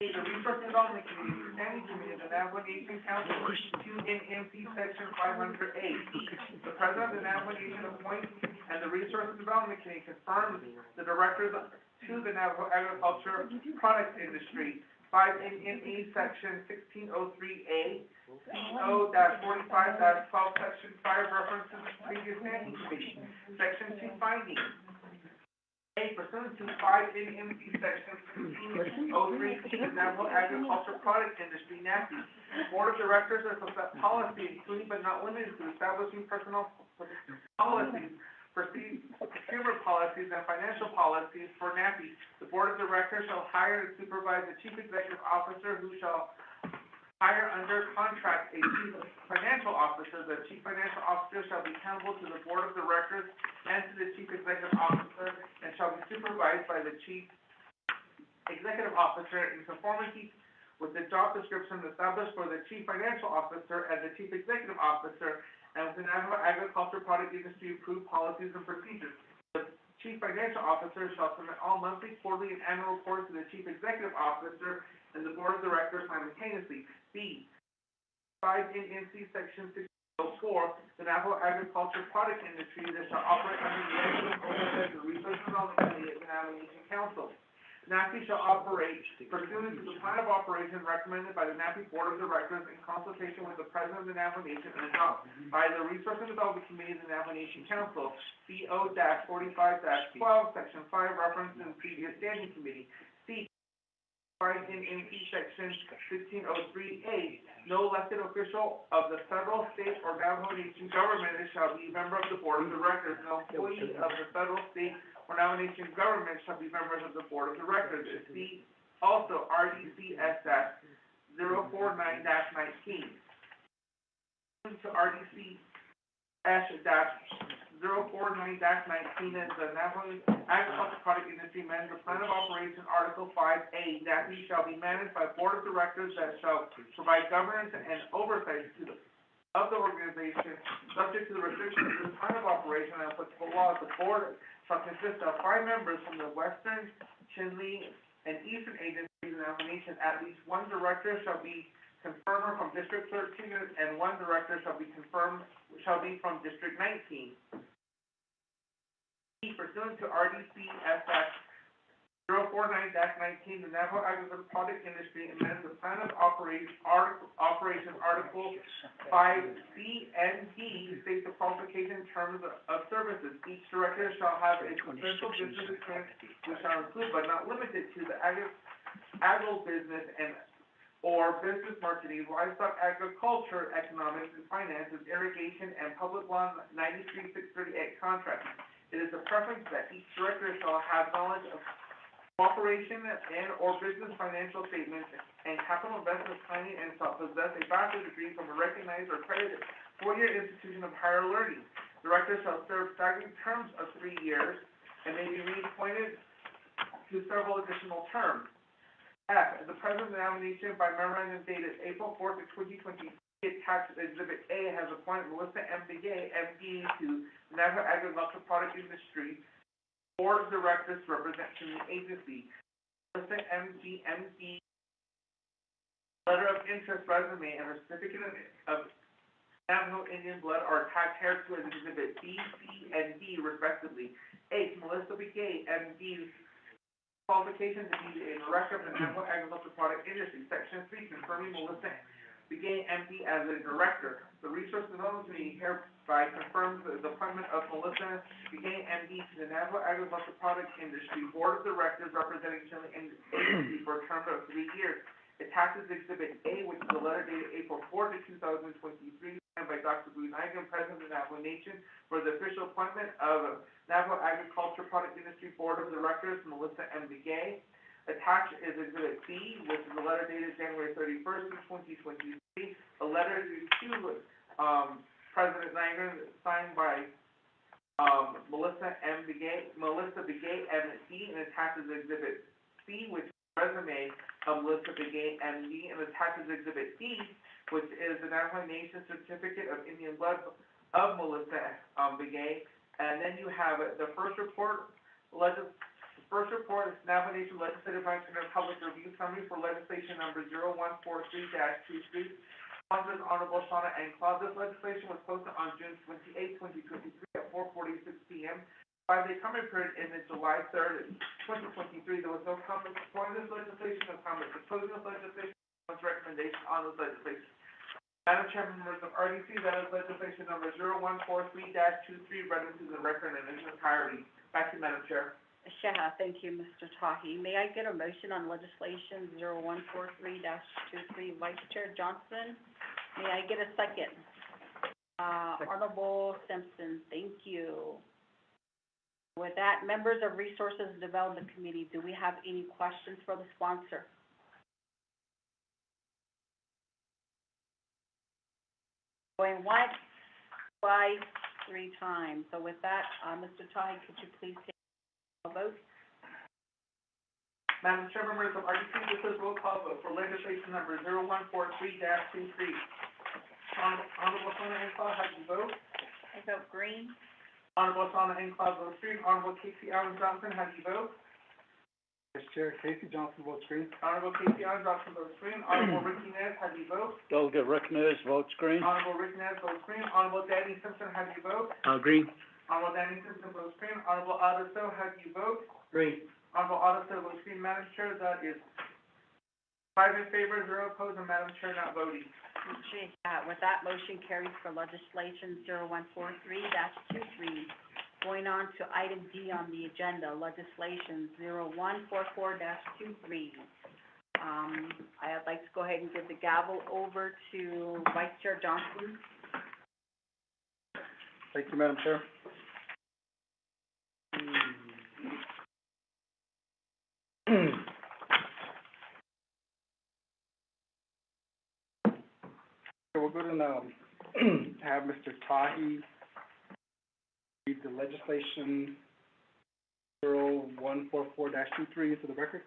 The Research and Development Committee, the Standing Committee of the Navajo Nation Council, 2 NMC Section 500A. The President of the Navajo Nation appoints, and the Research and Development Committee confirms the directors to the Navajo Agriculture Product Industry. 5 NME Section 1603A, CO-45-12, Section 5 references to previous Standing Committee. Section 2 findings. A, pursuant to 5 NMC Section 1603, the Navajo Agriculture Product Industry, NAFI, Board of Directors has set policy, including but not limited to establishing personnel policies, procurement policies, and financial policies for NAFI. The Board of Directors shall hire and supervise the Chief Executive Officer, who shall hire under contract a Chief Financial Officer. The Chief Financial Officer shall be accountable to the Board of Directors and to the Chief Executive Officer, and shall be supervised by the Chief Executive Officer in conformity with the job description established for the Chief Financial Officer and the Chief Executive Officer, and with the Navajo Agriculture Product Industry approved policies and procedures. The Chief Financial Officer shall submit all monthly, quarterly, and annual reports to the Chief Executive Officer and the Board of Directors simultaneously. B, 5 NMC Section 604, the Navajo Agriculture Product Industry that shall operate under the excellent oversight of the Research and Development Committee of the Navajo Nation Council. NAFI shall operate pursuant to the plan of operation recommended by the NAFI Board of Directors in consultation with the President of the Navajo Nation and adopted by the Research and Development Committee of the Navajo Nation Council, CO-45-12, Section 5, referenced in the previous Standing Committee. C, in NC Section 1603A, no elected official of the federal, state, or Navajo Nation government shall be a member of the Board of Directors. No employee of the federal, state, or Navajo Nation government shall be members of the Board of Directors. C, also RDCS-049-19. To RDCS-049-19 is the Navajo Agriculture Product Industry Management Plan of Operation, Article 5A. NAFI shall be managed by Board of Directors that shall provide governance and oversight of the organization, subject to the restrictions of the plan of operation and applicable laws. The board shall consist of 5 members from the Western, Chinle, and Eastern agencies of the Navajo Nation. At least 1 director shall be confirmed from District 13, and 1 director shall be from District 19. Pursuant to RDCS-049-19, the Navajo Agriculture Product Industry amends the plan of operation, Article 5C and D, states the qualification terms of services. Each director shall have a potential business experience, which shall include but not limited to the agribusiness and or business marketing, livestock agriculture, economics and finances, irrigation, and public law 93-638 contracts. It is a preference that each director shall have knowledge of cooperation and or business financial statements and capital investment planning, and shall possess a bachelor's degree from a recognized or accredited 4-year institution of higher learning. Directors shall serve staggered terms of 3 years and may be reappointed to several additional terms. F, the President of the Navajo Nation, by memorandum dated April 4th, 2020, attached Exhibit A, has appointed Melissa M. Begay, MD, to the Navajo Agriculture Product Industry Board of Directors to represent the agency. Melissa MD, letter of interest, resume, and certificate of Navajo Indian blood are attached here to as Exhibit B, C, and D respectively. 8, Melissa Begay, MD, qualifications to be a director of the Navajo agricultural product industry. Section 3, confirming Melissa Begay, MD, as a director. The Resource Development Committee hereby confirms the appointment of Melissa Begay, MD, to the Navajo agricultural product industry board of directors representing Chile Agency for a term of 3 years. Attaches Exhibit A, which is a letter dated April 4th, 2023, signed by Dr. Grazing, President of the Navajo Nation, for the official appointment of Navajo Agriculture Product Industry Board of Directors, Melissa M. Begay. Attached is Exhibit B, which is a letter dated January 31st, 2023, a letter to President Niger signed by Melissa Begay, M.D., and attaches Exhibit C, which is a resume of Melissa Begay, M.D., and attaches Exhibit D, which is the Navajo Nation Certificate of Indian Blood of Melissa Begay. And then you have the first report is Navajo Nation Legislative Branch and Public Review Summary for Legislation Number 0143-23. Sponsors Honorable Shauna N. Claus. This legislation was posted on June 28, 2023 at 4:46 p.m. Five-day comment period ended July 3rd, 2023. There was no comment supporting this legislation, no comment opposing this legislation, no recommendation on this legislation. Madam Chair, members of RDC, that is legislation number 0143-23, read into the record in its entirety. Back to you, Madam Chair. Thank you, Mr. Tahi. May I get a motion on legislation 0143-23, Vice Chair Johnson? May I get a second? Honorable Simpson, thank you. With that, members of Resources and Development Committee, do we have any questions for the sponsor? Going once, twice, 3 times. So with that, Mr. Tahi, could you please take a vote? Madam Chair, members of RDC, this is roll call vote for legislation number 0143-23. Honorable Shauna N. Claus, how do you vote? I vote green. Honorable Shauna N. Claus votes green. Honorable Casey Allen Johnson, how do you vote? Vice Chair Casey Johnson votes green. Honorable Casey Allen Johnson votes green. Honorable Rick Nez, how do you vote? Delegate Rick Nez votes green. Honorable Rick Nez votes green. Honorable Danny Simpson, how do you vote? Green. Honorable Danny Simpson votes green. Honorable Otto So, how do you vote? Green. Honorable Otto So votes green. Madam Chair, that is 5 in favor, 0 opposed, and Madam Chair not voting. With that, motion carries for legislation 0143-23. Going on to item D on the agenda, legislation 0144-23. I'd like to go ahead and give the gavel over to Vice Chair Johnson. Thank you, Madam Chair. So we're going to have Mr. Tahi read the legislation 0144-23 into the record.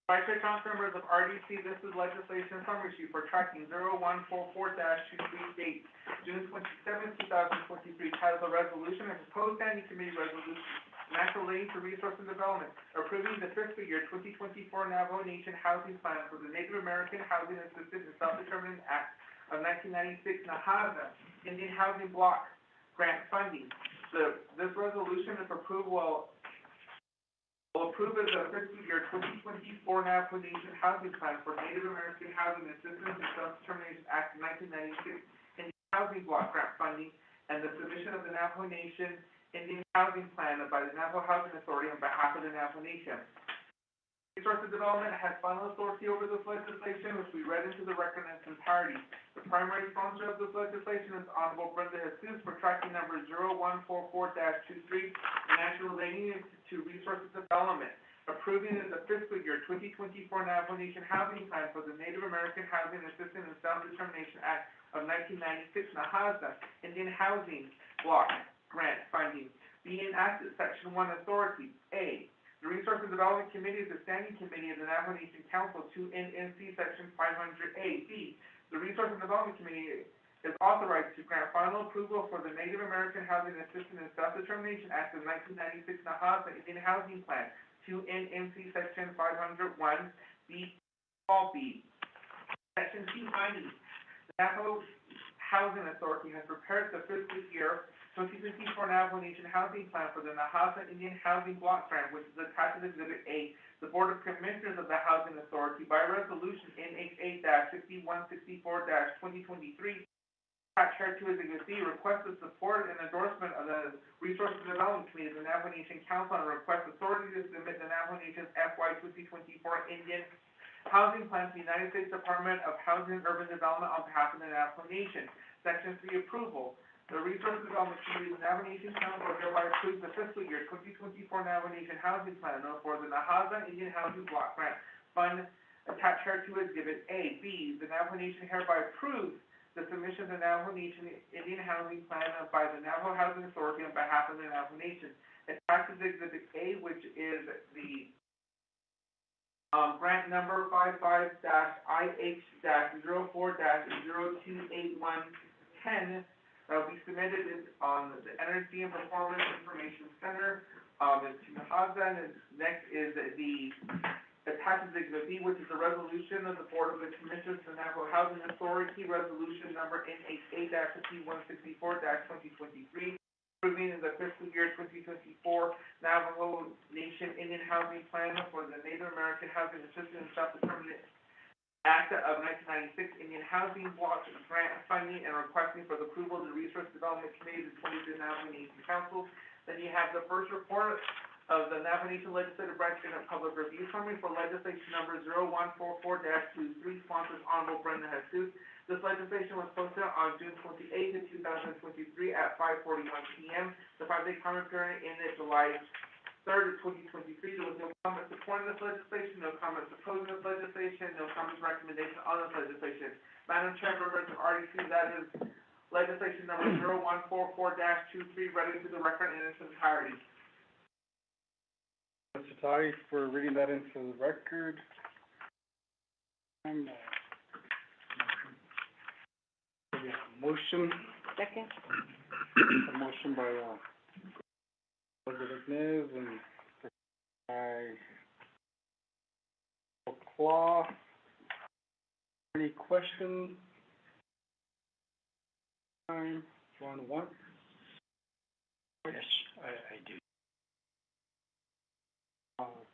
Vice Chair Johnson, members of RDC, this is legislation summary sheet for tracking 0144-23 date, June 27, 2023, titled a resolution and proposed standing committee resolution, national relating to resource and development, approving the fiscal year 2024 Navajo Nation Housing Plan for the Native American Housing Assistance and Self-Determination Act of 1996, NAHASA, Indian Housing Block Grant Funding. This resolution, if approved, will approve as a fiscal year 2024 Navajo Nation Housing Plan for Native American Housing Assistance and Self-Determination Act of 1996, Indian Housing Block Grant Funding, and the submission of the Navajo Nation Indian Housing Plan by the Navajo Housing Authority on behalf of the Navajo Nation. Resources Development has final authority over this legislation, which we read into the record in its entirety. The primary sponsor of this legislation is Honorable Brenda Jesus for tracking number 0144-23, national relating to resources development, approving in the fiscal year 2024 Navajo Nation Housing Plan for the Native American Housing Assistance and Self-Determination Act of 1996, NAHASA, Indian Housing Block Grant Funding. Being enacted, Section 1 Authority. A. The Resources Development Committee is the standing committee of the Navajo Nation Council to NNC Section 500A. B. The Resources Development Committee is authorized to grant final approval for the Native American Housing Assistance and Self-Determination Act of 1996 NAHASA Indian Housing Plan to NMC Section 501, B, small b. Section 290, the Navajo Housing Authority has prepared the fiscal year 2024 Navajo Nation Housing Plan for the Nahaza Indian Housing Block Grant, which is attached to Exhibit A. The Board of Commissioners of the Housing Authority, by resolution NHA-6164-2023, Chair 2 Exhibit B, requests the support and endorsement of the Resources Development Committee of the Navajo Nation Council and requests authority to submit the Navajo Nation's FY 2024 Indian Housing Plan to the United States Department of Housing and Urban Development on behalf of the Navajo Nation. Section 3, approval. The Resources Development Committee of the Navajo Nation Council hereby approves the fiscal year 2024 Navajo Nation Housing Plan for the Nahaza Indian Housing Block Grant Fund attached here to Exhibit A. B, the Navajo Nation hereby approves the submission of the Navajo Nation Indian Housing Plan by the Navajo Housing Authority on behalf of the Navajo Nation. Attached to Exhibit A, which is the grant number 55-IH-04-028110 that will be submitted on the Energy and Performance Information Center to Nahaza. And next is the attached to Exhibit B, which is a resolution of the Board of the Commissioners of the Navajo Housing Authority, resolution number NHA-5164-2023, approving the fiscal year 2024 Navajo Nation Indian Housing Plan for the Native American Housing Assistance and Self-Determination Act of 1996 Indian Housing Block Grant funding and requesting for the approval of the Resource Development Committee of the Navajo Nation Council. Then you have the first report of the Navajo Nation Legislative Branch in a public review summary for legislation number 0144-23, sponsors Honorable Brenda Jesus. This legislation was posted on June 28th, 2023 at 5:41 p.m. The 5-day comment period ended July 3rd, 2023. There was no comment supporting this legislation, no comments opposing this legislation, no comments recommendation on this legislation. Madam Chair, members of RDC, that is legislation number 0144-23, ready to the record in its entirety. Mr. Tari for reading that into the record. And, motion. Second. A motion by, President Nez and by Claw. Any questions? Time, one. Yes, I do.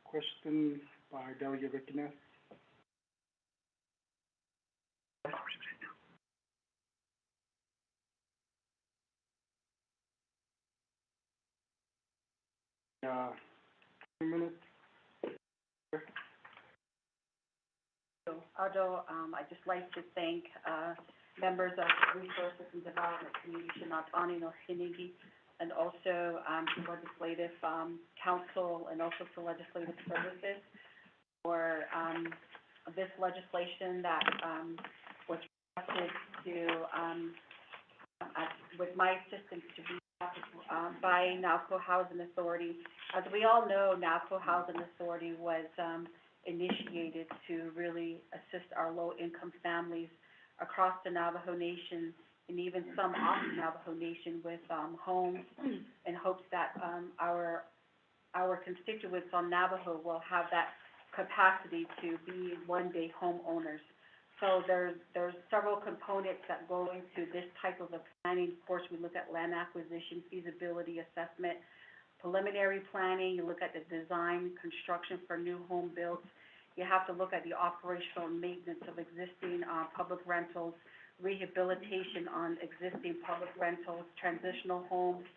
Question by Delegate Rickness. Yeah, 2 minutes. So, Aldo, I'd just like to thank, members of the Resources and Development Committee, Shinat Ani no Hinigi, and also, the Legislative, Council, and also for Legislative Services for, this legislation that, was requested to, with my assistance to be, by Navajo Housing Authority. As we all know, Navajo Housing Authority was, initiated to really assist our low-income families across the Navajo Nation and even some off the Navajo Nation with homes in hopes that our constituents on Navajo will have that capacity to be one-day homeowners. So there's several components that go into this type of a planning. Of course, we look at land acquisition, feasibility assessment, preliminary planning, you look at the design, construction for new home builds. You have to look at the operational maintenance of existing public rentals, rehabilitation on existing public rentals, transitional homes,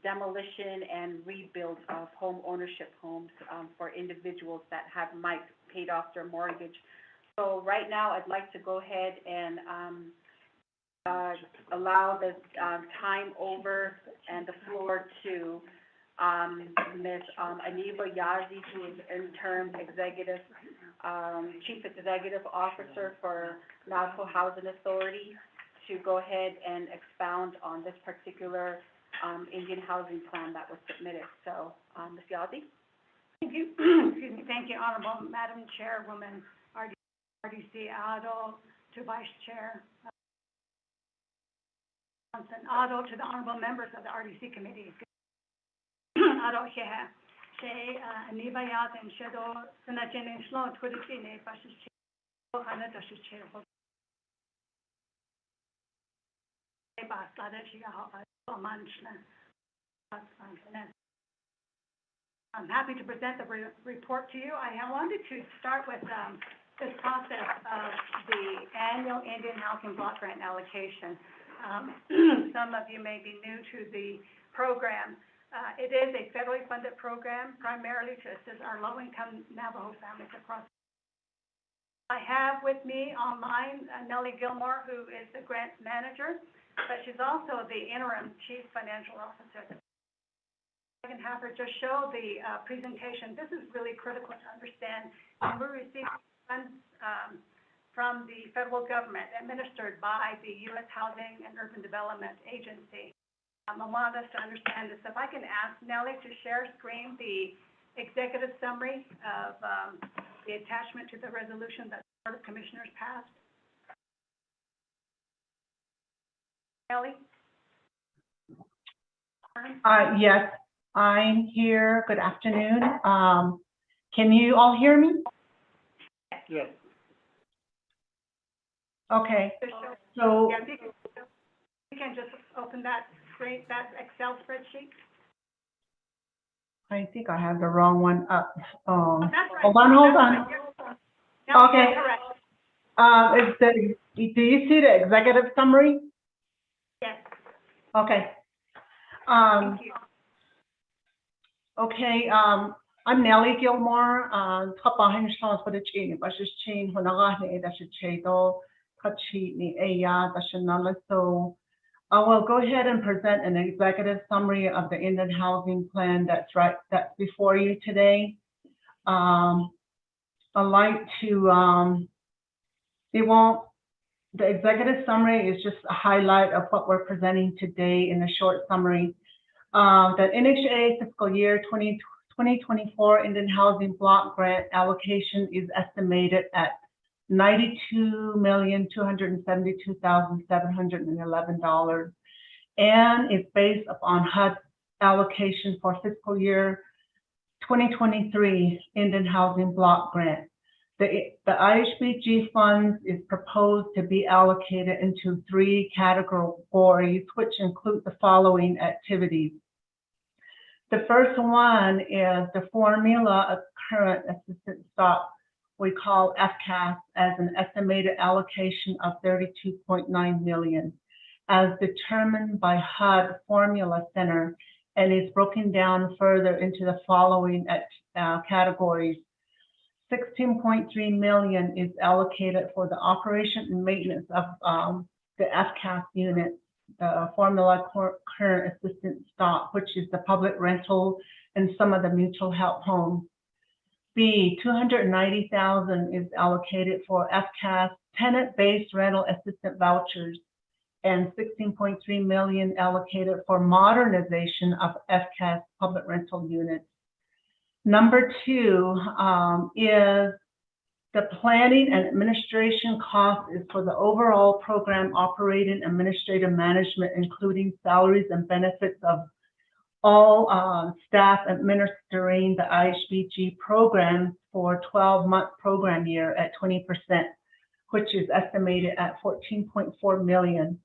demolition and rebuild of home ownership homes for individuals that might paid off their mortgage. So right now, I'd like to go ahead and allow the time over and the floor to Ms. Aniba Yazi, who is interim executive, chief executive officer for Navajo Housing Authority, to go ahead and expound on this particular Indian housing plan that was submitted. So, Ms. Yazi? Thank you. Excuse me. Thank you, Honorable Madam Chairwoman, RDC Otto, to Vice Chair Johnson, Otto, to the honorable members of the RDC Committee. Otto here. Shay, Anibayat and Shadow, Senajan and Sloan, Twitty, Bashes, Hana Dashes Chair. I'm happy to present the report to you. I wanted to start with this process of the annual Indian Housing Block Grant allocation. Some of you may be new to the program. It is a federally funded program, primarily to assist our low-income Navajo families across. I have with me online Nellie Gilmore, who is the grant manager, but she's also the interim chief financial officer. I can have her just show the presentation. This is really critical to understand. And we receive funds from the federal government administered by the U.S. Housing and Urban Development Agency. I want us to understand this. If I can ask Nellie to share screen the executive summary of the attachment to the resolution that the Board of Commissioners passed. Nellie? Yes, I'm here. Good afternoon. Can you all hear me? Yes. Okay. So Yeah, you can just open that screen, that Excel spreadsheet. I think I have the wrong one up. Oh, that's right. Hold on. Right. No, Okay. Do you see the executive summary? Yes. Okay. Thank you. Okay, I'm Nellie Gilmore. For the chain, so I will go ahead and present an executive summary of the Indian Housing Plan that's before you today. I'd like to, the executive summary is just a highlight of what we're presenting today in a short summary. The NHA fiscal year 2024 Indian Housing Block Grant allocation is estimated at $92,272,711 and is based upon HUD allocation for fiscal year 2023 Indian Housing Block Grant. The IHBG funds is proposed to be allocated into 3 categories, which include the following activities. The first one is the formula of current assistant stock we call FCAS as an estimated allocation of $32.9 million, as determined by HUD Formula Center, and is broken down further into the following categories. $16.3 million is allocated for the operation and maintenance of the FCAS unit, the formula current assistance stock, which is the public rental and some of the mutual help homes. B, $290,000 is allocated for FCAS tenant-based rental assistance vouchers, and $16.3 million allocated for modernization of FCAS public rental units. Number 2 is the planning and administration cost is for the overall program operating administrative management, including salaries and benefits of all staff administering the IHBG program for 12-month program year at 20%, which is estimated at $14.4 million.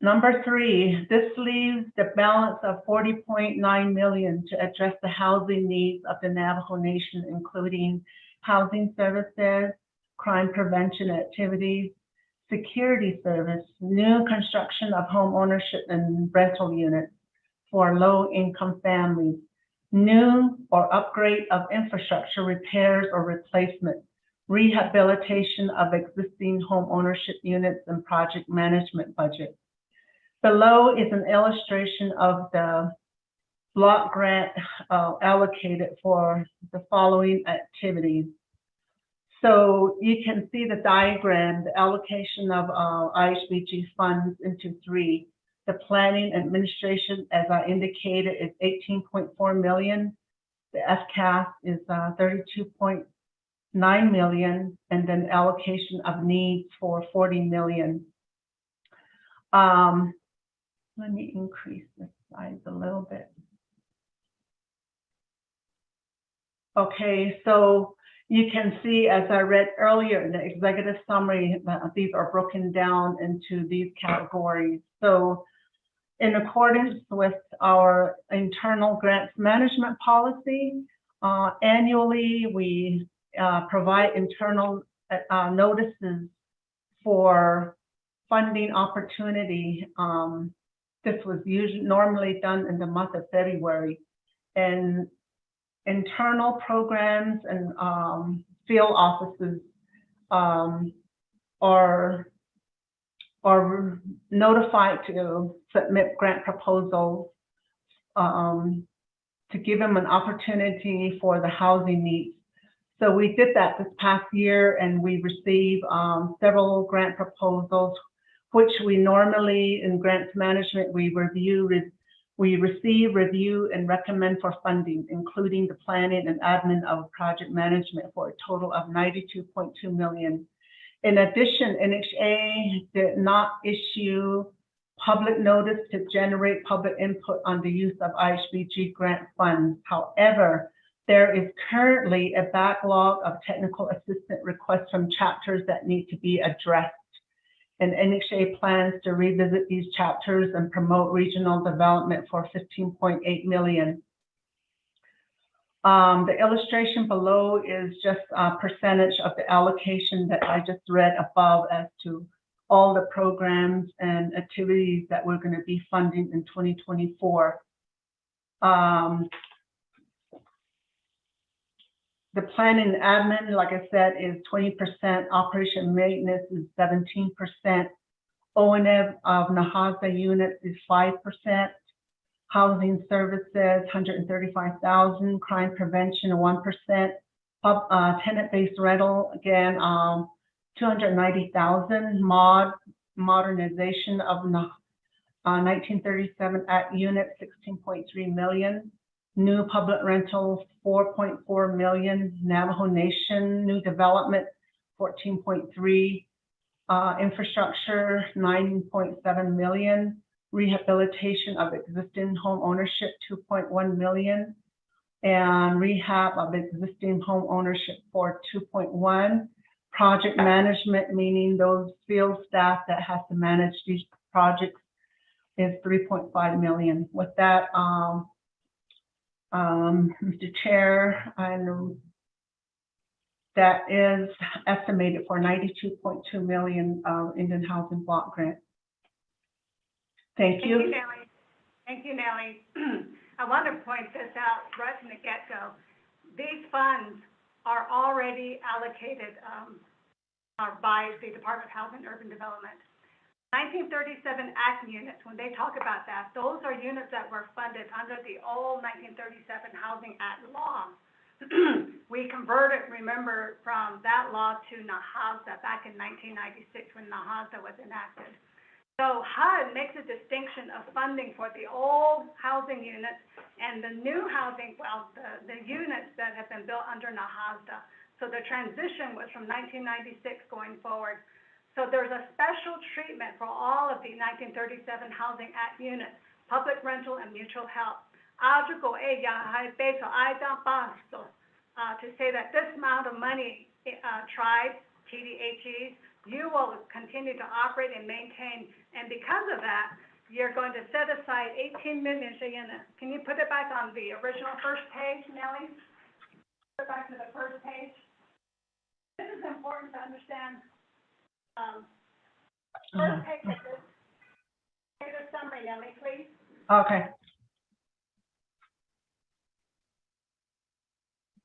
Number 3, this leaves the balance of $40.9 million to address the housing needs of the Navajo Nation, including housing services, crime prevention activities, security service, new construction of home ownership and rental units for low-income families, new or upgrade of infrastructure repairs or replacement, rehabilitation of existing home ownership units, and project management budget. Below is an illustration of the block grant allocated for the following activities. So you can see the diagram, the allocation of IHBG funds into 3. The planning administration, as I indicated, is $18.4 million. The FCAS is $32.9 million, and then allocation of needs for $40 million. Let me increase the size a little bit. Okay, so you can see, as I read earlier in the executive summary, these are broken down into these categories. So in accordance with our internal grants management policy, annually we provide internal notices for funding opportunity. This was normally done in the month of February. And internal programs and field offices are notified to submit grant proposals to give them an opportunity for the housing needs. So we did that this past year, and we received several grant proposals, which we normally in grants management we receive, review, and recommend for funding, including the planning and admin of project management, for a total of $92.2 million. In addition, NHA did not issue public notice to generate public input on the use of IHBG grant funds. However, there is currently a backlog of technical assistance requests from chapters that need to be addressed. And NHA plans to revisit these chapters and promote regional development for $15.8 million. The illustration below is just a percentage of the allocation that I just read above as to all the programs and activities that we're going to be funding in 2024. The planning and admin, like I said, is 20%. Operation and maintenance is 17%. O&M of NAHASA units is 5%. Housing services, $135,000. Crime prevention, 1%. Tenant-based rental, again, $290,000. Modernization of 1937 Act unit, $16.3 million. New public rentals, $4.4 million. Navajo Nation new development, $14.3. Infrastructure, $9.7 million. Rehabilitation of existing home ownership, $2.1 million. And rehab of existing home ownership for $2.1. Project management, meaning those field staff that has to manage these projects, is $3.5 million. With that, Mr. Chair, that is estimated for $92.2 million Indian Housing Block Grant. Thank you. Thank you, Nellie. I want to point this out right from the get-go. These funds are already allocated by the Department of Housing and Urban Development. 1937 Act units, when they talk about that, those are units that were funded under the old 1937 Housing Act law. We converted, remember, from that law to NAHASA back in 1996 when NAHASA was enacted. So HUD makes a distinction of funding for the old housing units and the new housing, well, the units that have been built under NAHASA. So the transition was from 1996 going forward. So there's a special treatment for all of the 1937 Housing Act units, public rental and mutual help. To say that this amount of money, tribes, TDHEs, you will continue to operate and maintain. And because of that, you're going to set aside $18 million. Can you put it back on the original first page, Nellie? Put it back to the first page. This is important to understand. First page of this. Here's a summary, Nellie, please. Okay.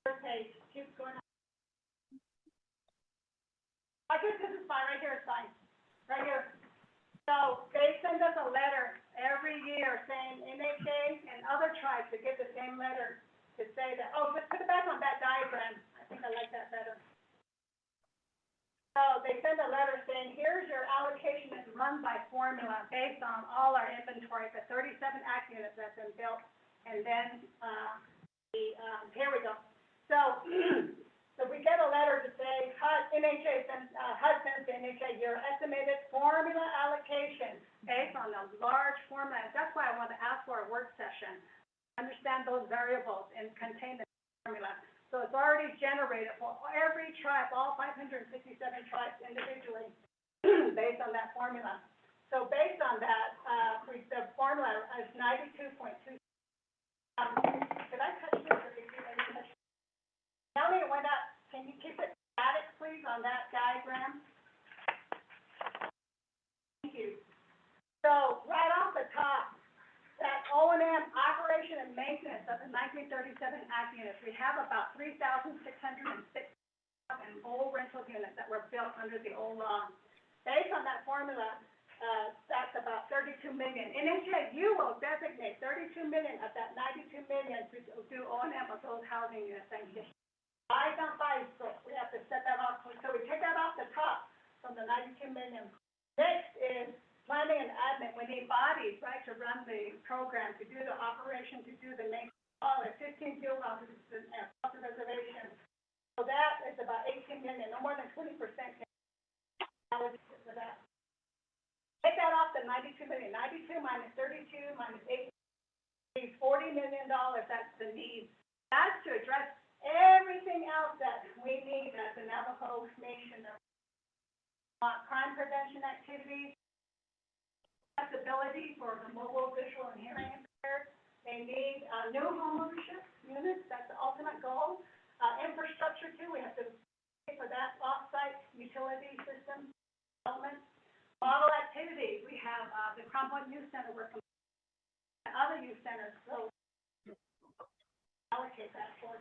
First page. Keep going on. I guess this is fine. Right here is fine. Right here. So they send us a letter every year saying NHA and other tribes to get the same letter to say that, oh, let's put it back on that diagram. I think I like that better. So they send a letter saying, here's your allocation that's run by formula based on all our inventory, the 37 Act units that's been built, and then here we go. So, so we get a letter to say, HUD sends to NHA your estimated formula allocation based on a large formula. That's why I want to ask for a work session. Understand those variables and contain the formula. So it's already generated for every tribe, all 567 tribes individually, based on that formula. So based on that, the formula is 92.2. Did I touch this or did you touch it? Tell me it went up. Can you keep it static, please, on that diagram? Thank you. So right off the top, that O&M operation and maintenance of the 1937 Act units, we have about 3,606 old rental units that were built under the old law. Based on that formula, that's about 32 million. NHA, you will designate 32 million of that 92 million to do O&M of those housing units. Eyes on five, so we have to set that off. So we take that off the top from the 92 million. Next is planning and admin. We need bodies, right, to run the program, to do the operation, to do the maintenance, all the 15 field offices and reservation. So that is about 18 million, no more than 20% for that. Take that off the 92 million. 92 minus 32 minus 8, $40 million. That's the need. That's to address everything else that we need as the Navajo Nation. Crime prevention activities, accessibility for the mobile, visual, and hearing impaired. They need new homeownership units. That's the ultimate goal. Infrastructure too. We have to pay for that off-site utility system development. Model activities. We have the Crown Point Youth Center working and other youth centers. So allocate that for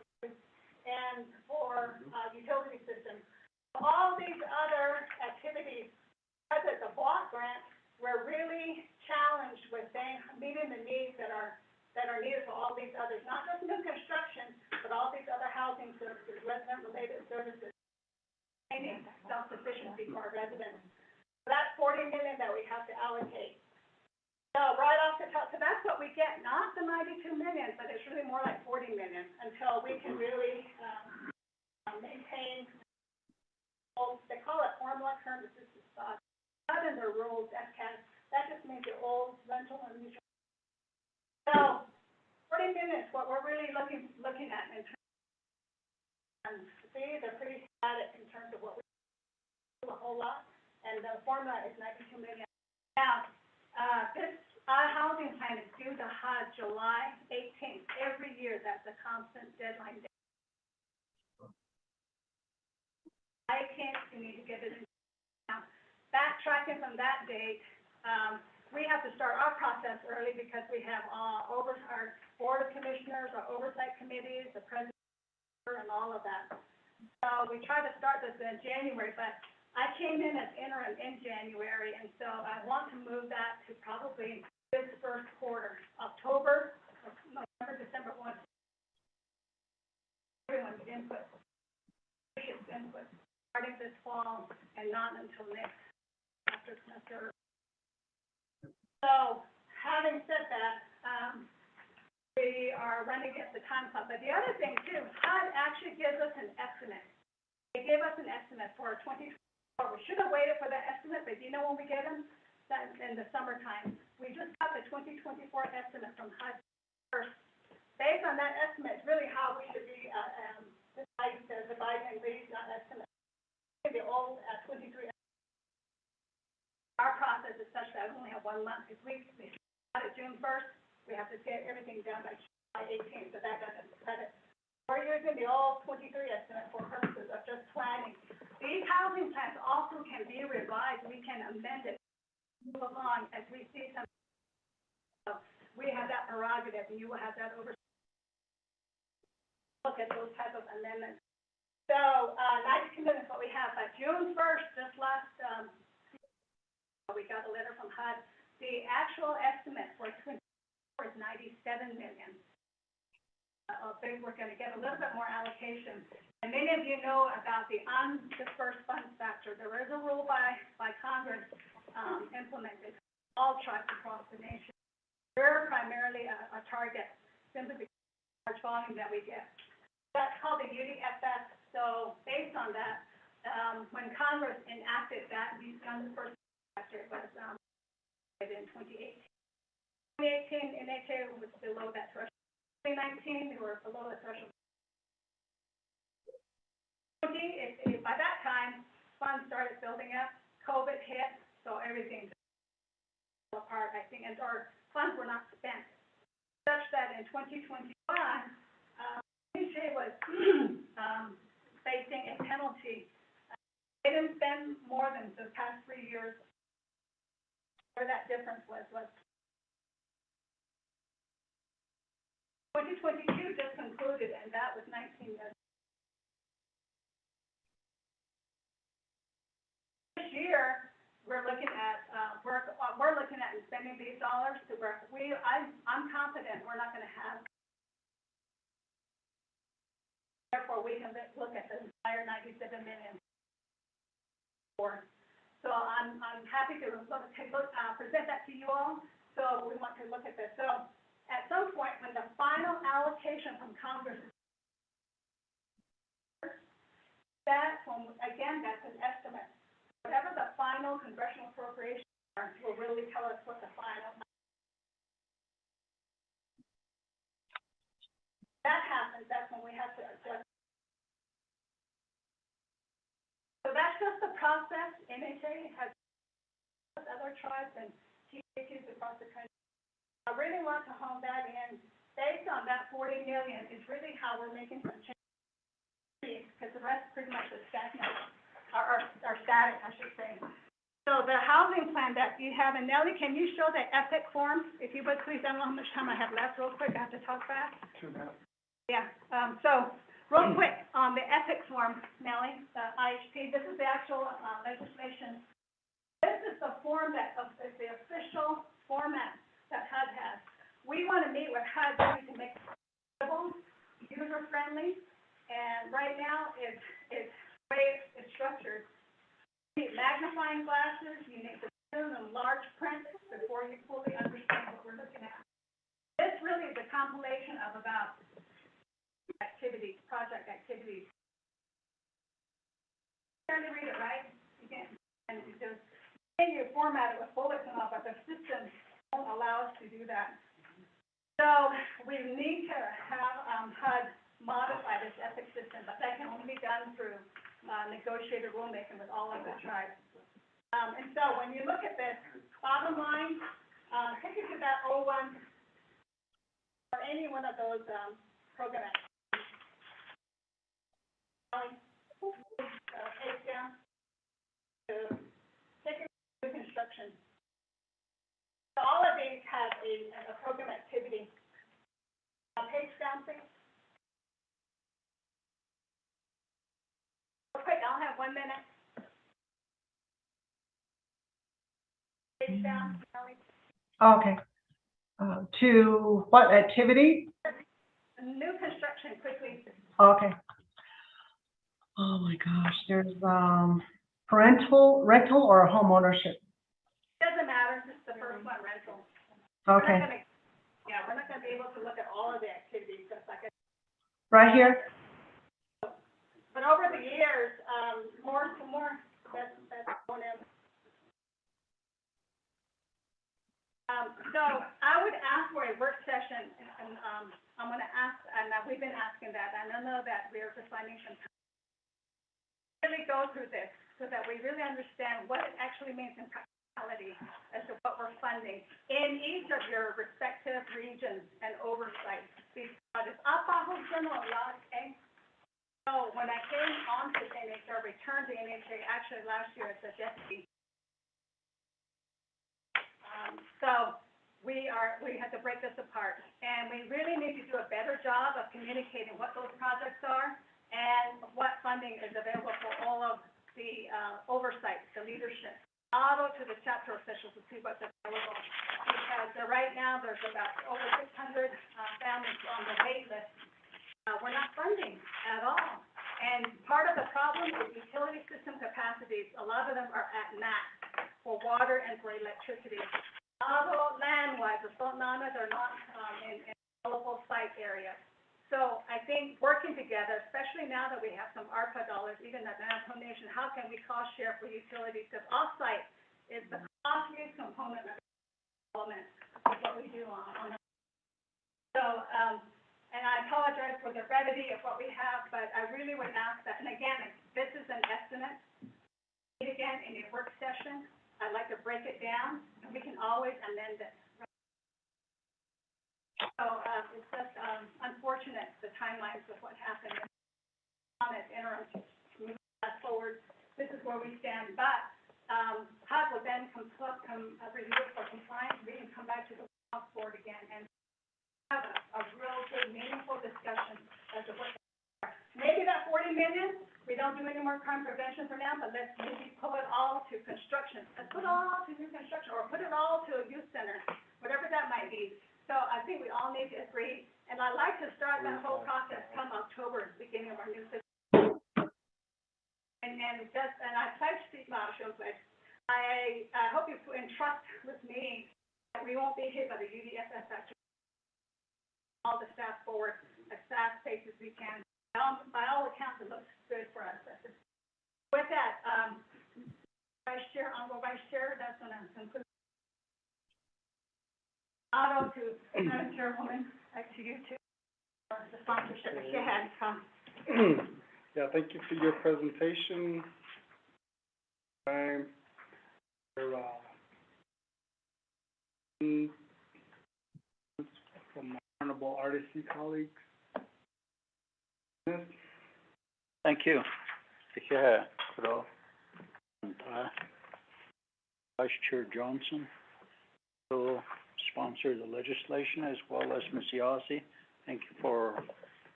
and for utility systems. All these other activities, because it's a block grant, we're really challenged with meeting the needs that are needed for all these others, not just new construction, but all these other housing services, resident-related services, maintaining self-sufficiency for our residents. So that's 40 million that we have to allocate. So right off the top, so that's what we get, not the 92 million, but it's really more like 40 million until we can really maintain. They call it formula current assisted stock. Not in their rules, FCAS. That just means the old rental and mutual. So 40 minutes, what we're really looking at in terms of, see, they're pretty static in terms of what we do a whole lot, and the formula is 92 million. Now, this housing plan is due to HUD July 18th. Every year, that's a constant deadline. I can't, you need to get it in. Now, backtracking from that date, we have to start our process early because we have our board of commissioners, our oversight committees, the president, and all of that. So we try to start this in January, but I came in as interim in January, and so I want to move that to probably this first quarter, October, November, December 1. Everyone's input, starting this fall and not until next after semester. So having said that, we are running against the time clock. But the other thing too, HUD actually gives us an estimate. They gave us an estimate for 2024. We should have waited for that estimate, but do you know when we get them? That's in the summertime. We just got the 2024 estimate from HUD first. Based on that estimate, it's really how we should be dividing these estimates. The old 23. Our process is such that we only have 1 month. If we start at June 1st, we have to get everything done by July 18th, so that doesn't cut it. We're using the old 23 estimate for purposes of just planning. These housing plans also can be revised. We can amend it, move along as we see some. So we have that prerogative, and you will have that oversight. Look at those type of amendments. So 92 million is what we have. But June 1st, just last, we got a letter from HUD. The actual estimate for 2024 is 97 million. I think we're going to get a little bit more allocation. And many of you know about the undispersed funds factor. There is a rule by Congress implemented all tribes across the nation. We're primarily a target simply because of the large volume that we get. That's called the UDFS. So based on that, when Congress enacted that, the undispersed factor was in 2018. 2018, NHA was below that threshold. 2019, we were below the threshold. By that time, funds started building up, COVID hit, so everything fell apart, I think, and our funds were not spent. Such that in 2021, NHA was, facing a penalty. They didn't spend more than the past 3 years. Where that difference was 2022 just concluded, and that was 19 million. This year, we're looking at, we're looking at spending these dollars to work. I'm confident we're not gonna have. Therefore, we can look at the entire 97 million. So I'm happy to present that to you all. So we want to look at this. So at some point, when the final allocation from Congress, that's when, again, that's an estimate. Whatever the final congressional appropriations are, will really tell us what the final. That happens, that's when we have to adjust. So that's just the process. NHA has other tribes and TACs across the country. I really want to hone that in. Based on that 40 million is really how we're making some changes, because the rest pretty much is stagnant, or static, I should say. So the housing plan that you have, and Nellie, can you show the EPIC form, if you would please? I don't know how much time I have left. Real quick, I have to talk fast. Yeah. So real quick on the EPIC form, Nellie, the IHP. This is the actual legislation. This is the form that is the official format that HUD has. We want to meet with HUD to make it civil, user-friendly, and right now it's the way it's structured. You need magnifying glasses, you need to zoom in large print before you fully understand what we're looking at. This really is a compilation of about activities, project activities. Trying to read it, right? You can, and you just, you format it with bullets and all, but the system won't allow us to do that. So we need to have HUD modify this EPIC system, but that can only be done through negotiated rulemaking with all of the tribes. And so when you look at this, bottom line, take it to that 01 or any one of those program activities. Page down to take it to construction. So all of these have a program activity. Page down, please. Okay, I'll have 1 minute. Page down. Okay. To what activity? New construction, quickly. Okay. Oh my gosh, there's rental or home ownership. Doesn't matter, just the first one, rental. Okay. We're not gonna be able to look at all of the activities, just like it. Right here? But over the years, more, that's going in. So I would ask for a work session, and I'm gonna ask, and we've been asking that, and I know that we're just finding some time. Really go through this, so that we really understand what it actually means in practicality as to what we're funding in each of your respective regions and oversight. These projects, Apaho General, okay? So when I came on to NHA, returned to NHA, actually last year as a deputy. So we had to break this apart, and we really need to do a better job of communicating what those projects are and what funding is available for all of the oversight, the leadership, auto to the chapter officials to see what's available. Because right now there's about over 600 families on the wait list. We're not funding at all. And part of the problem is utility system capacities. A lot of them are at max for water and for electricity. Although land-wise, the Sultananas are not in available site areas. So I think working together, especially now that we have some ARPA dollars, even at Navajo Nation, how can we cost share for utilities? Because off-site is the costliest component of development of what we do on. So, and I apologize for the brevity of what we have, but I really would ask that, and again, this is an estimate. Again, in a work session, I'd like to break it down, and we can always amend it. So, it's just, unfortunate, the timelines of what happened on this interim, moving us forward. This is where we stand, but, HUD will then review it for compliance, we can come back to the board again and have a real good, meaningful discussion as to what, maybe that 40 million, we don't do any more crime prevention for now, but let's maybe pull it all to construction. Let's put it all to new construction, or put it all to a youth center, whatever that might be. So I think we all need to agree, and I'd like to start that whole process come October, beginning of our new system. And I pledge to, I hope you entrust with me that we won't be hit by the UDFS action. All the staff forward as fast paced as we can. By all accounts, it looks good for us. With that, Honorable Vice Chair, that's gonna conclude. Auto to Madam Chairwoman, back to you too, for the sponsorship. Go ahead, Tom. Yeah, thank you for your presentation. From my honorable RDC colleagues. Thank you. Vice Chair Johnson, who sponsored the legislation, as well as Ms. Yazzie. Thank you for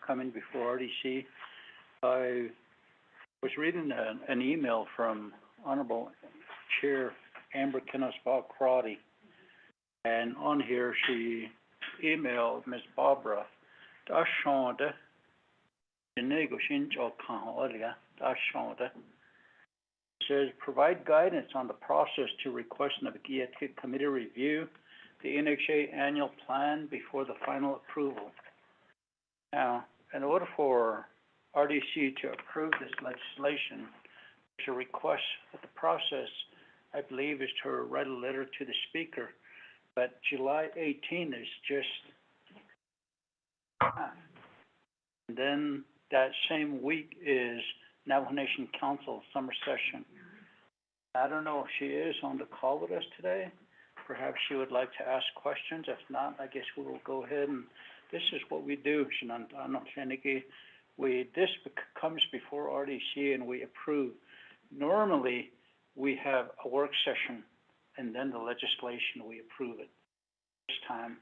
coming before RDC. I was reading an email from Honorable Chair Amber Kennesbaugh-Crotty, and on here she emailed Ms. Barbara, says, provide guidance on the process to request an committee review the NHA annual plan before the final approval. Now, in order for RDC to approve this legislation, to request that the process, I believe, is to write a letter to the speaker, but July 18 is just, and then that same week is Navajo Nation Council summer session. I don't know if she is on the call with us today. Perhaps she would like to ask questions. If not, I guess we will go ahead, and this is what we do. This comes before RDC and we approve. Normally, we have a work session and then the legislation, we approve it. This time,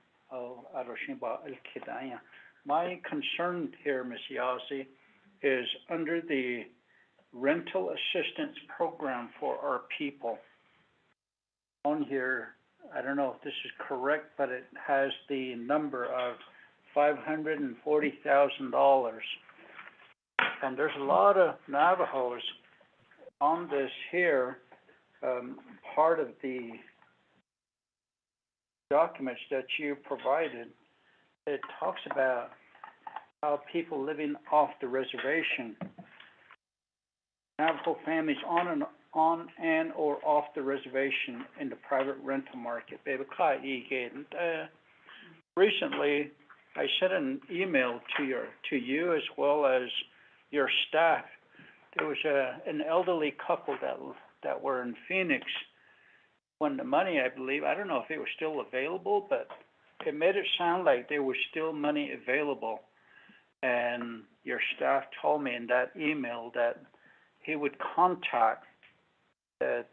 my concern here, Ms. Yazzie, is under the rental assistance program for our people. On here, I don't know if this is correct, but it has the number of $540,000. And there's a lot of Navajos on this here. Part of the documents that you provided, it talks about how people living off the reservation, Navajo families on and or off the reservation in the private rental market. Recently, I sent an email to you as well as your staff. There was an elderly couple that were in Phoenix when the money, I believe, I don't know if it was still available, but it made it sound like there was still money available. And your staff told me in that email that he would contact the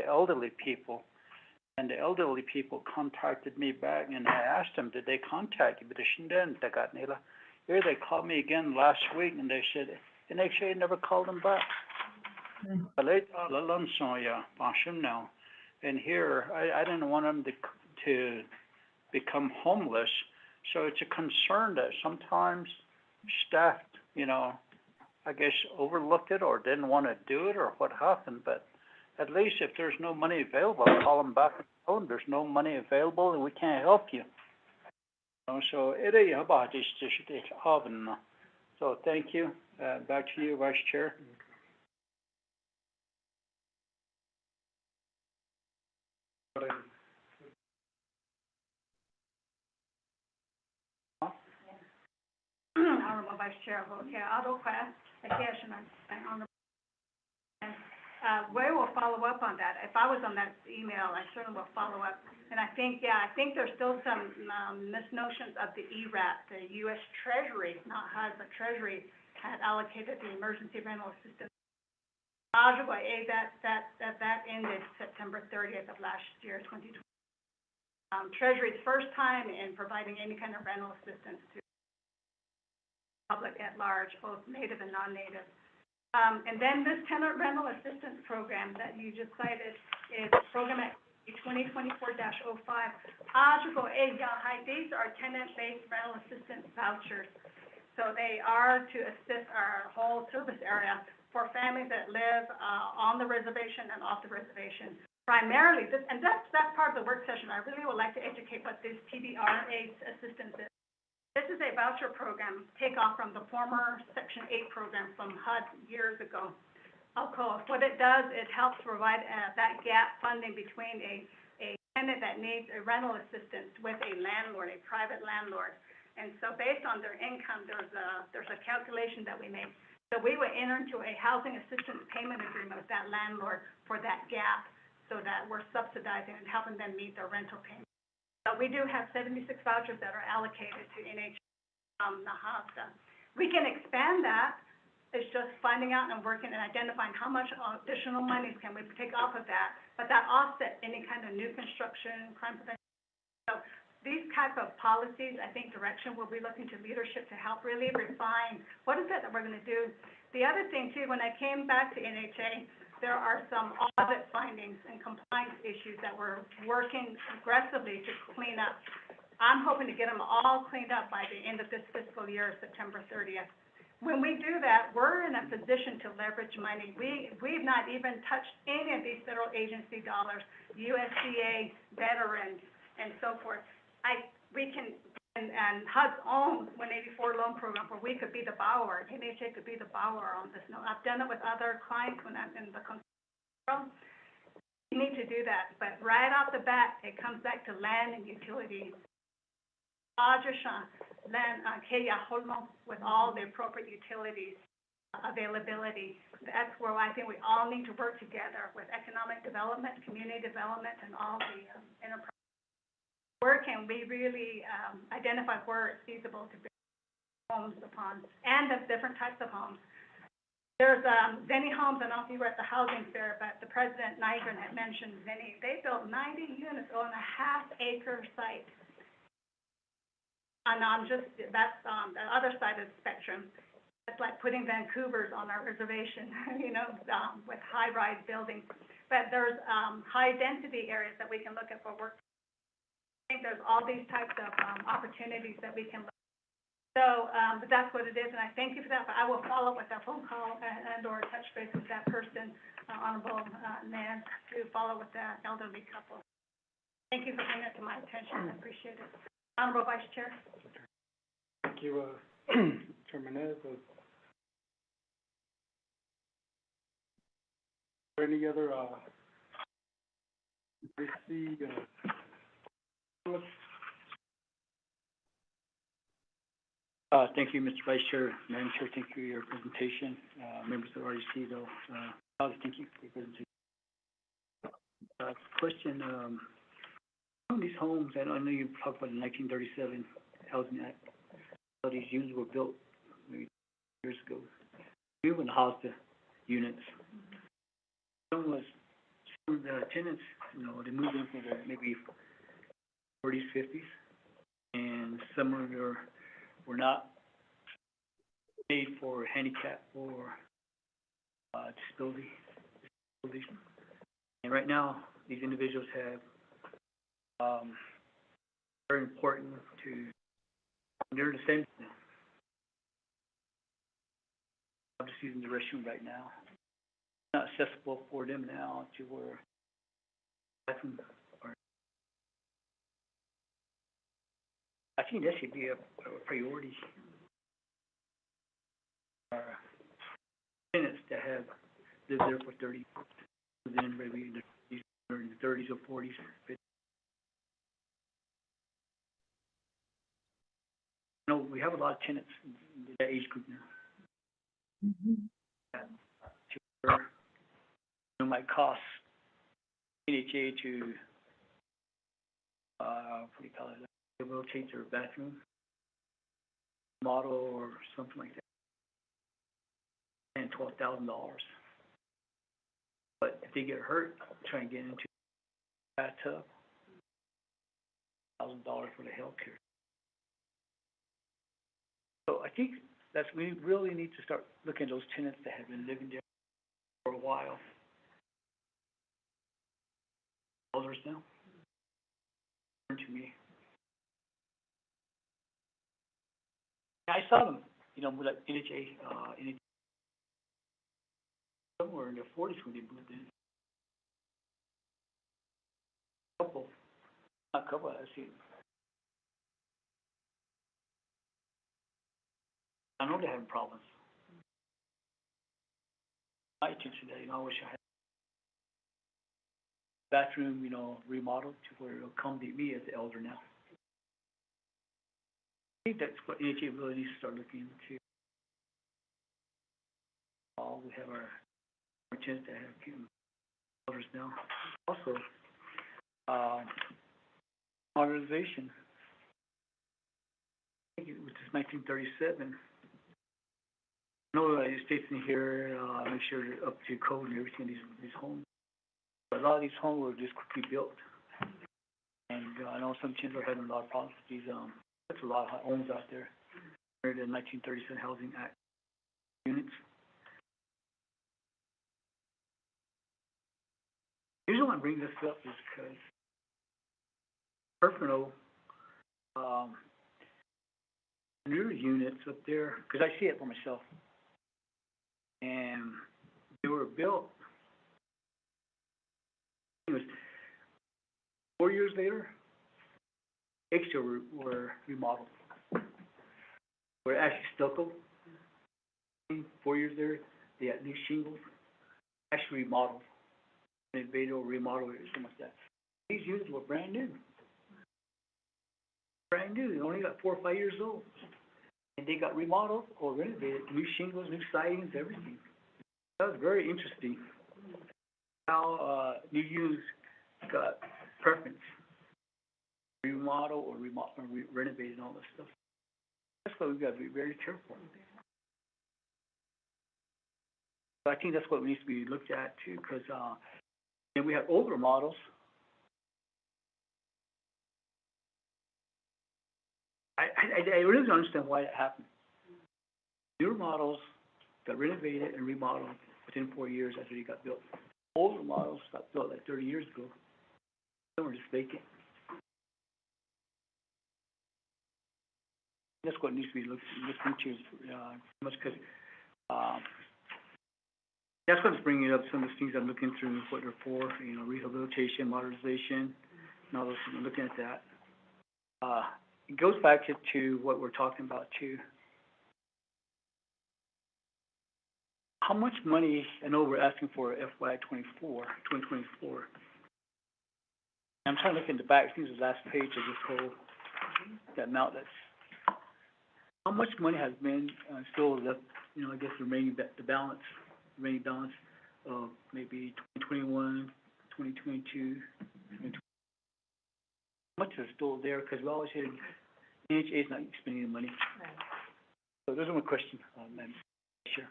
elderly people. And the elderly people contacted me back, and I asked them, did they contact you? But here they called me again last week, and they said, NHA never called them back. And here, I didn't want them to become homeless, so it's a concern that sometimes staff, I guess overlooked it or didn't want to do it or what happened, but at least if there's no money available, I'll call them back and tell them there's no money available and we can't help you. So so thank you. Back to you, Vice Chair. Honorable Vice Chair, Auto Class, and Honorable. We will follow up on that. If I was on that email, I certainly will follow up. And I think there's still some, misnotions of the ERAP, the U.S. Treasury, not HUD, but Treasury had allocated the emergency rental assistance. That ended September 30th of last year, 2020. Treasury's first time in providing any kind of rental assistance to the public at large, both native and non-native. And then this tenant rental assistance program that you just cited is program at 2024-05. These are tenant-based rental assistance vouchers. So they are to assist our whole service area for families that live on the reservation and off the reservation. Primarily, that's part of the work session. I really would like to educate what this TBRA assistance is. This is a voucher program, takeoff from the former Section 8 program from HUD years ago. What it does, it helps provide that gap funding between a tenant that needs a rental assistance with a landlord, a private landlord. And so based on their income, there's a calculation that we make. So we would enter into a housing assistance payment agreement with that landlord for that gap so that we're subsidizing and helping them meet their rental payment. So we do have 76 vouchers that are allocated to NH, Nahasa. We can expand that. It's just finding out and working and identifying how much additional monies can we take off of that, but that offsets any kind of new construction, crime prevention. So these type of policies, I think direction, we'll be looking to leadership to help really refine what is it that we're going to do. The other thing too, when I came back to NHA, there are some audit findings and compliance issues that we're working aggressively to clean up. I'm hoping to get them all cleaned up by the end of this fiscal year, September 30th. When we do that, we're in a position to leverage money. We've not even touched any of these federal agency dollars, USDA, veterans, and so forth. We can, and HUD's own 184 loan program, where we could be the borrower, NHA could be the borrower on this. No, I've done it with other clients when I'm in the control. You need to do that, but right off the bat, it comes back to land and utility. Land, with all the appropriate utilities availability. That's where I think we all need to work together with economic development, community development, and all the enterprise. Where can we really identify where it's feasible to build homes upon, and the different types of homes. There's Zenny Homes, I don't know if you were at the housing fair, but the President Nygren had mentioned Zenny. They built 90 units on a half-acre site. And that's on the other side of the spectrum. It's like putting Vancouvers on our reservation, with high-rise buildings. But there's high-density areas that we can look at for work. I think there's all these types of opportunities that we can look at. So, but that's what it is, and I thank you for that. But I will follow up with that phone call and/or touch base with that person, Honorable Nan, to follow with that elderly couple. Thank you for bringing it to my attention. I appreciate it. Honorable Vice Chair. Thank you, Chairman Nez. Is there any other, Thank you, Mr. Vice Chair, Madam Chair, thank you for your presentation. Members of REC, though, thank you for your presentation. Question, some of these homes, I know you talked about the 1937 Housing Act, how these units were built maybe years ago. We wouldn't house the units. Some of the tenants, they moved in for maybe 40s, 50s, and some of them were not made for handicap or disability. And right now, these individuals have very important to, they're the same. I'm just using the restroom right now. It's not accessible for them now to where bathroom or I think that should be a priority. Tenants that have lived there for 30 years, then maybe in the 30s or 40s. we have a lot of tenants in that age group now. That it might cost NHA to, what do you call it, rehabilitate their bathroom model or something like that, and $12,000. But if they get hurt trying to get into a bathtub, $1,000 for the health care. So I think we really need to start looking at those tenants that have been living there for a while. Elders now. Turn to me. I saw them, with like NHA, somewhere in their 40s when they moved in. Not couple, I see. I know they're having problems. My attention that, I wish I had bathroom, remodeled to where it'll accommodate me as the elder now. I think that's what NHA really needs to start looking into. We have our chance to have elders now. Also, modernization. I think it was just 1937. I know it states in here, make sure they're up to code and everything, these homes. But a lot of these homes were just quickly built. And I know some kids are having a lot of problems with these, that's a lot of homes out there. The 1937 Housing Act units. The reason why I bring this up is because Perfino, newer units up there, because I see it for myself. And they were built, it was 4 years later, extra were remodeled. Were actually stucco. 4 years later, they had new shingles, actually remodeled. They made or remodeled or something like that. These units were brand new. Brand new, they only got 4 or 5 years old. And they got remodeled or renovated, new shingles, new sidings, everything. That was very interesting. How new units got preference, remodel or renovate and all this stuff. That's why we've got to be very careful. So I think that's what needs to be looked at too, because then we have older models. I really don't understand why that happened. Newer models got renovated and remodeled within 4 years after they got built. Older models got built like 30 years ago. Some were just vacant. That's what needs to be looked into much because that's what's bringing up some of the things I'm looking through, what they're for, rehabilitation, modernization, and all those things. I'm looking at that. It goes back to what we're talking about too. How much money, I know we're asking for FY 2024. I'm trying to look in the back, I think it's the last page of this whole, that amount that's, how much money has been still left, I guess the remaining balance of maybe 2021, 2022, how much is still there? Because we always hear NHA is not spending the money. Right. So those are my questions, Madam Chair.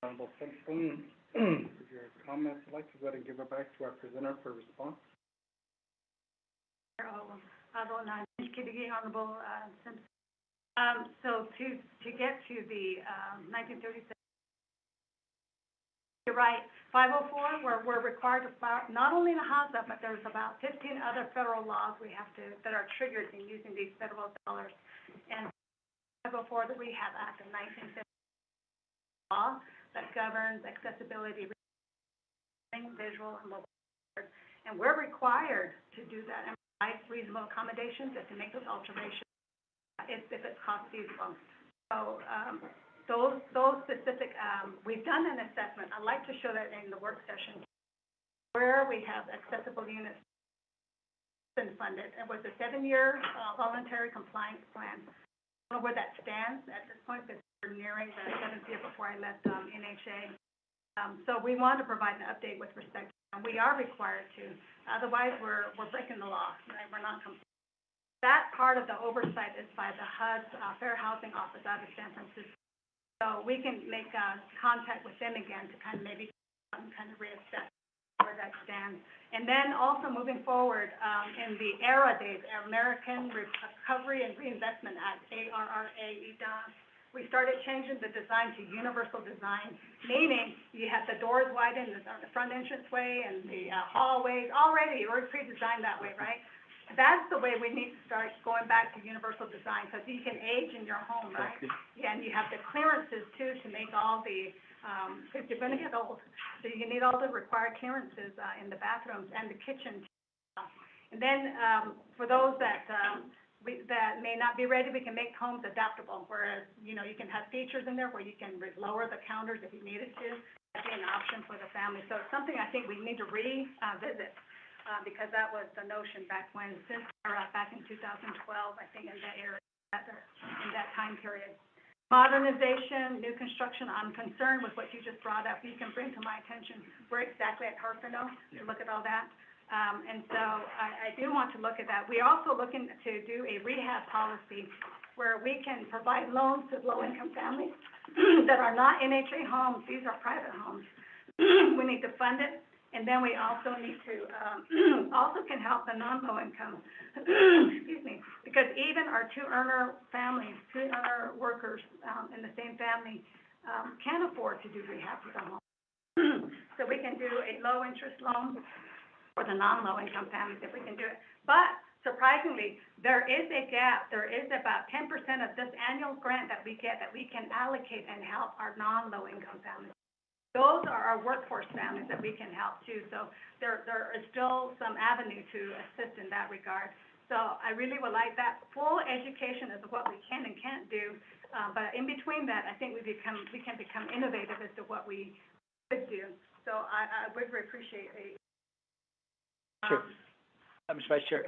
Honorable Simpson, for your comments, I'd like to go ahead and give it back to our presenter for response. Honorable Simpson. So to get to the 1937, you're right, 504, we're required to file, not only in the House, but there's about 15 other federal laws that are triggered in using these federal dollars. And 504, the Rehab Act of 1970 law that governs accessibility, visual and mobile, and we're required to do that and provide reasonable accommodations and to make those alterations if it's cost feasible. So those specific, we've done an assessment. I'd like to show that in the work session where we have accessible units been funded. It was a 7-year voluntary compliance plan. don't know where that stands at this point, because we're nearing the 7th year before I left, NHA. So we want to provide an update with respect, and we are required to, otherwise we're breaking the law, right? We're not complying. That part of the oversight is by the HUD, Fair Housing Office out of San Francisco. So we can make, contact with them again to kind of maybe kind of reassess where that stands. And then also moving forward, in the ARRA days, American Recovery and Reinvestment Act, ARRA, we started changing the design to universal design, meaning you have the doors widened, the front entranceway and the hallways already pre-designed that way, right? That's the way we need to start going back to universal design, so you can age in your home, right? Yeah, and you have the clearances too to make all the, because you're gonna get old, so you need all the required clearances in the bathrooms and the kitchen. And then for those that that may not be ready, we can make homes adaptable, whereas, you know, you can have features in there where you can lower the counters if you needed to. That'd be an option for the family. So it's something I think we need to revisit, because that was the notion back when, back in 2012, I think, in that area, in that time period. Modernization, new construction, I'm concerned with what you just brought up. You can bring to my attention where exactly at Harpino to look at all that. And so I do want to look at that. We're also looking to do a rehab policy where we can provide loans to low-income families that are not NHA homes. These are private homes. We need to fund it. And then we also need to, also can help the non-low income, excuse me, because even our two-earner families, two-earner workers in the same family can't afford to do rehab for their home. So we can do a low-interest loan for the non-low income families if we can do it. But surprisingly, there is a gap. There is about 10% of this annual grant that we get that we can allocate and help our non-low income families. Those are our workforce families that we can help too. So there is still some avenue to assist in that regard. So I really would like that. Full education is what we can and can't do. But in between that, I think we can become innovative as to what we could do. So I would appreciate a Sure. Mr. Vice Chair,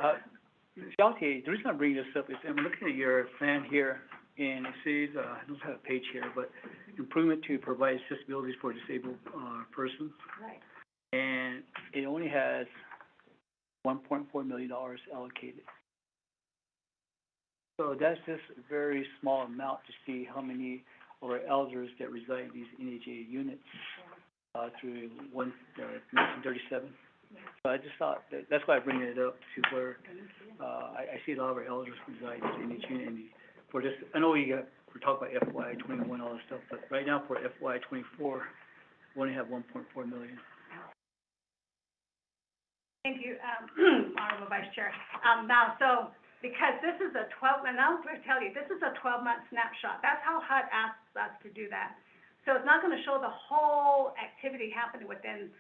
Xiaotie, the reason I'm bringing this up is I'm looking at your plan here, and it says, I don't have a page here, but improvement to provide accessibilities for disabled persons. Right. And it only has $1.4 million allocated. So that's just a very small amount to see how many of our elders that reside in these NHA units through 1937. So I just thought that's why I bring it up to where I see a lot of our elders reside in each unit. And for this, I know we're talking about FY 21, all this stuff, but right now for FY 24, we only have 1.4 million. Thank you, Honorable Vice Chair. Now, so because this is a 12, and I was going to tell you, this is a 12-month snapshot. That's how HUD asks us to do that. So it's not going to show the whole activity happening within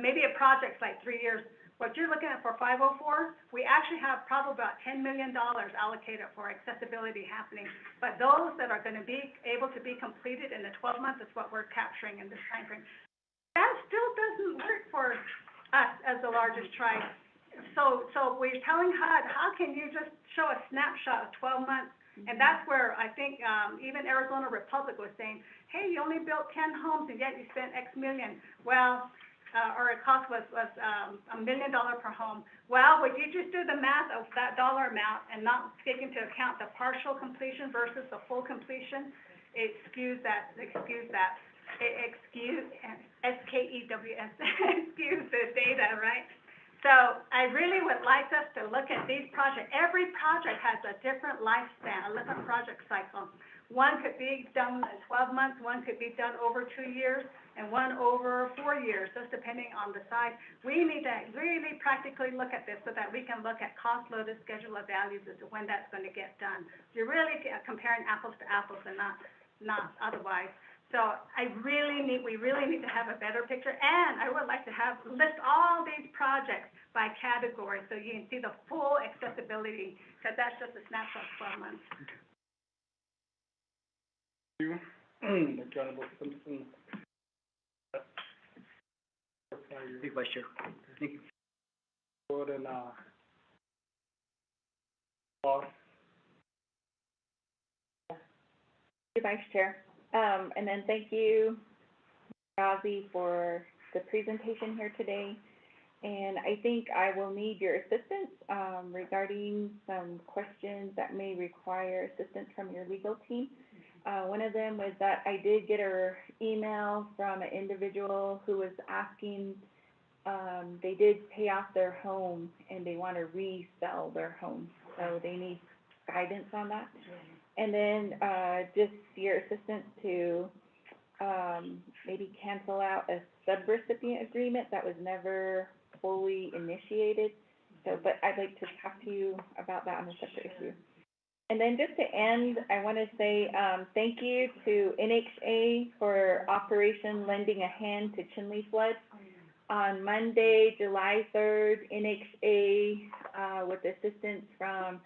maybe a project's like 3 years. What you're looking at for 504, we actually have probably about $10 million allocated for accessibility happening. But those that are going to be able to be completed in the 12 months is what we're capturing in this time frame. That still doesn't work for us as the largest tribe. So we're telling HUD, how can you just show a snapshot of 12 months? And that's where I think even Arizona Republic was saying, hey, you only built 10 homes and yet you spent X million. Well, or it cost was $1 million per home. Well, would you just do the math of that dollar amount and not take into account the partial completion versus the full completion? Excuse SKEWS, excuse the data, right? So I really would like us to look at these projects. Every project has a different lifespan, a different project cycle. One could be done in 12 months, one could be done over 2 years, and one over 4 years, just depending on the size. We need to really practically look at this so that we can look at cost loaded schedule of values as to when that's going to get done. You're really comparing apples to apples and not otherwise. So we really need to have a better picture, and I would like to list all these projects by category so you can see the full accessibility, because that's just a snapshot of 12 months. Honorable Simpson. Thank you, Vice Chair. Thank you. And, boss. you, Vice Chair. And then thank you, Razi, for the presentation here today. And I think I will need your assistance, regarding some questions that may require assistance from your legal team. One of them was that I did get an email from an individual who was asking, they did pay off their home and they want to resell their home. So they need guidance on that. And then, just your assistance to, maybe cancel out a subrecipient agreement that was never fully initiated. So, but I'd like to talk to you about that on a separate issue. And then just to end, I want to say, thank you to NHA for Operation Lending a Hand to Chinle Flood. On Monday, July 3rd, NHA, with assistance from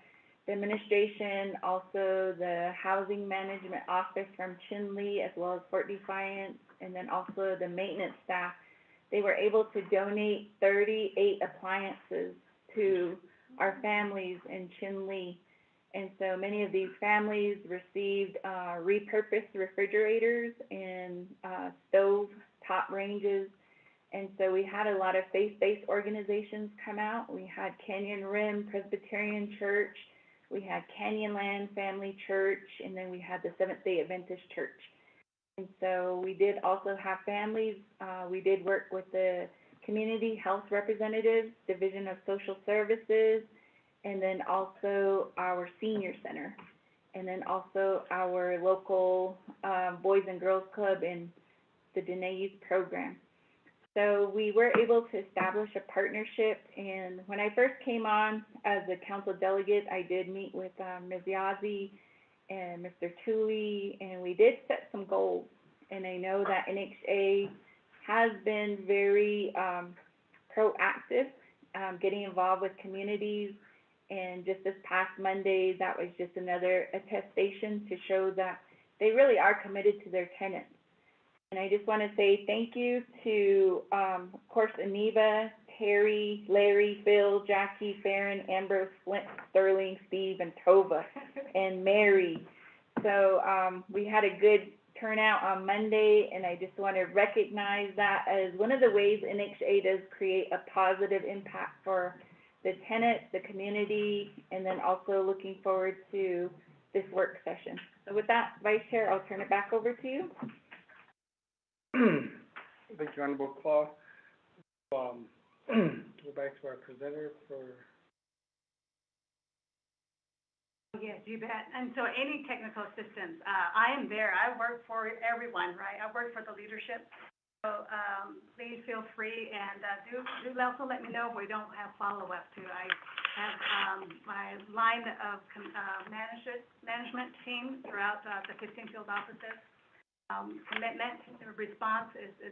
the administration, also the Housing Management Office from Chinle, as well as Fort Defiance, and then also the maintenance staff, they were able to donate 38 appliances to our families in Chinle. And so many of these families received repurposed refrigerators and stove top ranges. And so we had a lot of faith-based organizations come out. We had Canyon Rim Presbyterian Church, we had Canyonland Family Church, and then we had the Seventh-day Adventist Church. And so we did also have families. We did work with the Community Health Representatives, Division of Social Services, and then also our Senior Center, and then also our local Boys and Girls Club and the Dene Youth Program. So we were able to establish a partnership, and when I first came on as a council delegate, I did meet with Ms. Yazzie and Mr. Tuli, and we did set some goals. And I know that NHA has been very proactive, getting involved with communities, and just this past Monday, that was just another attestation to show that they really are committed to their tenants. And I just want to say thank you to, of course, Aniva, Terry, Larry, Phil, Jackie, Farron, Ambrose, Flint, Sterling, Steve, and Tova, and Mary. So we had a good turnout on Monday, and I just want to recognize that as one of the ways NHA does create a positive impact for the tenants, the community, and then also looking forward to this work session. So with that, Vice Chair, I'll turn it back over to you. Thank you, Honorable Claw. Go back to our presenter for. Yes, you bet. And so any technical assistance, I am there. I work for everyone, right? I work for the leadership. So please feel free, and do also let me know if we don't have follow-up too. I have my line of management team throughout the 15 field offices. Commitment, response is to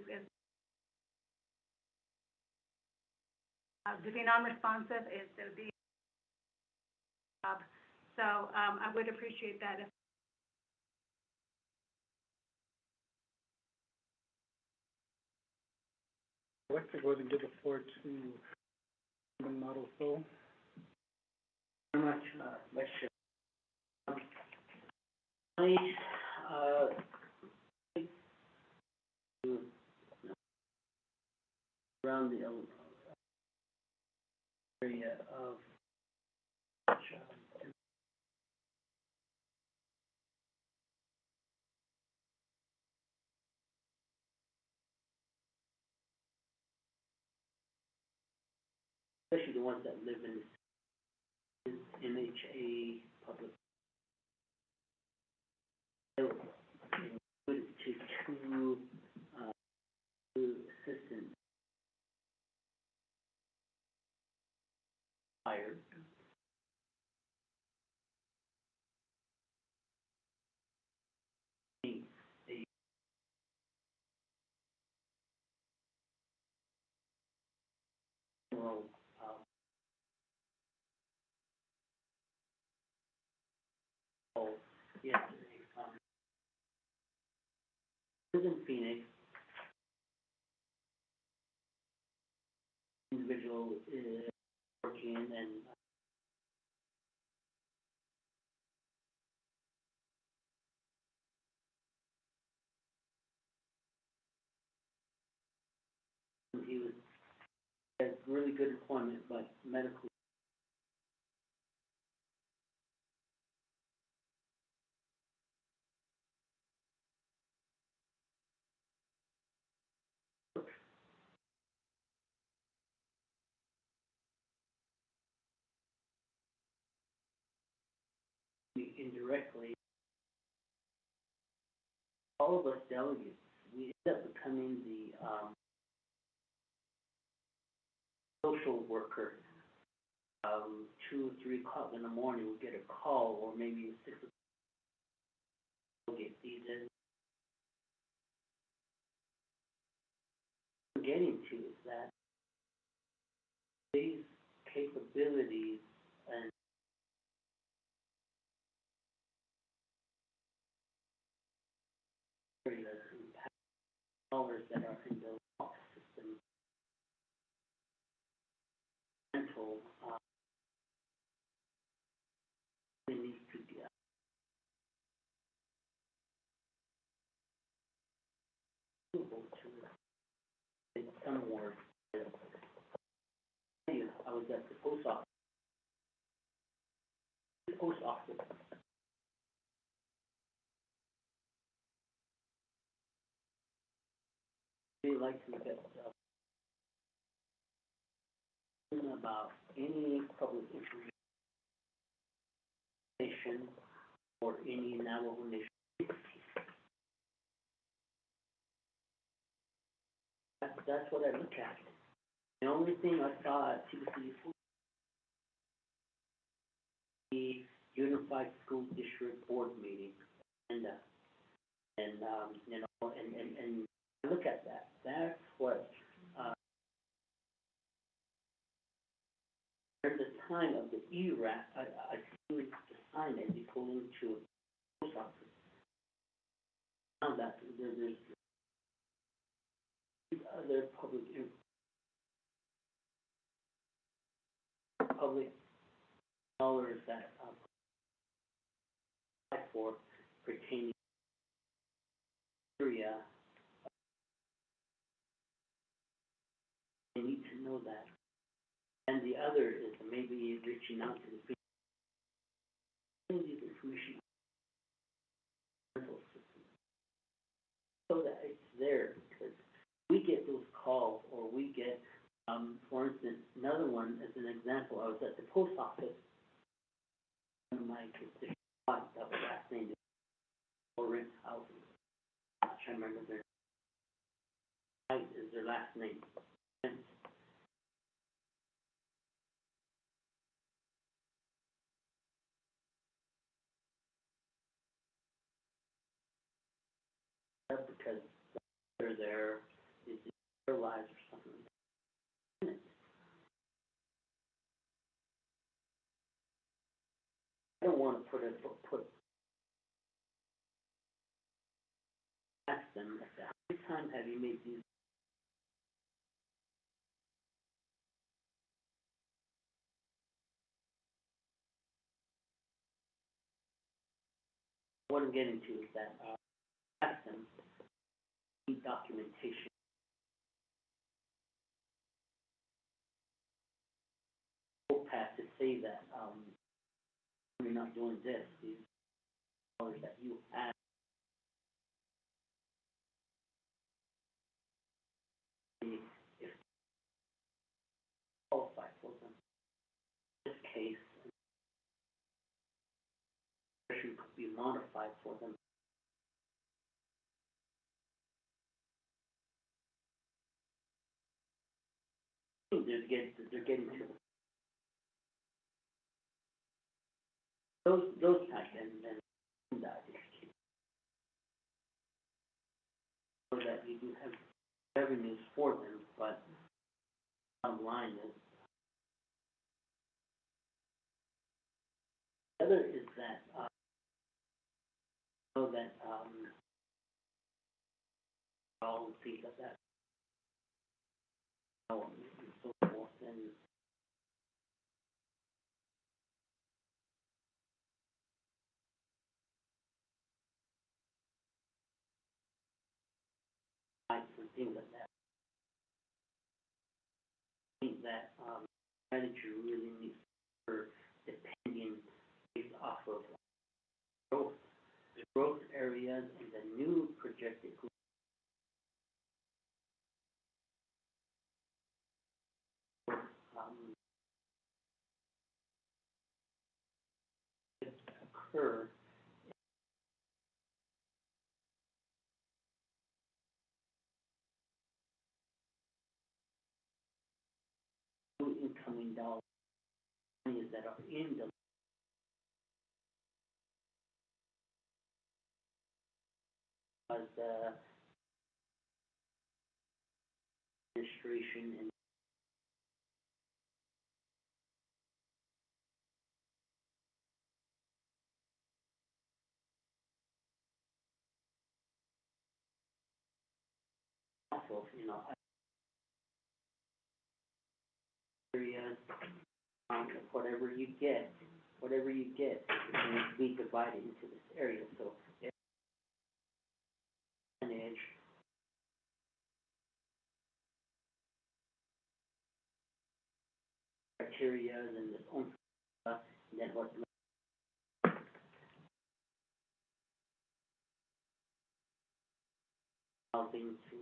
be non-responsive is to be so I would appreciate that if I'd like to go ahead and give the floor to Model So. Very much, Vice Chair. Around the area of especially the ones that live in NHA public. To two assistants hired. Yesterday, lives in Phoenix. Individual is working and he had really good employment, but medical. Indirectly, all of us delegates, we end up becoming the, social worker. 2 or 3 o'clock in the morning, we get a call, or maybe 6 o'clock, we'll get these in. What I'm getting to is that these capabilities and areas and powers that are in the law system, mental, they need to be able to, in some words, I was at the post office. They like to get about any public information or any Navajo Nation. That's what I look at. The only thing I saw at TBC the Unified School District Board meeting, and you know, and look at that. That's what, during the time of the ERAC, I see the sign as you go into a post office. Now that there's other public dollars that apply for pertaining area. They need to know that. And the other is maybe reaching out to the people. These information so that it's there, because we get those calls, or we get, for instance, another one as an example. I was at the post office. One of my constituents, that was last name is Orange Housing. I'm trying to remember their last name. Because they're there, is their lives or something. I don't want to ask them, how many times have you made these? What I'm getting to is that, ask them, need documentation. Path to say that, you're not doing this, these dollars that you have. If qualify for them. In this case, version could be modified for them. They're getting to those types, and that so that you do have revenues for them, but bottom line is, the other is that, so that, all see that, and so forth, and things like that. that, strategy really needs to occur depending based off of growth, the growth areas and the new projected growth. Occur new incoming dollars that are in the as the administration and off of, areas, whatever you get, is going to be divided into this area. So manage criteria and this own and then what helping to,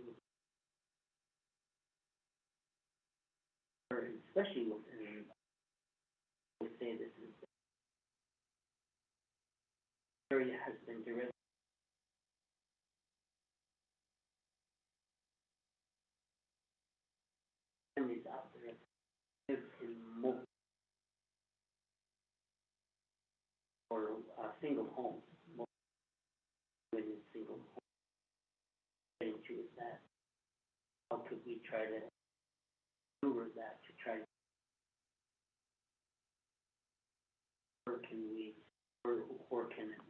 or especially within, we say this is the area has been directly families out there live in multiple or single homes, in single homes. Getting to is that how could we try to maneuver that to try to, or can we, or can it,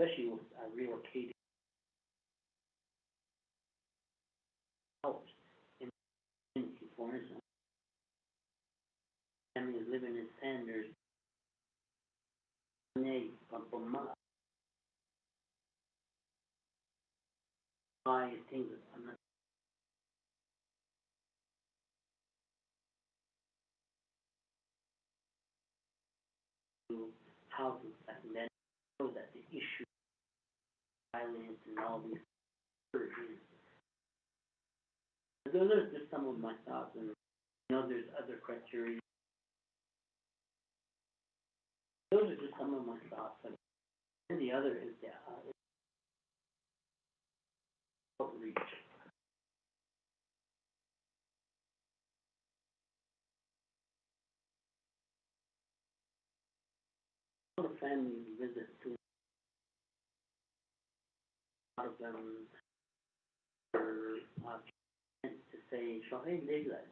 especially with relocating out in the community, for instance, families living in Sanders, things that I'm not to housing, and then know that the issue of violence and all these surgeries. Those are just some of my thoughts, and there's other criteria. Those are just some of my thoughts, and the other is the outreach. All the family visits to a lot of them are to say, hey, leave that.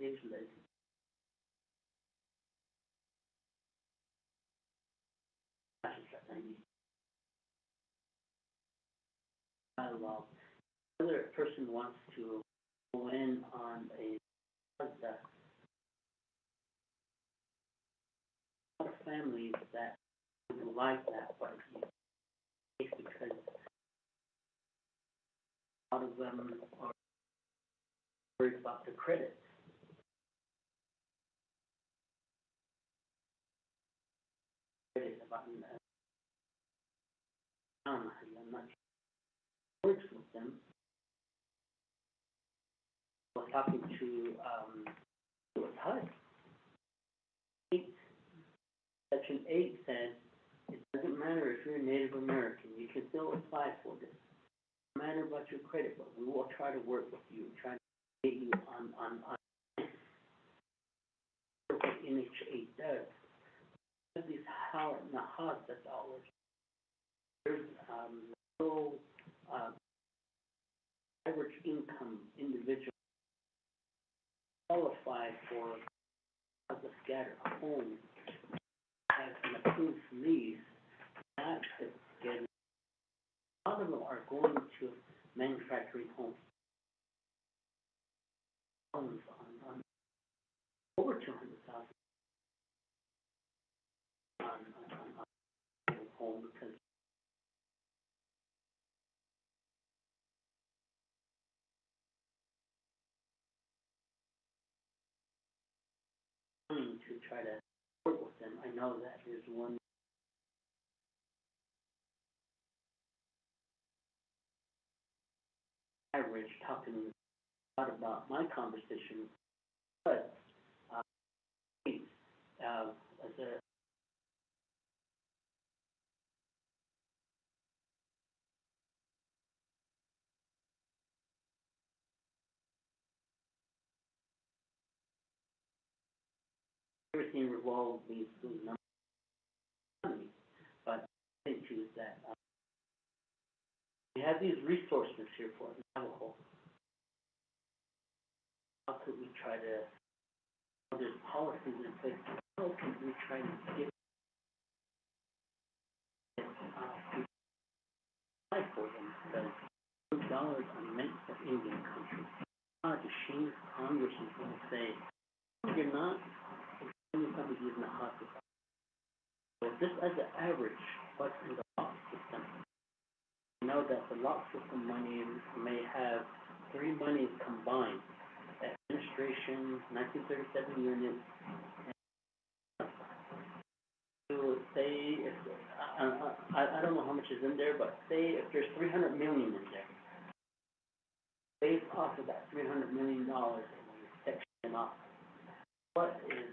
Whether a person wants to go in on a lot of families that would like that, but it's because a lot of them are worried about the credit. About I'm not sure works with them. I was talking to HUD. Section 8 says it doesn't matter if you're a Native American, you can still apply for this. It doesn't matter about your credit, but we will try to work with you, try to get you on what NHA does. These HUD dollars. There's no average income individual qualify for a scattered home as an approved lease. Not to get, a lot of them are going to manufacturing homes. Homes on over 200,000 on home because try to work with them. I know that there's one average talking a lot about my conversation, but, as a everything revolves these numbers, but I think too is that, we have these resources here for Navajo. How could we try to, there's policies in place, how could we try to get, fight for them, because those dollars are meant for Indian country. Not a shame Congress is going to say, you're not, somebody is in the hospital. So just as an average, what's in the lock system? You know that the lock system money may have three monies combined: administration, 1937 units. So say if I don't know how much is in there, but say if there's 300 million in there, based off of that $300 million and you section off, what is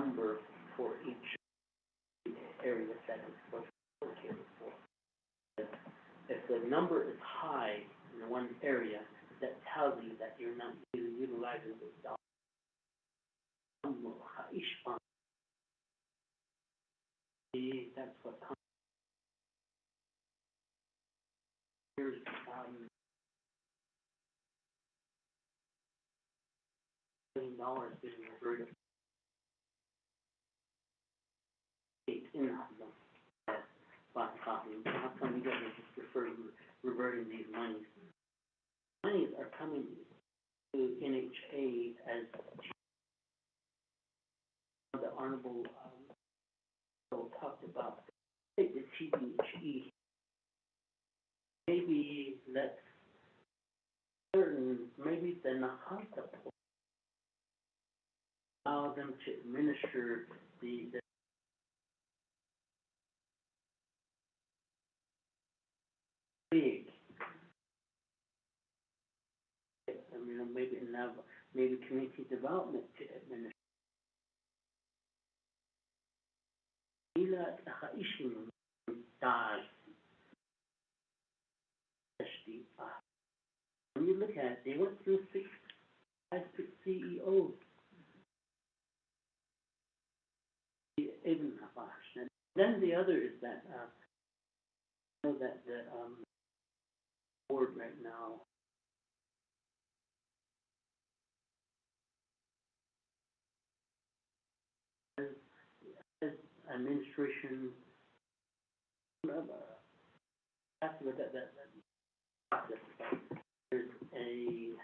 the number for each area that is allocated for? If the number is high in one area, that tells you that you're not utilizing those dollars. That's what comes. Here's $1 billion being reverted in them. How come you guys are just reverting these monies? Monies are coming to NHA as the Honorable talked about. Take the TBHE. Maybe let maybe the Nahanta allow them to administer the big. Maybe community development to administer. When you look at it, they went through six CEOs. Then the other is that I know that the board right now has administration have to look at that process. There's a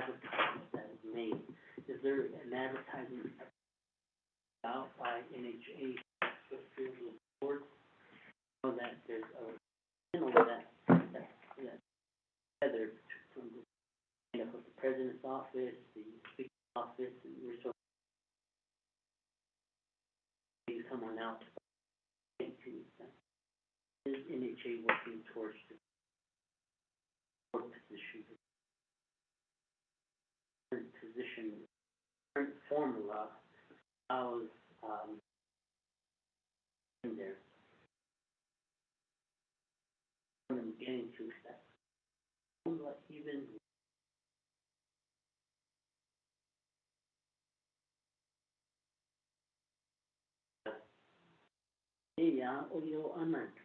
advertisement that is made. Is there an advertisement out by NHA through the board? So that there's a that together from the president's office, the speaker's office, and resource someone else. Is NHA working towards the board current formula allows in there. I'm getting to that. Even audio unmarked.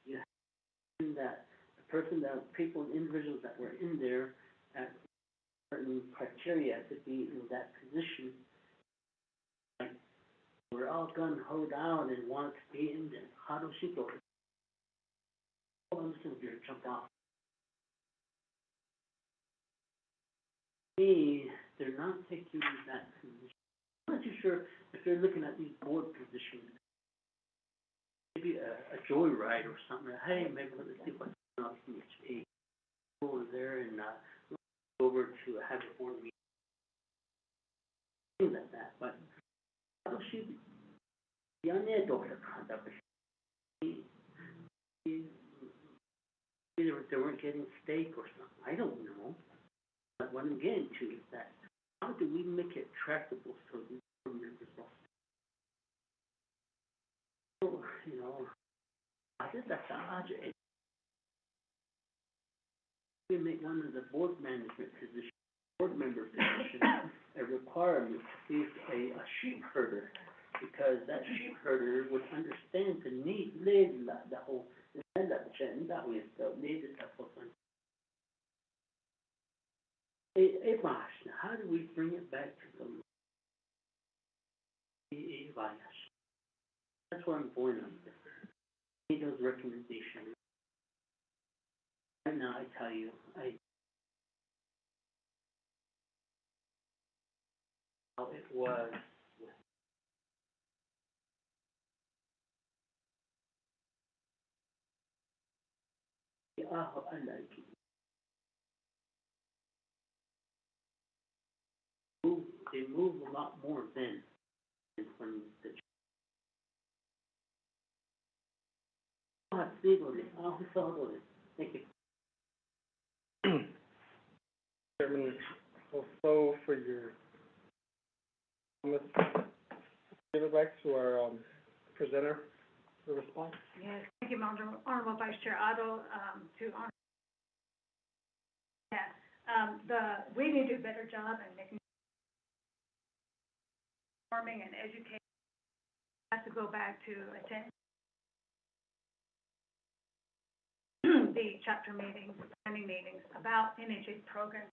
You have that the person, that people, individuals that were in there at certain criteria to be in that position. Like, we're all gun-ho down and want to be in there. How does she go? Oh, I'm just going to jump off. They're not taking that position. I'm not too sure if they're looking at these board positions. Maybe a joyride or something. Hey, maybe let's see what's going on in each page. over there and, over to have a board meeting. Things like that, but, she, they weren't getting steak or something, I don't know. But what I'm getting to is that, how do we make it tractable so the board members will, you know, I think that's the object. We make one of the board management positions, board member position, a requirement to be a sheep herder, because that sheep herder would understand the need, the whole, how do we bring it back to the That's where I'm going on this. Need those recommendations. Right now, I tell you, how it was. Yeah, I like it. They move a lot more than when the. Thank you. Chairman, also for your comments, give it back to our, presenter for response. Yes, thank you, Honorable Vice Chair Otto, we need to do a better job in making, informing and educating. Has to go back to attend the chapter meetings, planning meetings about NHA programs.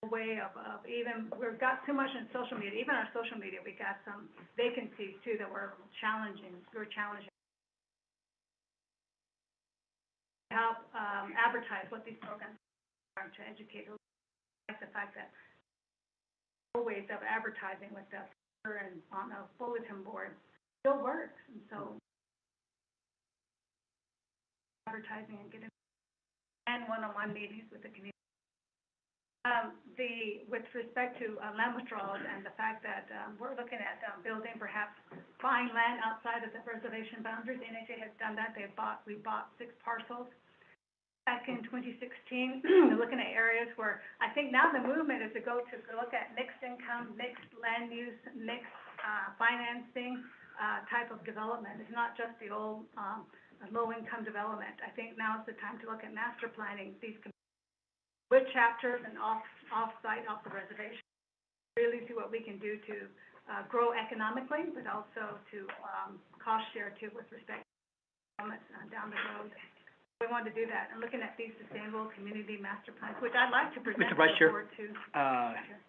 A way of even, we've got too much in social media, even our social media, we got some vacancies too that we're challenging. Help advertise what these programs are to educate, like the fact that ways of advertising with the and on a bulletin board still works, and so advertising and getting and one-on-one meetings with the community. With respect to land withdrawals and the fact that we're looking at building, perhaps buying land outside of the reservation boundaries. NHA has done that. We bought 6 parcels back in 2016. We're looking at areas where I think now the movement is to look at mixed income, mixed land use, mixed financing type of development. It's not just the old low-income development. I think now is the time to look at master planning these with chapters and off-site, off the reservation. Really see what we can do to grow economically, but also to cost share too with respect to down the road. We want to do that, and looking at these sustainable community master plans, which I'd like to present to the board too.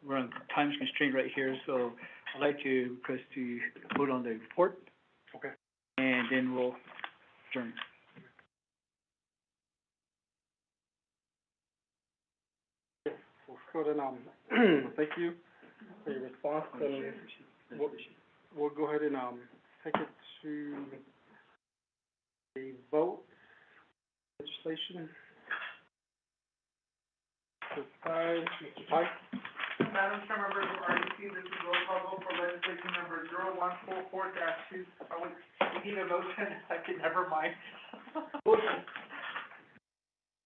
We're on time constraint right here, so I'd like to request to vote on the report. Okay. And then we'll adjourn. So then, thank you for your response, and we'll go ahead and, take it to a vote. Legislation. Mr. Pike. Madam Chair, members of RDC, this is roll call vote for legislation number 0144-2. Oh, wait, we need a motion, second, never mind.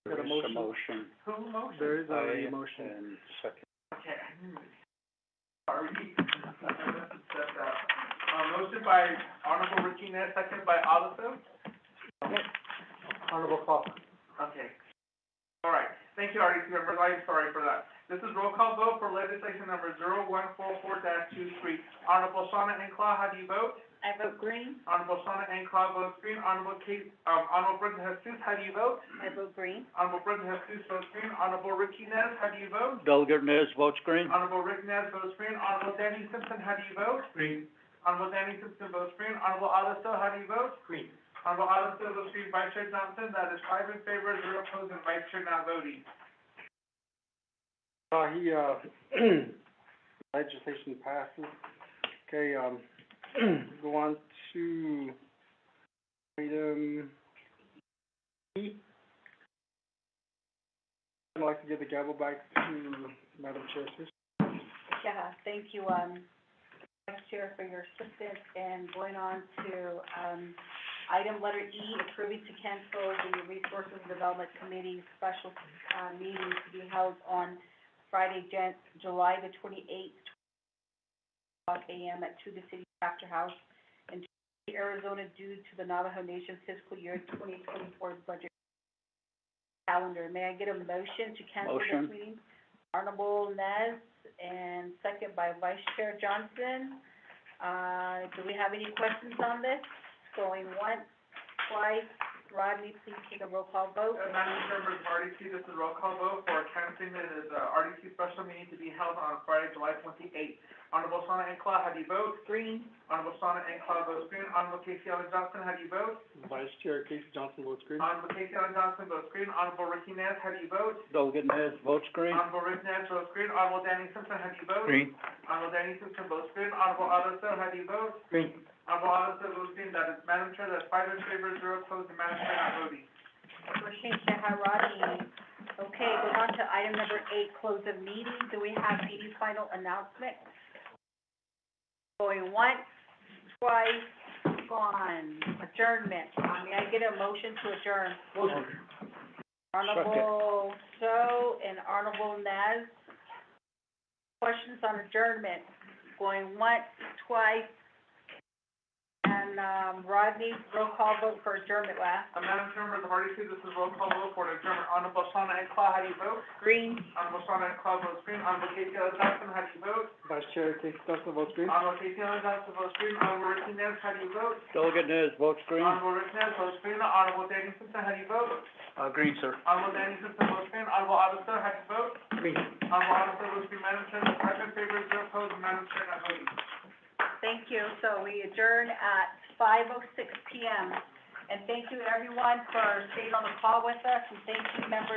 There is a motion. Who motion? There is already a motion. And second. Okay. Sorry. Motion by Honorable Richie Nez, second by Alonso. Honorable Call. Okay. All right. Thank you, RDC members. I'm sorry for that. This is roll call vote for legislation number 0144-23. Honorable Shauna Enclaw, how do you vote? I vote green. Honorable Shauna Enclaw votes green. Honorable Brenda Jesus, how do you vote? I vote green. Honorable Brenda Jesus votes green. Honorable Richie Nez, how do you vote? Delegate Nez votes green. Honorable Rick Nez votes green. Honorable Danny Simpson, how do you vote? Green. Honorable Danny Simpson votes green. Honorable Alonso, how do you vote? Green. Honorable Alonso votes green. Vice Chair Johnson, that is 5 in favor, 0 opposed, and Vice Chair not voting. Legislation passes. Okay, go on to item E. I'd like to give the gavel back to Madam Chair, please. Yeah, thank you, Vice Chair, for your assistance, and going on to, item letter E, approving to cancel the Resources and Development Committee special, meeting to be held on Friday, July the 28th, 12 a.m. at the City Chapter House in Arizona due to the Navajo Nation fiscal year 2024 budget calendar. May I get a motion to cancel this Motion. meeting? Honorable Nez, and second by Vice Chair Johnson. Do we have any questions on this? Going once, twice. Rodney, please take a roll call vote. Madam Chair, members of RDC, this is a roll call vote for canceling the RDC special meeting to be held on Friday, July 28th. Honorable Sana Enclaw, how do you vote? Green. Honorable Sana Enclaw votes green. Honorable Casey Allen Johnson, how do you vote? Vice Chair Casey Johnson votes green. Honorable Casey Allen Johnson votes green. Honorable Ricky Nez, how do you vote? Delegate Nez votes green. Honorable Rick Nez votes green. Honorable Danny Simpson, how do you vote? Green. Honorable Danny Simpson votes green. Honorable Otto Still, how do you vote? Green. Honorable Otto Still votes green. That is, Madam Chair, that's 5 in favor, 0 opposed, and Madam Chair not voting. Rodney. Okay, going on to item number 8, close of meeting. Do we have any final announcement? Going once, twice, gone. Adjournment. May I get a motion to adjourn? Motion. Honorable So and Honorable Nez. Questions on adjournment? Going once, twice, and, Rodney, roll call vote for adjournment last. Madam Chair, members of RDC, this is roll call vote for the adjournment. Honorable Sana Enclaw, how do you vote? Green. Honorable Sana Enclaw votes green. Honorable Casey Allen Johnson, how do you vote? Vice Chair Casey Johnson votes green. Honorable Casey Allen Johnson votes green. Honorable Ricky Nez, how do you vote? Delegate Nez votes green. Honorable Rick Nez votes green. Honorable Danny Simpson, how do you vote? Green, sir. Honorable Danny Simpson votes green. Honorable Otto Still, how do you vote? Green. Honorable Otto Still votes green. Madam Chair, 5 in favor, 0 opposed, and Madam Chair not voting. Thank you. So we adjourn at 5:06 p.m. And thank you everyone for staying on the call with us, and thank you members